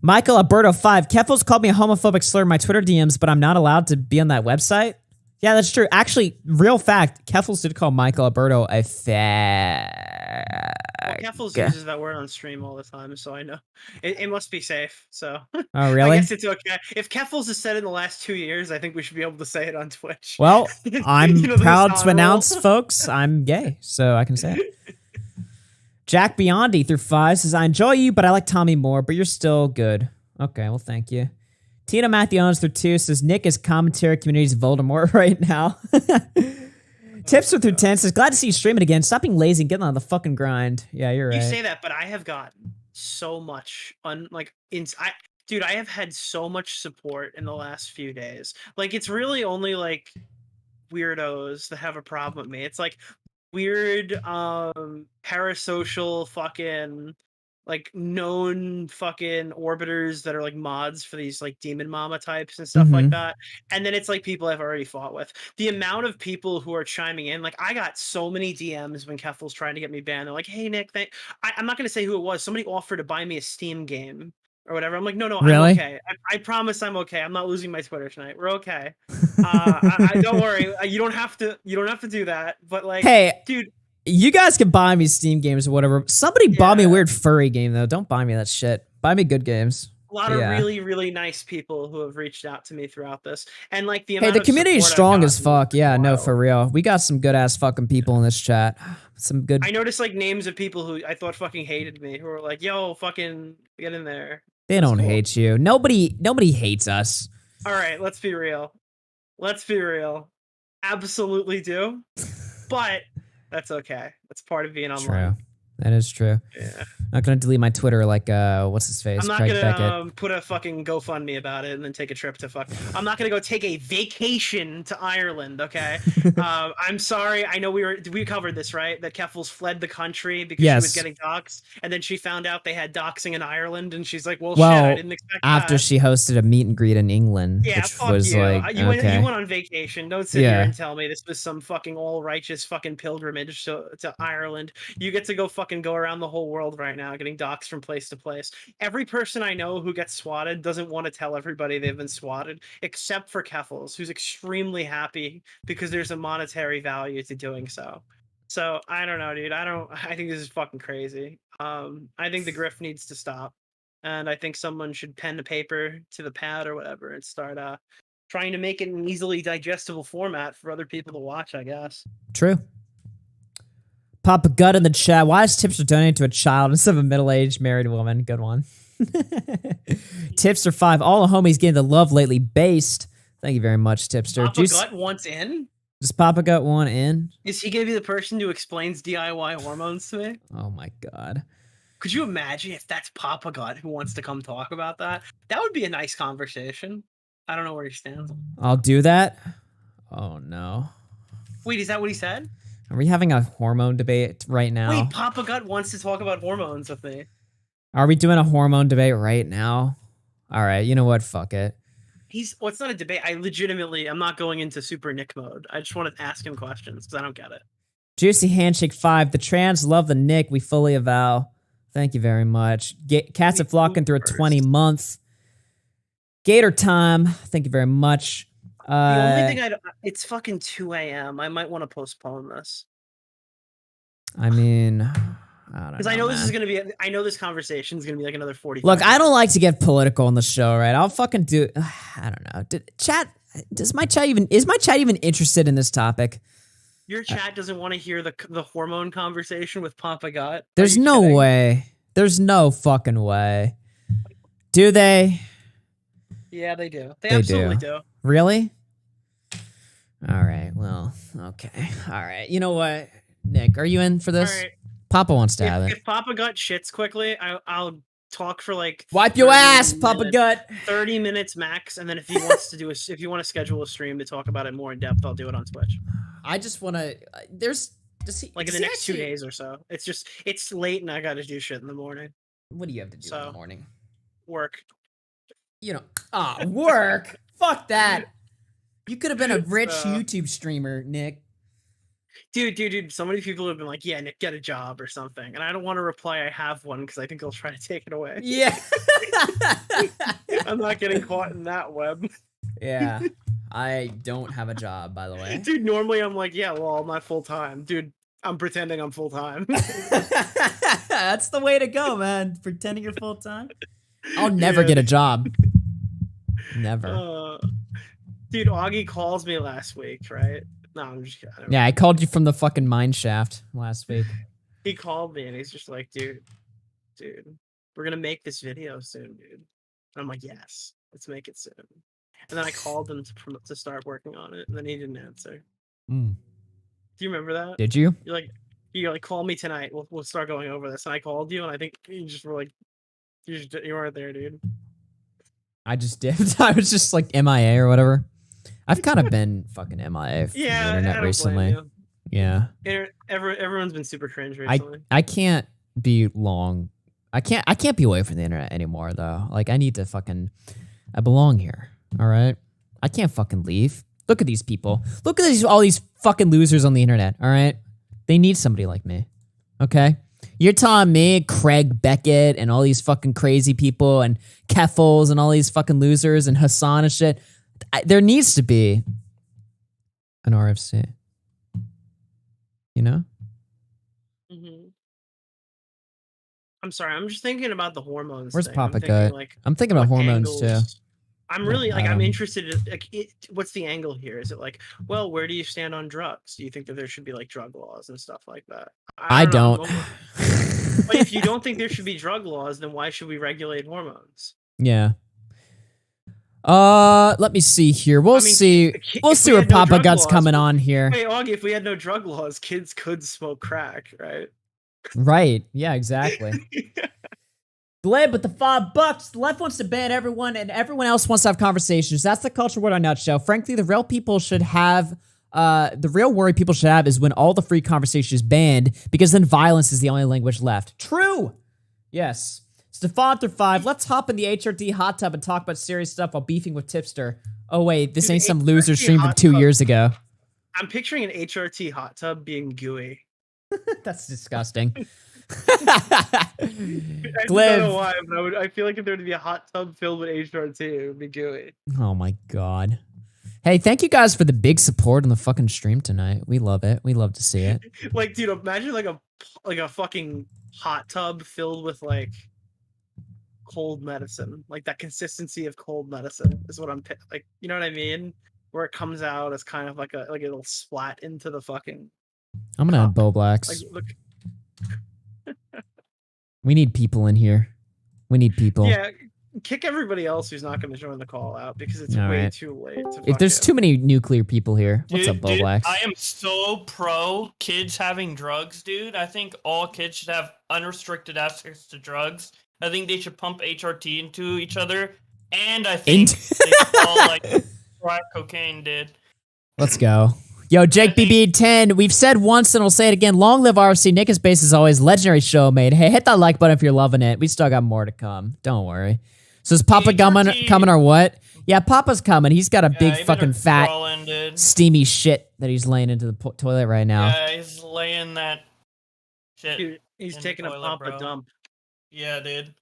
Michael Alberto 5. Keffals called me a homophobic slur in my Twitter DMs, but I'm not allowed to be on that website. Yeah, that's true. Actually, real fact, Keffals did call Michael Alberto a fag. Well, Keffals uses that word on stream all the time, so I know. It must be safe, so. Oh, really? I guess it's okay. If Keffals has said it in the last 2 years, I think we should be able to say it on Twitch. Well, I'm You know, proud this to honor announce, roll. folks, I'm gay, so I can say it. Jack Biondi through 5 says, I enjoy you, but I like Tommy more, but you're still good. Okay, well, thank you. Tina Matthews through 2 says, Nick is commentary community's Voldemort right now. Tipster through 10 says, glad to see you streaming again. Stop being lazy and getting on the fucking grind. Yeah, you're right. You say that, but I have gotten so much dude, I have had so much support in the last few days. Like, it's really only like weirdos that have a problem with me. It's like weird parasocial fucking like known fucking orbiters that are like mods for these like demon mama types and stuff like that. And then it's like people I've already fought with. The amount of people who are chiming in, like I got so many DMs when Keffals trying to get me banned. They're like, hey Nick, I'm not gonna say who it was. Somebody offered to buy me a Steam game or whatever. I'm like, no, Really? I'm okay. I promise I'm okay. I'm not losing my Twitter tonight. We're okay. I don't worry. You don't have to do that. But like, Hey, dude. You guys can buy me Steam games or whatever. Somebody bought me a weird furry game, though. Don't buy me that shit. Buy me good games. A lot of really, really nice people who have reached out to me throughout this. And like the amount Hey, the community is strong as fuck. Yeah, no, wild. for real. We got some good ass fucking people in this chat. Some good. I noticed like names of people who I thought fucking hated me, who were like, yo, fucking get in there. They don't hate you. Nobody hates us. All right, let's be real. Absolutely do. But that's okay. That's part of being online. True. That is true. Yeah. I'm not gonna delete my Twitter like what's his face? I'm not Craig gonna Beckett. put a fucking GoFundMe about it and then take a trip to I'm not gonna go take a vacation to Ireland. Okay. I'm sorry. I know we covered this, right? That Keffals fled the country because she was getting doxxed, and then she found out they had doxing in Ireland, and she's like, well shit, I didn't expect after that. she hosted a meet and greet in England, Yeah, which fuck was you. like You okay. went on vacation. Don't sit here and tell me this was some fucking all righteous fucking pilgrimage to Ireland. You get to go around the whole world right now, getting doxxed from place to place. Every person I know who gets swatted doesn't want to tell everybody they've been swatted, except for Keffals, who's extremely happy because there's a monetary value to doing so. So I don't know, dude. I think this is fucking crazy. I think the grift needs to stop. And I think someone should pen to paper to the pad or whatever and start trying to make it an easily digestible format for other people to watch, I guess. True. Papa Gut in the chat. Why is Tipster donating to a child instead of a middle-aged married woman? Good one. Tipster 5. All the homies getting the love lately. Based. Thank you very much, Tipster. Papa Gut wants in? Does Papa Gut want in? Is he going to be the person who explains DIY hormones to me? Oh my god. Could you imagine if that's Papa Gut who wants to come talk about that? That would be a nice conversation. I don't know where he stands. I'll do that. Oh no. Wait, is that what he said? Are we having a hormone debate right now? Wait, Papa Gut wants to talk about hormones with me. Are we doing a hormone debate right now? All right, you know what? Fuck it. Well, it's not a debate. I'm not going into super Nick mode. I just want to ask him questions because I don't get it. Juicy Handshake 5. The trans love the Nick. We fully avow. Thank you very much. Cats are flocking through a 20-month. Gator time. Thank you very much. The only thing it's fucking 2 a.m. I might want to postpone this. I mean, I don't know. Because I know this is going to be, I know this conversation is going to be like another 45 Look, I don't like to get political on the show, right? I'll fucking do, I don't know. Is my chat even interested in this topic? Your chat doesn't want to hear the hormone conversation with Papa Gut? There's no way. There's no fucking way. Do they? Yeah, they do. They absolutely do. Really? All right. Well, okay. All right. You know what, Nick? Are you in for this? All right. Papa wants to have it. If Papa Gut shits quickly, I'll talk for like wipe your ass, Papa Gut. 30 minutes max, and then if he wants to do if you want to schedule a stream to talk about it more in depth, I'll do it on Twitch. I just want to. Does he like in the next 2 days or so? It's late and I got to do shit in the morning. What do you have to do in the morning? Work. You know, work. Fuck that. You could have been a rich YouTube streamer, Nick. Dude. So many people have been like, "Yeah, Nick, get a job or something," and I don't want to reply, "I have one," because I think they'll try to take it away. Yeah. I'm not getting caught in that web. Yeah. I don't have a job, by the way. Dude, normally I'm like, yeah, well, I'm not full time. Dude, I'm pretending I'm full time. That's the way to go, man. Pretending you're full time. I'll never get a job. Never. Dude, Augie calls me last week, right? No, I'm just kidding. Yeah, I called you from the fucking mine shaft last week. He called me and he's just like, dude, we're gonna make this video soon, dude. And I'm like, yes, let's make it soon. And then I called him to start working on it, and then he didn't answer. Mm. Do you remember that? Did you? You're like, call me tonight. We'll start going over this. And I called you, and I think you just were like, you weren't there, dude. I just dipped. I was just like MIA or whatever. I've kind of been fucking MIA from the internet recently. Yeah. Everyone's been super cringe recently. I can't be long. I can't be away from the internet anymore though. Like I need to fucking. I belong here. All right. I can't fucking leave. Look at these people. Look at all these fucking losers on the internet. All right. They need somebody like me. Okay. You're telling me Craig Beckett and all these fucking crazy people and Keffals and all these fucking losers and Hassan and shit. There needs to be an RFC. You know? Mm-hmm. I'm sorry. I'm just thinking about the hormones. Where's thing. Papa Gut? I'm thinking about hormones too. I'm really I'm interested in what's the angle here? Is it like, well, where do you stand on drugs? Do you think that there should be like drug laws and stuff like that? I don't. But if you don't think there should be drug laws, then why should we regulate hormones? Yeah. Let me see here. We'll see. We'll see where Papa Gut's coming on here. Hey, Augie, if we had no drug laws, kids could smoke crack, right? Right. Yeah, exactly. Glib with the $5. The left wants to ban everyone, and everyone else wants to have conversations. That's the culture war in a nutshell. Frankly, the real people should have. The real worry people should have is when all the free conversation is banned, because then violence is the only language left. True. Yes. Stefan through 5. Let's hop in the HRT hot tub and talk about serious stuff while beefing with Tipster. Oh wait, this ain't some loser stream from 2 years ago. I'm picturing an HRT hot tub being gooey. That's disgusting. I don't know why, but I feel like if there were to be a hot tub filled with HRT, it would be gooey. Oh my god. Hey, thank you guys for the big support on the fucking stream tonight. We love it. We love to see it. Like, dude, imagine like a fucking hot tub filled with like cold medicine. Like that consistency of cold medicine is what I'm like. You know what I mean? Where it comes out as kind of like it'll splat into the fucking. I'm gonna add Bo Blacks. Like, look. We need people in here. We need people. Yeah, kick everybody else who's not going to join the call out because it's way too late. If there's too many nuclear people here. What's up, Bo Blacks? I am so pro kids having drugs, dude. I think all kids should have unrestricted access to drugs. I think they should pump HRT into each other, and I think they should all like crack cocaine, dude. Let's go. Yo, Jake BB10, we've said once and we'll say it again. Long live RFC. Nick is Base as always. Legendary show, mate. Hey, hit that like button if you're loving it. We still got more to come. Don't worry. So is Papa coming or what? Yeah, Papa's coming. He's got a big fucking fat, steamy shit that he's laying into the toilet right now. Yeah, he's laying that shit. Dude, he's taking a Papa dump. Yeah, dude.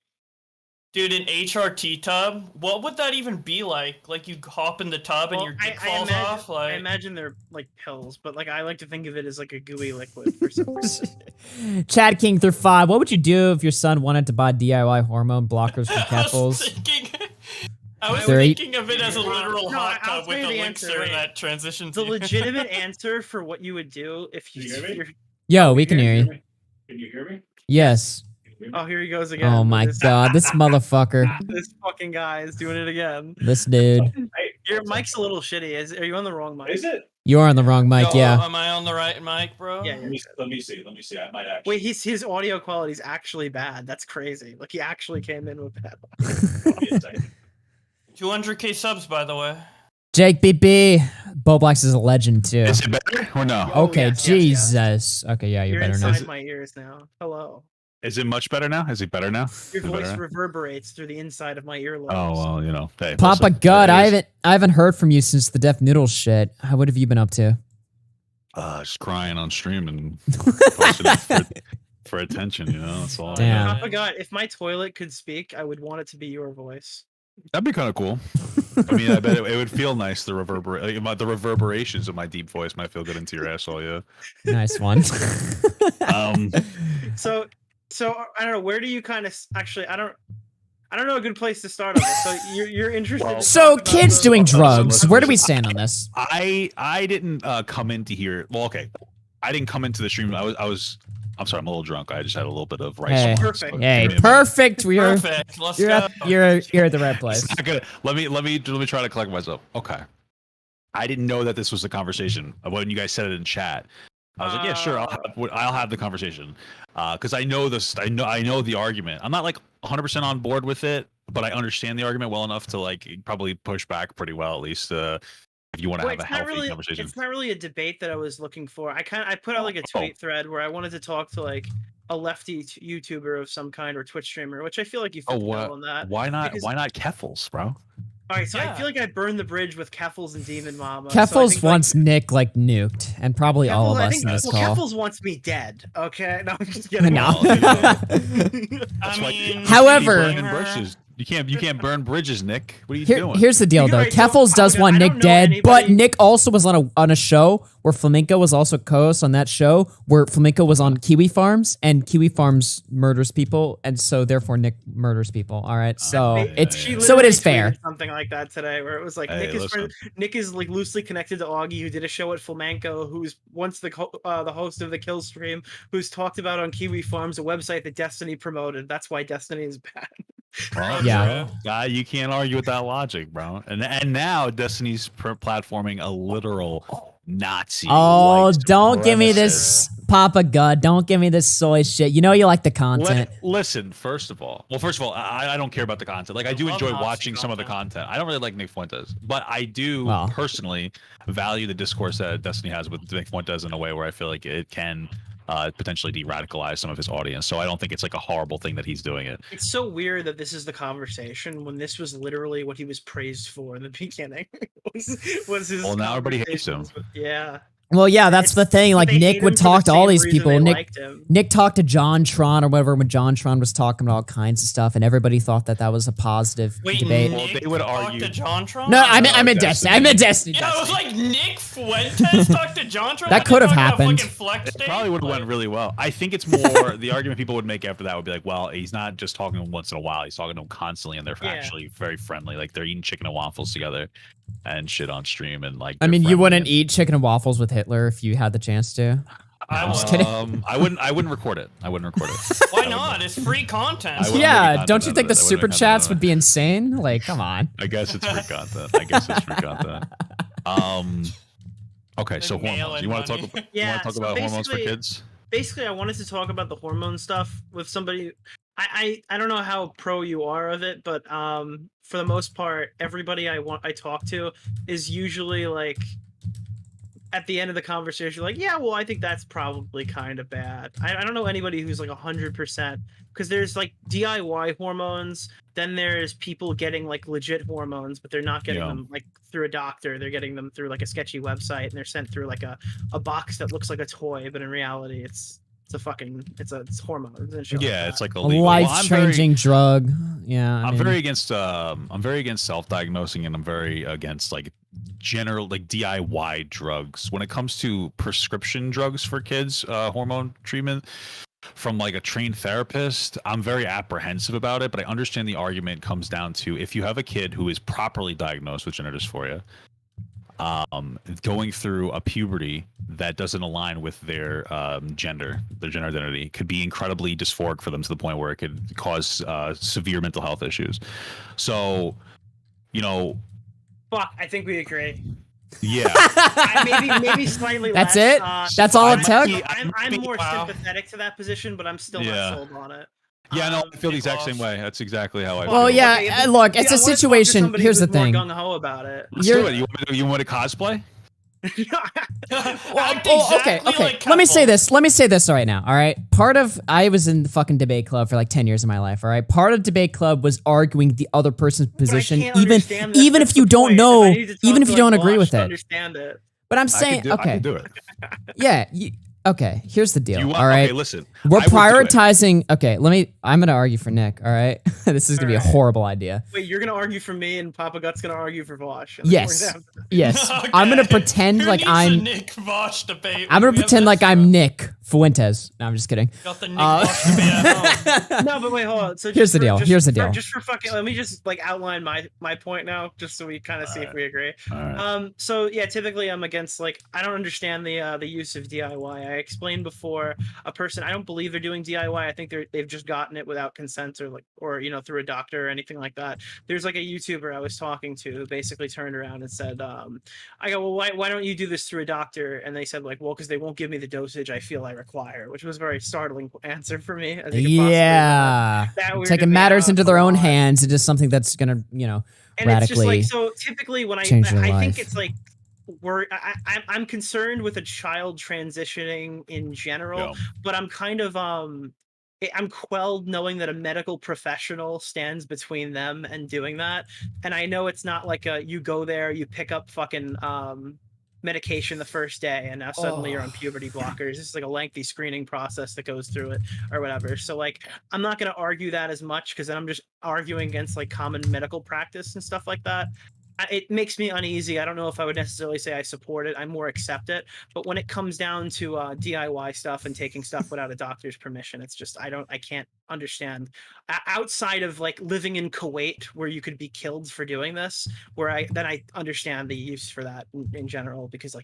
Dude, an HRT tub? What would that even be like? Like you hop in the tub and your dick falls off? Like... I imagine they're like pills, but like I like to think of it as like a gooey liquid for some reason. Chad King through 5. What would you do if your son wanted to buy DIY hormone blockers from Keffals? I was thinking of it as a literal hot tub with a elixir that transitions. The legitimate answer for what you would do if you. Yo, we can hear you. Can you hear me? Yes. Oh, here he goes again. Oh my god, this motherfucker. This fucking guy is doing it again. This dude. Your mic's a little shitty. Are you on the wrong mic? Is it? You are on the wrong mic, yeah. Am I on the right mic, bro? Yeah. Let me see. I might actually. Wait, his audio quality is actually bad. That's crazy. Like he actually came in with bad. 200k subs, by the way. Jake BB. Bo Blacks is a legend too. Is it better or no? Okay, Jesus. Okay, yeah, you're better now. You're inside my ears now. Hello. Is it much better now? Is it better now? Your voice reverberates through the inside of my earlobes. Oh well, you know. Hey, Papa God, I haven't heard from you since the Def Noodles shit. What have you been up to? Just crying on stream and posting it for attention. You know, that's all. Damn. I forgot. If my toilet could speak, I would want it to be your voice. That'd be kind of cool. I mean, I bet it would feel nice. The reverberations of my deep voice might feel good into your asshole. Yeah. Nice one. So I don't know. Where do you kind of actually? I don't know a good place to start on this. So you're interested. In So kids doing drugs. Where do we stand on this? I didn't come into here. Well, okay, I didn't come into the stream. I'm sorry, I'm a little drunk. I just had a little bit of rice. Hey, perfect. Hey, perfect. Perfect. Let's You're go. at, you're at the right place. It's not good. Let me try to collect myself. Okay. I didn't know that this was a conversation. When you guys said it in chat, I was like, yeah, sure, I'll have the conversation. Because I know this. I know the argument. I'm not like 100% on board with it, but I understand the argument well enough to like probably push back pretty well, at least. If you want to have a healthy conversation. It's not really a debate that I was looking for. I put out like a tweet thread where I wanted to talk to like a lefty YouTuber of some kind or Twitch streamer, which I feel like you fit well on that. Why not Keffals, bro? All right, so I feel like I burned the bridge with Keffals and Demon Mama. Keffals wants Nick like nuked, and probably all of us in this call. Keffals wants me dead. Okay, no, I'm just kidding. No. I mean, however, you can't burn bridges, Nick. What are you doing? Here's the deal, though. Keffals does want Nick dead, but Nick also was on a show where Flamenco was also co-host on that show, where Flamenco was on Kiwi Farms, and Kiwi Farms murders people, and so therefore Nick murders people. All right, so it is fair. Something like that today, where it was like Nick is like loosely connected to Augie, who did a show at Flamenco, who's once the host of the Kill Stream, who's talked about on Kiwi Farms, a website that Destiny promoted. That's why Destiny is bad. Well, yeah, you can't argue with that logic, bro. And now Destiny's platforming a literal Nazi. Oh, don't give me this Papa God. Don't give me this soy shit. You know you like the content. Listen, first of all, I don't care about the content. Like, I do enjoy watching some of the content. I don't really like Nick Fuentes, but I do personally value the discourse that Destiny has with Nick Fuentes in a way where I feel like it can potentially de-radicalize some of his audience. So I don't think it's like a horrible thing that he's doing it. It's so weird that this is the conversation when this was literally what he was praised for in the beginning. was his now everybody hates him. Yeah. Well, yeah, that's the thing. Like, Nick would talk to all these people. Nick talked to John Tron or whatever when John Tron was talking about all kinds of stuff, and everybody thought that was a positive debate. Nick they would argue to John Tron? No, I'm in Destiny. I'm in Destiny. Yeah, it was like Nick Fuentes talked to John Tron. That could have happened. It probably would have went really well. I think it's more the argument people would make after that would be like, well, he's not just talking to him once in a while. He's talking to him constantly, and they're actually very friendly. Like, they're eating chicken and waffles together and shit on stream, and like. I mean, you wouldn't eat chicken and waffles with Hitler if you had the chance to. I'm just kidding. I wouldn't record it. Why not? It's free content. Yeah, don't you think the super chats would be insane? Like, come on. I guess it's free content. Okay, so hormones. You want to talk about hormones for kids? Basically, I wanted to talk about the hormone stuff with somebody. I don't know how pro you are of it, but for the most part, everybody I talk to is usually like, at the end of the conversation, like, yeah, well, I think that's probably kind of bad. I don't know anybody who's like 100%, because there's like DIY hormones, then there's people getting like legit hormones, but they're not getting them like through a doctor. They're getting them through like a sketchy website, and they're sent through like a box that looks like a toy, but in reality, it's hormones and shit. Yeah, it's like a life-changing drug. Yeah, I'm very against self-diagnosing, and I'm very against like general like DIY drugs. When it comes to prescription drugs for kids, hormone treatment from like a trained therapist, I'm very apprehensive about it. But I understand the argument comes down to if you have a kid who is properly diagnosed with gender dysphoria, going through a puberty that doesn't align with their gender identity could be incredibly dysphoric for them to the point where it could cause severe mental health issues. So, fuck, I think we agree. Yeah. maybe slightly That's less. it? That's all it took? I'm more sympathetic to that position, but I'm still not sold on it. Yeah, no, I feel the exact same way. That's exactly how I feel. Well, yeah, look, it's a situation. Here's the thing. Gung-ho about it. Let's do it. You want to cosplay? Okay. Let me say this right now. All right. I was in the fucking debate club for like 10 years of my life. All right. Part of debate club was arguing the other person's position, even if you don't know, even if you don't agree with it. But I'm saying, I okay. could do it. Yeah. Okay. Here's the deal. You want, all right. Okay, listen. We're I will do it. prioritizing. Okay. I'm going to argue for Nick. All right. This is going to be a horrible idea. Wait, you're gonna argue for me, and Papa Gut's gonna argue for Vosh. Yes. Yes. Okay. I'm going to pretend Who like needs a I'm. Nick Vosh debate? I'm going We to have pretend this like I'm Nick Fuentes. No, I'm just kidding. Got the Nick Vosh debate at home. No, but wait, hold on. So Here's the deal. Here's the deal. Just for fucking, let me just like outline my point now, just so we kind of see if we agree. All right. So yeah, typically I'm against, like, I don't understand the use of DIY. I explained before, a person, I don't believe they're doing DIY. I think they've just gotten it without consent, or you know, through a doctor or anything like that. There's like a YouTuber I was talking to who basically turned around and said, I go, well, why don't you do this through a doctor? And they said, like, well, because they won't give me the dosage I feel I require, which was a very startling answer for me. As you can possibly Yeah. that weird Taking to me. matters into their own Come on. hands into something that's going to, you know, And radically. it's just like, so typically when I change their think life. it's like, I'm concerned with a child transitioning in general, Yeah. but I'm kind of I'm quelled knowing that a medical professional stands between them and doing that. And I know it's not like you go there, you pick up fucking medication the first day, and now suddenly you're on puberty blockers. This is like a lengthy screening process that goes through it or whatever. So like, I'm not going to argue that as much, because then I'm just arguing against like common medical practice and stuff like that. It makes me uneasy. I don't know if I would necessarily say I support it. I more accept it. But when it comes down to DIY stuff and taking stuff without a doctor's permission, it's just, I can't understand. Outside of like living in Kuwait, where you could be killed for doing this, where I understand the use for that in general, because like,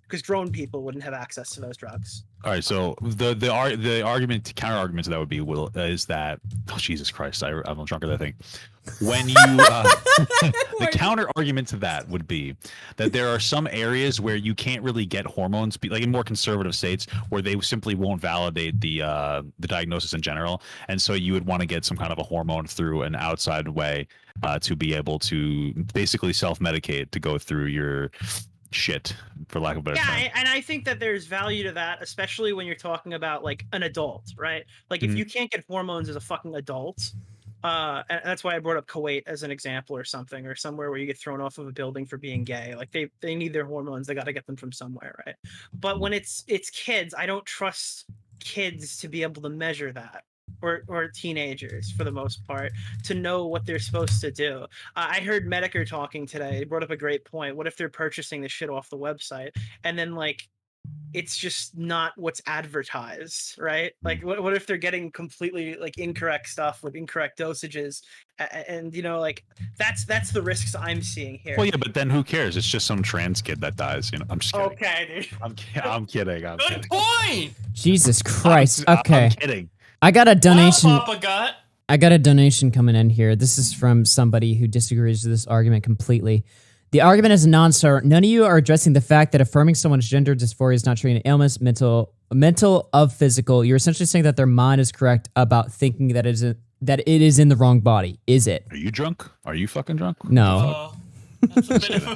because grown people wouldn't have access to those drugs. All right, so the argument, counter argument to that would be, is that, oh Jesus Christ, I'm drunk at that thing. When you the counter argument to that would be that there are some areas where you can't really get hormones, like in more conservative states, where they simply won't validate the diagnosis in general, and so you would want to get some kind of a hormone through an outside way to be able to basically self-medicate to go through your shit, for lack of a better term. Yeah, and I think that there's value to that, especially when you're talking about like an adult, right? Like if you can't get hormones as a fucking adult, and that's why I brought up Kuwait as an example, or something, or somewhere where you get thrown off of a building for being gay. Like they need their hormones, they got to get them from somewhere, right? But when it's kids, I don't trust kids to be able to measure that. Or teenagers, for the most part, to know what they're supposed to do. I heard Medicare talking today. He brought up a great point. What if they're purchasing the shit off the website, and then like it's just not what's advertised, right? Like what if they're getting completely like incorrect stuff with incorrect dosages, and you know, like that's the risks I'm seeing here. Well, yeah, but then who cares? It's just some trans kid that dies. You know, I'm just kidding. Okay, dude. I'm kidding. Good point. Jesus Christ. Okay. I'm kidding. I got a donation. Well, Papa Gut. I got a donation coming in here. This is from somebody who disagrees with this argument completely. The argument is a non-starter. None of you are addressing the fact that affirming someone's gender dysphoria is not treating ailments, mental of physical. You're essentially saying that their mind is correct about thinking that it is in the wrong body. Is it? Are you drunk? Are you fucking drunk? No. That's a bit of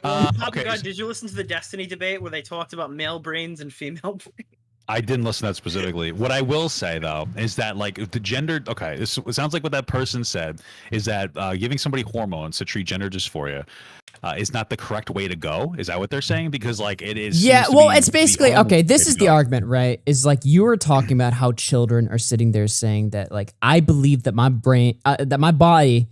a... Okay. God, did you listen to the Destiny debate where they talked about male brains and female brains? I didn't listen to that specifically. What I will say though is that like if the gender, okay, it sounds like what that person said is that giving somebody hormones to treat gender dysphoria is not the correct way to go. Is that what they're saying? Because like it is. Yeah, well, it's basically okay. This is the argument, right? Is like you were talking about how children are sitting there saying that like I believe that my brain, that my brain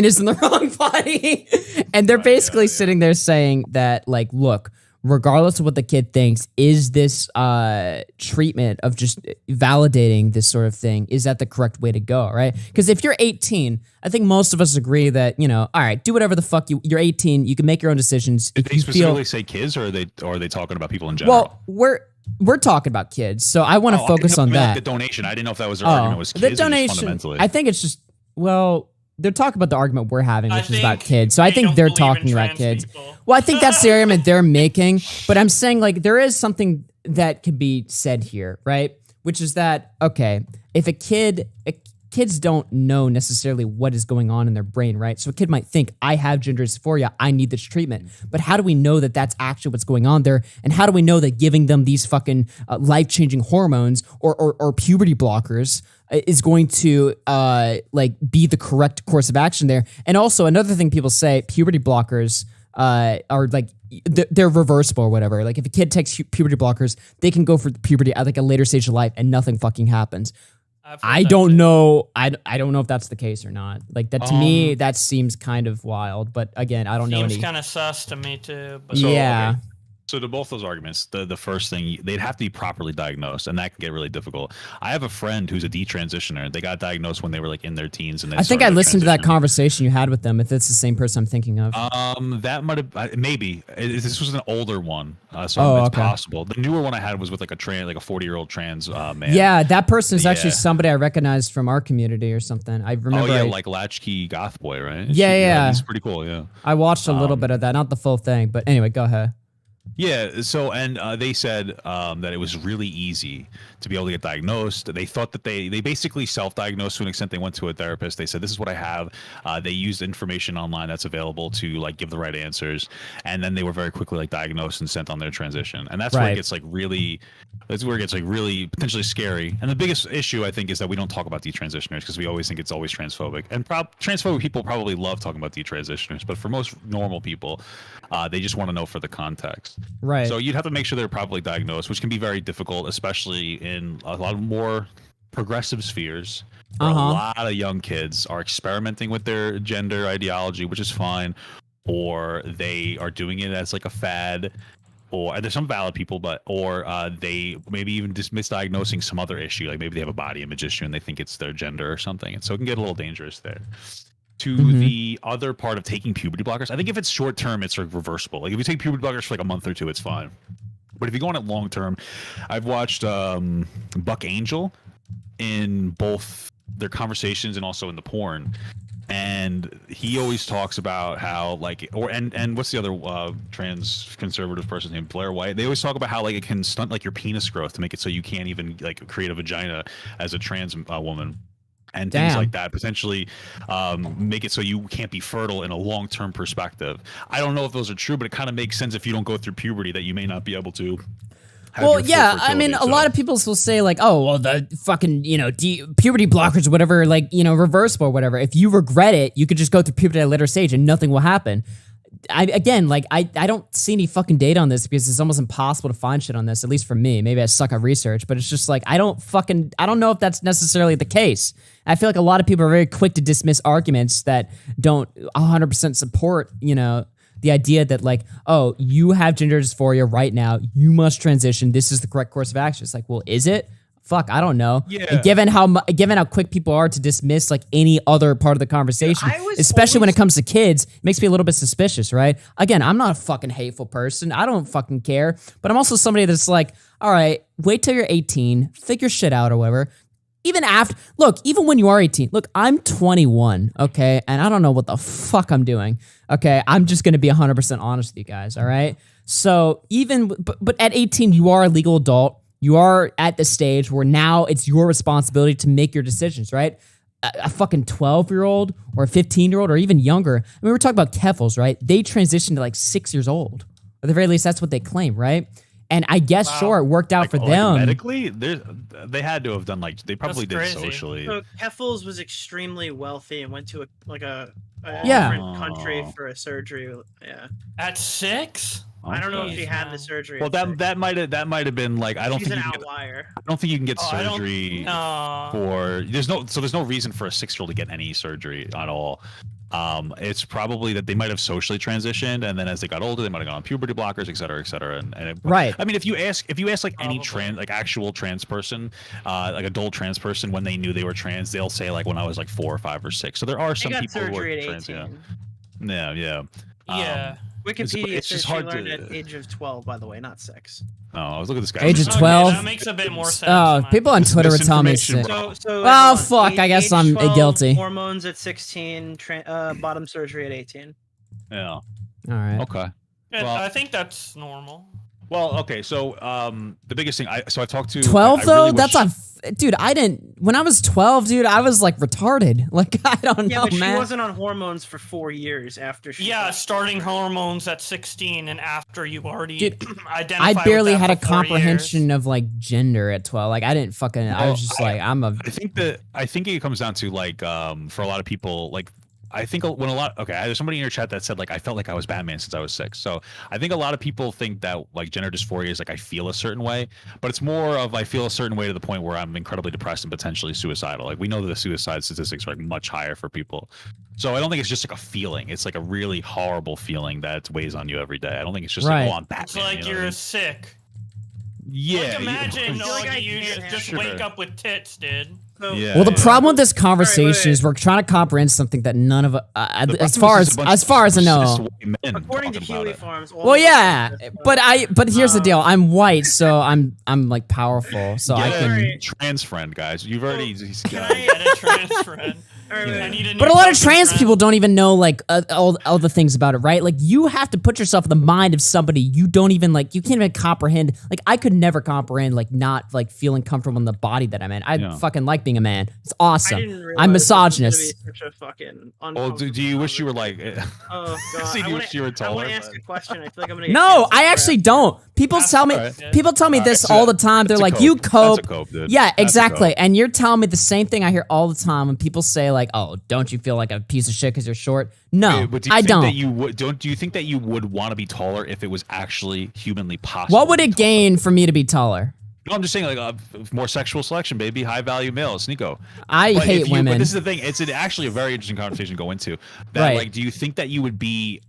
is in the wrong body, and they're basically sitting there saying that like, look, regardless of what the kid thinks, is this treatment of just validating this sort of thing, is that the correct way to go, right? Because if you're 18, I think most of us agree that, you know, all right, do whatever the fuck you're 18, you can make your own decisions. Did they specifically say kids, or are they talking about people in general? Well, we're talking about kids, so I want to focus on that. Like the donation, I didn't know if that was their argument was kids. The donation, or just fundamentally. I think it's just, well, they're talking about the argument we're having, which is about kids. So they I think don't they're believe talking in about trans kids. people. Well, I think that's the argument they're making. But I'm saying like there is something that could be said here, right? Which is that, okay, if kids don't know necessarily what is going on in their brain, right? So a kid might think, I have gender dysphoria, I need this treatment. But how do we know that that's actually what's going on there? And how do we know that giving them these fucking life-changing hormones or puberty blockers is going to like be the correct course of action there? And also another thing people say, puberty blockers are like they're reversible or whatever. Like if a kid takes puberty blockers, they can go for puberty at like a later stage of life and nothing fucking happens. I don't know. I don't know if that's the case or not. Like that to me, that seems kind of wild. But again, I don't know. Seems kind of sus to me too. But Yeah. So to both those arguments, the first thing, they'd have to be properly diagnosed, and that can get really difficult. I have a friend who's a detransitioner. They got diagnosed when they were like in their teens, and I think I listened to that conversation you had with them. If it's the same person I'm thinking of. That might have maybe this was an older one, so it's possible. The newer one I had was with like a 40-year-old trans man. Yeah, that person is actually somebody I recognized from our community or something. I remember. Oh yeah, like Latchkey Goth Boy, right? Yeah. He's pretty cool. Yeah. I watched a little bit of that, not the full thing, but anyway, go ahead. Yeah, so and they said that it was really easy to be able to get diagnosed. They thought that they basically self-diagnosed to an extent. They went to a therapist. They said, this is what I have. They used information online that's available to like give the right answers, and then they were very quickly like diagnosed and sent on their transition. And that's where it gets like really, potentially scary. And the biggest issue I think is that we don't talk about detransitioners because we always think it's always transphobic. And transphobic people probably love talking about detransitioners, but for most normal people, they just want to know for the context. Right. So you'd have to make sure they're properly diagnosed, which can be very difficult, especially in a lot more progressive spheres. Where a lot of young kids are experimenting with their gender ideology, which is fine, or they are doing it as like a fad, or there's some valid people, or they maybe even just misdiagnosing some other issue, like maybe they have a body image issue and they think it's their gender or something, and so it can get a little dangerous there. To the other part of taking puberty blockers, I think if it's short term, it's reversible. Like if you take puberty blockers for like a month or two, it's fine. But if you go on it long term, I've watched Buck Angel in both their conversations and also in the porn, and he always talks about how like and what's the other trans conservative person named Blair White? They always talk about how like it can stunt like your penis growth to make it so you can't even like create a vagina as a trans woman. And things like that potentially make it so you can't be fertile in a long-term perspective. I don't know if those are true, but it kind of makes sense if you don't go through puberty that you may not be able to. Well, yeah, I mean, a lot of people will say like, oh, well, the fucking, puberty blockers or whatever, like, reversible or whatever. If you regret it, you could just go through puberty at a later stage and nothing will happen. I don't see any fucking data on this because it's almost impossible to find shit on this, at least for me. Maybe I suck at research, but it's just like, I don't know if that's necessarily the case. I feel like a lot of people are very quick to dismiss arguments that don't 100% support, the idea that like, oh, you have gender dysphoria right now, you must transition, this is the correct course of action. It's like, well, is it? Fuck, I don't know. Yeah. And given how quick people are to dismiss like any other part of the conversation, especially when it comes to kids, it makes me a little bit suspicious, right? Again, I'm not a fucking hateful person. I don't fucking care. But I'm also somebody that's like, all right, wait till you're 18, figure shit out or whatever. Even when you are 18, look, I'm 21, okay? And I don't know what the fuck I'm doing, okay? I'm just going to be 100% honest with you guys, all right? So but at 18, you are a legal adult. You are at the stage where now it's your responsibility to make your decisions, right? A fucking 12-year-old or a 15-year-old or even younger. I mean, we're talking about Keffals, right? They transitioned to like 6 years old. At the very least, that's what they claim, right? And I guess, sure, it worked out for them. Medically, they had to have done like, they probably did socially. So Keffals was extremely wealthy and went to a different country for a surgery. Yeah. At 6? I don't know if she had the surgery. Well, that might have been like, I don't She's think an you outlier. I don't think you can get surgery for there's no reason for a 6-year-old to get any surgery at all. It's probably that they might have socially transitioned, and then as they got older, they might have gone on puberty blockers, et cetera, et cetera. Right. I mean, if you ask like any actual trans person, like adult trans person, when they knew they were trans, they'll say like when I was like 4 or 5 or 6. So there are some people who are trans. Yeah. Wikipedia says she learned at the age of 12, by the way, not 6. Oh, look at this guy. Age of 12? That makes a bit more sense. Oh, people on Twitter would tell me shit. Oh, fuck, I guess I'm guilty. Hormones at 16, bottom surgery at 18. Yeah. All right. Okay. Yeah, well, I think that's normal. Well, okay, so the biggest thing, I talked to 12 though. That's dude. When I was 12, dude, I was like retarded. Like I don't know, but man. She wasn't on hormones for 4 years after she. Yeah, starting hormones at 16 and after you already identified. I barely had a comprehension of like gender at 12. Like I didn't fucking. I was just like, I'm a. I think it comes down to like for a lot of people like. I think when a lot, okay, there's somebody in your chat that said like, I felt like I was Batman since I was 6. So I think a lot of people think that like gender dysphoria is like, I feel a certain way, but it's more of, I feel a certain way to the point where I'm incredibly depressed and potentially suicidal. Like we know that the suicide statistics are like much higher for people. So I don't think it's just like a feeling. It's like a really horrible feeling that weighs on you every day. I don't think it's just like, oh, I'm Batman. It's like you're sick. Yeah. Like imagine you just Sure. wake up with tits, dude. Yeah, Well, the problem with this conversation is we're trying to comprehend something that none of as far as I know. According to Huey Farms. Well, yeah, but here's the deal. I'm white, so I'm like powerful, so I can. Trans friend, guys. You've already. Get a trans friend. But a lot of trans people don't even know like all the things about it, right? Like you have to put yourself in the mind of somebody you don't even like. You can't even comprehend. Like I could never comprehend like not like feeling comfortable in the body that I'm in. I fucking like being a man. It's awesome. I'm misogynist. Well, do you wish you were like? Oh God! So you wish you were taller? I want to ask a question. I feel like I'm gonna. Get No, I actually don't. People tell me this all the time. They're like, "You cope." That's a cope, dude. Yeah, That's a exactly. cope. And you're telling me the same thing I hear all the time when people say like, "Oh, don't you feel like a piece of shit because you're short?" No, But do you I think don't. That you would, do you think that you would want to be taller if it was actually humanly possible? What would it gain for me to be taller? No, I'm just saying, like, more sexual selection, baby. High value males, Nico. I hate women. But this is the thing. It's actually a very interesting conversation to go into. That, Right. like, do you think that you would be?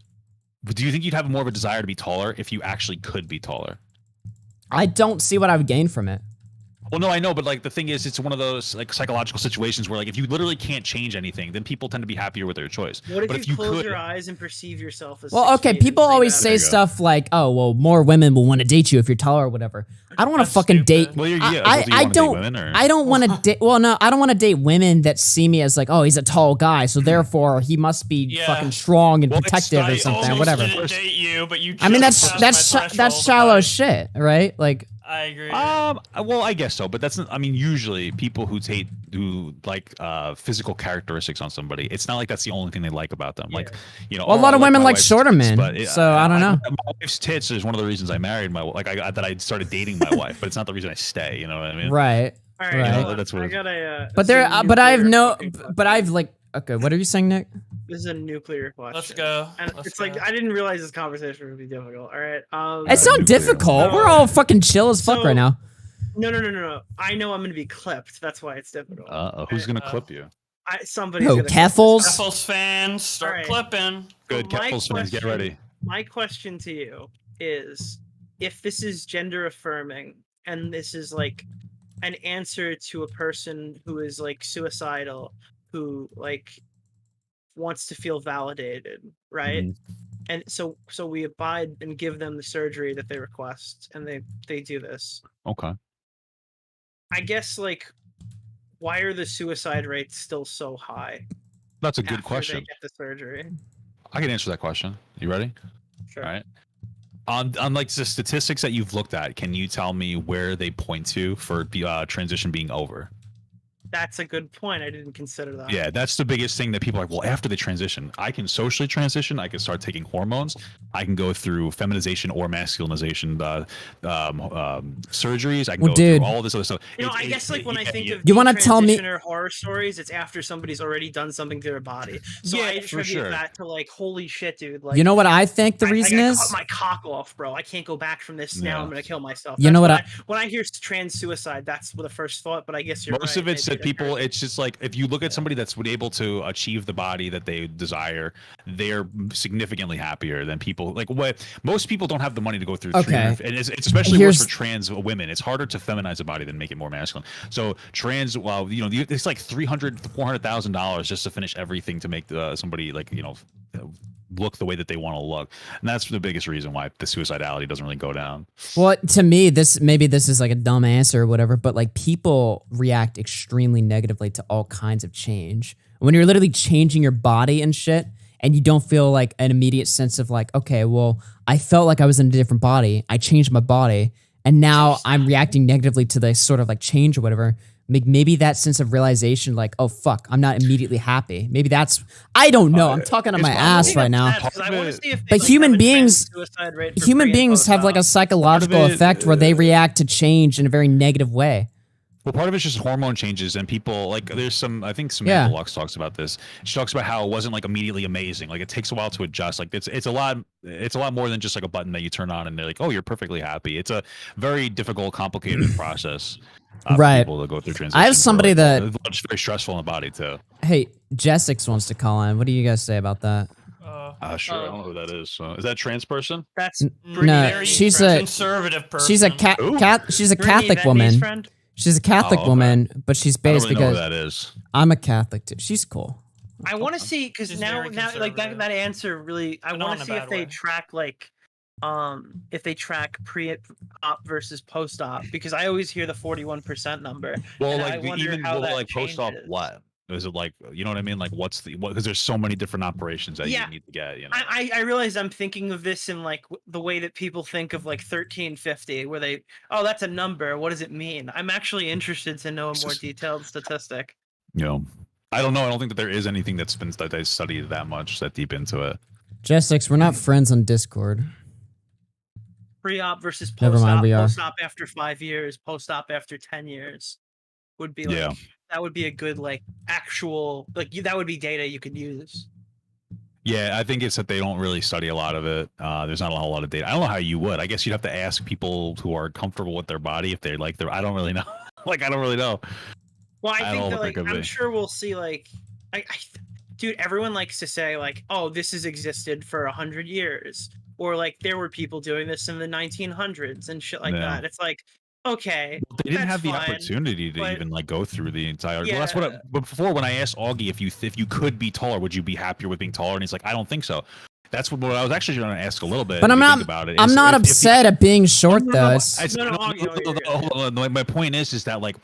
Do you think you'd have more of a desire to be taller if you actually could be taller? I don't see what I would gain from it. Well, no, I know, but like the thing is, it's one of those like psychological situations where like if you literally can't change anything, then people tend to be happier with their choice. What but if you close your eyes and perceive yourself as? Well, okay, people always say stuff like, "Oh, well, more women will want to date you if you're taller or whatever." I don't want to fucking date. Well, I don't want to date. Well, no, I don't want to date women that see me as like, "Oh, he's a tall guy, so therefore he must be fucking strong and protective or something, or whatever." Date you, but you I mean, just that's shallow shit, right? Like. I agree. Well, I guess so, but that's not. I mean, usually people who like physical characteristics on somebody, it's not like that's the only thing they like about them. Like, you know, Well, a lot of women like shorter men, but so I don't know. My wife's tits is one of the reasons I married my like that I started dating my wife, but it's not the reason I stay. You know what I mean? Right. All right. You know, that's what. I got a. But there, but I've like. Okay, what are you saying, Nick? This is a nuclear question. Let's go. And it's like I didn't realize this conversation would be difficult. All right. It's not difficult. We're all fucking chill as fuck right now. No. I know I'm gonna be clipped. That's why it's difficult. Who's gonna clip you? Somebody's Oh, gonna Keffals. Keffals fans, start clipping. Good, Keffals fans, get ready. My question to you is, if this is gender affirming and this is like an answer to a person who is like suicidal, who like wants to feel validated, right? And so we abide and give them the surgery that they request, and they do this. Okay. I guess like, why are the suicide rates still so high? That's a good after question. They get the surgery. I can answer that question. You ready? Sure. All right. On like the statistics that you've looked at, can you tell me where they point to for the transition being over? That's a good point. I didn't consider that. Yeah, that's the biggest thing that people are like, well, after they transition, I can socially transition. I can start taking hormones. I can go through feminization or masculinization surgeries. I can go through all this other stuff. You know, I guess like when I think of you want to tell me horror stories, it's after somebody's already done something to their body. So I attribute that to like, holy shit, dude. Like, you know what I think the reason is? Cut my cock off, bro. I can't go back from this. Now I'm gonna kill myself. You know what when I hear trans suicide, that's the first thought. But I guess you're most right. of it's that people. It's just like if you look at somebody that's able to achieve the body that they desire, they're significantly happier than people. Like what most people don't have the money to go through. Okay, and it's especially worse for trans women. It's harder to feminize a body than make it more masculine. So trans, well, you know, it's like $300,000-$400,000 just to finish everything to make somebody like look the way that they want to look, and that's the biggest reason why the suicidality doesn't really go down. Well, to me, maybe this is like a dumb answer or whatever, but like people react extremely negatively to all kinds of change. When you're literally changing your body and shit, and you don't feel like an immediate sense of like, okay, well, I felt like I was in a different body, I changed my body, and now I'm reacting negatively to the sort of like change or whatever. Maybe that sense of realization, like, oh fuck, I'm not immediately happy. Maybe that's, I don't know. I'm talking on my ass right now. But human beings have like a psychological effect where they react to change in a very negative way. Well, part of it's just hormone changes, and people like there's some. I think Yeah. Samantha Lux talks about this. She talks about how it wasn't like immediately amazing. Like it takes a while to adjust. Like it's a lot more than just like a button that you turn on and they're like, oh, you're perfectly happy. It's a very difficult, complicated process. For Right. people to go through transition. I have somebody that. It's very stressful in the body too. Hey, Jessix wants to call in. What do you guys say about that? Sure. I don't know who that is. Is that a trans person? That's No, she's a conservative person. She's a she's a Catholic woman. She's a Catholic woman, but she's based I don't really know because who that is. I'm a Catholic too. She's cool. I want to see because now like that answer really. I want to see if they track like if they track pre-op versus post-op because I always hear the 41% number. Well, and like I wonder even how that like post-op changes. what? Is it like, you know what I mean? Like what's the because there's so many different operations that you need to get, you know. I realize I'm thinking of this in like the way that people think of like 1350 where they that's a number, what does it mean? I'm actually interested to know a more detailed statistic. You know, I don't know. I don't think that there is anything that they studied that deep into it. Jessix, we're not friends on Discord. Pre-op versus Never post-op. mind, we are. Post-op after 5 years, post-op after 10 years would be like that would be a good like actual like that would be data you could use. Yeah, I think it's that they don't really study a lot of it. There's not a whole lot of data. I don't know how you would. I guess you'd have to ask people who are comfortable with their body if they like their. I don't really know. Like I don't really know. Well, I think know that what like that could I'm be. sure we'll see like dude, everyone likes to say like, oh, this has existed for 100 years, or like there were people doing this in the 1900s and shit like Yeah. that. It's like, okay, Well, they didn't that's have the fine, opportunity to but- even like go through the entire. Yeah. Well, that's what. But before, when I asked Augie if you could be taller, would you be happier with being taller? And he's like, I don't think so. That's what I was actually going to ask a little bit. But if I'm you not. think about it, I'm is not if you- upset at being short though. It's- Hold on. My point is that like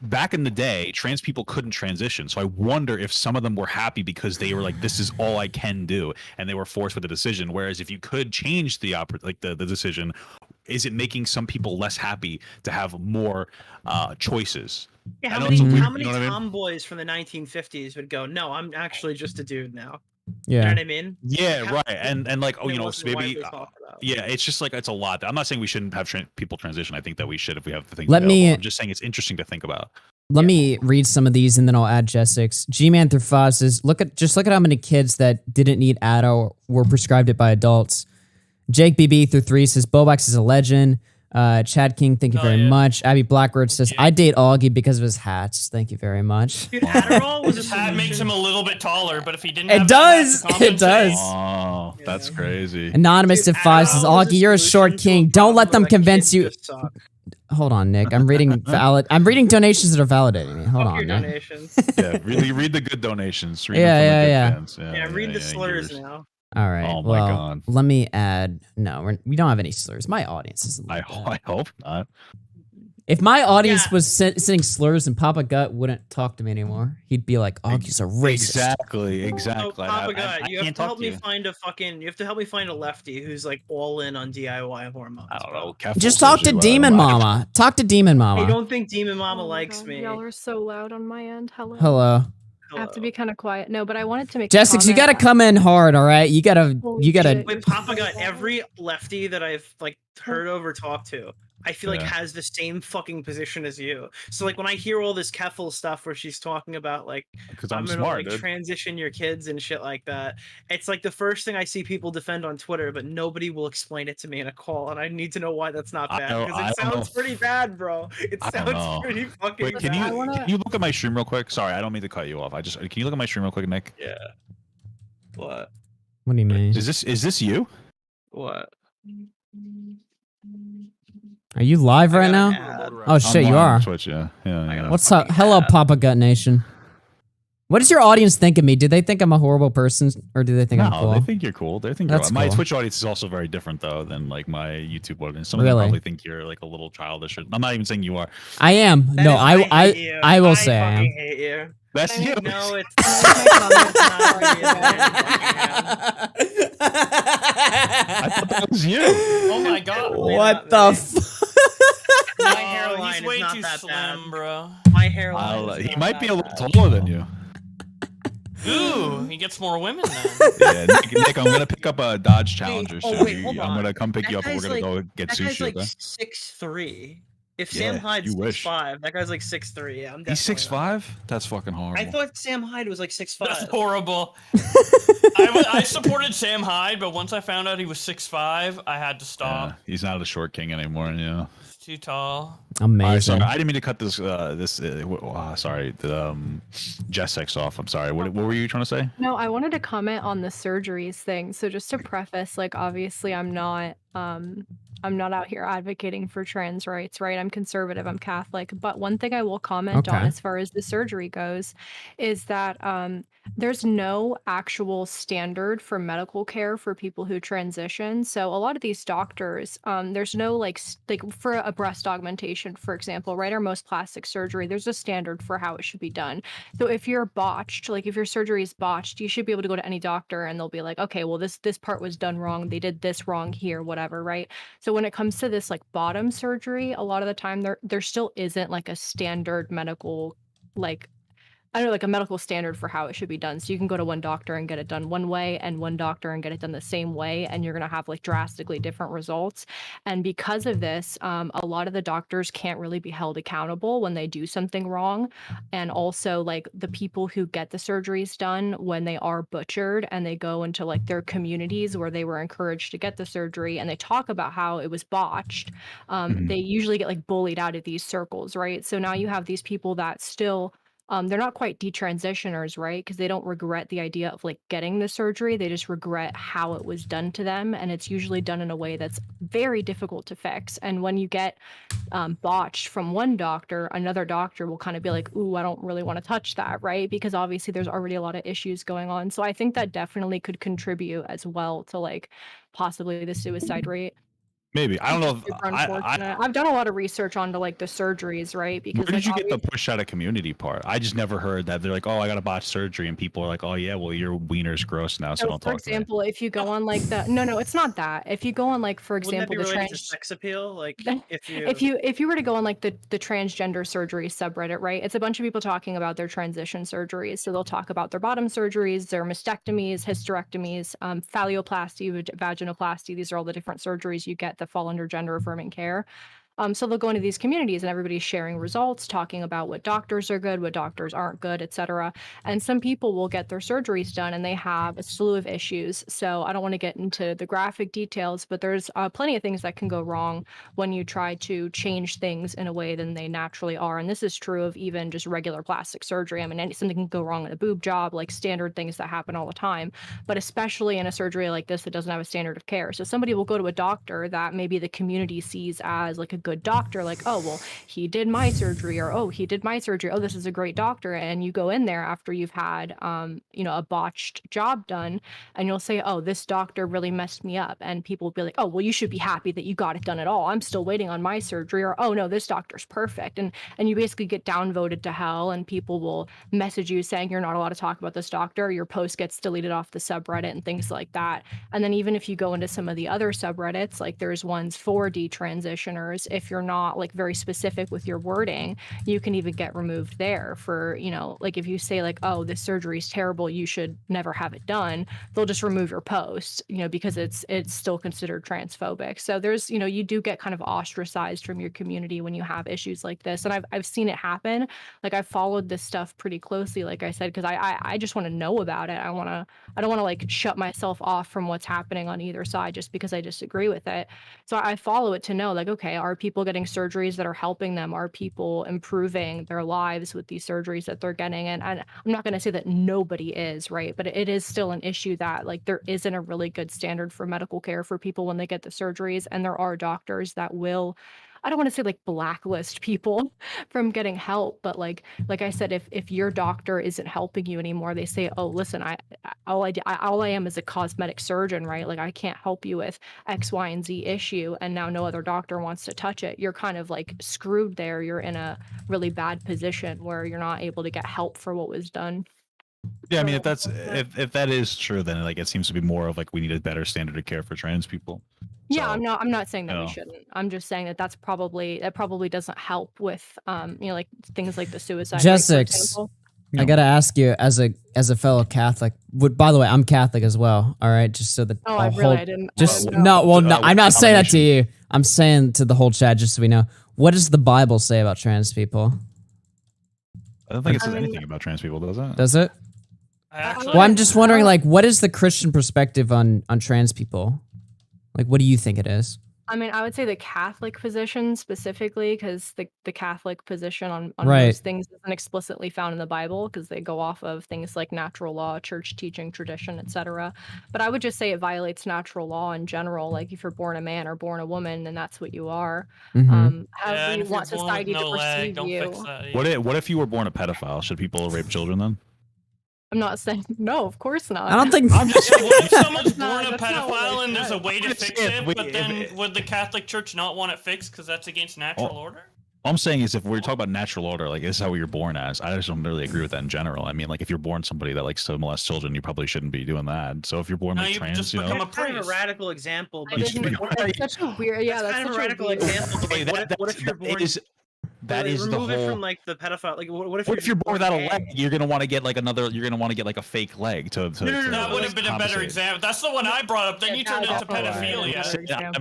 back in the day, trans people couldn't transition. So I wonder if some of them were happy because they were like, this is all I can do, and they were forced with a decision. Whereas if you could change the decision, is it making some people less happy to have more choices? Yeah, I how know many, it's a weird- how many you know what I mean? tomboys from the 1950s would go, no, I'm actually just a dude now. Yeah. You know what I mean? Yeah, How- right. And like, oh, it you know, wasn't maybe. widely talked about. Yeah, it's just like it's a lot. I'm not saying we shouldn't have people transition. I think that we should if we have the things. Let me- available. I'm just saying it's interesting to think about. Let me read some of these and then I'll add Jessix. G-Man through Foz says, look at how many kids that didn't need ADO were prescribed it by adults. Jake BB through 3 says, Bobax is a legend. Chad King, thank you very much. Abby Blackbird says, I date Augie because of his hats. Thank you very much. Dude, Adderall was a His hat makes him a little bit taller, but if he didn't It have does. that hat to It does. Oh, that's crazy. Anonymous to 5 says, Augie, you're a short king. Don't let them convince you. Hold on, Nick. I'm reading donations that are validating me. Hold on, Nick. donations. Yeah, really read the good donations. Read Yeah, them from the yeah, good yeah. fans. Yeah, read the slurs now. All right. Oh my well, God. let me add. No, we don't have any slurs. My audience isn't. I hope not. If my audience was sending slurs and Papa Gut wouldn't talk to me anymore, he'd be like, "Augie's a racist." Exactly. So, Papa God, you have can't to talk help to me you. find a fucking. You have to help me find a lefty who's like all in on DIY hormones. I don't know. Just talk to Demon Mama. Talk to Demon I Mama. don't think Demon Mama likes me. Y'all are so loud on my end. Hello. Hello. I have to be kind of quiet. No, but I wanted to make. Jessix, you gotta come in hard, all right? You gotta. Wait, Papa God, every lefty that I've like heard of or talked to, I feel like Yeah. has the same fucking position as you. So like when I hear all this Keffals stuff where she's talking about like 'Cause I'm gonna smart, like dude. transition your kids and shit like that, it's like the first thing I see people defend on Twitter, but nobody will explain it to me in a call, and I need to know why that's not I bad know- because I it don't know sounds pretty bad, bro. It I don't know. sounds pretty fucking Wait, can bad. you look at my stream real quick? Sorry, I don't mean to cut you off. Can you look at my stream real quick, Nick? Yeah. What? What do you mean? Is this you? What? Are you live right now? Oh shit, I'm you live on are. Twitch, yeah. What's up? Hello, Papa Gut Nation. What does your audience think of me? Do they think I'm a horrible person, or do they think I'm No, cool? they think you're cool. They think That's my cool. Twitch audience is also very different though than like my YouTube audience. Some of Really? them probably think you're like a little childish. I'm not even saying you are. I am. No, I will say I am. fucking hate you. That's you. No, it's I thought that was you. Oh my god. What the f- My Oh, hairline he's is way not too that slim, bad. bro. My hairline. is He not might be a that little bad. taller than you. Ooh, he gets more women then. Yeah, Nick, I'm gonna pick up a Dodge Challenger oh, soon. wait, hold I'm on. gonna come pick That you up and we're guy's gonna like- go get that guy's sushi. like okay? 6'3". If Sam Yeah, Hyde's you wish. 6'5", that guy's like 6'3". Yeah, I'm He's definitely not. 6'5"? That's fucking horrible. I thought Sam Hyde was like 6'5". That's horrible. I supported Sam Hyde, but once I found out he was 6'5", I had to stop. Yeah, he's not a short king anymore. Yeah. He's too tall. Amazing. All right, sorry, I didn't mean to cut this. Sorry, the Jessex off. I'm sorry. What were you trying to say? No, I wanted to comment on the surgeries thing. So just to preface, like obviously I'm not out here advocating for trans rights, right? I'm conservative, I'm Catholic. But one thing I will comment on Okay. as far as the surgery goes is that there's no actual standard for medical care for people who transition. So a lot of these doctors, there's no like for a breast augmentation, for example, right? Or most plastic surgery, there's a standard for how it should be done. So if you're botched, like if your surgery is botched, you should be able to go to any doctor and they'll be like, okay, well this part was done wrong. They did this wrong here, whatever, right? So when it comes to this like bottom surgery, a lot of the time there still isn't like a standard medical like I don't know, like a medical standard for how it should be done. So you can go to one doctor and get it done one way and one doctor and get it done the same way. And you're going to have like drastically different results. And because of this, a lot of the doctors can't really be held accountable when they do something wrong. And also like the people who get the surgeries done when they are butchered and they go into like their communities where they were encouraged to get the surgery and they talk about how it was botched, they usually get like bullied out of these circles, right? So now you have these people that still they're not quite detransitioners, right? Because they don't regret the idea of like getting the surgery. They just regret how it was done to them. And it's usually done in a way that's very difficult to fix. And when you get botched from one doctor, another doctor will kind of be like, ooh, I don't really want to touch that, right? Because obviously there's already a lot of issues going on. So I think that definitely could contribute as well to like possibly the suicide rate. Maybe. I don't know. Super unfortunate. I've done a lot of research onto like the surgeries, right? Because Where did like, you get the push out of community part? I just never heard that. They're like, oh, I got a botched surgery. And people are like, oh, yeah, well, your wiener's gross now, so don't for talk to me. example, if you go on like the no, it's not that. If you go on like, for Wouldn't that example, be the related to trans sex appeal? Like if you were to go on like the transgender surgery subreddit, right? It's a bunch of people talking about their transition surgeries. So they'll talk about their bottom surgeries, their mastectomies, hysterectomies, phalloplasty, vaginoplasty. These are all the different surgeries you get that fall under gender affirming care. So they'll go into these communities and everybody's sharing results, talking about what doctors are good, what doctors aren't good, etc. And some people will get their surgeries done and they have a slew of issues. So I don't want to get into the graphic details, but there's plenty of things that can go wrong when you try to change things in a way than they naturally are. And this is true of even just regular plastic surgery. I mean, something can go wrong in a boob job, like standard things that happen all the time, but especially in a surgery like this that doesn't have a standard of care. So somebody will go to a doctor that maybe the community sees as like a good doctor, like, oh, well, he did my surgery, or oh, he did my surgery. Oh, this is a great doctor. And you go in there after you've had, a botched job done, and you'll say, oh, this doctor really messed me up. And people will be like, oh, well, you should be happy that you got it done at all. I'm still waiting on my surgery. Or, oh, no, this doctor's perfect. And you basically get downvoted to hell, and people will message you saying you're not allowed to talk about this doctor. Your post gets deleted off the subreddit and things like that. And then even if you go into some of the other subreddits, like there's ones for detransitioners, if you're not like very specific with your wording, you can even get removed there for, like if you say like, oh, this surgery is terrible, you should never have it done, they'll just remove your post, because it's still considered transphobic. So there's, you do get kind of ostracized from your community when you have issues like this. And I've seen it happen. Like I've followed this stuff pretty closely, like I said, because I just want to know about it. I don't want to like shut myself off from what's happening on either side just because I disagree with it. So I follow it to know like, okay, are people getting surgeries that are helping them? Are people improving their lives with these surgeries that they're getting? And I'm not going to say that nobody is, right? But it is still an issue that like there isn't a really good standard for medical care for people when they get the surgeries. And there are doctors that will, I don't want to say like blacklist people from getting help, but like I said, if your doctor isn't helping you anymore, they say, oh, listen, all I am is a cosmetic surgeon, right? Like I can't help you with X, Y, and Z issue, and now no other doctor wants to touch it. You're kind of like screwed there. You're in a really bad position where you're not able to get help for what was done. Yeah, I mean, if that is true, then like it seems to be more of like we need a better standard of care for trans people. Yeah, I'm not saying that we shouldn't. I'm just saying that that probably doesn't help with like things like the suicide rate, for Jessex, example. I gotta ask you, as a fellow Catholic, by the way, I'm Catholic as well. All right, just so that Oh, I'll I really hold, didn't. just I didn't know. no, I'm not saying that to you. I'm saying to the whole chat, just so we know. what does the Bible say about trans people? I don't think it says anything about trans people, does it? Does it? Actually, Well, I'm just wondering, like, what is the Christian perspective on trans people? Like, what do you think it is? I mean, I would say the Catholic position specifically, because the Catholic position on Right. most things isn't explicitly found in the Bible, because they go off of things like natural law, church teaching, tradition, etc. But I would just say it violates natural law in general. Like if you're born a man or born a woman, then that's what you are. Mhm. However you want society to perceive you. What if you were born a pedophile? Should people rape children then? I'm not saying no, of course not. I don't think. I'm just saying, what if someone's born a That's not what pedophile I and there's a said. way to fix it, but then would the Catholic Church not want it fixed because that's against natural order? All I'm saying is if we're talking about natural order, like this is how you're born as. I just don't really agree with that in general. I mean, like if you're born somebody that likes to molest children, you probably shouldn't be doing that. So if you're born No, like you trans, just you know, become a That's kind of a radical example, but It's such a weird, yeah, that's that's kind of such a radical weird example. But what if you're born? that is the remove it whole. from like the pedophile. Like what if You're born without a gay? leg? You're gonna want to get like another. You're gonna want to get like a fake leg to. That would have been a better compensate. example. That's the one I brought up. Then you turned into pedophilia.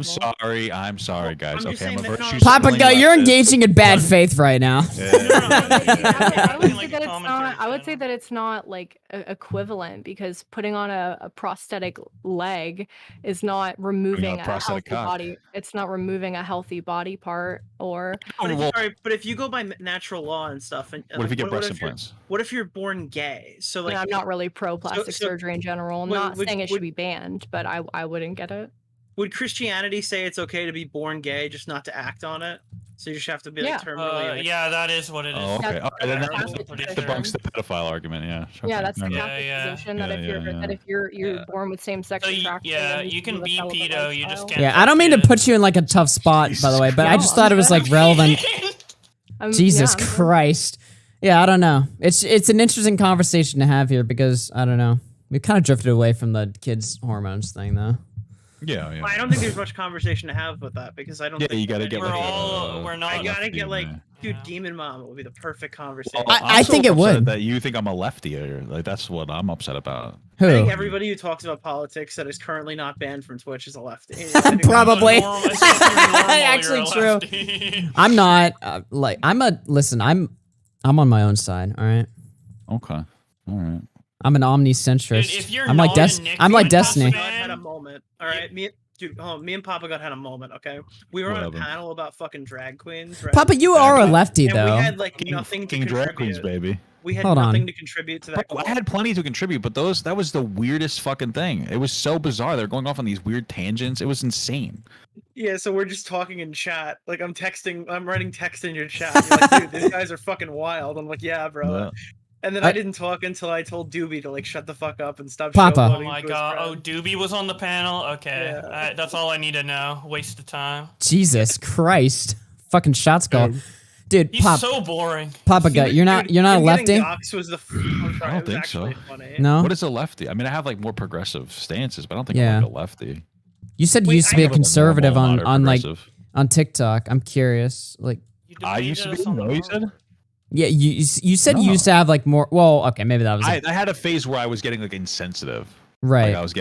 I'm sorry, guys. I'm just Okay, I'm a saying that virtue. Papa signaling Gut, you're about this. engaging in bad faith right now. I would say that it's not. I would say that it's not like equivalent, because putting on a prosthetic leg is not removing a prosthetic healthy cock. body. It's not removing a healthy body part. Or But if you go by natural law and stuff, and What if you get breast you're- implants? What if you're born gay? So like, I'm not really pro plastic so- surgery in general. I'm would- not would- saying it would- should be banned, but I wouldn't get it. would Christianity say it's okay to be born gay, just not to act on it? So you just have to be like Yeah. terminally. like- Yeah, that is what it is. Oh, okay. That's- Okay, then that's that Catholic debunks the pedophile argument. Yeah. Yeah, Okay. that's the No, no. Catholic position that if you're born with same sex attraction, then you can live a be celibate pedo, you just lifestyle. can't. Yeah, I don't mean to put you in like a tough spot, by the way, but I just thought it was like relevant. Jesus yeah, Christ. Yeah, I don't know. It's an interesting conversation to have here because I don't know. We kind of drifted away from the kids' hormones thing, though. Yeah, yeah. I don't think there's much conversation to have with that, because I don't. Yeah, think you gotta get like we're not. I gotta get like, lefty, dude, Demon Mama would be the perfect conversation. I think it would. That you think I'm a lefty, or like that's what I'm upset about. Who? I think everybody who talks about politics that is currently not banned from Twitch is a lefty. Probably. Actually true. I'm not listen, I'm on my own side, all right? Okay. All right. I'm an omnicentrist. Dude, if you're I'm like not a I'm like Nick Destiny. God had a moment. All right, me and Papa God had a moment. Okay, we were on a Whatever. panel about fucking drag queens. Right? Papa, you are a lefty, and though. We had like nothing to King drag contribute. queens, baby. We had Hold on. nothing to contribute to that. I had plenty to contribute, but that was the weirdest fucking thing. It was so bizarre. They're going off on these weird tangents. It was insane. Yeah, so we're just talking in chat. Like I'm writing text in your chat. You're like, dude, these guys are fucking wild. I'm like, yeah, bro. Yeah. And then I didn't talk until I told Doobie to like shut the fuck up and stop. Papa. showboating Oh my to his god. friend. Oh, Doobie was on the panel. Okay, Yeah. that's all I need to know. Waste of time. Jesus Christ. Fucking shots called. Dude, He's Pop, so boring. Papa Gut, you're not a Him lefty? getting doxxed was the. I'm sorry, I it don't was think so. actually funny. No? What is a lefty? I mean, I have like more progressive stances, but I don't think Yeah. I'm like a lefty. You said you Wait, used to I be a have a conservative normal, on like progressive. on TikTok. I'm curious. Like I used to be. No, you said. yeah, you said you No. used to have like more well, okay, maybe that was I had a phase where I was getting like insensitive. right. Like I was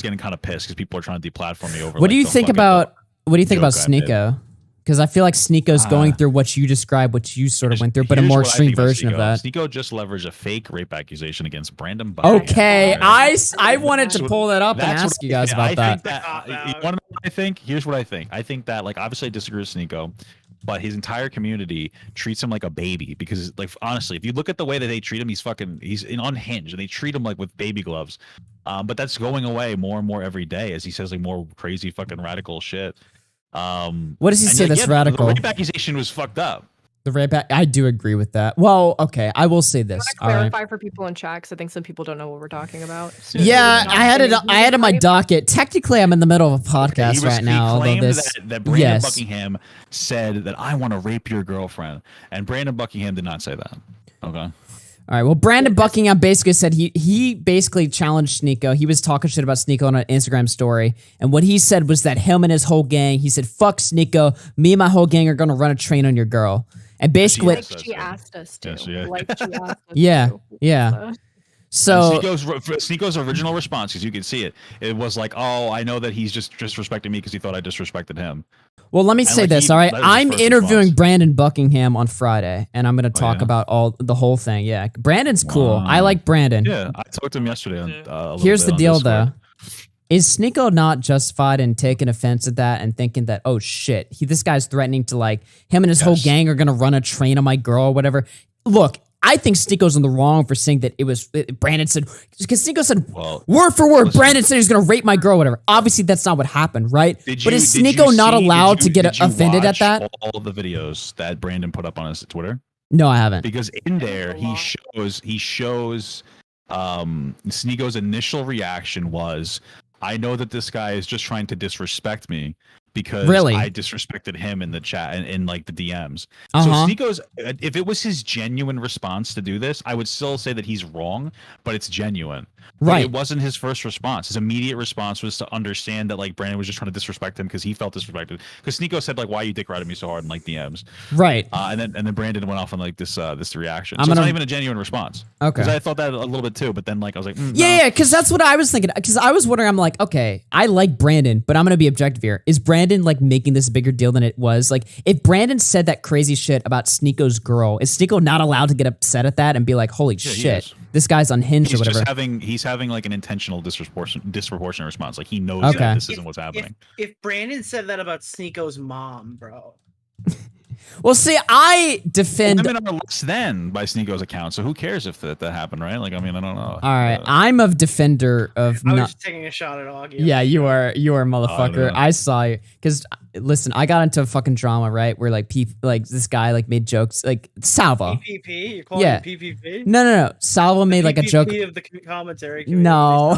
getting kind of pissed because people are trying to deplatform me over. What do like, you the think fucking about joke I made. Sneeko? Because I feel like Sneeko's going through what you described, what you sort of went through, but a Here's more what I extreme think about version of that. Sneeko just leveraged a fake rape accusation against Brandon Buckingham. Okay, I wanted to pull that up and That's ask what you guys I about think that. you want to know what I think? Here's what I think. I think that like obviously I disagree with Sneeko, but his entire community treats him like a baby because like honestly, if you look at the way that they treat him, he's unhinged and they treat him like with baby gloves. But that's going away more and more every day as he says like more crazy fucking radical shit. What does he and, say like, that's yeah, radical? The rape accusation was fucked up. The rape I do agree with that. Well, okay, I will say this. I All right. clarify for people in chat, because I think some people don't know what we're talking about. Yeah, I had it on my docket. Technically, I'm in the middle of a podcast right now. He Although claimed this, that Brandon yes, Buckingham said that I want to rape your girlfriend, and Brandon Buckingham did not say that. Okay. all right. Well, Brandon Buckingham basically said he basically challenged Sneeko. He was talking shit about Sneeko on an Instagram story, and what he said was that him and his whole gang. He said, "Fuck Sneeko. Me and my whole gang are gonna run a train on your girl." And basically, She asked us to. Yes, yeah. Like she asked us yeah, to. yeah. So Sneako's original response, because you can see it, it was like, "Oh, I know that he's just disrespecting me because he thought I disrespected him." Well, let me say this, all right? I'm interviewing Brandon Buckingham on Friday, and I'm going to talk about the whole thing. Yeah, Brandon's cool. I like Brandon. Yeah, I talked to him yesterday. On, Here's the deal, though. Is Sneako not justified in taking offense at that and thinking that, oh shit, this guy's threatening to, like, him and his whole gang are going to run a train on my girl or whatever? Look, I think Sneako's in the wrong for saying that it was Brandon said, because Sneako said word for word, Brandon said he's gonna rape my girl, whatever. Obviously, that's not what happened, right? But is Sneako not allowed to get offended at that? All of the videos that Brandon put up on his Twitter. No, I haven't. Because in there he shows Sneako's initial reaction was, I know that this guy is just trying to disrespect me because I disrespected him in the chat and in like the DMs. So Sneako's, if it was his genuine response to do this, I would still say that he's wrong, but it's genuine. Right. It wasn't his first response. His immediate response was to understand that like Brandon was just trying to disrespect him because he felt disrespected. Because Sneako said like, "Why you dick riding me so hard?" in like DMs. Right. And then Brandon went off on like this reaction. So it's not even a genuine response. Okay. Because I thought that a little bit too, but then like I was like, yeah, because that's what I was thinking. Because I was wondering, I'm like, okay, I like Brandon, but I'm gonna be objective here. Is Brandon like making this a bigger deal than it was? Like, if Brandon said that crazy shit about Sneako's girl, is Sneako not allowed to get upset at that and be like, holy shit, this guy's unhinged or whatever? He's having like an intentional disproportionate response. Like he knows that this isn't what's happening. If Brandon said that about Sneako's mom, bro. Well, see, I defend. Women are less than by Sneako's account, so who cares if that happened, right? Like, I mean, I don't know. All right, I'm a defender of. I was just taking a shot at Augie. Yeah, you are, motherfucker. I saw you because listen, I got into a fucking drama, right? Where like this guy like made jokes, like Salva. PPP? You're calling it PPP? No. Salva made like a joke. Of the commentary. No.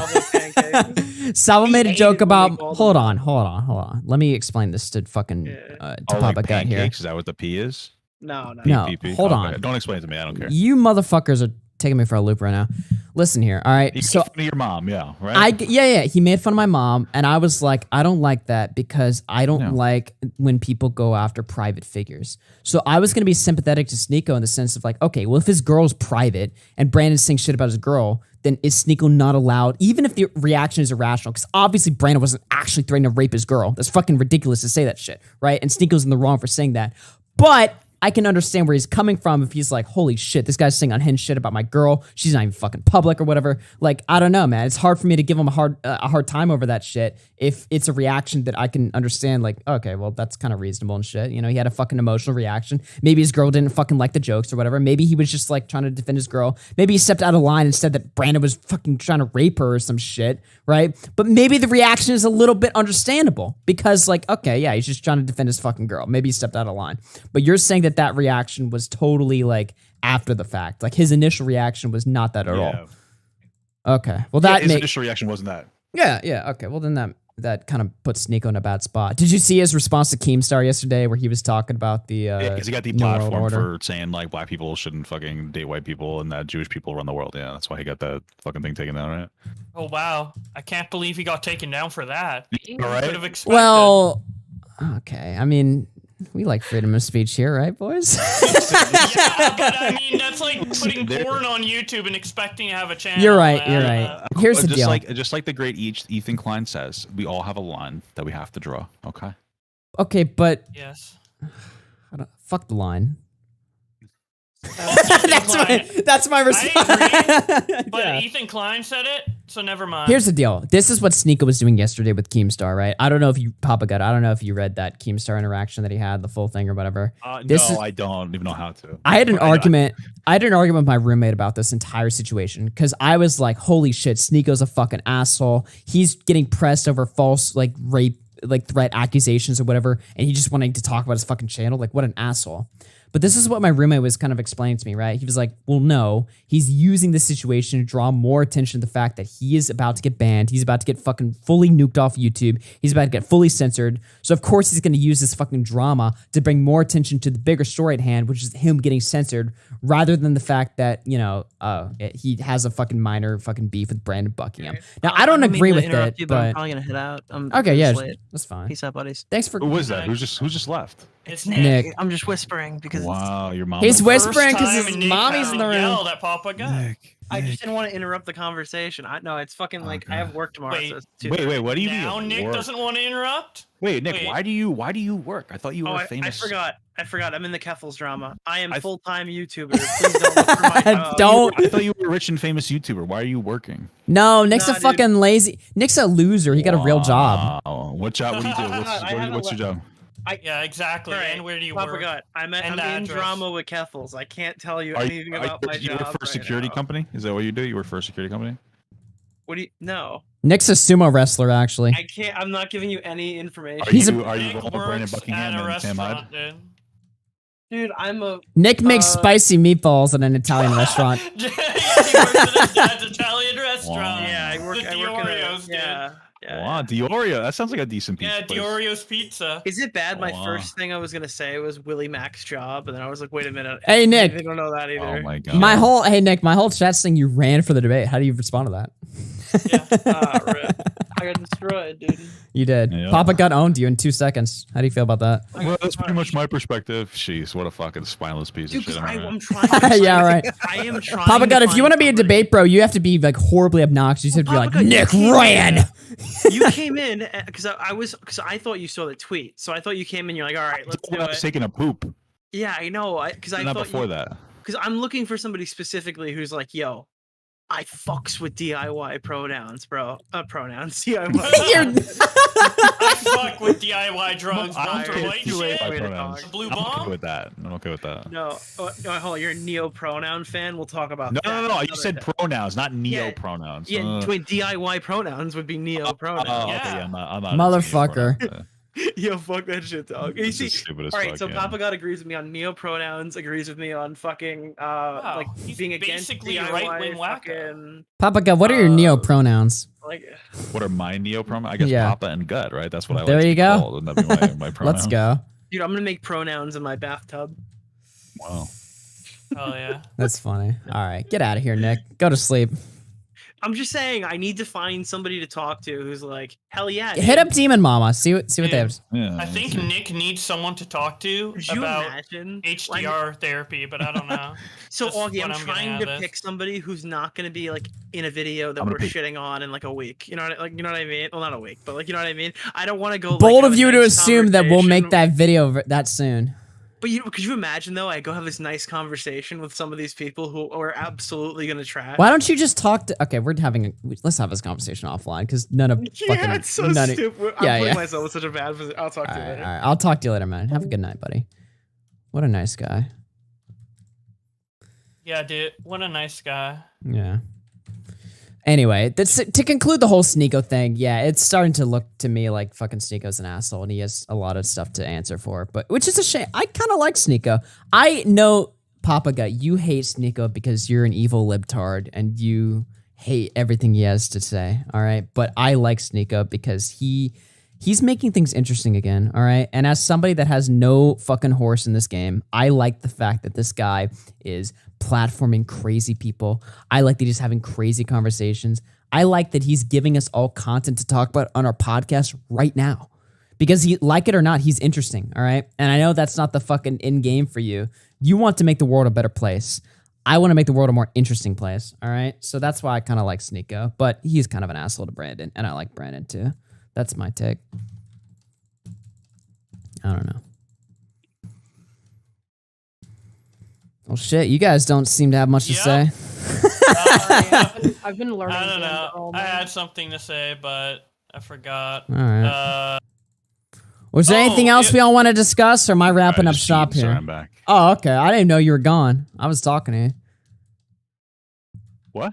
Salva made a joke about. Hold on. Let me explain this to fucking to Papa Gut here. Is that what the P is? No. Hold on. Don't explain it to me. I don't care. You motherfuckers are taking me for a loop right now. Listen here, all right? He made fun of your mom, yeah, right? Yeah. He made fun of my mom, and I was like, I don't like that because I don't like when people go after private figures. So I was going to be sympathetic to Sneako in the sense of like, okay, well, if his girl's private and Brandon's saying shit about his girl, then is Sneako not allowed, even if the reaction is irrational? Because obviously Brandon wasn't actually threatening to rape his girl. That's fucking ridiculous to say that shit, right? And Sneako's in the wrong for saying that. But I can understand where he's coming from if he's like, holy shit, this guy's saying unhinged shit about my girl. She's not even fucking public or whatever. Like, I don't know, man. It's hard for me to give him a hard time over that shit if it's a reaction that I can understand. Like, okay, well, that's kind of reasonable and shit. You know, he had a fucking emotional reaction. Maybe his girl didn't fucking like the jokes or whatever. Maybe he was just like trying to defend his girl. Maybe he stepped out of line and said that Brandon was fucking trying to rape her or some shit, right? But maybe the reaction is a little bit understandable because like, okay, yeah, he's just trying to defend his fucking girl. Maybe he stepped out of line. But you're saying that reaction was totally like after the fact. Like his initial reaction was not that at all. Okay. Well, his initial reaction wasn't that. Yeah. Okay. Well, then that kind of puts Sneako in a bad spot. Did you see his response to Keemstar yesterday where he was talking about the because he got the platform for saying like black people shouldn't fucking date white people and that Jewish people run the world. Yeah, that's why he got that fucking thing taken down, right? Oh wow. I can't believe he got taken down for that. All right. Could have expected. Well, okay. I mean, we like freedom of speech here, right, boys? Yeah, but I mean, that's like putting porn on YouTube and expecting to have a channel. You're right. Here's the deal. Just like the great Ethan Klein says, we all have a line that we have to draw. Okay. Okay, but yes. Fuck the line. That's my response. I agree, but Ethan Klein said it, so never mind. Here's the deal. This is what Sneako was doing yesterday with Keemstar, right? I don't know if you, Papa Gut, I don't know if you read that Keemstar interaction that he had, the full thing or whatever. I don't even know how to. I had an argument with my roommate about this entire situation because I was like, holy shit, Sneako's a fucking asshole. He's getting pressed over false like rape, like threat accusations or whatever, and he just wanting to talk about his fucking channel. Like, what an asshole. But this is what my roommate was kind of explaining to me, right? He was like, well, no, he's using this situation to draw more attention to the fact that he is about to get banned. He's about to get fucking fully nuked off YouTube. He's about to get fully censored. So, of course, he's going to use this fucking drama to bring more attention to the bigger story at hand, which is him getting censored, rather than the fact that, you know, he has a fucking minor fucking beef with Brandon Buckingham. Now, I don't agree with it, but I'm probably going to head out. Okay, yeah, that's fine. Peace out, buddies. Thanks for... Who was that? Who's just left? It's Nick. I'm just whispering because Wow, your mom. He's is- whispering because First his time Nick mommy's in the room. yelled at Papa guy. I just didn't want to interrupt the conversation. No, it's fucking like I have work tomorrow. Wait, so it's Wait, what do you Now mean? Nick work? doesn't want to interrupt. Wait, Nick, Wait. why do you work? I thought you were I famous. I forgot. I'm in the Keffals drama. I am full-time YouTuber. Please don't look for my Don't. I thought you were a rich and famous YouTuber. Why are you working? No, Nick's Nah, a dude. fucking lazy. Nick's a loser. He got a real job. Oh, what job? What do you do? What's your job? Yeah, exactly. All right, And where do you Papa work? God, I'm And in address. drama with Keffals. I can't tell you Are anything about my you job. work for a security company? Is that what you do? You work for a security company? What do you? No, Nick's a sumo wrestler, actually. I can't. I'm not giving you any information. Are you rolling with Brandon Buckingham and Sam Hyde? Dude, I'm a. Nick makes spicy meatballs at an Italian restaurant. He works at his dad's Italian restaurant. Yeah, I work in Dioreo's, dude. Wow, Diorio. That sounds like a decent pizza Yeah, place. Dioreo's Pizza. Is it bad? My Wow. first thing I was gonna say was Willie Mack's job, and then I was like, wait a minute. Hey, Nick. They don't know that either. Oh my god. Nick, my whole chat's saying you ran for the debate. How do you respond to that? Rip. I got destroyed, dude. You did. Yeah. Papa got owned you in 2 seconds. How do you feel about that? Well, that's pretty much my perspective. Jeez, what a fucking spineless piece Dude, of shit. because am I right? I'm trying. Yeah, right. I am trying. Papa to God, if you find want to be a somebody. debate bro, you have to be like horribly obnoxious. You have to be Papa like, God, you Nick came ran. You came in because I thought you saw the tweet, so I thought you came in. You're like, all right, let's do I was it. taking a poop. Yeah, I know. Because I Not thought before that. Because I'm looking for somebody specifically who's like, yo, I fucks with DIY pronouns, bro. Pronouns, DIY. I fuck with DIY drugs, I'm Walter okay White with shit. pronouns. The blue I'm okay bomb. with that. I'm okay with that. No, hold on. You're a neo pronoun fan. We'll talk about that. No. You another said day. pronouns, not neo Yeah. pronouns. Yeah, wait, DIY pronouns would be neo pronouns. Okay, yeah, I'm not Motherfucker. Yo, fuck that shit, dog. You This see, is stupid as all right, fuck, so yeah. Papa God agrees with me on neo pronouns, agrees with me on fucking like he's being against basically DIY, right-wing wacko. fucking Papa God, what are your neo pronouns? like. What are my neo pronouns? I guess Yeah. Papa and Gut, right? That's what I like. There to you be go. called. Wouldn't that be my pronoun? Let's go. Dude, I'm gonna make pronouns in my bathtub. Wow. Oh yeah. That's funny. All right, get out of here, Nick. Go to sleep. I'm just saying, I need to find somebody to talk to who's like, hell yeah. Hit up Demon Mama. See what they have. I think Nick needs someone to talk to Could you about imagine? HDR therapy, but I don't know. So, That's Augie, I'm what getting trying out to of this. pick somebody who's not going to be like in a video that I'm we're gonna pick- shitting on in like a week. You know what I mean? Well, not a week, but like, you know what I mean? I don't want to go. Bold like, of have a you to nice assume that we'll make conversation- that video that soon. But could you imagine though? I go have this nice conversation with some of these people who are absolutely going to trash. Why don't you just talk to? Okay, let's have this conversation offline because none of Yeah, fucking it's so none of- stupid. Yeah, I'm putting yeah. myself in such a bad position. I'll talk to you All later. right, I'll talk to you later, man. Have a good night, buddy. What a nice guy. Yeah, dude. What a nice guy. Yeah. Anyway, to conclude the whole Sneeko thing, yeah, it's starting to look to me like fucking Sneeko's an asshole and he has a lot of stuff to answer for, but which is a shame. I kind of like Sneeko. I know, Papa Gut, you hate Sneeko because you're an evil libtard and you hate everything he has to say, all right? But I like Sneeko because he's making things interesting again, all right? And as somebody that has no fucking horse in this game, I like the fact that this guy is platforming crazy people. I like that he's having crazy conversations. I like that he's giving us all content to talk about on our podcast right now. Because he, like it or not, he's interesting, all right? And I know that's not the fucking end game for you. You want to make the world a better place. I want to make the world a more interesting place, all right? So that's why I kind of like Sneeko, but he's kind of an asshole to Brandon, and I like Brandon too. That's my take. I don't know. Well, shit, you guys don't seem to have much to say. I've been learning. I don't games know. all I night. had something to say, but I forgot. All right. Uh, Was there anything else we all want to discuss, or am I wrapping up shop sorry, here? I'm back. Oh, okay. I didn't even know you were gone. I was talking to you. What?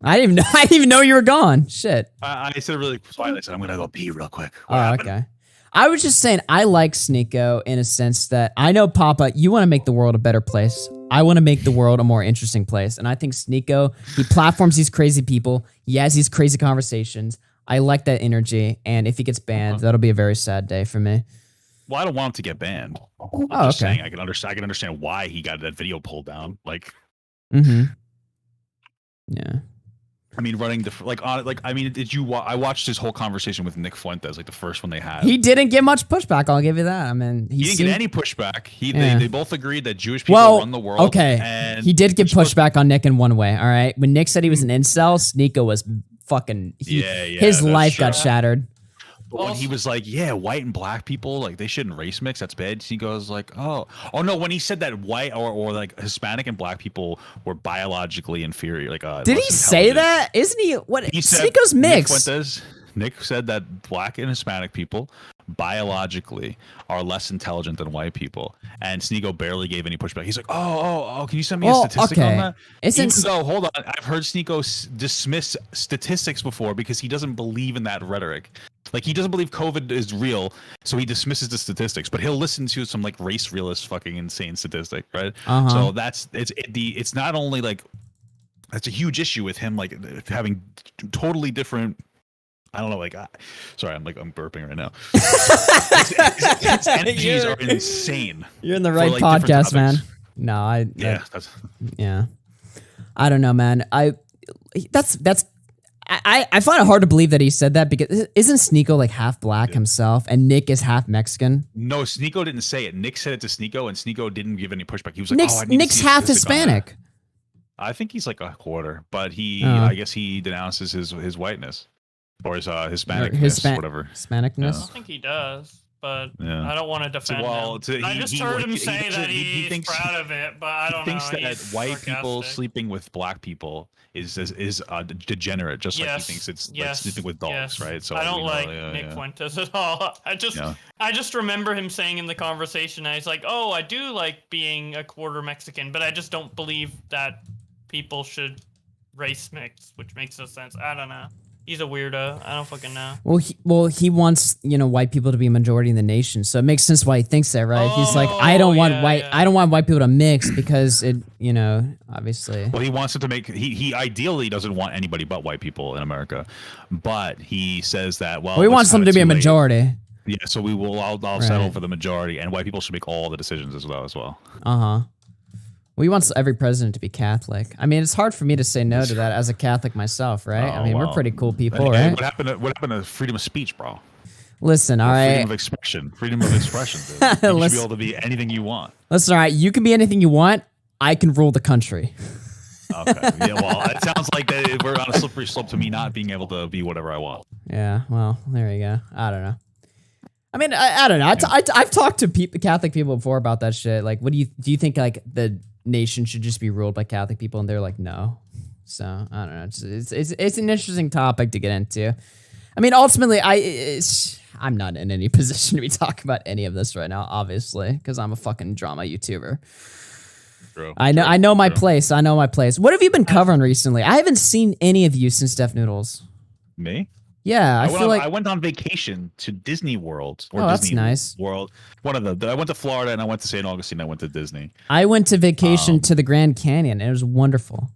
I didn't even know you were gone. Shit. I said it really quietly. I said, I'm going to go pee real quick. Oh, okay. I was just saying I like Sneeko in a sense that I know, Papa, you want to make the world a better place. I want to make the world a more interesting place. And I think Sneeko, he platforms these crazy people. He has these crazy conversations. I like that energy. And if he gets banned, that'll be a very sad day for me. Well, I don't want him to get banned. I'm just saying I can understand why he got that video pulled down. Like, mm-hmm. Yeah. I mean, running I mean, I watched his whole conversation with Nick Fuentes, like the first one they had. He didn't get much pushback. I'll give you that. I mean, He didn't get any pushback. They both agreed that Jewish people run the world. Okay, And he did get pushback on Nick in one way. All right, when Nick said he was an incel, Sneeko was fucking. His life got shattered. But when he was like, yeah, white and black people, like they shouldn't race mix, that's bad. He goes like, oh no, when he said that white or like Hispanic and black people were biologically inferior, like did he say that? Isn't he? What? He said, Sneeko's mixed. Nick said that black and Hispanic people biologically are less intelligent than white people, and Sneeko barely gave any pushback. He's like, oh, can you send me a statistic on that? Even though, hold on, I've heard Sneeko dismiss statistics before because he doesn't believe in that rhetoric. Like, he doesn't believe COVID is real, so he dismisses the statistics, but he'll listen to some like race realist fucking insane statistic, right? So it's not only like that's a huge issue with him like having totally different. I don't know, like, sorry, I'm burping right now. His energies are insane. You're in the right podcast, man. No, yeah. I don't know, man. I find it hard to believe that he said that because isn't Sneeko like half black himself, and Nick is half Mexican? No, Sneeko didn't say it. Nick said it to Sneeko, and Sneeko didn't give any pushback. He was like, Nick's half Hispanic. I think he's like a quarter, but I guess he denounces his whiteness. Or his Hispanicness, whatever. Hispanicness? I think he does, but I don't want to defend him. I just heard him say that he's proud of it, but I don't know. He thinks that white people sleeping with black people is degenerate, just like he thinks it's like sleeping with dogs, right? So I don't like Nick Fuentes at all. I just remember him saying in the conversation, he's like, "Oh, I do like being a quarter Mexican, but I just don't believe that people should race mix," which makes no sense. I don't know. He's a weirdo. I don't fucking know. Well, he wants white people to be a majority in the nation, so it makes sense why he thinks that, right? He's like, I don't want white people to mix because it, obviously. Well, he wants it to make he ideally doesn't want anybody but white people in America, but he says that he wants them to be a majority. Yeah, so I'll settle for the majority, and white people should make all the decisions as well. Well, he wants every president to be Catholic. I mean, it's hard for me to say no to that as a Catholic myself, right? I mean, we're pretty cool people, right? What happened to freedom of speech, bro? Listen, all right. Freedom of expression. Freedom of expression, dude. You should be able to be anything you want. Listen, all right. You can be anything you want. I can rule the country. Okay. Yeah, well, it sounds like that we're on a slippery slope to me not being able to be whatever I want. Yeah, well, there you go. I don't know. I mean, I don't know. I've talked to Catholic people before about that shit. Like, do you think like the nation should just be ruled by Catholic people? And they're like, no. So I don't know. It's an interesting topic to get into. I mean, ultimately, I'm not in any position to be talking about any of this right now, obviously, because I'm a fucking drama YouTuber. True. I know my place. I know my place. What have you been covering recently? I haven't seen any of you since Def Noodles. Me? Yeah, I went on vacation to Disney World. That's nice. World. One of them. I went to Florida and I went to St. Augustine. I went to Disney. I went to vacation to the Grand Canyon. And it was wonderful.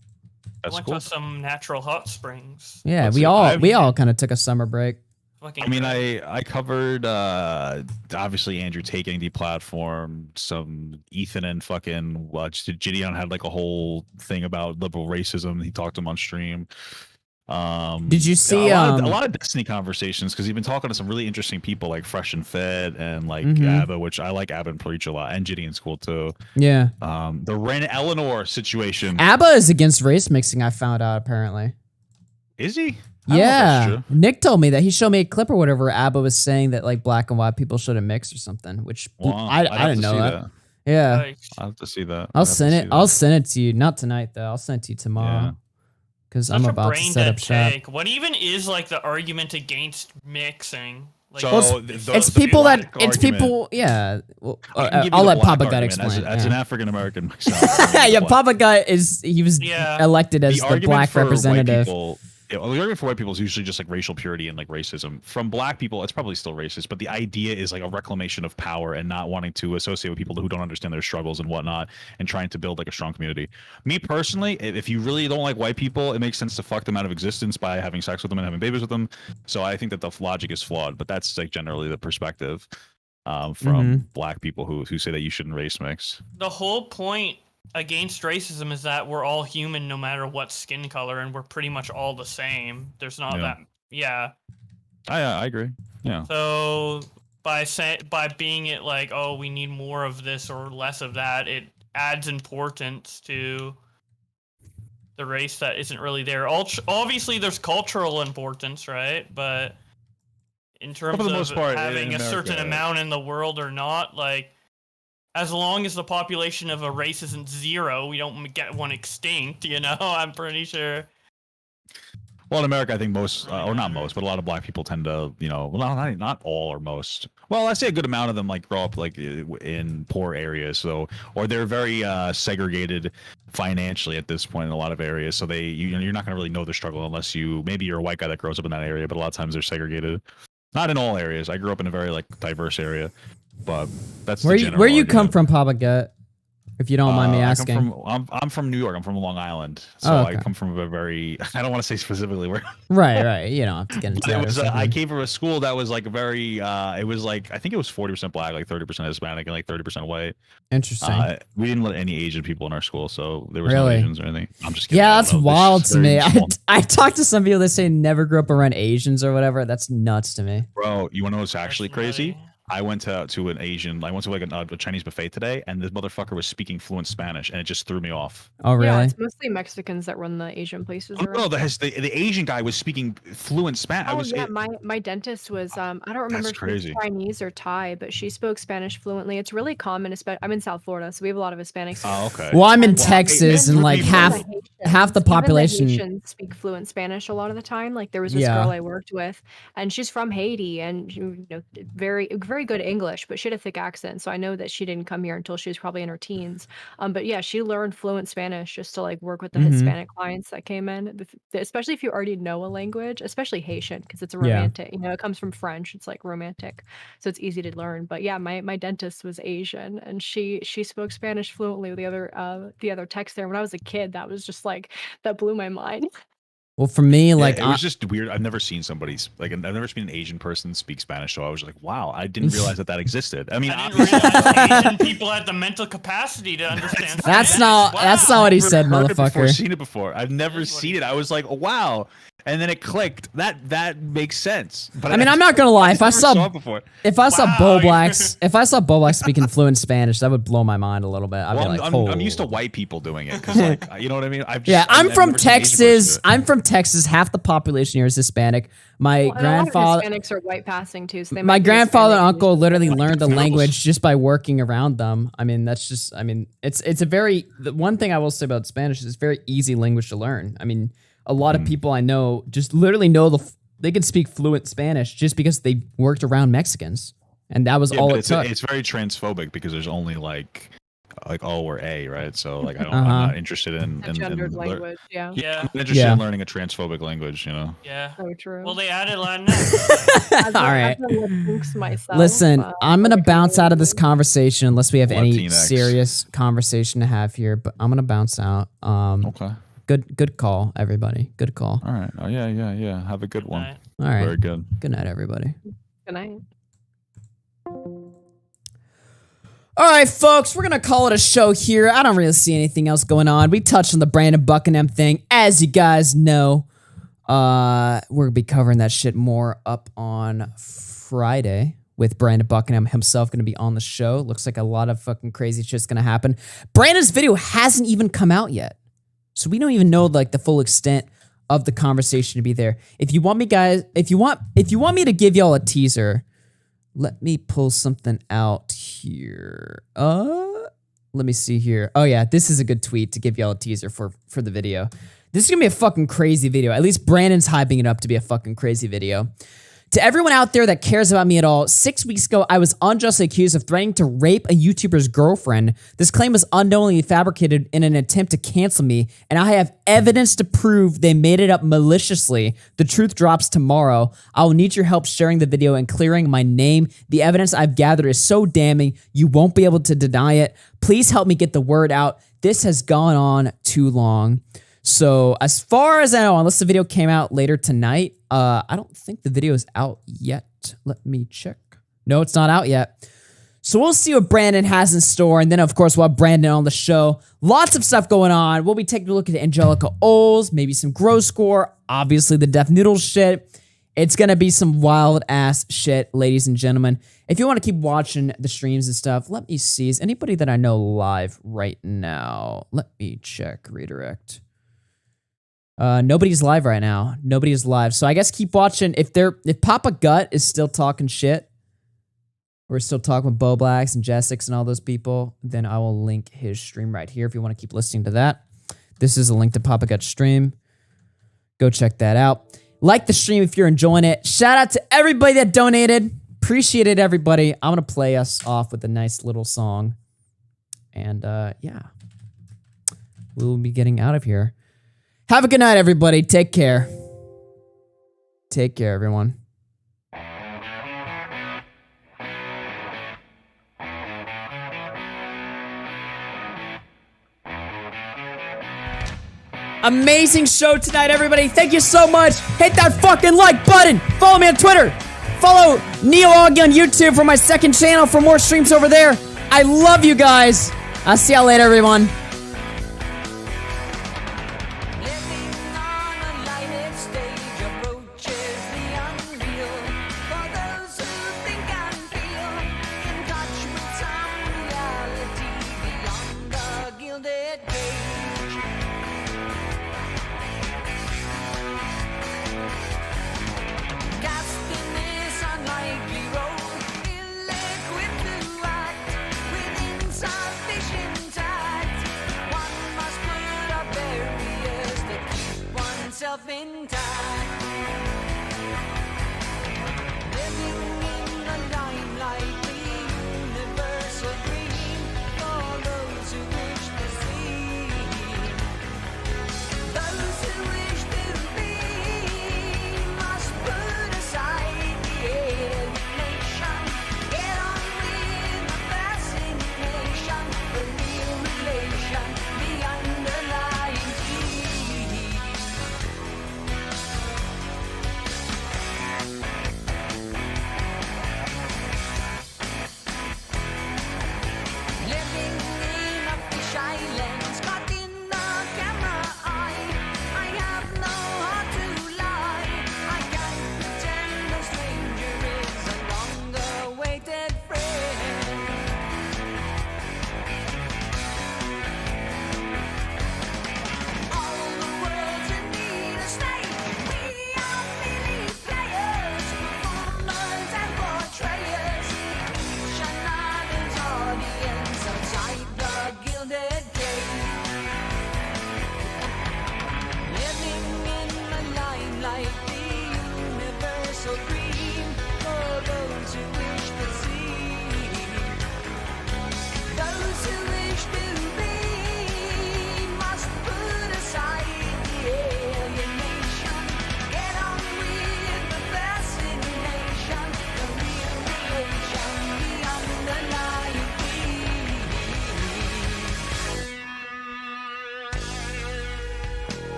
I went to some natural hot springs. Yeah, we all kind of took a summer break. I mean, I covered obviously Andrew taking the platform, some Ethan and fucking Gideon had like a whole thing about liberal racism. He talked to him on stream. Did you see a lot of Destiny conversations because you've been talking to some really interesting people like Fresh and Fed and like Abba, which I like Abba and Preach a lot, and Gideon's cool too. Yeah. The Ren Eleanor situation. Abba is against race mixing. I found out apparently. Is he? Yeah. Nick told me that. He showed me a clip or whatever. Abba was saying that like black and white people shouldn't mix or something, which I didn't know that. Yeah. I'll have to see that. I'll send it to you. Not tonight though. I'll send it to you tomorrow. Yeah. Because I'm about to set up shop. What even is like the argument against mixing? Like, it's people. Yeah. Well, I'll let Papa Gut explain. As an African American myself. Yeah, Papa Gut he was elected as the black representative. The argument for white people is usually just like racial purity and like racism. From black people, it's probably still racist, but the idea is like a reclamation of power and not wanting to associate with people who don't understand their struggles and whatnot, and trying to build like a strong community. Me personally, if you really don't like white people, it makes sense to fuck them out of existence by having sex with them and having babies with them. So I think that the logic is flawed, but that's like generally the perspective from black people who say that you shouldn't race mix. The whole point against racism is that we're all human no matter what skin color, and we're pretty much all the same. There's not that. Yeah. I agree. Yeah. So by being it like, oh, we need more of this or less of that, it adds importance to the race that isn't really there. Obviously, there's cultural importance, right? But in terms For the most part, having in a certain America, amount in the world or not, like, as long as the population of a race isn't 0, we don't get one extinct, you know? I'm pretty sure. Well, in America, I think most, or not most, but a lot of black people tend to, you know, well, not all or most. Well, I say a good amount of them like grow up like in poor areas, so or they're very segregated financially at this point in a lot of areas. So you're not gonna really know their struggle unless maybe you're a white guy that grows up in that area. But a lot of times they're segregated. Not in all areas. I grew up in a very like diverse area, but that's where you come from, Papa Gut? If you don't mind me asking. I'm from New York. I'm from Long Island, so I come from a very. I don't want to say specifically where. Right. You don't have to get into that. I came from a school that was like very. It was like I think it was 40% black, like 30% Hispanic, and like 30% white. Interesting. We didn't let any Asian people in our school, so there was no Asians or anything. I'm just kidding. Yeah, that's wild to me. I talked to some people that say never grew up around Asians or whatever. That's nuts to me. Bro, you want to know what's actually crazy? I went to an Asian. I went to like a Chinese buffet today, and this motherfucker was speaking fluent Spanish, and it just threw me off. Oh really? Yeah, it's mostly Mexicans that run the Asian places. No, the Asian guy was speaking fluent Spanish. My dentist was I don't remember if she was Chinese or Thai, but she spoke Spanish fluently. It's really common. I'm in South Florida, so we have a lot of Hispanics. Oh, okay. Well, I'm in Texas, and like half the population even the Haitians speak fluent Spanish a lot of the time. Like there was this girl I worked with, and she's from Haiti, and very good English, but she had a thick accent, so I know that she didn't come here until she was probably in her teens. But yeah, she learned fluent Spanish just to like work with the Hispanic clients that came in, especially if you already know a language, especially Haitian, because it's a romantic. It comes from French. It's like romantic, so it's easy to learn. But yeah, my dentist was Asian, and she spoke Spanish fluently with the other techs there. When I was a kid, that was just like that blew my mind. Well, for me, like it was just weird. I've never seen I've never seen an Asian person speak Spanish, so I was like, wow, I didn't realize that existed. I mean, I didn't realize Asian people had the mental capacity to understand. That's not what he said, motherfucker. I've seen it before. I've never seen it. I was like, oh, wow. And then it clicked. That makes sense. But I mean, I'm not gonna lie. If I saw Bo Blacks speaking fluent Spanish, that would blow my mind a little bit. I'd be like, I'm used to white people doing it because, like, you know what I mean. I'm from Texas. I'm from Texas. Half the population here is Hispanic. My grandfather. Hispanics are white passing too. So my grandfather and uncle literally learned the language just by working around them. I mean, that's just. I mean, it's a very. The one thing I will say about Spanish is it's a very easy language to learn. I mean. A lot of people I know just literally know they can speak fluent Spanish just because they worked around Mexicans, and that was all it took. It's very transphobic because there's only like O or A, right? So like I'm not interested in gendered language. I'm interested in learning a transphobic language. You know. Yeah. So true. Well, they added Latinx. All right. Listen, I'm gonna bounce out of this conversation unless we have any serious conversation to have here. But I'm gonna bounce out. Okay. Good call, everybody. Good call. All right. Oh yeah. Have a good one. All right. Very good. Good night, everybody. Good night. All right, folks, we're going to call it a show here. I don't really see anything else going on. We touched on the Brandon Buckingham thing. As you guys know, we're going to be covering that shit more up on Friday with Brandon Buckingham himself going to be on the show. Looks like a lot of fucking crazy shit's going to happen. Brandon's video hasn't even come out yet. So we don't even know like the full extent of the conversation to be there. If you want me me to give y'all a teaser, let me pull something out here. Let me see here. Oh yeah, this is a good tweet to give y'all a teaser for the video. This is gonna be a fucking crazy video. At least Brandon's hyping it up to be a fucking crazy video. To everyone out there that cares about me at all, 6 weeks ago, I was unjustly accused of threatening to rape a YouTuber's girlfriend. This claim was unknowingly fabricated in an attempt to cancel me, and I have evidence to prove they made it up maliciously. The truth drops tomorrow. I will need your help sharing the video and clearing my name. The evidence I've gathered is so damning, you won't be able to deny it. Please help me get the word out. This has gone on too long. So as far as I know, unless the video came out later tonight, I don't think the video is out yet. Let me check. No, it's not out yet. So we'll see what Brandon has in store. And then, of course, we'll have Brandon on the show. Lots of stuff going on. We'll be taking a look at Angelica Oles, maybe some Grow Score, obviously the Def Noodles shit. It's going to be some wild-ass shit, ladies and gentlemen. If you want to keep watching the streams and stuff, let me see. Is anybody that I know live right now? Let me check. Redirect. Nobody's live right now. Nobody's live. So I guess keep watching. If Papa Gut is still talking shit, we're still talking with Bo Blacks and Jessix and all those people, then I will link his stream right here if you want to keep listening to that. This is a link to Papa Gut's stream. Go check that out. Like the stream if you're enjoying it. Shout out to everybody that donated. Appreciate it, everybody. I'm going to play us off with a nice little song. And, yeah. We will be getting out of here. Have a good night, everybody. Take care. Take care, everyone. Amazing show tonight, everybody. Thank you so much. Hit that fucking like button. Follow me on Twitter. Follow NeoAugie on YouTube for my second channel for more streams over there. I love you guys. I'll see y'all later, everyone. Insufficient tides.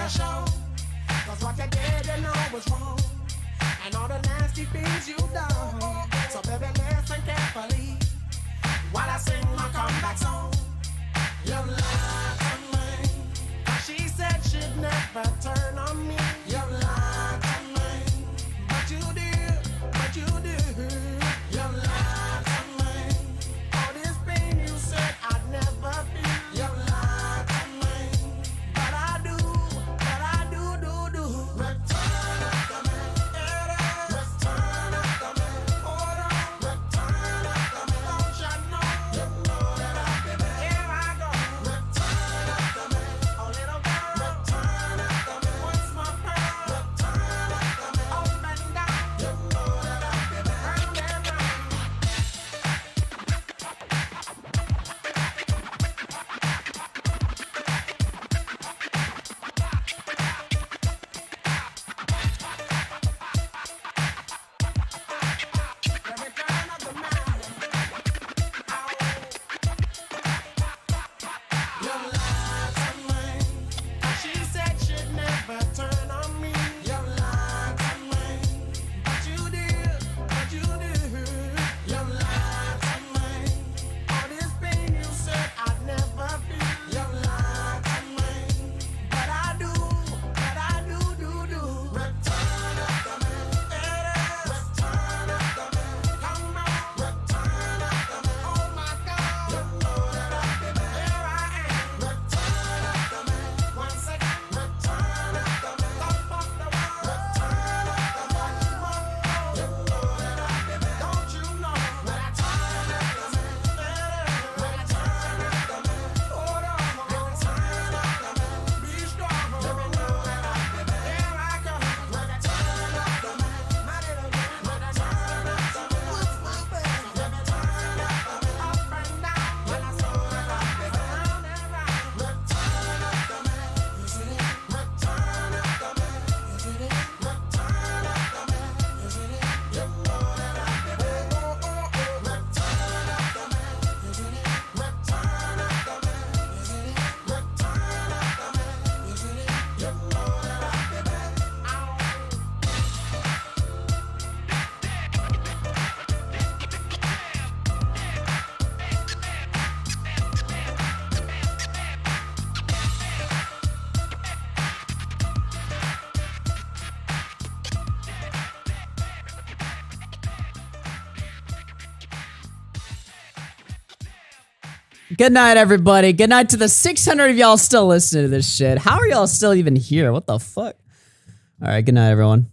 a show. Cause what you did, you know was wrong. And all the nasty things you done. So baby, listen carefully while I sing my comeback song. You lied to me. She said she'd never turn on me. You lied to me. But you did, but you did. You lied to me. All this pain you said I'd never feel. You lied to me. But I do, do. Return up to me. Return up to me. Hold on. Return up to me. Don't you know that I'll be there. Here I go. Return up to me. Oh, little girl. Return up to me. Once more, girl. Return up to me. Up and down. You know that I'll be there. Round and round. You lied to me. She said she'd never turn on me. You lied to me. But you did, but you did. You lied to me. All this pain you said I'd never feel. You lied to me. But I do, do. Return up to me. Return up to me. Come on. Return up to me. Oh my God. You know that I'll be there. Here I am. Return up to me. Once again. Return up to me. Top of the world. Return up to me. You know that I'll be there. Don't you know that I turn up to me? Return up to me. Hold on. Return up to me. Be strong. You know that I'll be there. Here I go. Return up to me. My little girl. Return up to me. What's my best? Return up to me. Up and down. When I saw that I'll be there. Round and round. Return up to me. You see it? Return up to me. You see it? Return up to me. You see it? You know that I'll be there. Return up to me. You see it? Return up to me. You see it? Return up to me. You see it? You know that I'll be there. Good night, everybody. Good night to the 600 of y'all still listening to this shit. How are y'all still even here? What the fuck? All right, good night, everyone.